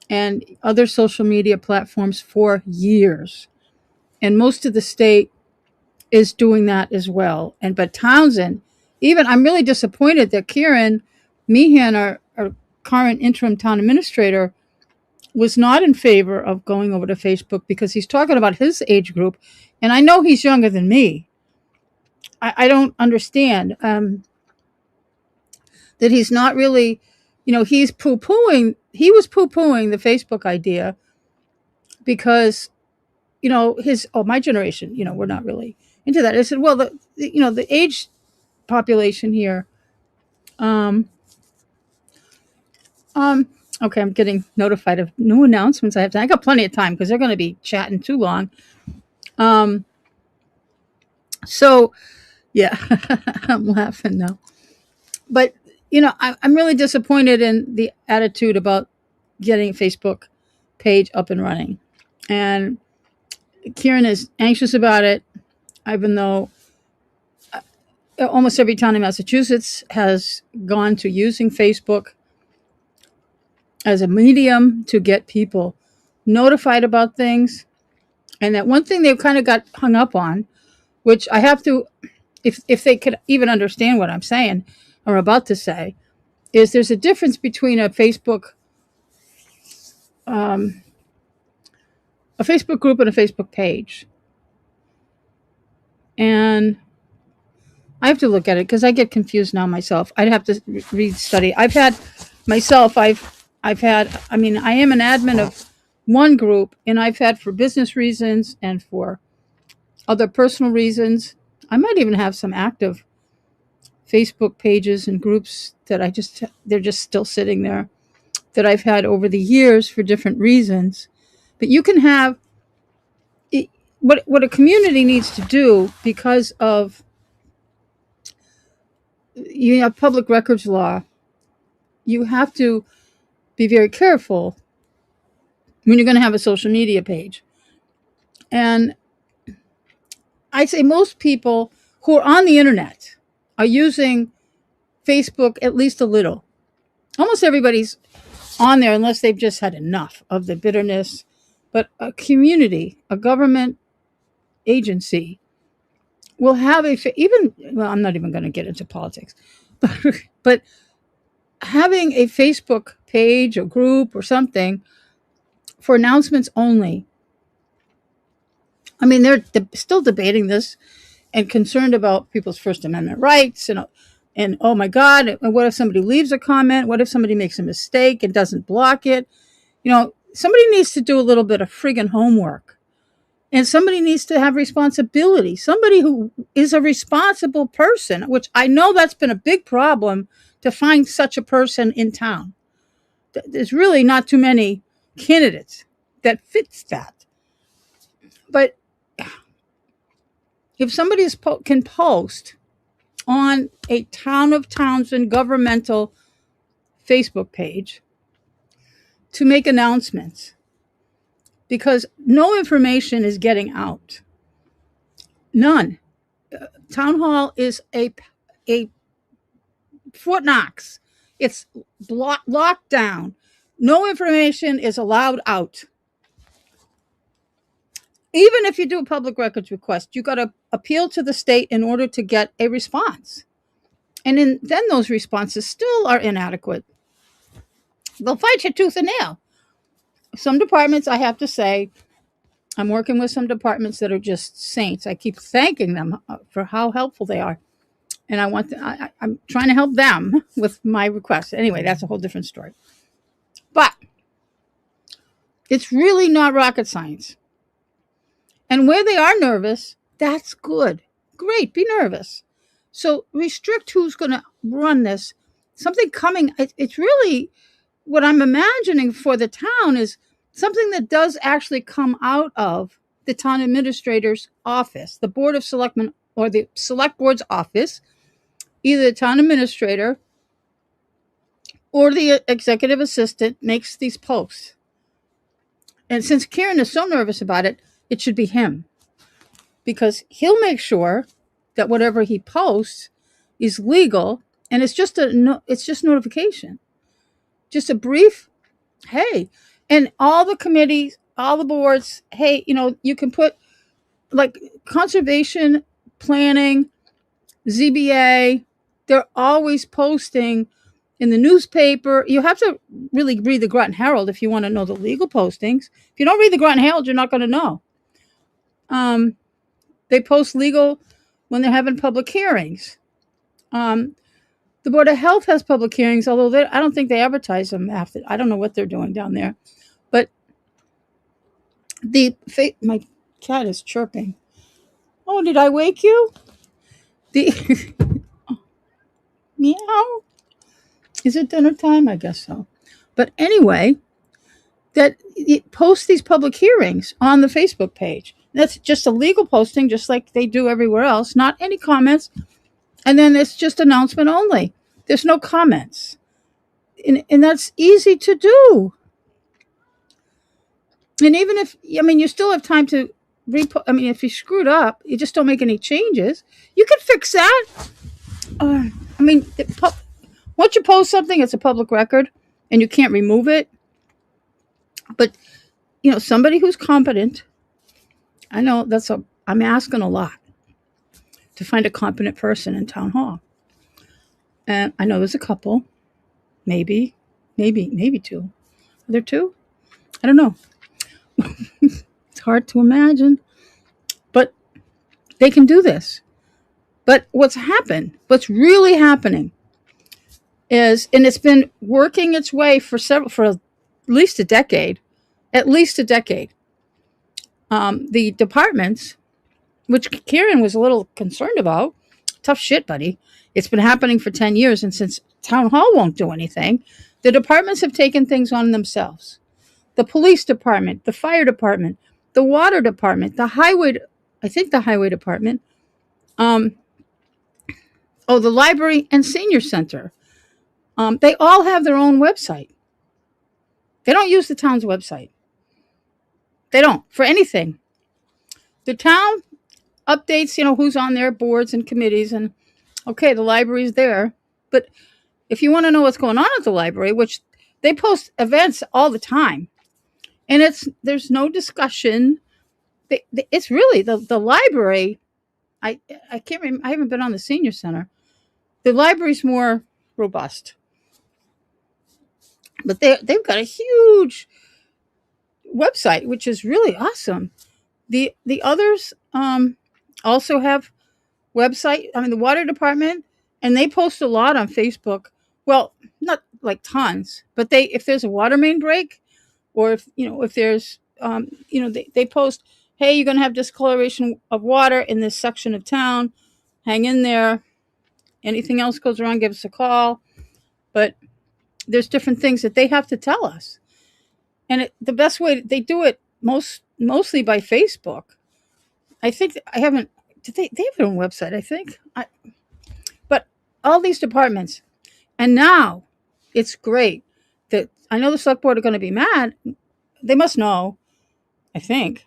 and other social media platforms for years. And most of the state is doing that as well. But Townsend, even I'm really disappointed that Kieran Meehan, our current interim town administrator, was not in favor of going over to Facebook because he's talking about his age group. And I know he's younger than me. I don't understand that he's not really, he was poo pooing the Facebook idea because, my generation, we're not really into that. I said, well, the age population here, okay, I'm getting notified of new announcements. I got plenty of time because they're going to be chatting too long. So yeah, I'm laughing now. But, I'm really disappointed in the attitude about getting a Facebook page up and running. And Kieran is anxious about it, even though almost every town in Massachusetts has gone to using Facebook as a medium to get people notified about things. And that one thing they've kind of got hung up on, which I have to, if they could even understand what I'm saying or about to say, is there's a difference between a Facebook group and a Facebook page. And I have to look at it because I get confused now myself. I'd have to read study. I am an admin of one group, and I've had for business reasons and for other personal reasons. I might even have some active Facebook pages and groups that they're just still sitting there that I've had over the years for different reasons. But you can have what a community needs to do because of public records law. You have to be very careful when you're going to have a social media page. And I'd say most people who are on the internet are using Facebook at least a little. Almost everybody's on there unless they've just had enough of the bitterness. But a community, a government agency will have I'm not even going to get into politics, but having a Facebook page or group or something for announcements only. I mean, they're still debating this and concerned about people's First Amendment rights and oh my God, and what if somebody leaves a comment? What if somebody makes a mistake and doesn't block it? Somebody needs to do a little bit of friggin' homework. And somebody needs to have responsibility. Somebody who is a responsible person, which I know that's been a big problem to find such a person in town. There's really not too many candidates that fits that. But if somebody can post on a Town of Townsend governmental Facebook page to make announcements, because no information is getting out. None. Town hall is a Fort Knox. It's locked down. No information is allowed out. Even if you do a public records request, you got to appeal to the state in order to get a response. And then those responses still are inadequate. They'll fight you tooth and nail. Some departments, I have to say, I'm working with some departments that are just saints. I keep thanking them for how helpful they are. And I'm trying to help them with my requests. Anyway, that's a whole different story. But it's really not rocket science. And where they are nervous, that's good. Great, be nervous. So restrict who's going to run this. Something coming. It's really what I'm imagining for the town is something that does actually come out of the town administrator's office, the board of selectmen or the select board's office, either the town administrator or the executive assistant makes these posts. And since Karen is so nervous about it, it should be him, because he'll make sure that whatever he posts is legal, and it's just notification, just a brief, hey, and all the committees, all the boards, hey, you can put like conservation, planning, ZBA, they're always posting in the newspaper. You have to really read the Groton Herald if you want to know the legal postings. If you don't read the Groton Herald, you're not going to know. They post legal when they're having public hearings. The Board of Health has public hearings, although I don't think they advertise them after. I don't know what they're doing down there. But my cat is chirping. Oh, did I wake you? Meow. Is it dinner time? I guess so. But anyway, that it posts these public hearings on the Facebook page. That's just a legal posting, just like they do everywhere else. Not any comments. And then it's just announcement only. There's no comments. And that's easy to do. And even if, you still have time to if you screwed up, you just don't make any changes. You can fix that. Once you post something, it's a public record and you can't remove it. But, somebody who's competent, I know I'm asking a lot to find a competent person in town hall. And I know there's a couple, maybe two. Are there two? I don't know. It's hard to imagine, but they can do this. But what's really happening is, and it's been working its way for at least a decade, the departments, which Karen was a little concerned about, tough shit, buddy. It's been happening for 10 years. And since town hall won't do anything, the departments have taken things on themselves. The police department, the fire department, the water department, the highway department, the library and senior center. They all have their own website. They don't use the town's website. They don't, for anything. The town updates, who's on their boards and committees, and okay, the library's there. But if you want to know what's going on at the library, which they post events all the time, and there's no discussion. It's really the library. I can't remember. I haven't been on the senior center. The library's more robust, but they've got a huge website, which is really awesome. The others also have website. The water department, and they post a lot on Facebook. Well, not like tons, but if there's a water main break, or if there's they post, hey, you're going to have discoloration of water in this section of town. Hang in there. Anything else goes wrong, give us a call. But there's different things that they have to tell us. And the best way, they do it mostly by Facebook. I think they have their own website, I think. But all these departments. And now it's great that I know the select board are going to be mad. They must know, I think.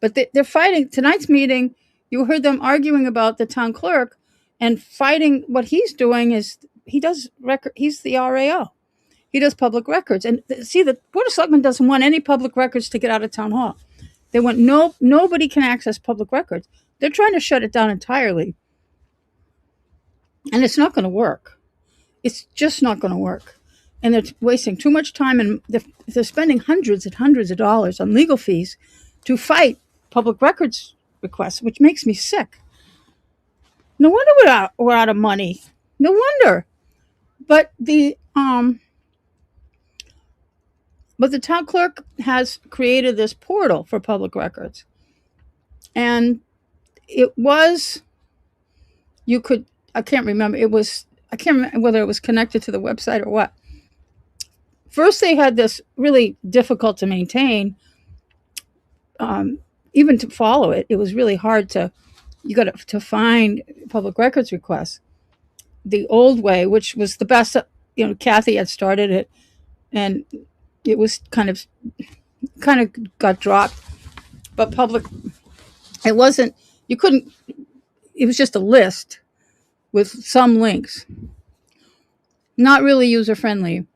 But they're fighting. Tonight's meeting, you heard them arguing about the town clerk and fighting. What he's doing is he's the RAO. He does public records. And see, the Board of Selectmen doesn't want any public records to get out of town hall. They want nobody can access public records. They're trying to shut it down entirely. And it's not going to work. It's just not going to work. And they're wasting too much time, and they're spending hundreds and hundreds of dollars on legal fees to fight public records requests, which makes me sick. No wonder we're out of money. No wonder. But the town clerk has created this portal for public records. And it was you could, I can't remember, I can't remember whether it was connected to the website or what. First, they had this really difficult to maintain, even to follow it. It was really hard you got to find public records requests the old way, which was the best. Kathy had started it, and it was kind of got dropped. But it wasn't. You couldn't. It was just a list with some links. Not really user friendly.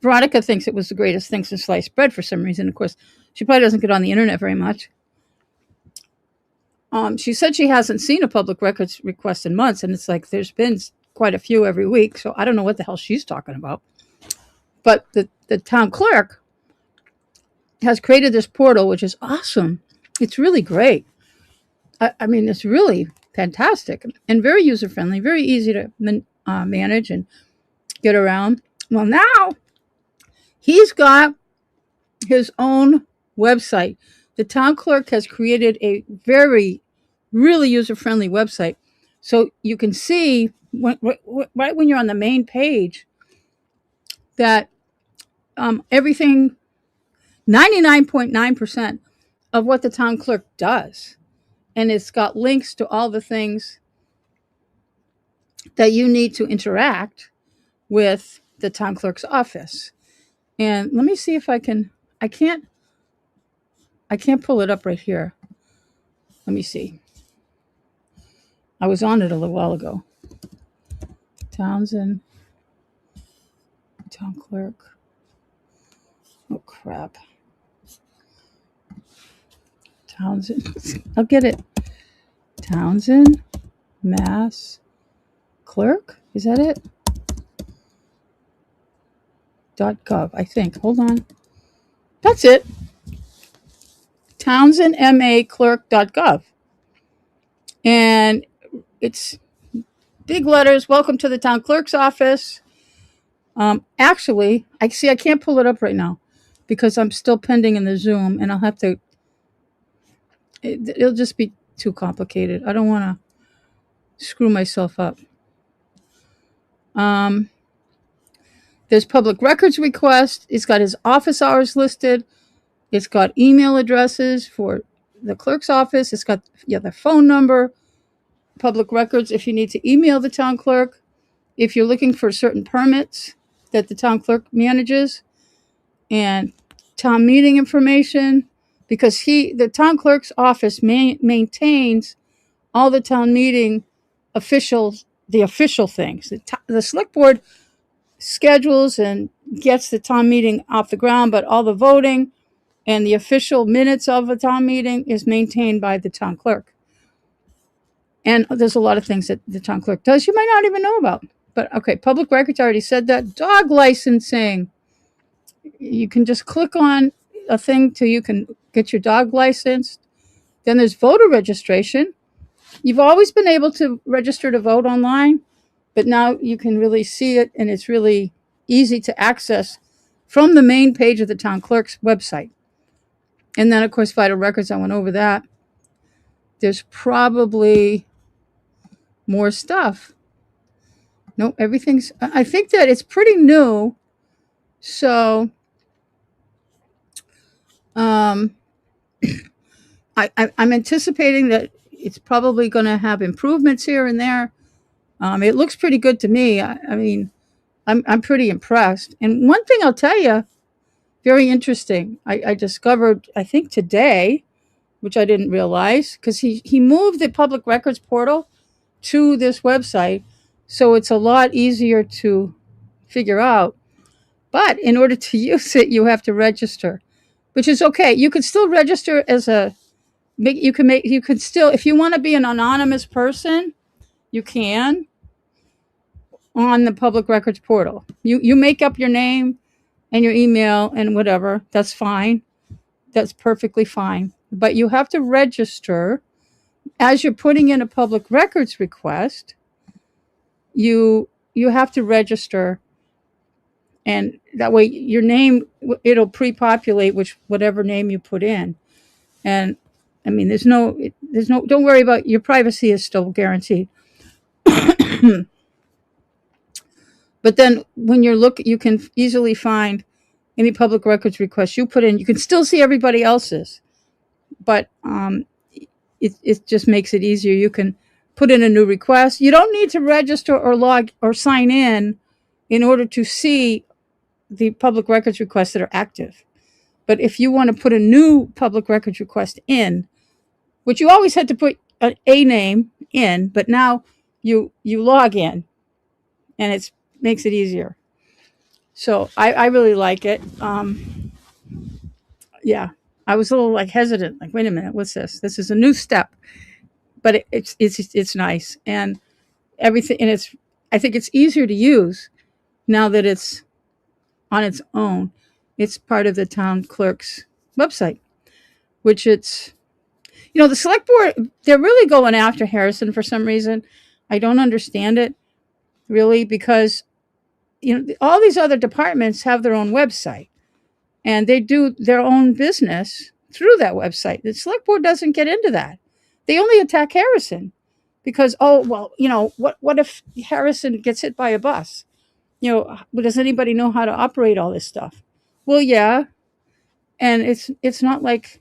Veronica thinks it was the greatest thing since sliced bread for some reason. Of course, she probably doesn't get on the internet very much. She said she hasn't seen a public records request in months, and it's like there's been quite a few every week. So I don't know what the hell she's talking about. But the town clerk has created this portal, which is awesome. It's really great. I mean, it's really fantastic and very user friendly, very easy to manage and get around. Well, now he's got his own website. The town clerk has created a really user friendly website. So you can see right when you're on the main page that everything, 99.9% of what the town clerk does. And it's got links to all the things that you need to interact with the town clerk's office. And let me see if I can't pull it up right here. Let me see. I was on it a little while ago. Townsend, town clerk. Oh, crap. Townsend. I'll get it. Townsend, Mass Clerk. Is that it? .gov, I think. Hold on. That's it. TownsendMAClerk.gov. And it's big letters. Welcome to the town clerk's office. Actually, I can't pull it up right now because I'm still pending in the Zoom, and I'll have to. It'll just be too complicated. I don't want to screw myself up. There's public records request. It's got his office hours listed. It's got email addresses for the clerk's office. It's got the phone number, public records if you need to email the town clerk, if you're looking for certain permits that the town clerk manages, and town meeting information, because the town clerk's office maintains all the town meeting the official things. The select board schedules and gets the town meeting off the ground, but all the voting and the official minutes of a town meeting is maintained by the town clerk. And there's a lot of things that the town clerk does you might not even know about. But okay, public records, I already said that. Dog licensing. You can just click on a thing till you can get your dog licensed. Then there's voter registration. You've always been able to register to vote online, but now you can really see it, and it's really easy to access from the main page of the town clerk's website. And then, of course, vital records, I went over that. There's probably more stuff. No, everything's, I think that it's pretty new. So, I'm anticipating that it's probably going to have improvements here and there. It looks pretty good to me. I mean, I'm pretty impressed. And one thing I'll tell you, very interesting. I discovered, I think today, which I didn't realize, because he moved the public records portal to this website, so it's a lot easier to figure out. But in order to use it, you have to register, which is okay. You can still register as you can still, if you want to be an anonymous person, you can on the public records portal. You make up your name and your email and whatever. That's fine. That's perfectly fine. But you have to register as you're putting in a public records request. You have to register, and that way your name, it'll pre-populate whatever name you put in. And I mean, there's no, don't worry about your privacy is still guaranteed. But then when you can easily find any public records request you put in. You can still see everybody else's, but it just makes it easier. You can put in a new request. You don't need to register or log or sign in order to see the public records requests that are active. But if you want to put a new public records request in, which you always had to put a name in, but now you log in, and it makes it easier. So I really like it. Yeah, I was a little like hesitant, like, wait a minute, what's this? This is a new step, but it's nice, and everything, and I think it's easier to use now that it's on its own. It's part of the town clerk's website, which the select board, they're really going after Harrison for some reason. I don't understand it really, because all these other departments have their own website and they do their own business through that website. The select board doesn't get into that. They only attack Harrison because, oh, well, what if Harrison gets hit by a bus? Does anybody know how to operate all this stuff? Well, yeah. And it's not like,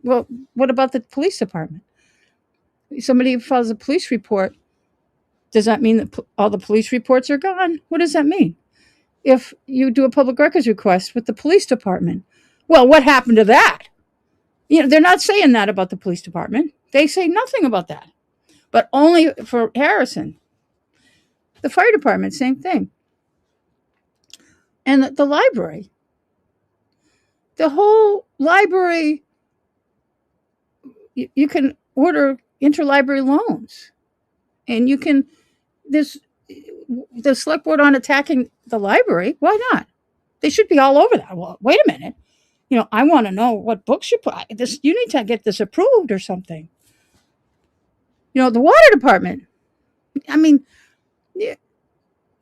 well, what about the police department? Somebody files a police report. Does that mean that all the police reports are gone? What does that mean? If you do a public records request with the police department, well, what happened to that? They're not saying that about the police department. They say nothing about that, but only for Harrison. The fire department, same thing. And the library, the whole library, you can order interlibrary loans, and you can, the select board on attacking the library. Why not? They should be all over that. Well, wait a minute. I want to know what books you put. You need to get this approved or something. The water department. I mean, they're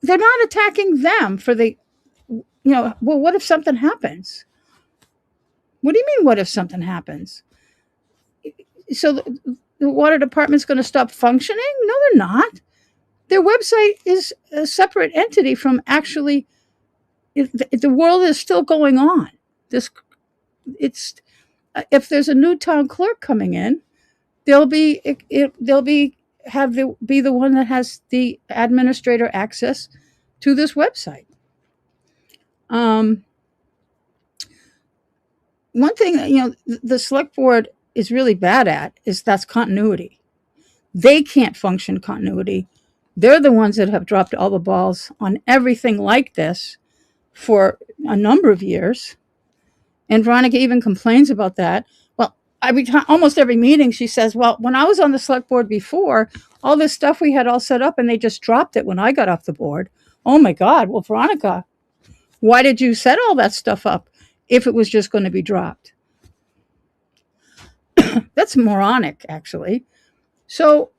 not attacking them for well, what if something happens? What do you mean, what if something happens? So the water department's going to stop functioning? No, they're not. Their website is a separate entity from actually, the world is still going on. If there's a new town clerk coming in, they'll be the one that has the administrator access to this website. One thing the select board is really bad at that's continuity. They can't function continuity. They're the ones that have dropped all the balls on everything like this for a number of years. And Veronica even complains about that. Well, almost every meeting she says, well, when I was on the select board before, all this stuff we had all set up and they just dropped it when I got off the board. Oh my God. Well, Veronica, why did you set all that stuff up if it was just going to be dropped? That's moronic, actually. So,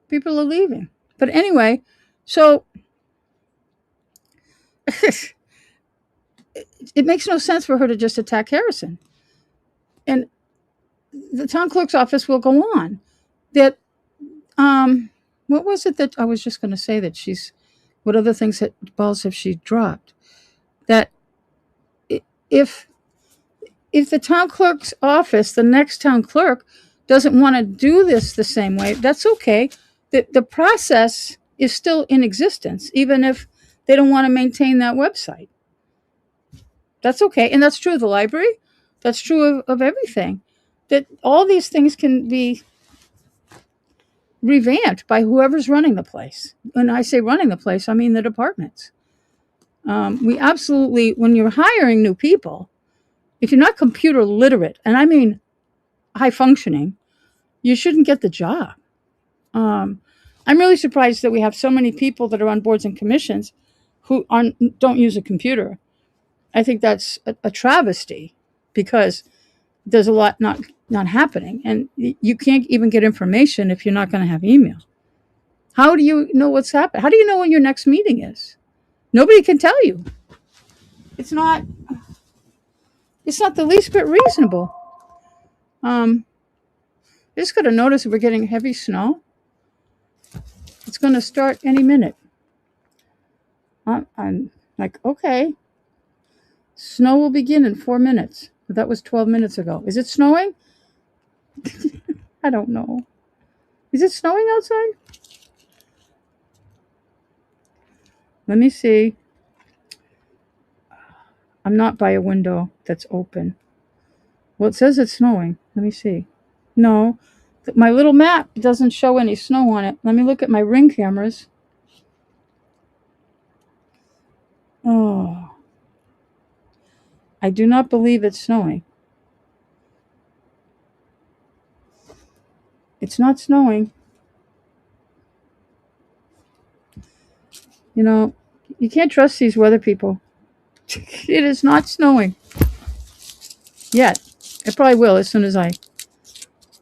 people are leaving. But anyway, so it makes no sense for her to just attack Harrison. And the town clerk's office will go on. That, what was it that I was just going to say that what other things that balls have she dropped? That if the town clerk's office, the next town clerk, doesn't want to do this the same way, that's okay. The process is still in existence, even if they don't want to maintain that website. That's okay. And that's true of the library. That's true of everything. That all these things can be revamped by whoever's running the place. When I say running the place, I mean the departments. We absolutely, when you're hiring new people, if you're not computer literate, and I mean high functioning, you shouldn't get the job. I'm really surprised that we have so many people that are on boards and commissions who don't use a computer. I think that's a travesty, because there's a lot not happening, and you can't even get information if you're not going to have email. How do you know what's happening? How do you know when your next meeting is? Nobody can tell you. It's not the least bit reasonable. I just got to notice we're getting heavy snow. It's going to start any minute. I'm like, okay. Snow will begin in 4 minutes. But that was 12 minutes ago. Is it snowing? I don't know. Is it snowing outside? Let me see. I'm not by a window that's open. Well, it says it's snowing. Let me see. No, my little map doesn't show any snow on it. Let me look at my Ring cameras. Oh, I do not believe it's snowing. It's not snowing. You know, you can't trust these weather people. It is not snowing yet. It probably will as soon as I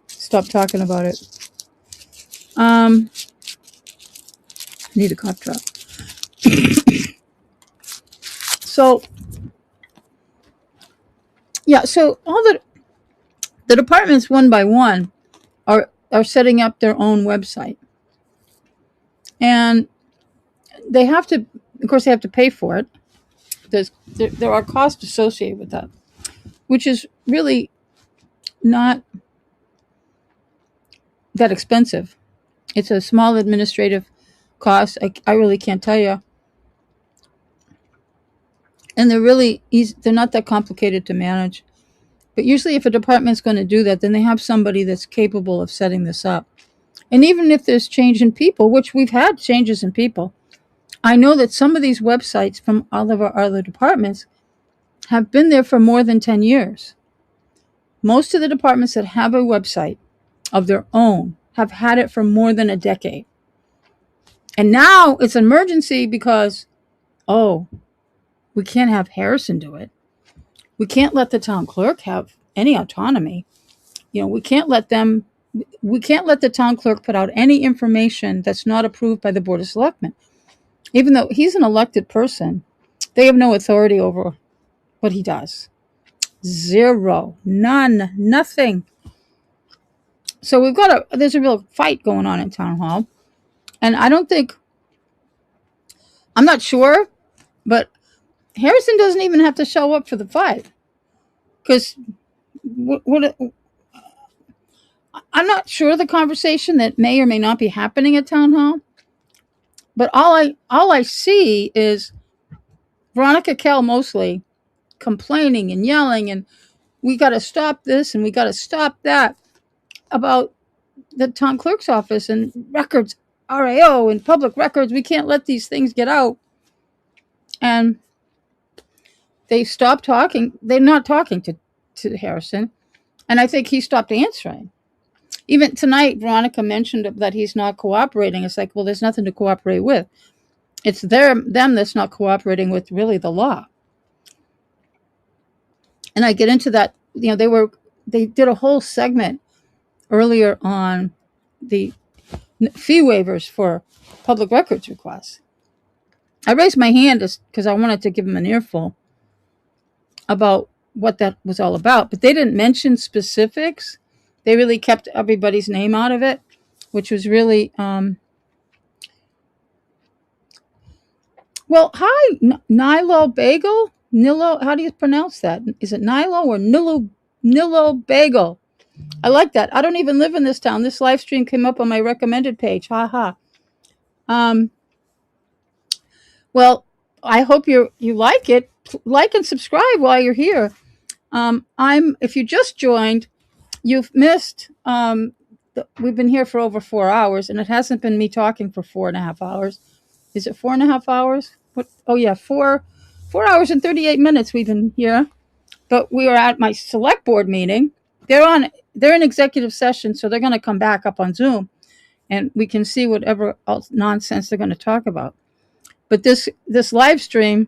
stop talking about it. I need a cough drop. So, yeah, so all the departments one by one are setting up their own website. And they have to, of course, they have to pay for it. There are costs associated with that, which is really not that expensive. It's a small administrative cost. I really can't tell you. And they're really easy. They're not that complicated to manage. But usually if a department's going to do that, then they have somebody that's capable of setting this up. And even if there's change in people, which we've had changes in people, I know that some of these websites from all of our other departments have been there for more than 10 years. Most of the departments that have a website of their own have had it for more than a decade. And now it's an emergency because, oh, we can't have Harrison do it. We can't let the town clerk have any autonomy. You know, we can't let the town clerk put out any information that's not approved by the Board of Selectmen. Even though he's an elected person, they have no authority over what he does. Zero. None. Nothing. So there's a real fight going on in town hall. And I'm not sure, but Harrison doesn't even have to show up for the fight. Because I'm not sure the conversation that may or may not be happening at town hall. But all I see is Veronica Kell mostly complaining and yelling, and we got to stop this and we got to stop that about the town clerk's office and records, RAO and public records. We can't let these things get out. And they stopped talking. They're not talking to Harrison. And I think he stopped answering. Even tonight, Veronica mentioned that he's not cooperating. It's like, well, there's nothing to cooperate with. It's them that's not cooperating with really the law. And I get into that, you know, they did a whole segment earlier on the fee waivers for public records requests. I raised my hand because I wanted to give them an earful about what that was all about, but they didn't mention specifics. They really kept everybody's name out of it, which was really, well, hi, Nilo Bagel? Nilo, how do you pronounce that? Is it Nilo or Nilo Bagel? I like that. I don't even live in this town. This live stream came up on my recommended page. Ha ha. Well, I hope you like it. Like and subscribe while you're here. If you just joined, you've missed. We've been here for over 4 hours, and it hasn't been me talking for 4.5 hours. Is it 4.5 hours? What? Oh yeah, 4 hours and 38 minutes we've been here. But we are at my select board meeting. They're in executive session, so they're going to come back up on Zoom, and we can see whatever else nonsense they're going to talk about. But this live stream,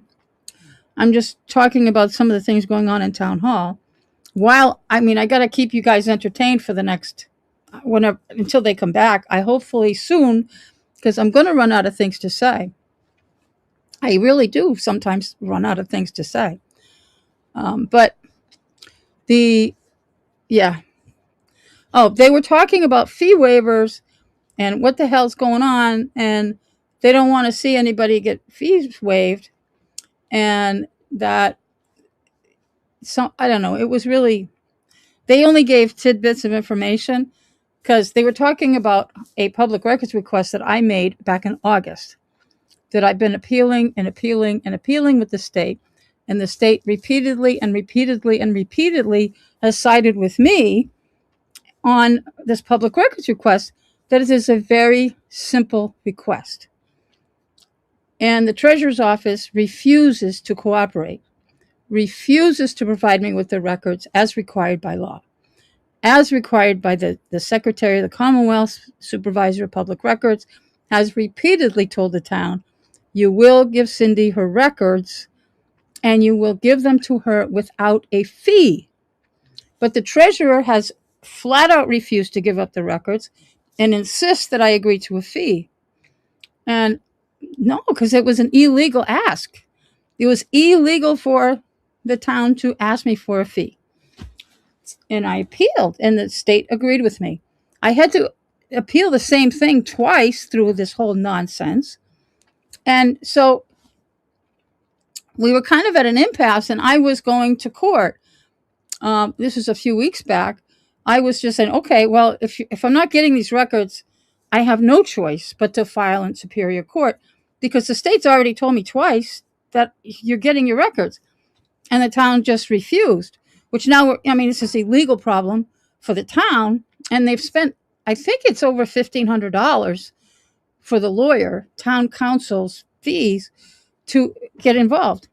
I'm just talking about some of the things going on in town hall. I got to keep you guys entertained for the next until they come back. I hopefully soon, because I'm going to run out of things to say. I really do sometimes run out of things to say. But yeah. Oh, they were talking about fee waivers and what the hell's going on, and they don't want to see anybody get fees waived, and that, so I don't know, it was really, they only gave tidbits of information because they were talking about a public records request that I made back in August, that I've been appealing and appealing and appealing with the state, and the state repeatedly and repeatedly and repeatedly has sided with me on this public records request, that it is a very simple request. And the treasurer's office refuses to cooperate, refuses to provide me with the records as required by law, as required by the Secretary of the Commonwealth, Supervisor of Public Records, has repeatedly told the town, you will give Cindy her records and you will give them to her without a fee. But the treasurer has flat out refused to give up the records and insists that I agree to a fee. And no, because it was an illegal ask. It was illegal for the town to ask me for a fee. And I appealed, and the state agreed with me. I had to appeal the same thing twice through this whole nonsense. And so we were kind of at an impasse, and I was going to court. This was a few weeks back. I was just saying, okay, well, if I'm not getting these records, I have no choice but to file in Superior Court, because the state's already told me twice that you're getting your records, and the town just refused. Which now, I mean, this is a legal problem for the town, and they've spent, I think it's over $1,500 for the lawyer, town council's fees to get involved.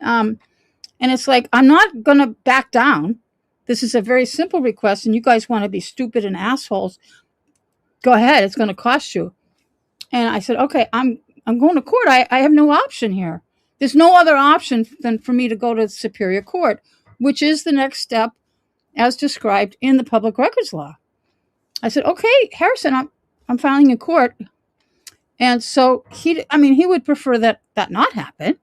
And it's like, I'm not going to back down. This is a very simple request, and you guys want to be stupid and assholes. Go ahead. It's going to cost you. And I said, okay, I'm going to court. I have no option here. There's no other option than for me to go to the Superior Court, which is the next step as described in the public records law. I said, okay, Harrison, I'm filing in court. And so he would prefer that not happen.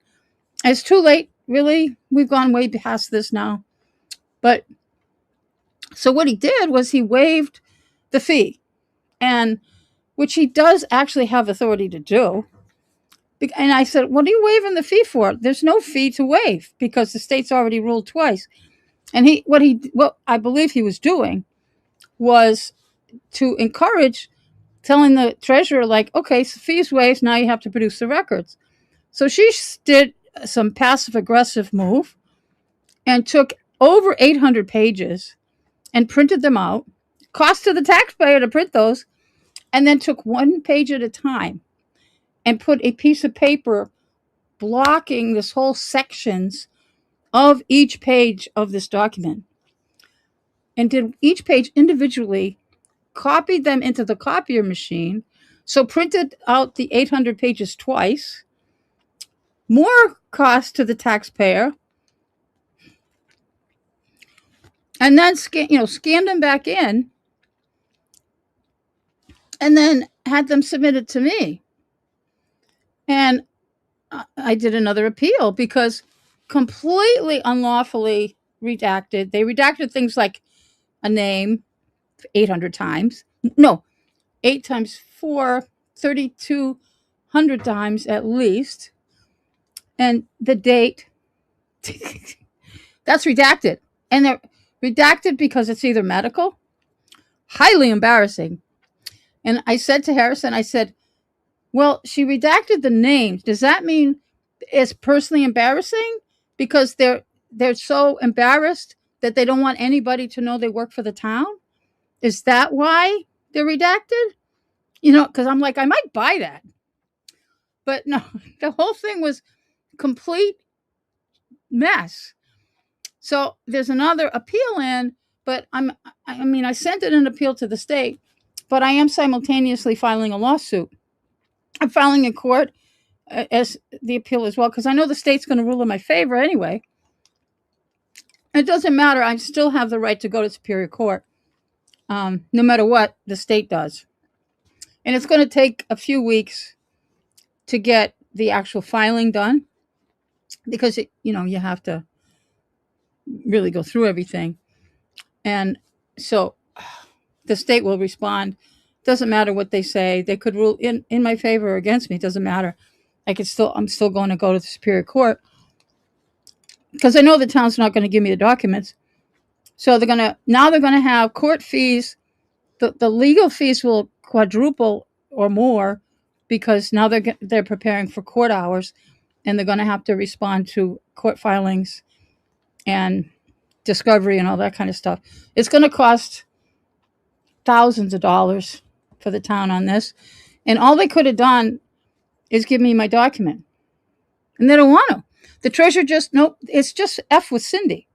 It's too late, really. We've gone way past this now. But so what he did was he waived the fee, and which he does actually have authority to do. And I said, what are you waiving the fee for? There's no fee to waive because the state's already ruled twice. And what I believe he was doing was to encourage, telling the treasurer, like, okay, so fees waived, now you have to produce the records. So she did some passive aggressive move and took over 800 pages and printed them out, cost to the taxpayer to print those, and then took one page at a time and put a piece of paper blocking this whole sections of each page of this document, and did each page individually, copied them into the copier machine, so printed out the 800 pages twice, more cost to the taxpayer, and then scanned them back in, and then had them submitted to me. And I did another appeal because completely unlawfully redacted. They redacted things like a name 800 times. No, 8 times 4, 3,200 times at least. And the date, that's redacted. And they're redacted because it's either medical, highly embarrassing. And I said to Harrison, I said, well, she redacted the names. Does that mean it's personally embarrassing? Because they're so embarrassed that they don't want anybody to know they work for the town? Is that why they're redacted? Because I'm like, I might buy that. But no, the whole thing was complete mess. So there's another appeal in, but I sent it an appeal to the state, but I am simultaneously filing a lawsuit. I'm filing in court as the appeal as well, because I know the state's going to rule in my favor anyway. It doesn't matter. I still have the right to go to Superior Court, no matter what the state does. And it's going to take a few weeks to get the actual filing done, because you have to really go through everything. And so the state will respond Doesn't matter what they say. They could rule in my favor or against me. It doesn't matter. I'm still going to go to the Superior Court because I know the town's not going to give me the documents. So they're going to have court fees. The legal fees will quadruple or more because now they're preparing for court hours, and they're going to have to respond to court filings and discovery and all that kind of stuff. It's going to cost thousands of dollars for the town on this, and all they could have done is give me my document, and they don't want to. The treasurer nope. It's just F with Cindy.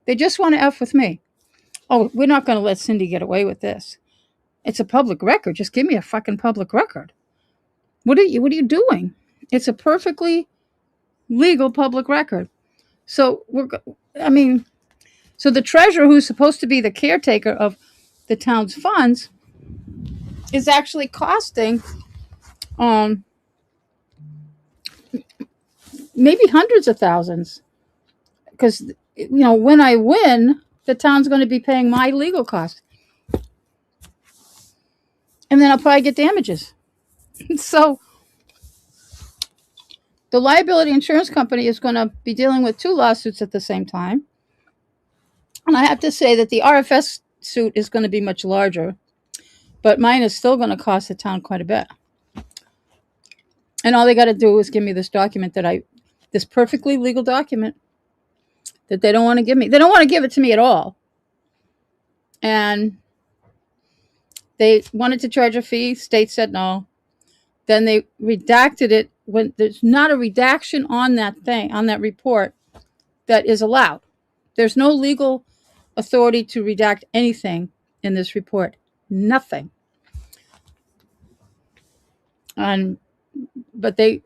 They just want to F with me. Oh, we're not going to let Cindy get away with this. It's a public record. Just give me a fucking public record. What are you doing? It's a perfectly legal public record. So so the treasurer, who's supposed to be the caretaker of the town's funds, is actually costing maybe hundreds of thousands. Because when I win, the town's going to be paying my legal costs. And then I'll probably get damages. So the liability insurance company is going to be dealing with 2 lawsuits at the same time. And I have to say that the RFS suit is going to be much larger, but mine is still going to cost the town quite a bit. And all they got to do is give me this document this perfectly legal document that they don't want to give me. They don't want to give it to me at all. And they wanted to charge a fee. State said no. Then they redacted it when there's not a redaction on that report that is allowed. There's no legal authority to redact anything in this report. Nothing. But I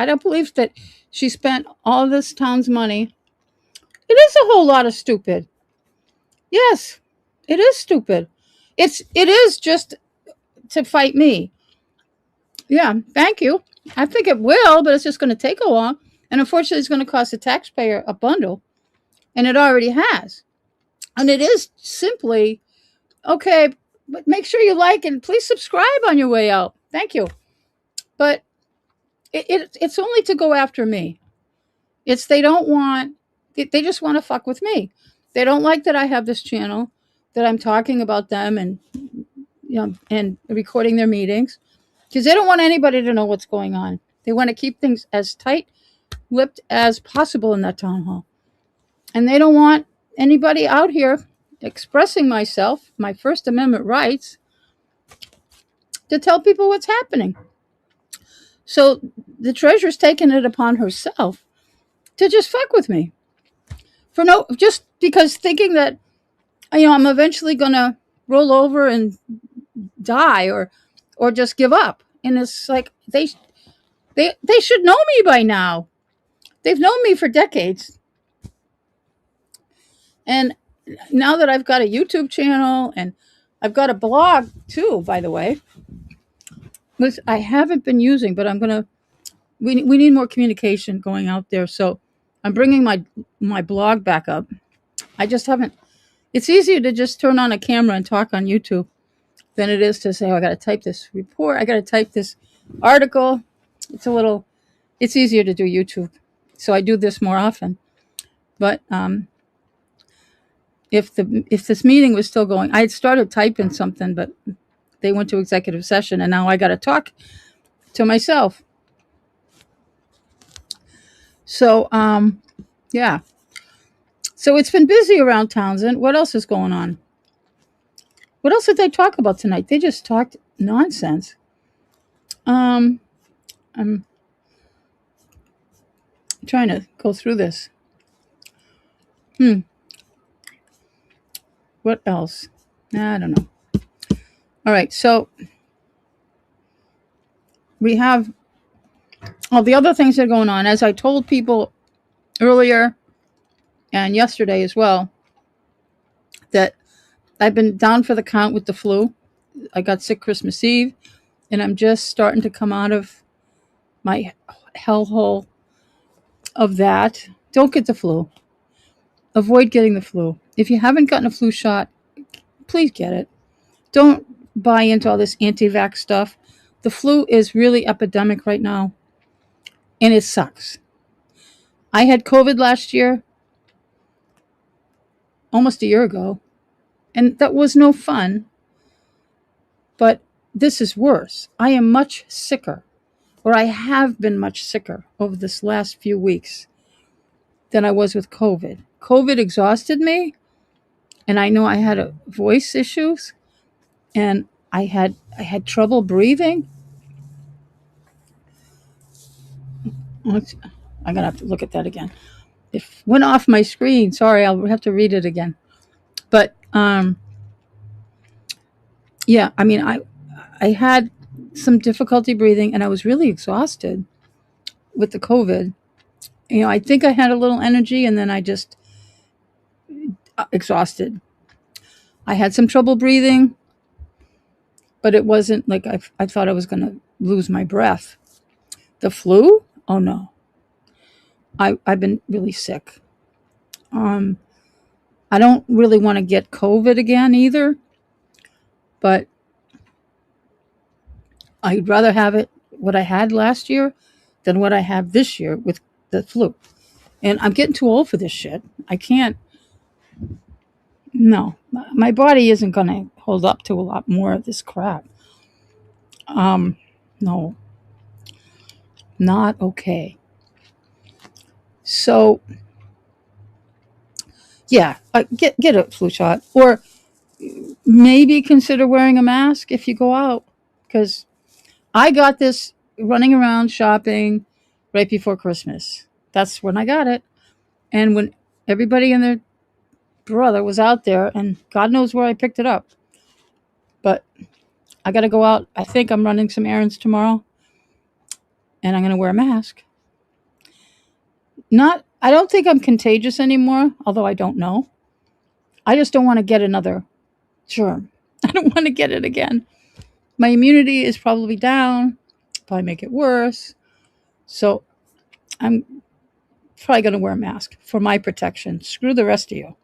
don't believe that she spent all this town's money. It is a whole lot of stupid. Yes, it is stupid. It is just to fight me. Yeah, thank you. I think it will, but it's just going to take a while. And unfortunately, it's going to cost the taxpayer a bundle. And it already has. And it is simply, okay, but make sure you like and please subscribe on your way out. Thank you. But it's only to go after me. They just want to fuck with me. They don't like that I have this channel, that I'm talking about them and recording their meetings, because they don't want anybody to know what's going on. They want to keep things as tight-lipped as possible in that town hall. And they don't want anybody out here expressing myself, my First Amendment rights, to tell people what's happening. So the treasurer's taken it upon herself to just fuck with me. Just because thinking that, I'm eventually going to roll over and die or just give up. And it's like, they should know me by now. They've known me for decades. And now that I've got a YouTube channel and I've got a blog too, by the way, which I haven't been using, but we need more communication going out there. So I'm bringing my blog back up. I just haven't. It's easier to just turn on a camera and talk on YouTube than it is to say, I got to type this report. I got to type this article. It's easier to do YouTube. So I do this more often. But if this meeting was still going, I had started typing something, but they went to executive session and now I got to talk to myself. So, yeah. So it's been busy around Townsend. What else is going on? What else did they talk about tonight? They just talked nonsense. I'm trying to go through this. What else? I don't know. All right, so we have all the other things that are going on. As I told people earlier and yesterday as well, that I've been down for the count with the flu. I got sick Christmas Eve, and I'm just starting to come out of my hellhole of that. Don't get the flu. Avoid getting the flu. If you haven't gotten a flu shot, please get it. Don't buy into all this anti-vax stuff. The flu is really epidemic right now, and it sucks. I had COVID last year, almost a year ago, and that was no fun. But this is worse. I am much sicker, or I have been much sicker over this last few weeks than I was with COVID. COVID exhausted me, and I know I had voice issues, and I had trouble breathing. I'm gonna have to look at that again. It went off my screen. Sorry, I'll have to read it again. But yeah, I mean, I had some difficulty breathing, and I was really exhausted with the COVID. You know, I think I had a little energy, and then I just exhausted. I had some trouble breathing, but it wasn't like I thought I was going to lose my breath. The flu? Oh no. I've been really sick. I don't really want to get COVID again either, but I'd rather have it what I had last year than what I have this year with the flu. And I'm getting too old for this shit. I can't. No, my body isn't going to hold up to a lot more of this crap. No, not okay. So, yeah, get a flu shot, or maybe consider wearing a mask if you go out, because I got this running around shopping right before Christmas. That's when I got it, and when everybody and their brother was out there, and God knows where I picked it up. But I got to go out. I think I'm running some errands tomorrow, and I'm going to wear a mask. I don't think I'm contagious anymore, although I don't know. I just don't want to get another germ. I don't want to get it again. My immunity is probably down, probably make it worse. So I'm probably going to wear a mask for my protection. Screw the rest of you.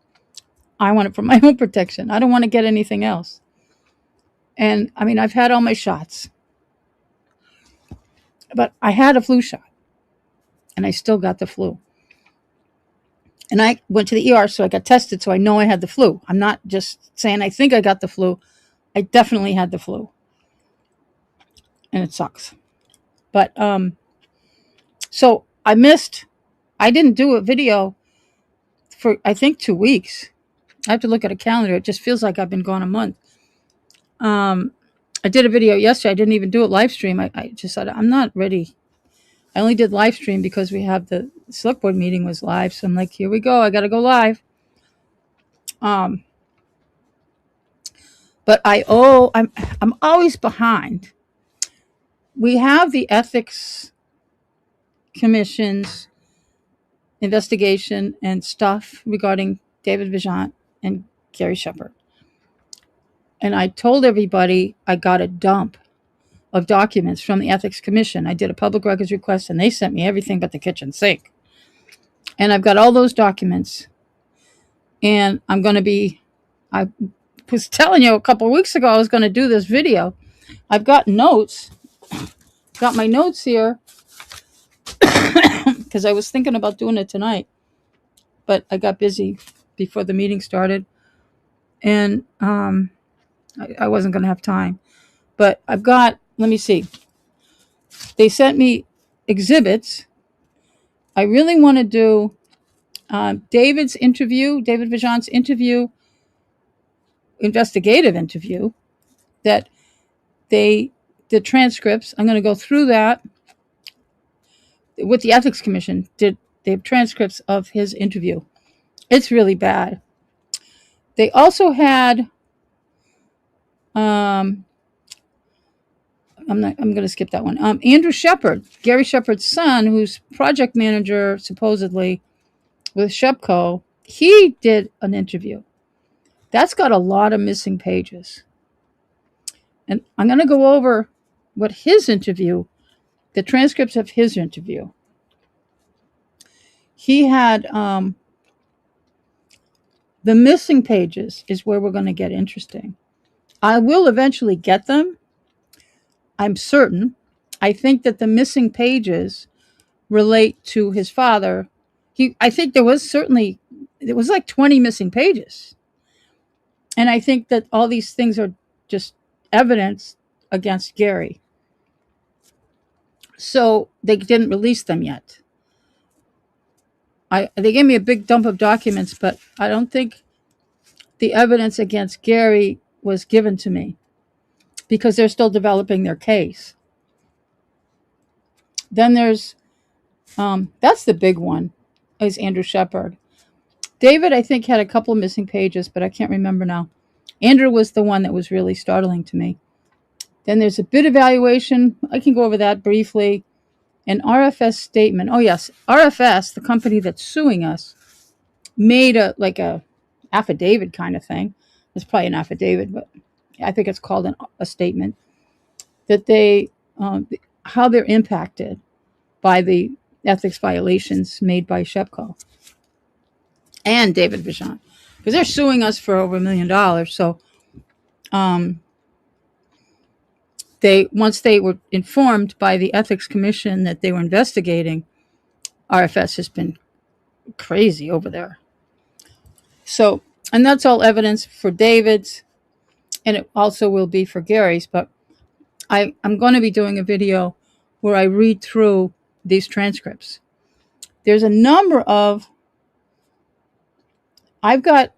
I want it for my own protection. I don't want to get anything else. And I mean, I've had all my shots, but I had a flu shot, and I still got the flu. And I went to the ER, so I got tested, so I know I had the flu. I'm not just saying I think I got the flu. I definitely had the flu. And it sucks. But, so I didn't do a video for, I think, 2 weeks. I have to look at a calendar. It just feels like I've been gone a month. I did a video yesterday. I didn't even do it live stream. I just said, I'm not ready. I only did live stream because we have the select board meeting was live. So I'm like, here we go. I got to go live. But I'm always behind. We have the ethics commission's investigation and stuff regarding David Vijant and Gary Shepard. And I told everybody I got a dump of documents from the ethics commission. I did a public records request, and they sent me everything but the kitchen sink. And I've got all those documents. And I was telling you a couple of weeks ago I was going to do this video. I've got notes. Got my notes here because I was thinking about doing it tonight, but I got busy before the meeting started, and I wasn't going to have time. But let me see. They sent me exhibits. I really want to do David Vijant's interview, investigative interview, that the transcripts. I'm going to go through that with the ethics commission. They have transcripts of his interview. It's really bad. They also had I'm going to skip that one. Andrew Shepard, Gary Shepard's son, who's project manager supposedly with Shepco, he did an interview. That's got a lot of missing pages. And I'm going to go over what his interview, the transcripts of his interview. He had the missing pages is where we're going to get interesting. I will eventually get them. I'm certain. I think that the missing pages relate to his father. I think there was like 20 missing pages. And I think that all these things are just evidence against Gary. So they didn't release them yet. They gave me a big dump of documents, but I don't think the evidence against Gary was given to me because they're still developing their case. Then there's that's the big one, is Andrew Shepard. David, I think, had a couple of missing pages, but I can't remember now. Andrew was the one that was really startling to me. Then there's a bid evaluation. I can go over that briefly. An RFS statement. Oh yes, RFS, the company that's suing us, made a affidavit kind of thing. It's probably an affidavit, but I think it's called a statement that they how they're impacted by the ethics violations made by Shepco and David Vachon, because they're suing us for over $1 million. So once they were informed by the ethics commission that they were investigating, RFS has been crazy over there. So, and that's all evidence for David's, and it also will be for Gary's, but I'm going to be doing a video where I read through these transcripts. There's a number of, I've got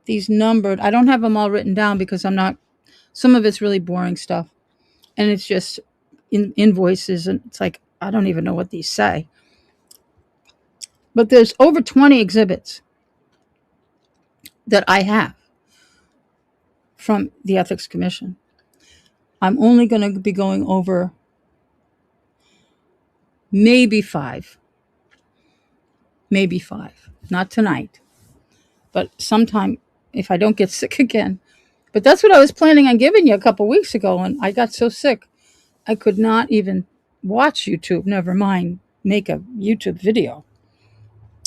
these numbered. I don't have them all written down because some of it's really boring stuff. And it's just invoices, and it's like, I don't even know what these say. But there's over 20 exhibits that I have from the Ethics Commission. I'm only going to be going over maybe five. Not tonight, but sometime if I don't get sick again. But that's what I was planning on giving you a couple weeks ago, and I got so sick I could not even watch YouTube, never mind make a YouTube video.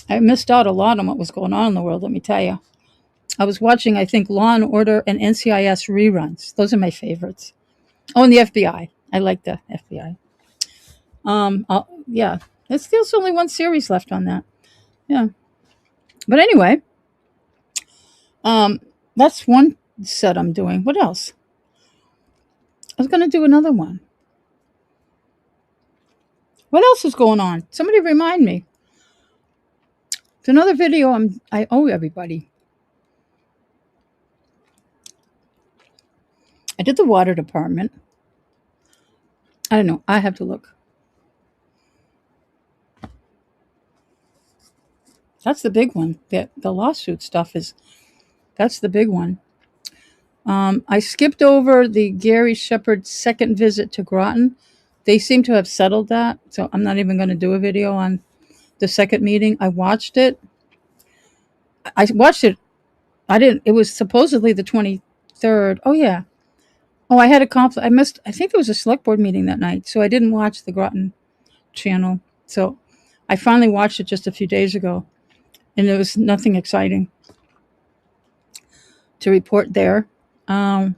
I missed out a lot on what was going on in the world, let me tell you. I was watching, I think, Law and Order and NCIS reruns. Those are my favorites. Oh, and the FBI. I like the FBI. Yeah, there's only one series left on that. Yeah. But anyway, that's one set I'm doing. What else? I was going to do another one. What else is going on? Somebody remind me. It's another video I owe everybody. I did the water department. I don't know. I have to look. That's the big one. The lawsuit stuff that's the big one. I skipped over the Gary Shepard second visit to Groton. They seem to have settled that, so I'm not even going to do a video on the second meeting. I watched it. It was supposedly the 23rd. Oh, yeah. Oh, I had a conflict. I think there was a select board meeting that night, so I didn't watch the Groton channel. So I finally watched it just a few days ago, and there was nothing exciting to report there. What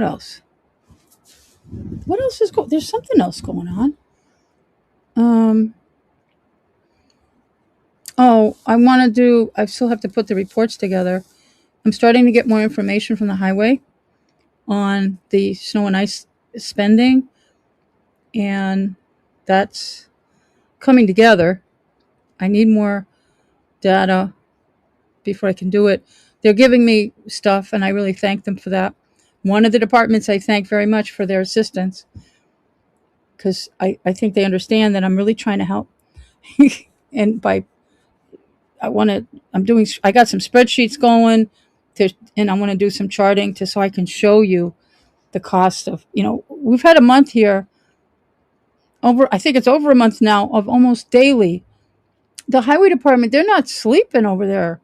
else? What else is going? There's something else going on. I still have to put the reports together. I'm starting to get more information from the highway on the snow and ice spending, and that's coming together. I need more data before I can do it. They're giving me stuff, and I really thank them for that. One of the departments I thank very much for their assistance, because I think they understand that I'm really trying to help. And I got some spreadsheets going and I want to do some charting so I can show you the cost of, we've had a month here I think it's over a month now of almost daily. The highway department, they're not sleeping over there.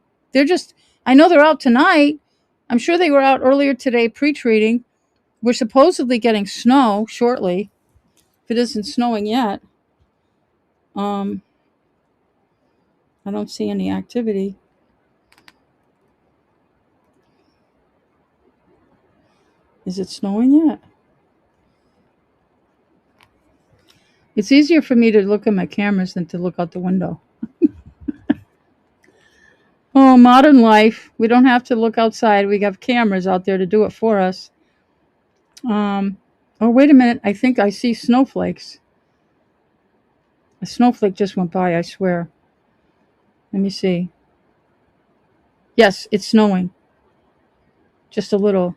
I know they're out tonight. I'm sure they were out earlier today pre-treating. We're supposedly getting snow shortly, if it isn't snowing yet. I don't see any activity. Is it snowing yet? It's easier for me to look at my cameras than to look out the window. Oh, modern life. We don't have to look outside. We have cameras out there to do it for us. Oh, wait a minute. I think I see snowflakes. A snowflake just went by, I swear. Let me see. Yes, it's snowing. Just a little.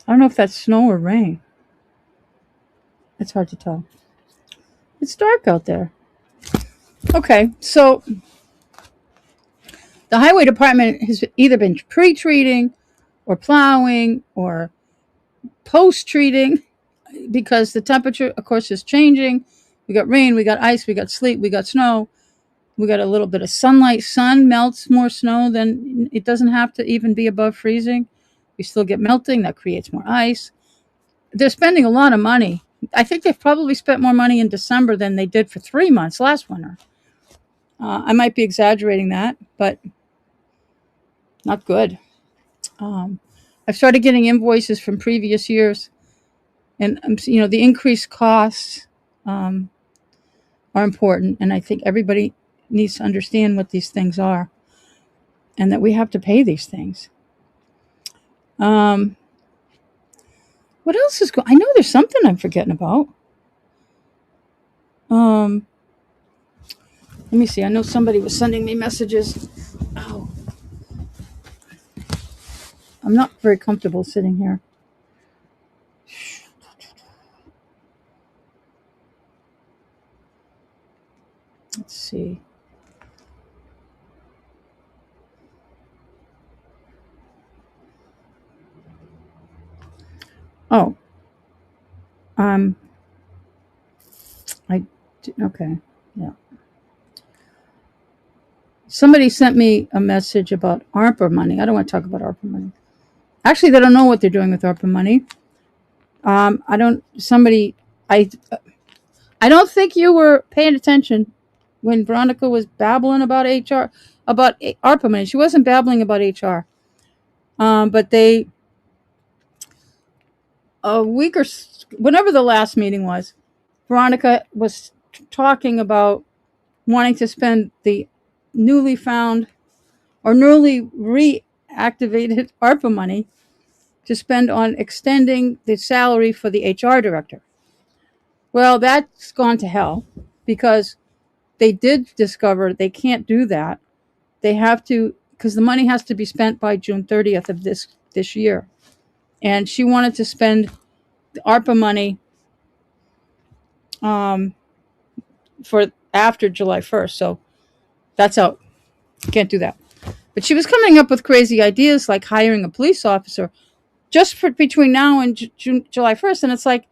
I don't know if that's snow or rain. It's hard to tell. It's dark out there. Okay, so the highway department has either been pre-treating or plowing or post-treating because the temperature, of course, is changing. We got rain, we got ice, we got sleet, we got snow. We got a little bit of sunlight. Sun melts more snow than it doesn't have to even be above freezing. We still get melting. That creates more ice. They're spending a lot of money. I think they've probably spent more money in December than they did for 3 months last winter. I might be exaggerating that, but not good. I've started getting invoices from previous years, and the increased costs are important, and I think everybody needs to understand what these things are, and that we have to pay these things. What else is going? I know there's something I'm forgetting about. Let me see. I know somebody was sending me messages. Oh, I'm not very comfortable sitting here. Let's see. Oh, okay, yeah. Somebody sent me a message about ARPA money. I don't want to talk about ARPA money. Actually, they don't know what they're doing with ARPA money. I don't think you were paying attention when Veronica was babbling about about ARPA money. She wasn't babbling about HR. But a week or whenever the last meeting was, Veronica was talking about wanting to spend the newly found or newly reactivated ARPA money to spend on extending the salary for the HR director. Well, that's gone to hell because they did discover they can't do that. They have to, because the money has to be spent by June 30th of this year. And she wanted to spend the ARPA money for after July 1st. So that's out. Can't do that. But she was coming up with crazy ideas like hiring a police officer just for between now and July 1st. And it's like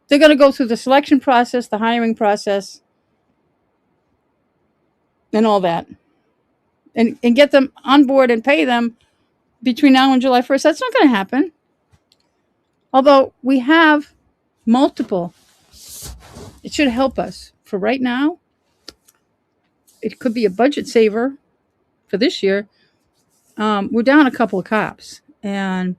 they're going to go through the selection process, the hiring process, and all that. And get them on board and pay them between now and July 1st. That's not going to happen. Although we have multiple. It should help us. For right now, it could be a budget saver for this year. We're down a couple of cops. And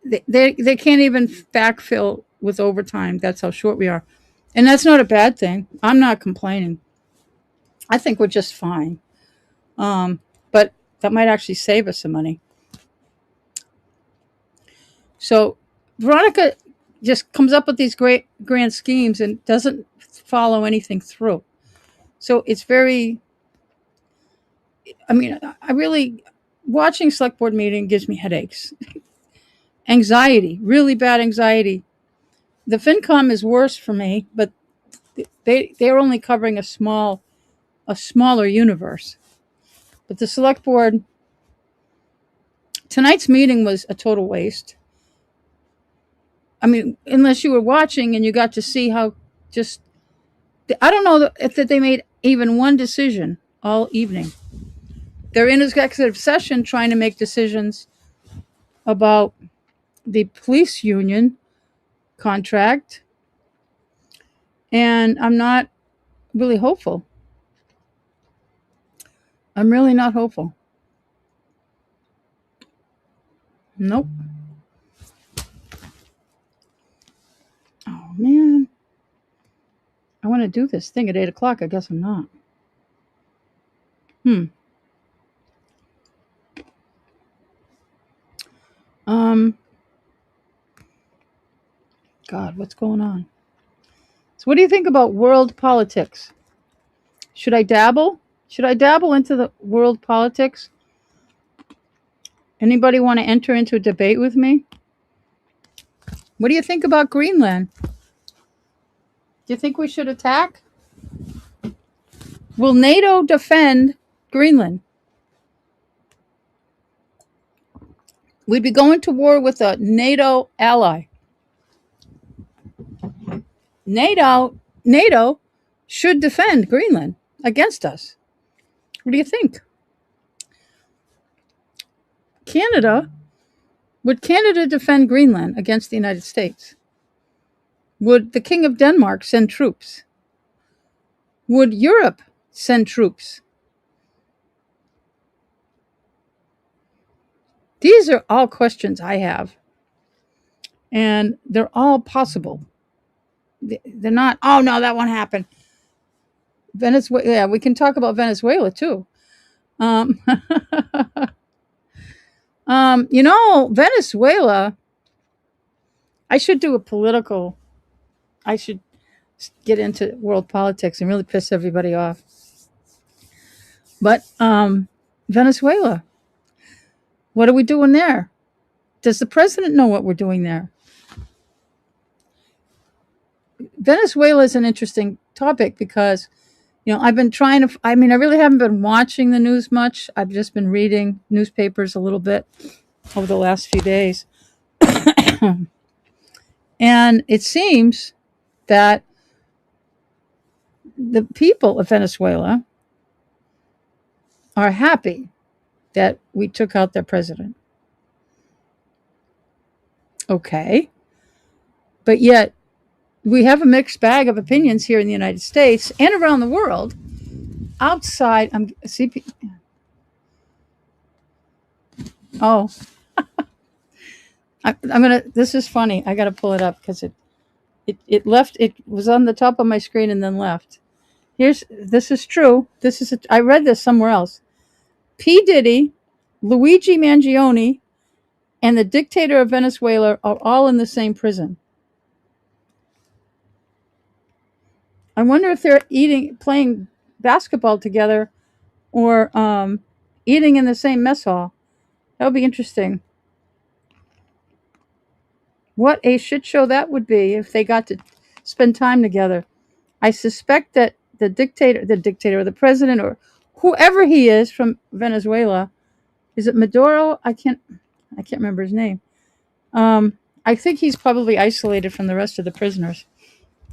they can't even backfill with overtime. That's how short we are. And that's not a bad thing. I'm not complaining. I think we're just fine. But that might actually save us some money. So Veronica just comes up with these great grand schemes and doesn't follow anything through. So it's very, I really, watching select board meeting gives me headaches. Anxiety, really bad anxiety. The FinCom is worse for me, but they're only covering a smaller universe. But the select board, tonight's meeting was a total waste. Unless you were watching and you got to see how I don't know if they made even one decision all evening. They're in executive session trying to make decisions about the police union contract. And I'm not really hopeful. I'm really not hopeful. Nope. Oh man. I want to do this thing at 8 o'clock. I guess I'm not. Um, God, what's going on? So what do you think about world politics? Should I dabble? Should I dabble into the world politics? Anybody want to enter into a debate with me? What do you think about Greenland? Do you think we should attack? Will NATO defend Greenland? We'd be going to war with a NATO ally. NATO should defend Greenland against us. What do you think? Would Canada defend Greenland against the United States? Would the King of Denmark send troops? Would Europe send troops? These are all questions I have. And they're all possible. They're not, oh no, that won't happen. Venezuela, yeah, we can talk about Venezuela too. Venezuela, I should get into world politics and really piss everybody off. But Venezuela, what are we doing there? Does the president know what we're doing there? Venezuela is an interesting topic because, I've been trying to, I really haven't been watching the news much. I've just been reading newspapers a little bit over the last few days. And it seems that the people of Venezuela are happy that we took out their president. Okay. But yet, we have a mixed bag of opinions here in the United States and around the world. Outside, oh, this is funny. I got to pull it up because it left. It was on the top of my screen and then left. This is true. I read this somewhere else. P. Diddy, Luigi Mangione, and the dictator of Venezuela are all in the same prison. I wonder if they're playing basketball together, or eating in the same mess hall. That would be interesting. What a shit show that would be if they got to spend time together. I suspect that the dictator or the president or whoever he is from Venezuela, is it Maduro? I can't remember his name. I think he's probably isolated from the rest of the prisoners.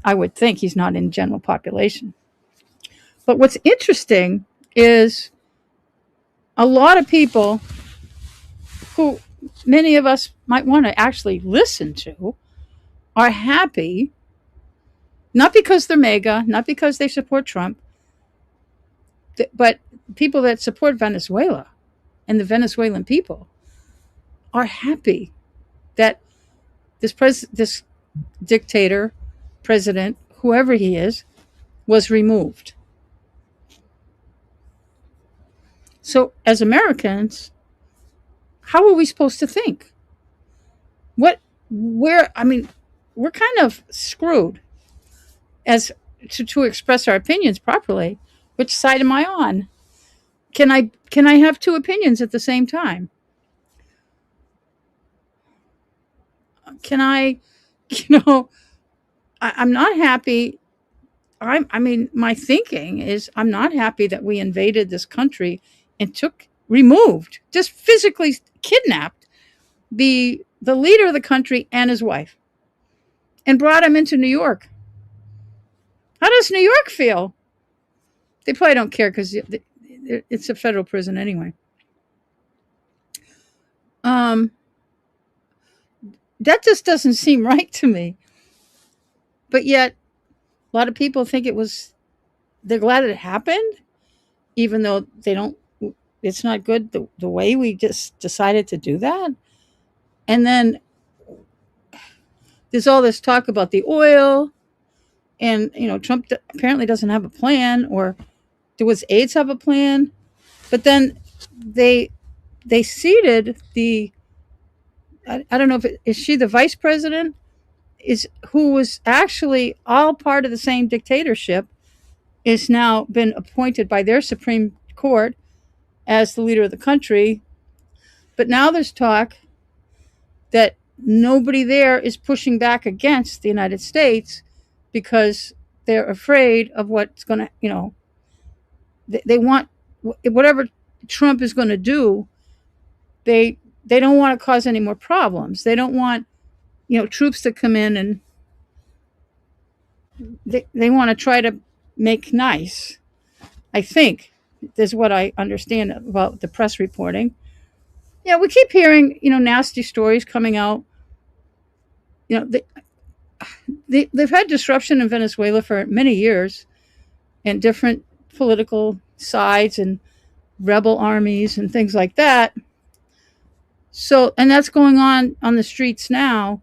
I would think he's not in general population. But what's interesting is a lot of people who many of us might want to actually listen to are happy, not because they're MAGA, not because they support Trump, but people that support Venezuela and the Venezuelan people are happy that this dictator, president, whoever he is, was removed. So as Americans, how are we supposed to think? We're kind of screwed as to express our opinions properly. Which side am I on? Can I have two opinions at the same time? Can I, I'm not happy. My thinking is I'm not happy that we invaded this country and removed, just physically kidnapped the leader of the country and his wife and brought him into New York. How does New York feel? They probably don't care because it's a federal prison anyway. That just doesn't seem right to me. But yet, a lot of people think they're glad it happened, even though it's not good the way we just decided to do that. And then there's all this talk about the oil, and Trump apparently doesn't have a plan, or was AIDS have a plan? But then they seated the I don't know if is she the vice president, is who was actually all part of the same dictatorship, is now been appointed by their Supreme Court as the leader of the country. But now there's talk that nobody there is pushing back against the United States because they're afraid of what's going to, they want whatever Trump is going to do. They don't want to cause any more problems. They don't want, troops to come in, and they want to try to make nice. I think is what I understand about the press reporting. We keep hearing, nasty stories coming out. They've had disruption in Venezuela for many years, and different political sides and rebel armies and things like that. So, and that's going on the streets now.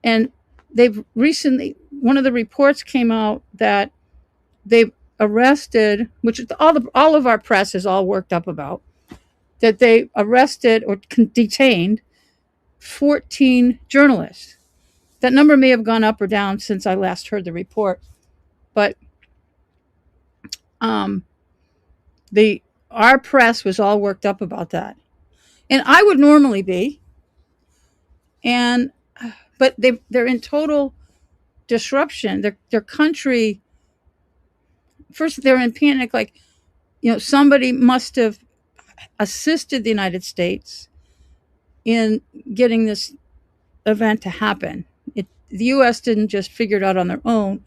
And they've recently, one of the reports came out that they've arrested, which all of our press is all worked up about, that they arrested or detained 14 journalists. That number may have gone up or down since I last heard the report, but our press was all worked up about that, and I would normally be, but they're in total disruption. Their country, first they're in panic, like somebody must have assisted the United States in getting this event to happen. The U.S. didn't just figure it out on their own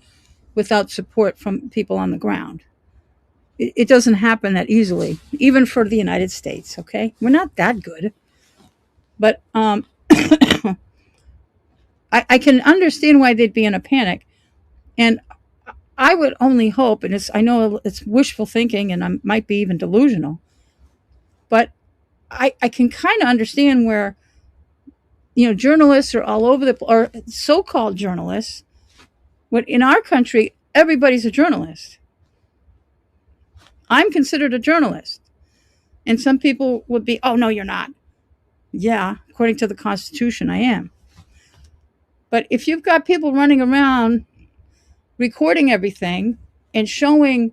without support from people on the ground. It doesn't happen that easily, even for the United States. Okay, we're not that good, but I can understand why they'd be in a panic, and I would only hope, and I know it's wishful thinking, and I might be even delusional, but I can kind of understand where journalists are all over or so-called journalists. But in our country, everybody's a journalist. I'm considered a journalist. And some people would be, oh, no, you're not. Yeah, according to the Constitution, I am. But if you've got people running around recording everything and showing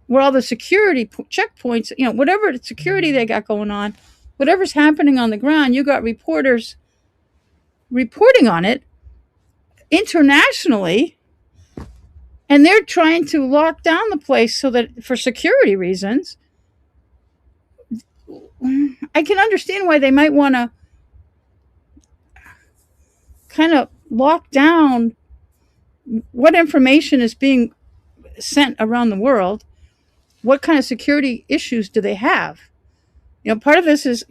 where all the security checkpoints, whatever the security they got going on, whatever's happening on the ground, you got reporters reporting on it internationally, and they're trying to lock down the place so that for security reasons. I can understand why they might want to kind of lock down what information is being sent around the world. What kind of security issues do they have? Part of this is,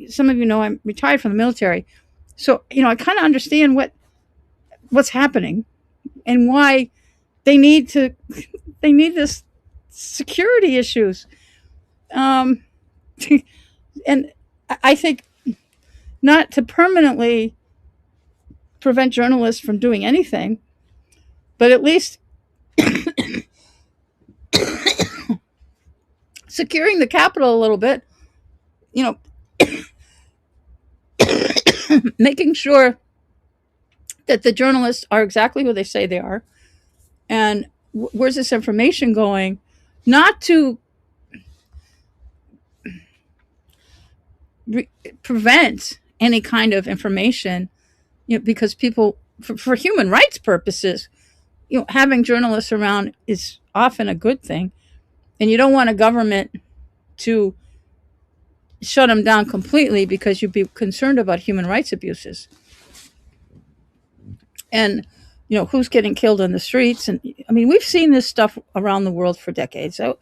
some of I'm retired from the military. So, I kind of understand what's happening and why they need this security issues. And I think not to permanently prevent journalists from doing anything, but at least securing the Capitol a little bit, making sure that the journalists are exactly who they say they are, and where's this information going, not to prevent any kind of information, because people, for human rights purposes, having journalists around is often a good thing, and you don't want a government to shut them down completely because you'd be concerned about human rights abuses. And who's getting killed on the streets, and I mean, we've seen this stuff around the world for decades. So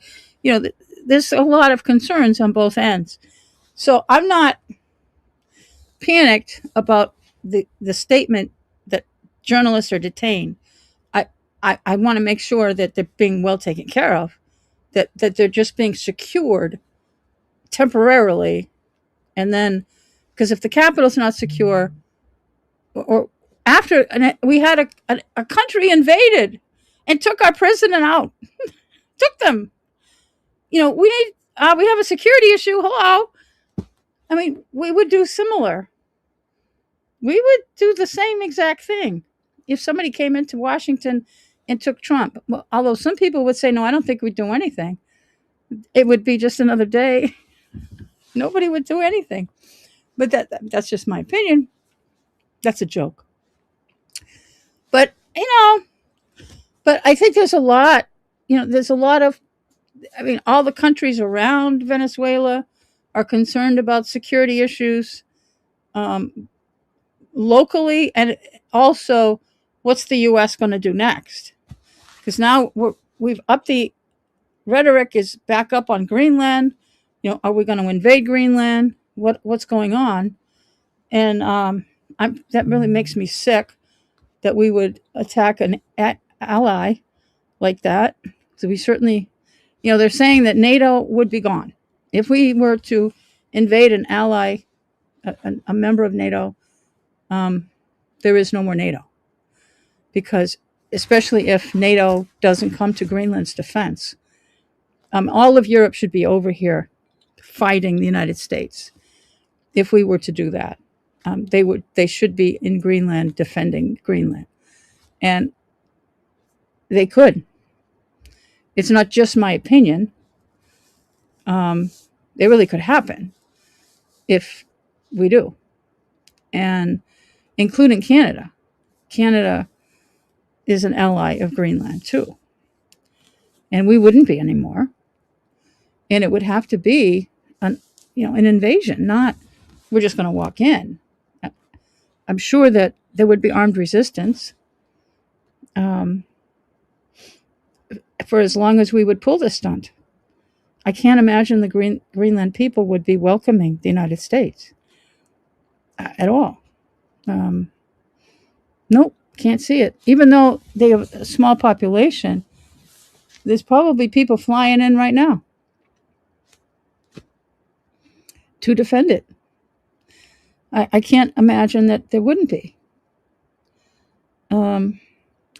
there's a lot of concerns on both ends. So I'm not panicked about the statement that journalists are detained. I want to make sure that they're being well taken care of, that they're just being secured temporarily, and then Because if the capital's not secure, or after we had a country invaded and took our president out, took them. We have a security issue. Hello. I mean, we would do similar. We would do the same exact thing if somebody came into Washington and took Trump. Well, although some people would say, no, I don't think we'd do anything. It would be just another day. Nobody would do anything. But that's just my opinion. That's a joke. But, but I think there's a lot of, all the countries around Venezuela are concerned about security issues locally, and also what's the U.S. going to do next? Because now we've upped the rhetoric is back up on Greenland. Are we going to invade Greenland? What's going on? And that really makes me sick that we would attack an ally like that. So we certainly, they're saying that NATO would be gone if we were to invade an ally, a member of NATO. There is no more NATO, because especially if NATO doesn't come to Greenland's defense, all of Europe should be over here fighting the United States. If we were to do that, they should be in Greenland defending Greenland, and they could. It's not just my opinion. It really could happen if we do, and including Canada. Canada is an ally of Greenland too, and we wouldn't be anymore. And it would have to be an invasion, not we're just going to walk in. I'm sure that there would be armed resistance for as long as we would pull this stunt. I can't imagine the Greenland people would be welcoming the United States at all. Nope, can't see it. Even though they have a small population, there's probably people flying in right now to defend it. I can't imagine that there wouldn't be. And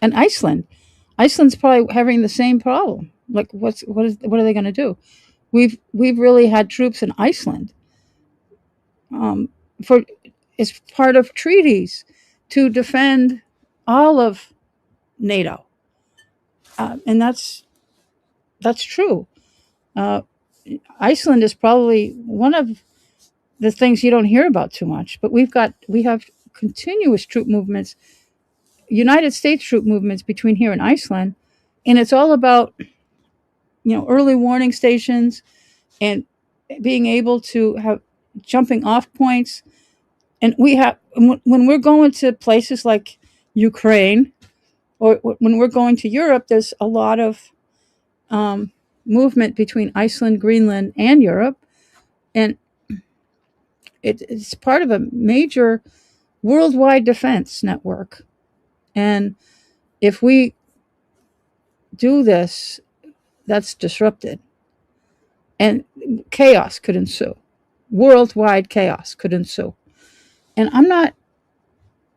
Iceland's probably having the same problem. Like, what are they going to do? We've really had troops in Iceland as part of treaties to defend all of NATO, and that's true. Iceland is probably one of the things you don't hear about too much, but we have continuous troop movements, United States troop movements between here and Iceland, and it's all about early warning stations and being able to have jumping off points. And when we're going to places like Ukraine, or when we're going to Europe, there's a lot of movement between Iceland, Greenland, and Europe, and it's part of a major worldwide defense network. And if we do this, that's disrupted, and chaos could ensue. Worldwide chaos could ensue. And I'm not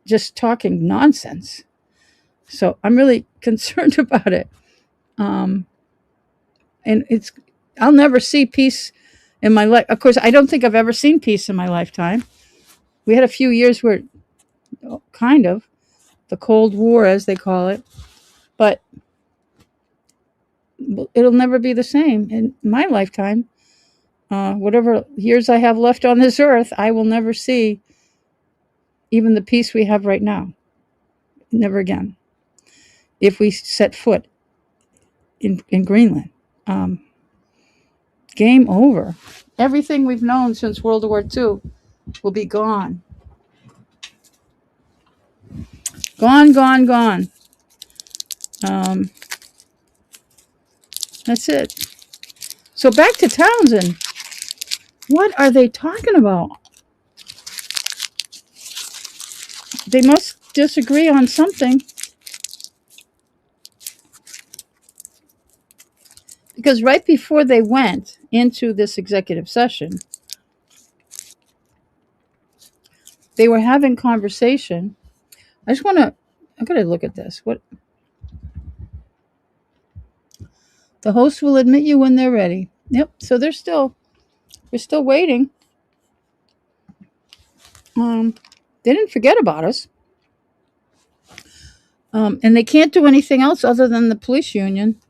just talking nonsense. So I'm really concerned about it. And I'll never see peace in my life. Of course, I don't think I've ever seen peace in my lifetime. We had a few years where, kind of, the Cold War, as they call it, but it'll never be the same in my lifetime. Whatever years I have left on this earth, I will never see even the peace we have right now. Never again. If we set foot in Greenland. Game over. Everything we've known since World War II will be gone. Gone, gone, gone. That's it. So back to Townsend. What are they talking about? They must disagree on something. Because right before they went into this executive session, they were having conversation. I gotta look at this. What? The host will admit you when they're ready. Yep. So we're still waiting. They didn't forget about us. And they can't do anything else other than the police union.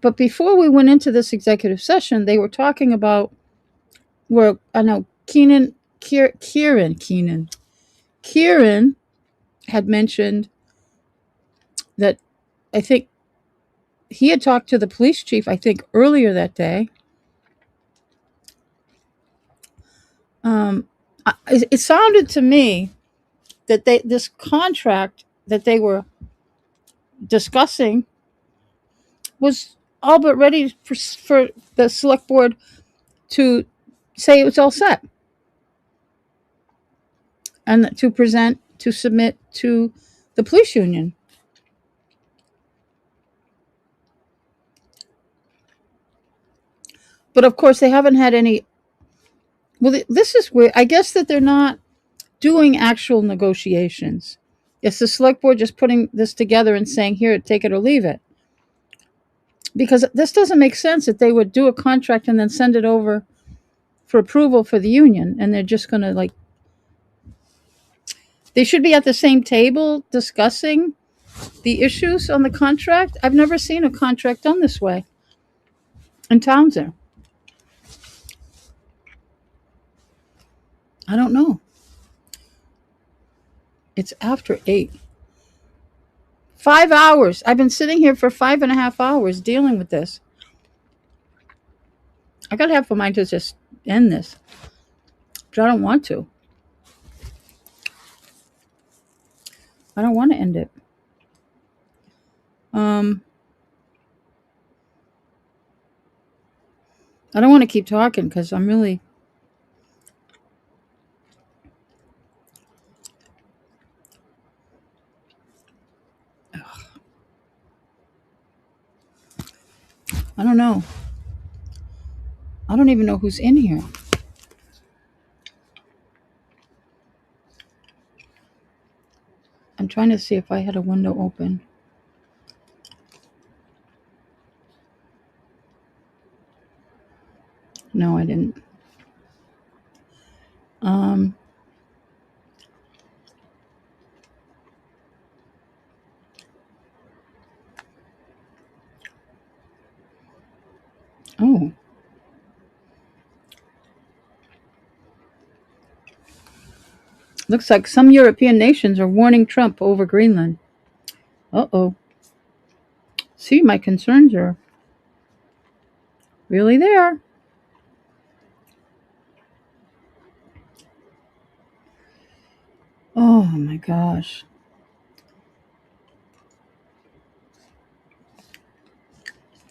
But before we went into this executive session, they were talking about where I know Kieran had mentioned that I think he had talked to the police chief, I think earlier that day. It sounded to me that this contract that they were discussing was all but ready for the select board to say it was all set and to submit to the police union. But of course, they haven't had any. Well, this is weird. I guess that they're not doing actual negotiations. It's the select board just putting this together and saying, here, take it or leave it. Because this doesn't make sense that they would do a contract and then send it over for approval for the union. And they're just going to they should be at the same table discussing the issues on the contract. I've never seen a contract done this way in Townsend. I don't know. It's after 8. 5 hours. I've been sitting here for 5.5 hours dealing with this. I got half a mind to just end this, but I don't want to. I don't want to end it. I don't want to keep talking because I'm really. I don't know. I don't even know who's in here. I'm trying to see if I had a window open. No, I didn't. Oh. Looks like some European nations are warning Trump over Greenland. Uh-oh. See, my concerns are really there. Oh my gosh.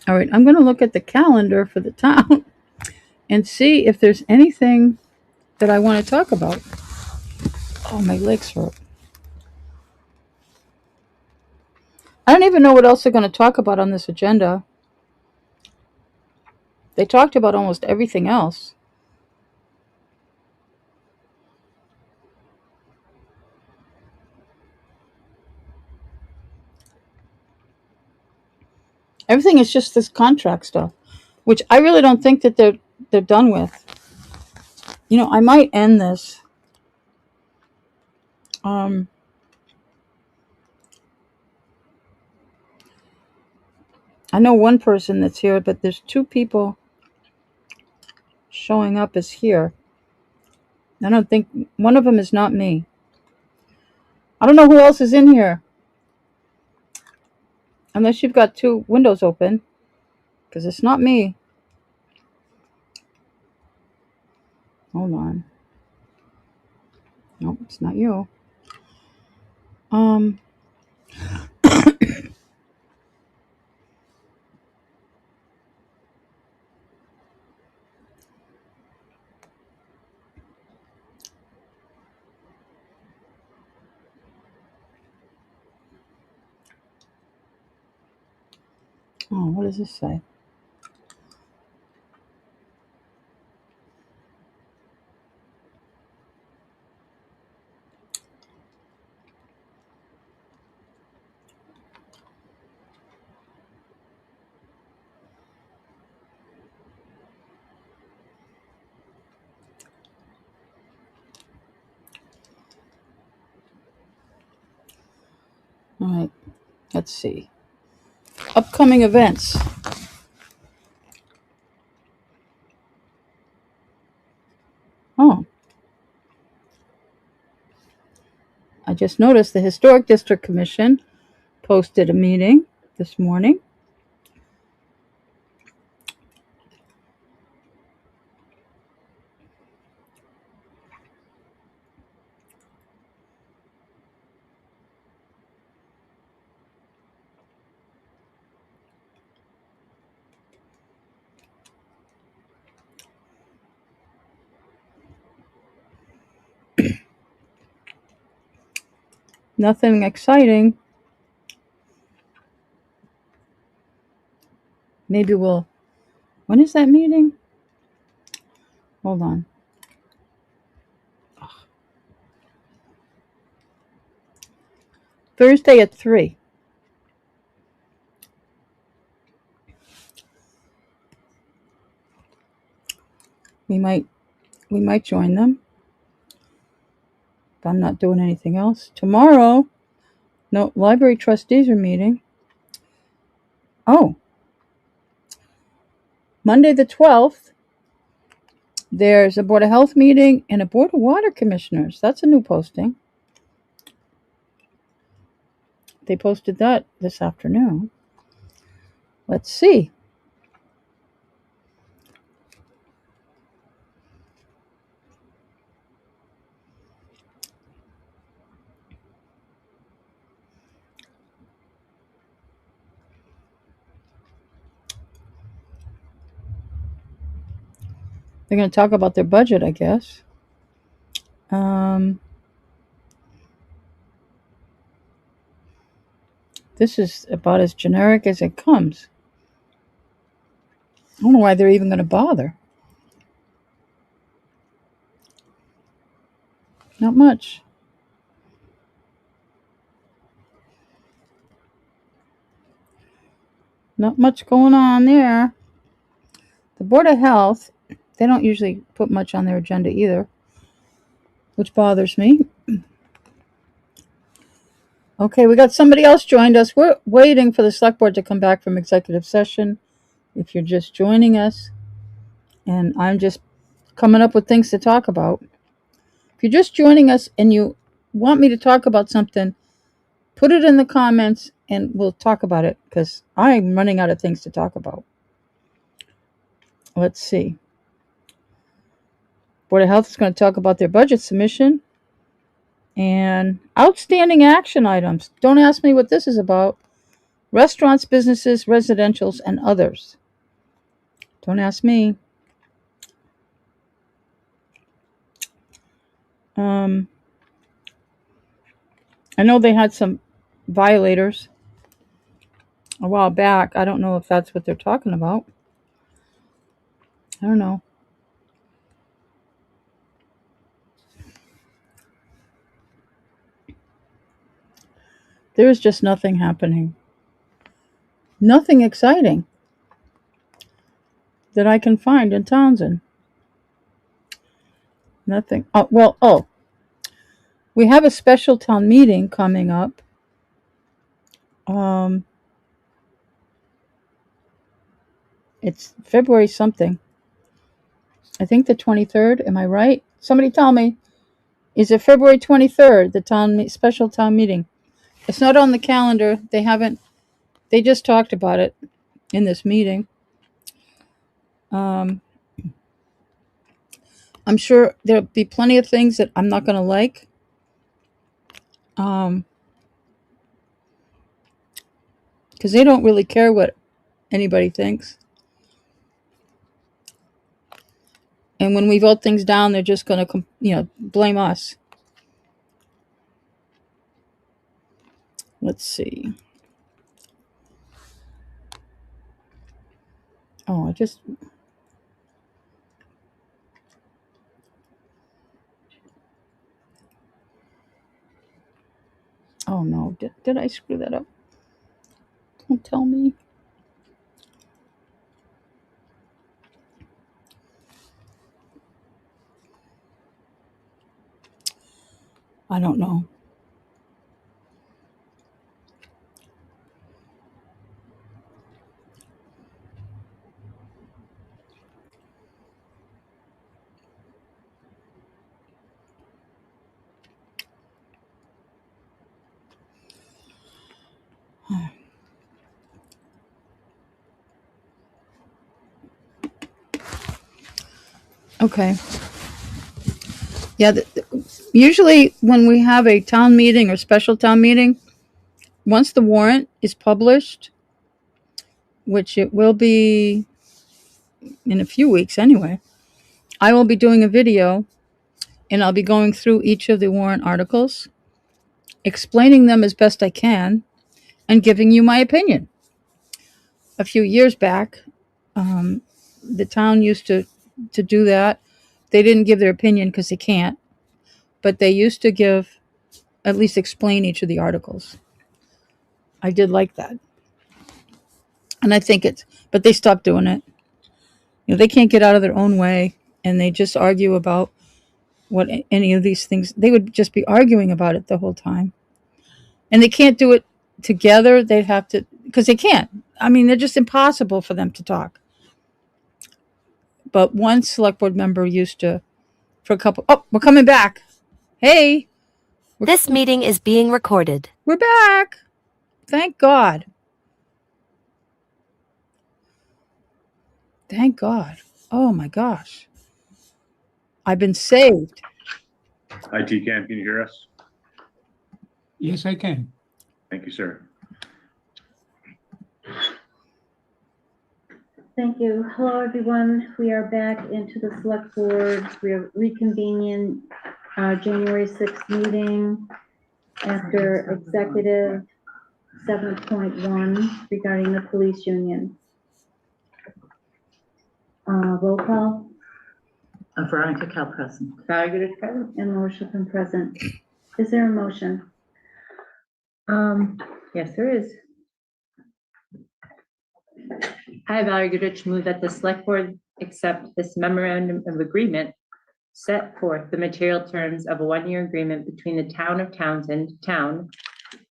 All right, I'm going to look at the calendar for the town and see if there's anything that I want to talk about. Oh, my legs hurt. I don't even know what else they're going to talk about on this agenda. They talked about almost everything else. Everything is just this contract stuff, which I really don't think that they're done with. You know, I might end this. I know one person that's here, but there's 2 people showing up as here. I don't think one of them is not me. I don't know who else is in here. Unless you've got 2 windows open, because it's not me. Hold on. Nope, it's not you. Oh, what does this say? All right, let's see. Upcoming events. Oh, I just noticed the Historic District Commission posted a meeting this morning. Nothing exciting. Maybe we'll. When is that meeting? Hold on. Thursday at 3. We might join them. If I'm not doing anything else. Tomorrow, no, library trustees are meeting. Oh, Monday the 12th, there's a Board of Health meeting and a Board of Water Commissioners. That's a new posting. They posted that this afternoon. Let's see. They're going to talk about their budget, I guess. This is about as generic as it comes. I don't know why they're even going to bother. Not much. Not much going on there. The Board of Health, they don't usually put much on their agenda either, which bothers me. Okay, we got somebody else joined us. We're waiting for the select board to come back from executive session. If you're just joining us, and I'm just coming up with things to talk about. If you're just joining us and you want me to talk about something, put it in the comments and we'll talk about it because I'm running out of things to talk about. Let's see. Board of Health is going to talk about their budget submission and outstanding action items. Don't ask me what this is about. Restaurants, businesses, residentials, and others. Don't ask me. I know they had some violators a while back. I don't know if that's what they're talking about. I don't know. There is just nothing happening. Nothing exciting that I can find in Townsend. Nothing. We have a special town meeting coming up. It's February something. I think the 23rd. Am I right? Somebody tell me. Is it February 23rd, the special town meeting? It's not on the calendar. They just talked about it in this meeting. I'm sure there'll be plenty of things that I'm not going to like. Because they don't really care what anybody thinks. And when we vote things down, they're just going to, blame us. Let's see. Oh, oh no, did I screw that up? Don't tell me. I don't know. Okay. Yeah, usually when we have a town meeting or special town meeting, once the warrant is published, which it will be in a few weeks anyway, I will be doing a video and I'll be going through each of the warrant articles, explaining them as best I can, and giving you my opinion. A few years back, the town used to do that. They didn't give their opinion because they can't, but they used to give, at least explain each of the articles. I did like that. And I think but they stopped doing it. You know, they can't get out of their own way and they just argue about what any of these things, they would just be arguing about it the whole time. And they can't do it together. They'd have to, because they can't. I mean, they're just impossible for them to talk. But one select board member used to, for a couple, oh, we're coming back. Hey. This meeting is being recorded. We're back. Thank God. Thank God. Oh my gosh. I've been saved. Hi, TCAM, can you hear us? Yes, I can. Thank you, sir. Thank you. Hello, everyone. We are back into the select board. We are reconvening our January 6th meeting after executive 7.1 regarding the police union. Roll call. Veronica Cal present. Valerie Goodrich present. And Laura Schiffern present. Is there a motion? Yes, there is. I, Valerie Goodrich, move that the select board accept this memorandum of agreement, set forth the material terms of a one-year agreement between the town of Townsend, town,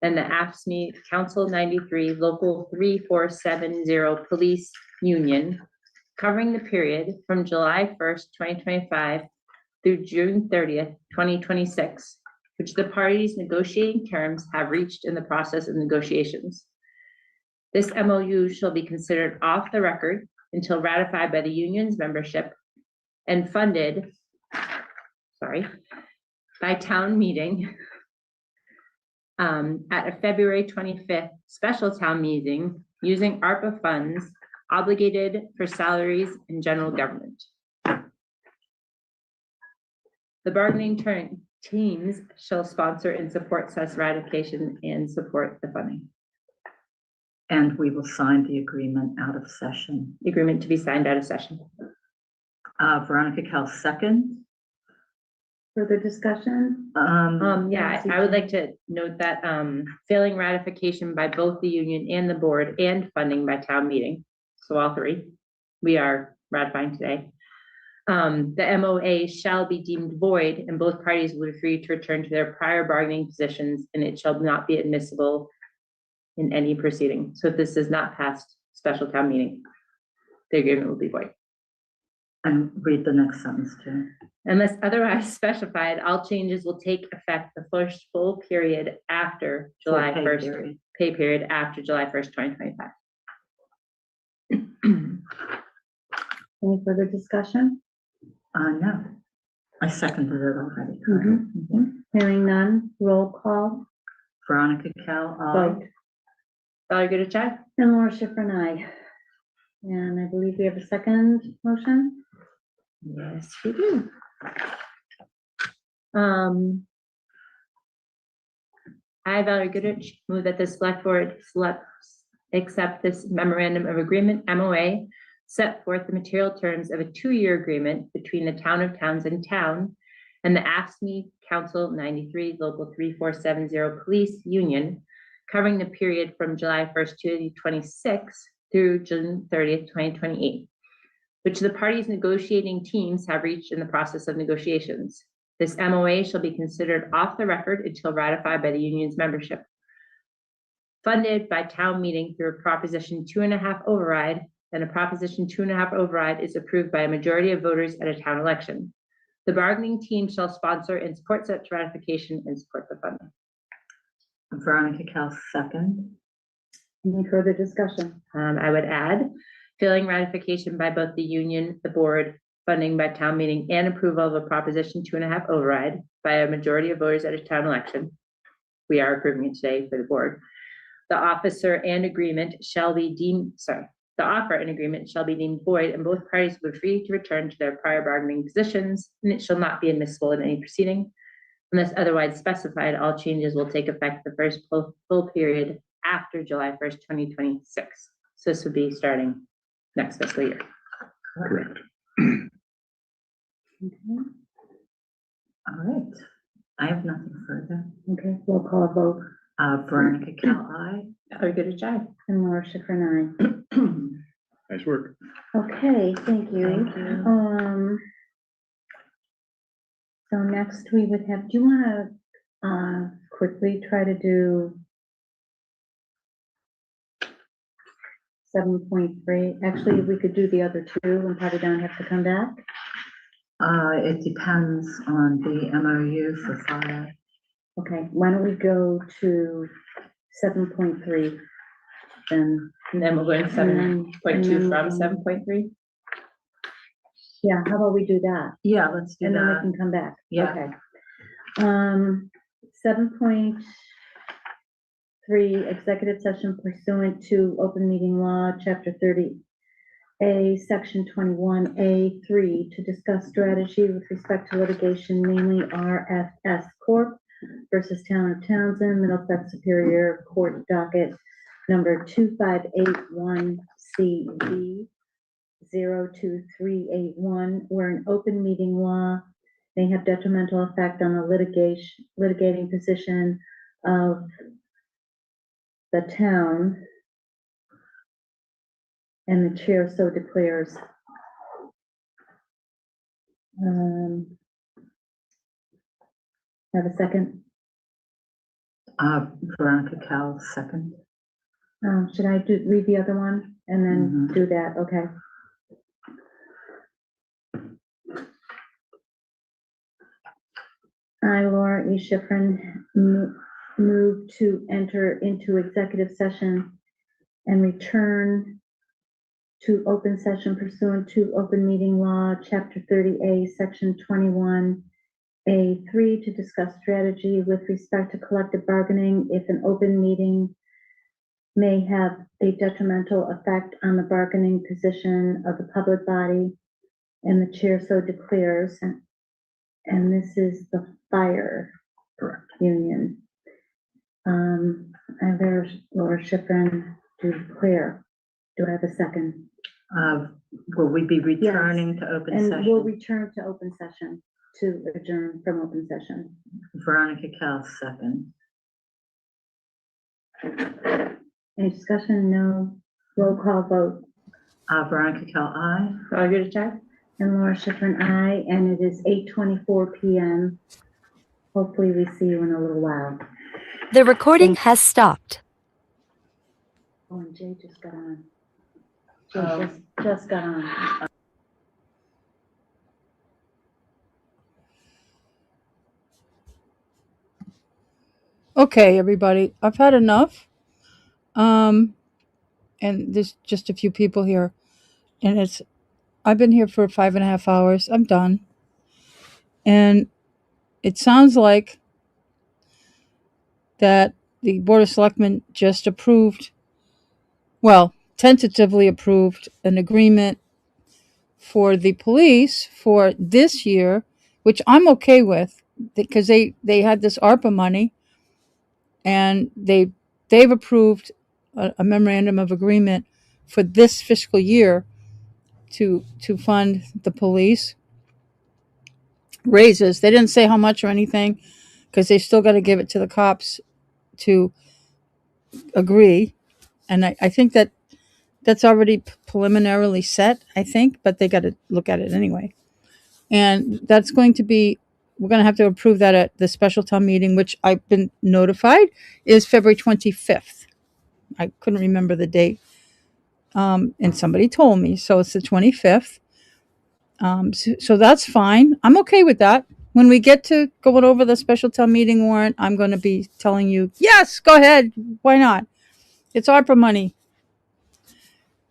and the AFSCME Council 93 Local 3470 Police Union, covering the period from July 1st, 2025 through June 30th, 2026, which the parties' negotiating terms have reached in the process of negotiations. This MOU shall be considered off the record until ratified by the union's membership and funded, by town meeting at a February 25th special town meeting using ARPA funds obligated for salaries in general government. The bargaining teams shall sponsor and support such ratification and support the funding. And we will sign the agreement out of session. The agreement to be signed out of session. Veronica Cal second. Further discussion? Yeah, I would like to note that failing ratification by both the union and the board and funding by town meeting, so all three, we are ratifying today. The MOA shall be deemed void and both parties will agree to return to their prior bargaining positions and it shall not be admissible in any proceeding. So if this is not passed special town meeting, the agreement will be void. And read the next sentence too. Unless otherwise specified, all changes will take effect the first full period after July 1st, pay period after July 1st, 2025. Any further discussion? No, I seconded it already. Hearing none, roll call. Veronica Cal, Vote. Valerie Goodrich, aye. And Laura Schiffern, aye. And I believe we have a second motion. Yes, we do. I, Valerie Goodrich, move that the select board accept this memorandum of agreement, MOA, set forth the material terms of a 2-year agreement between the town of Townsend town and the AFSCME Council 93 Local 3470 Police Union, covering the period from July 1st, 2026 through June 30th, 2028, which the parties' negotiating teams have reached in the process of negotiations. This MOA shall be considered off the record until ratified by the union's membership. Funded by town meeting through a Proposition 2.5 override, and a Proposition 2.5 override is approved by a majority of voters at a town election. The bargaining team shall sponsor and support such ratification and support the funding. Veronica Cal second. Any further discussion? I would add, failing ratification by both the union, the board, funding by town meeting and approval of a Proposition 2.5 override by a majority of voters at a town election. We are approving it today for the board. The officer and agreement shall be deemed, the offer and agreement shall be deemed void, and both parties will be free to return to their prior bargaining positions, and it shall not be admissible in any proceeding. Unless otherwise specified, all changes will take effect the first full period after July 1st, 2026. So this would be starting next fiscal year. Correct. Okay, All right. I have nothing further. okay, roll call vote, Veronica Cal, aye. Are good at job. and Laura Schifrin, aye. Nice work. Okay, thank you. Thank you. So next we would have, do you wanna, quickly try to do 7.3? Actually, we could do the other two and probably don't have to come back. It depends on the MOU for fire. Okay, why don't we go to 7.3 then? And then we're going to 7.2 from 7.3. Yeah, how about we do that? Yeah, let's do And then we that. can come back. Yeah. Okay. 7.3, executive session pursuant to open meeting law, chapter 30A, section 21A3, to discuss strategy with respect to litigation, namely RFS Corp. Versus Town of Townsend, Middlesex Superior Court docket number 2581CV 02381, where an open meeting law may have detrimental effect on the litigating position of the town, and the chair so declares. Have a second? Veronica Cal, second. Should I read the other one and then do that? Okay. I, Laura E. Schifrin, move to enter into executive session and return to open session pursuant to open meeting law, chapter 30A, section 21A3, to discuss strategy with respect to collective bargaining if an open meeting may have a detrimental effect on the bargaining position of the public body, and the chair so declares. And this is the fire union. And there's Laura Schifrin to declare. Do I have a second? Will we be returning to open And session? we'll return to open session to adjourn from open session. Veronica Cal, second. Any discussion? No. Roll call vote. Veronica Cal, aye. All good at job. And Laura Schifrin, aye, and it is 8:24 p.m. Hopefully we see you in a little while. The recording has stopped. Oh, and Jay just got on. Jay just got on. Okay, everybody, I've had enough. And there's just a few people here, and I've been here for 5.5 hours. I'm done. And it sounds like that the Board of Selectmen just tentatively approved an agreement for the police for this year, which I'm okay with, because they had this ARPA money, and they've approved a memorandum of agreement for this fiscal year to fund the police raises. They didn't say how much or anything, because they still got to give it to the cops to agree. And I think that's already preliminarily set, I think, but they got to look at it anyway. And that's going to be, we're going to have to approve that at the special town meeting, which I've been notified is February 25th. I couldn't remember the date. And somebody told me, so it's the 25th. So that's fine. I'm okay with that. When we get to going over the special town meeting warrant, I'm going to be telling you, yes, go ahead. Why not? It's ARPA money.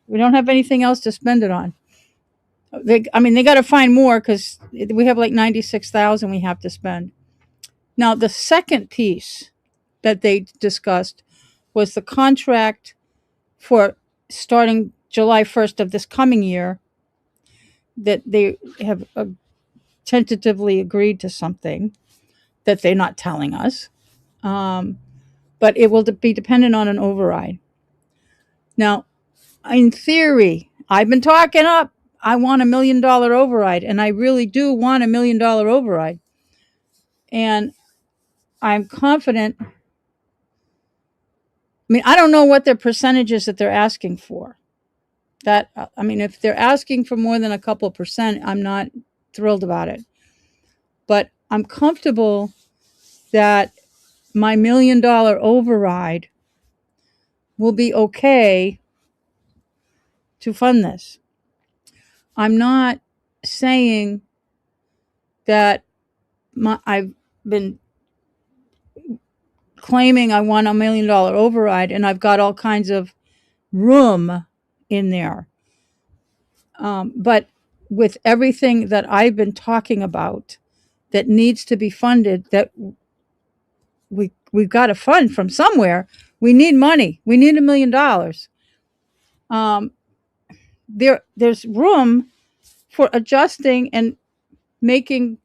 We don't have anything else to spend it on. They got to find more because we have like 96,000 we have to spend. Now, the second piece that they discussed was the contract for starting July 1st of this coming year, that they have tentatively agreed to something that they're not telling us. But it will be dependent on an override. Now, in theory, I've been talking up. I want $1 million override, and I really do want $1 million override. And I'm confident. I mean, I don't know what their percentages that they're asking for. If they're asking for more than a couple percent, I'm not thrilled about it. But I'm comfortable that my $1 million override will be okay to fund this. I'm not saying that I've been claiming I want $1 million override and I've got all kinds of room in there. But with everything that I've been talking about that needs to be funded, that we've got to fund from somewhere. We need money. We need $1 million. There's room for adjusting and making,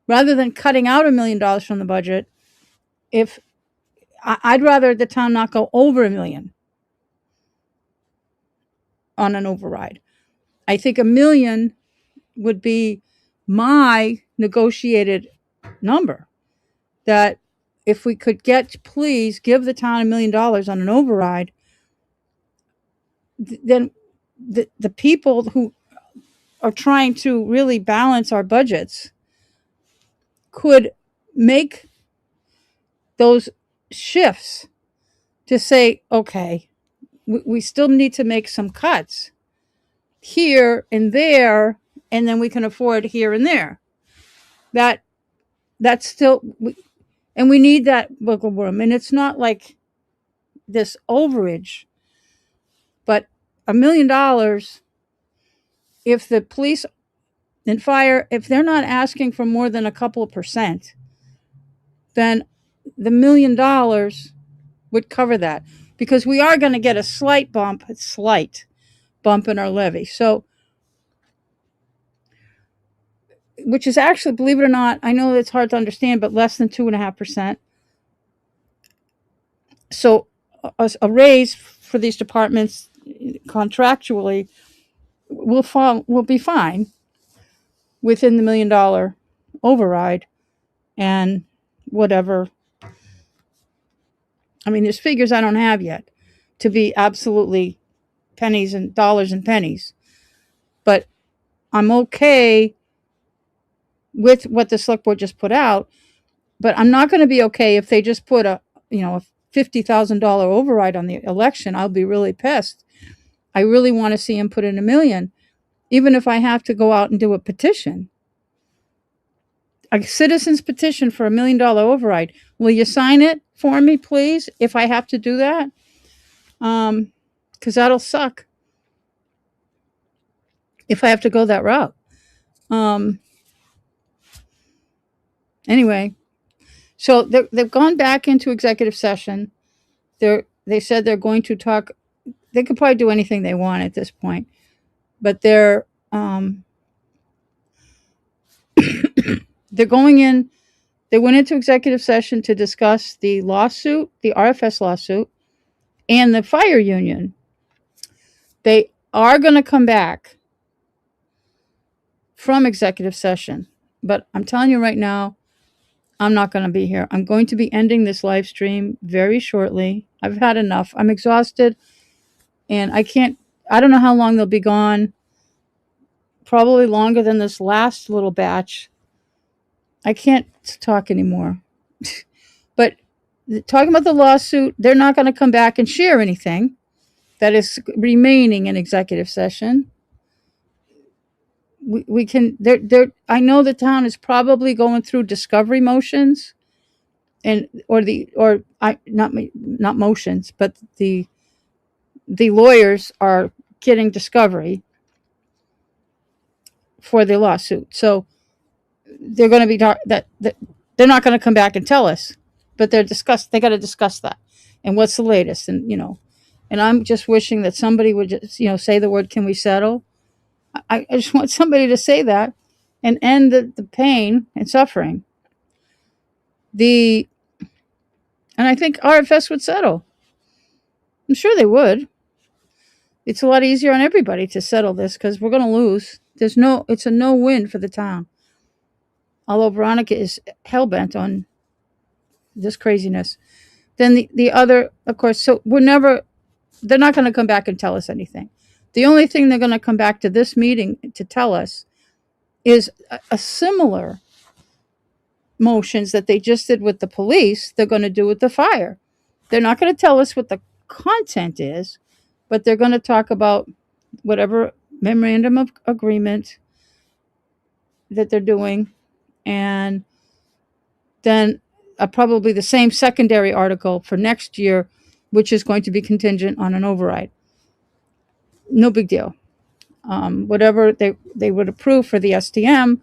rather than cutting out $1 million from the budget. If I'd rather the town not go over $1 million on an override. I think $1 million would be my negotiated number. That if we could please give the town $1 million on an override, then the people who are trying to really balance our budgets could make those shifts to say, okay, we still need to make some cuts here and there, and then we can afford here and there. That's still, and we need that wiggle room. And it's not like this overage, but $1 million, if the police and fire, if they're not asking for more than a couple of percent, then the $1 million would cover that, because we are going to get a slight bump in our levy. So, which is actually, believe it or not, I know it's hard to understand, but less than 2.5%. So a raise for these departments contractually will be fine within the $1 million override and whatever. I mean, there's figures I don't have yet to be absolutely pennies and dollars and pennies, but I'm okay with what the select board just put out. But I'm not going to be okay if they just put a $50,000 override on the election. I'll be really pissed. I really want to see him put in $1 million, even if I have to go out and do a petition, a citizen's petition for $1 million override. Will you sign it for me, please? If I have to do that, because that'll suck if I have to go that route. Anyway, so they've gone back into executive session. They said they're going to talk. They could probably do anything they want at this point, but they're going in. They went into executive session to discuss the lawsuit, the RFS lawsuit, and the fire union. They are going to come back from executive session, but I'm telling you right now, I'm not going to be here. I'm going to be ending this live stream very shortly. I've had enough. I'm exhausted, and I don't know how long they'll be gone. Probably longer than this last little batch. I can't talk anymore. But talking about the lawsuit, they're not going to come back and share anything that is remaining in executive session. We can. I know the town is probably going through discovery motions, not motions, but the lawyers are getting discovery. for the lawsuit. So they're going to be that they're not going to come back and tell us, but they got to discuss that and what's the latest. And and I'm just wishing that somebody would just say the word, can we settle? I just want somebody to say that and end the pain and suffering. And I think RFS would settle. I'm sure they would. It's a lot easier on everybody to settle this because we're going to lose. It's a no win for the town. Although Veronica is hell bent on this craziness. Then the other, of course, so they're not going to come back and tell us anything. The only thing they're going to come back to this meeting to tell us is a similar motions that they just did with the police, they're going to do with the fire. They're not going to tell us what the content is, but they're going to talk about whatever memorandum of agreement that they're doing, and then probably the same secondary article for next year, which is going to be contingent on an override. No big deal. Whatever they would approve for the STM,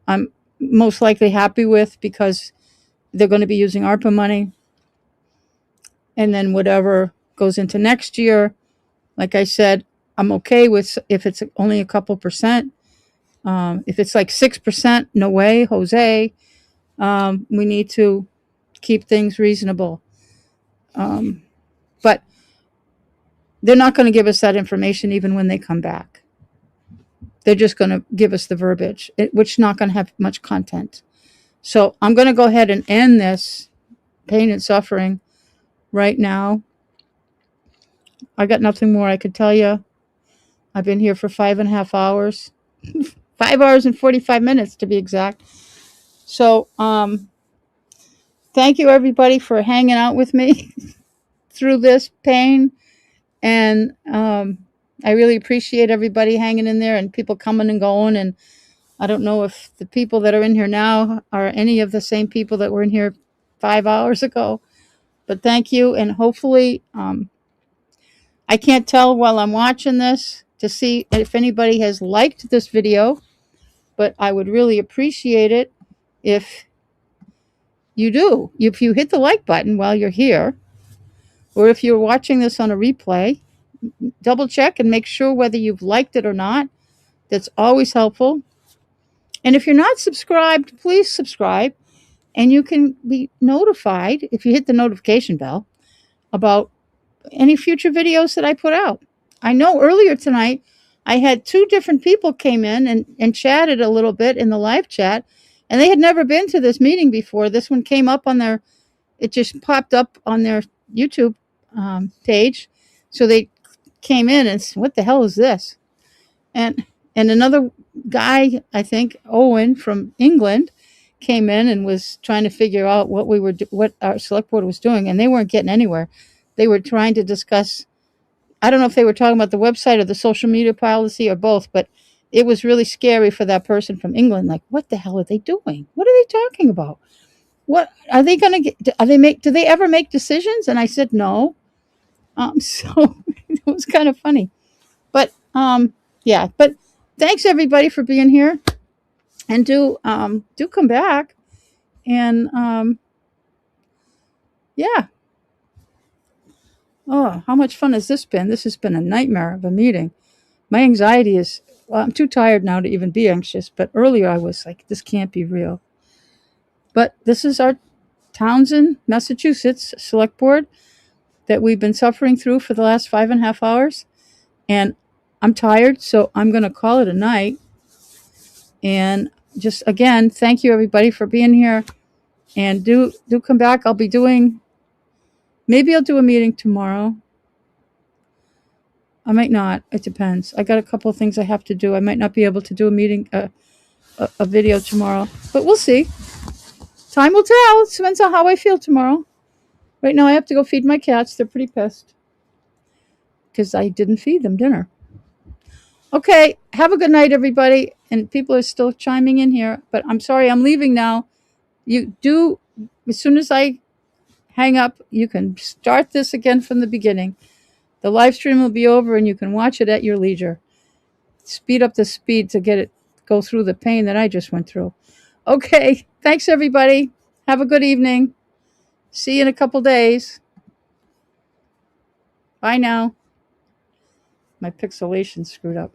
I'm most likely happy with because they're going to be using ARPA money. And then whatever goes into next year, like I said, I'm okay with if it's only a couple percent. If it's like 6%, no way, Jose. We need to keep things reasonable. But they're not going to give us that information even when they come back. They're just going to give us the verbiage, which is not going to have much content. So I'm going to go ahead and end this pain and suffering right now. I got nothing more I could tell you. I've been here for 5.5 hours. 5 hours and 45 minutes to be exact. So, thank you everybody for hanging out with me through this pain. And I really appreciate everybody hanging in there and people coming and going. And I don't know if the people that are in here now are any of the same people that were in here 5 hours ago. But thank you. And hopefully, I can't tell while I'm watching this to see if anybody has liked this video, but I would really appreciate it if you do. If you hit the like button while you're here, or if you're watching this on a replay, double check and make sure whether you've liked it or not. That's always helpful. And if you're not subscribed, please subscribe. And you can be notified if you hit the notification bell about any future videos that I put out. I know earlier tonight I had 2 different people came in and chatted a little bit in the live chat, and they had never been to this meeting before. This one came up on it just popped up on their YouTube page. So they came in and said, what the hell is this? And another guy, I think Owen from England, came in and was trying to figure out what our select board was doing, and they weren't getting anywhere. They were trying to discuss, I don't know if they were talking about the website or the social media policy or both, but it was really scary for that person from England. Like, what the hell are they doing? What are they talking about? What are they going to get? Do they ever make decisions? And I said, no. So it was kind of funny, but, yeah, but thanks everybody for being here, and do come back. And, yeah. Oh, how much fun has this been? This has been a nightmare of a meeting. My anxiety is, well, I'm too tired now to even be anxious, but earlier I was like, this can't be real. But this is our Townsend, Massachusetts Select Board that we've been suffering through for the last 5.5 hours. And I'm tired, so I'm going to call it a night. And just, again, thank you everybody for being here. And do come back. Maybe I'll do a meeting tomorrow. I might not. It depends. I got a couple of things I have to do. I might not be able to do a meeting, a video tomorrow, but we'll see. Time will tell. It depends on how I feel tomorrow. Right now I have to go feed my cats. They're pretty pissed because I didn't feed them dinner. Okay. Have a good night, everybody. And people are still chiming in here, but I'm sorry. I'm leaving now. As soon as I hang up, you can start this again from the beginning. The live stream will be over and you can watch it at your leisure. Speed up the speed to get it go through the pain that I just went through. Okay, thanks everybody. Have a good evening. See you in a couple days. Bye now. My pixelation's screwed up.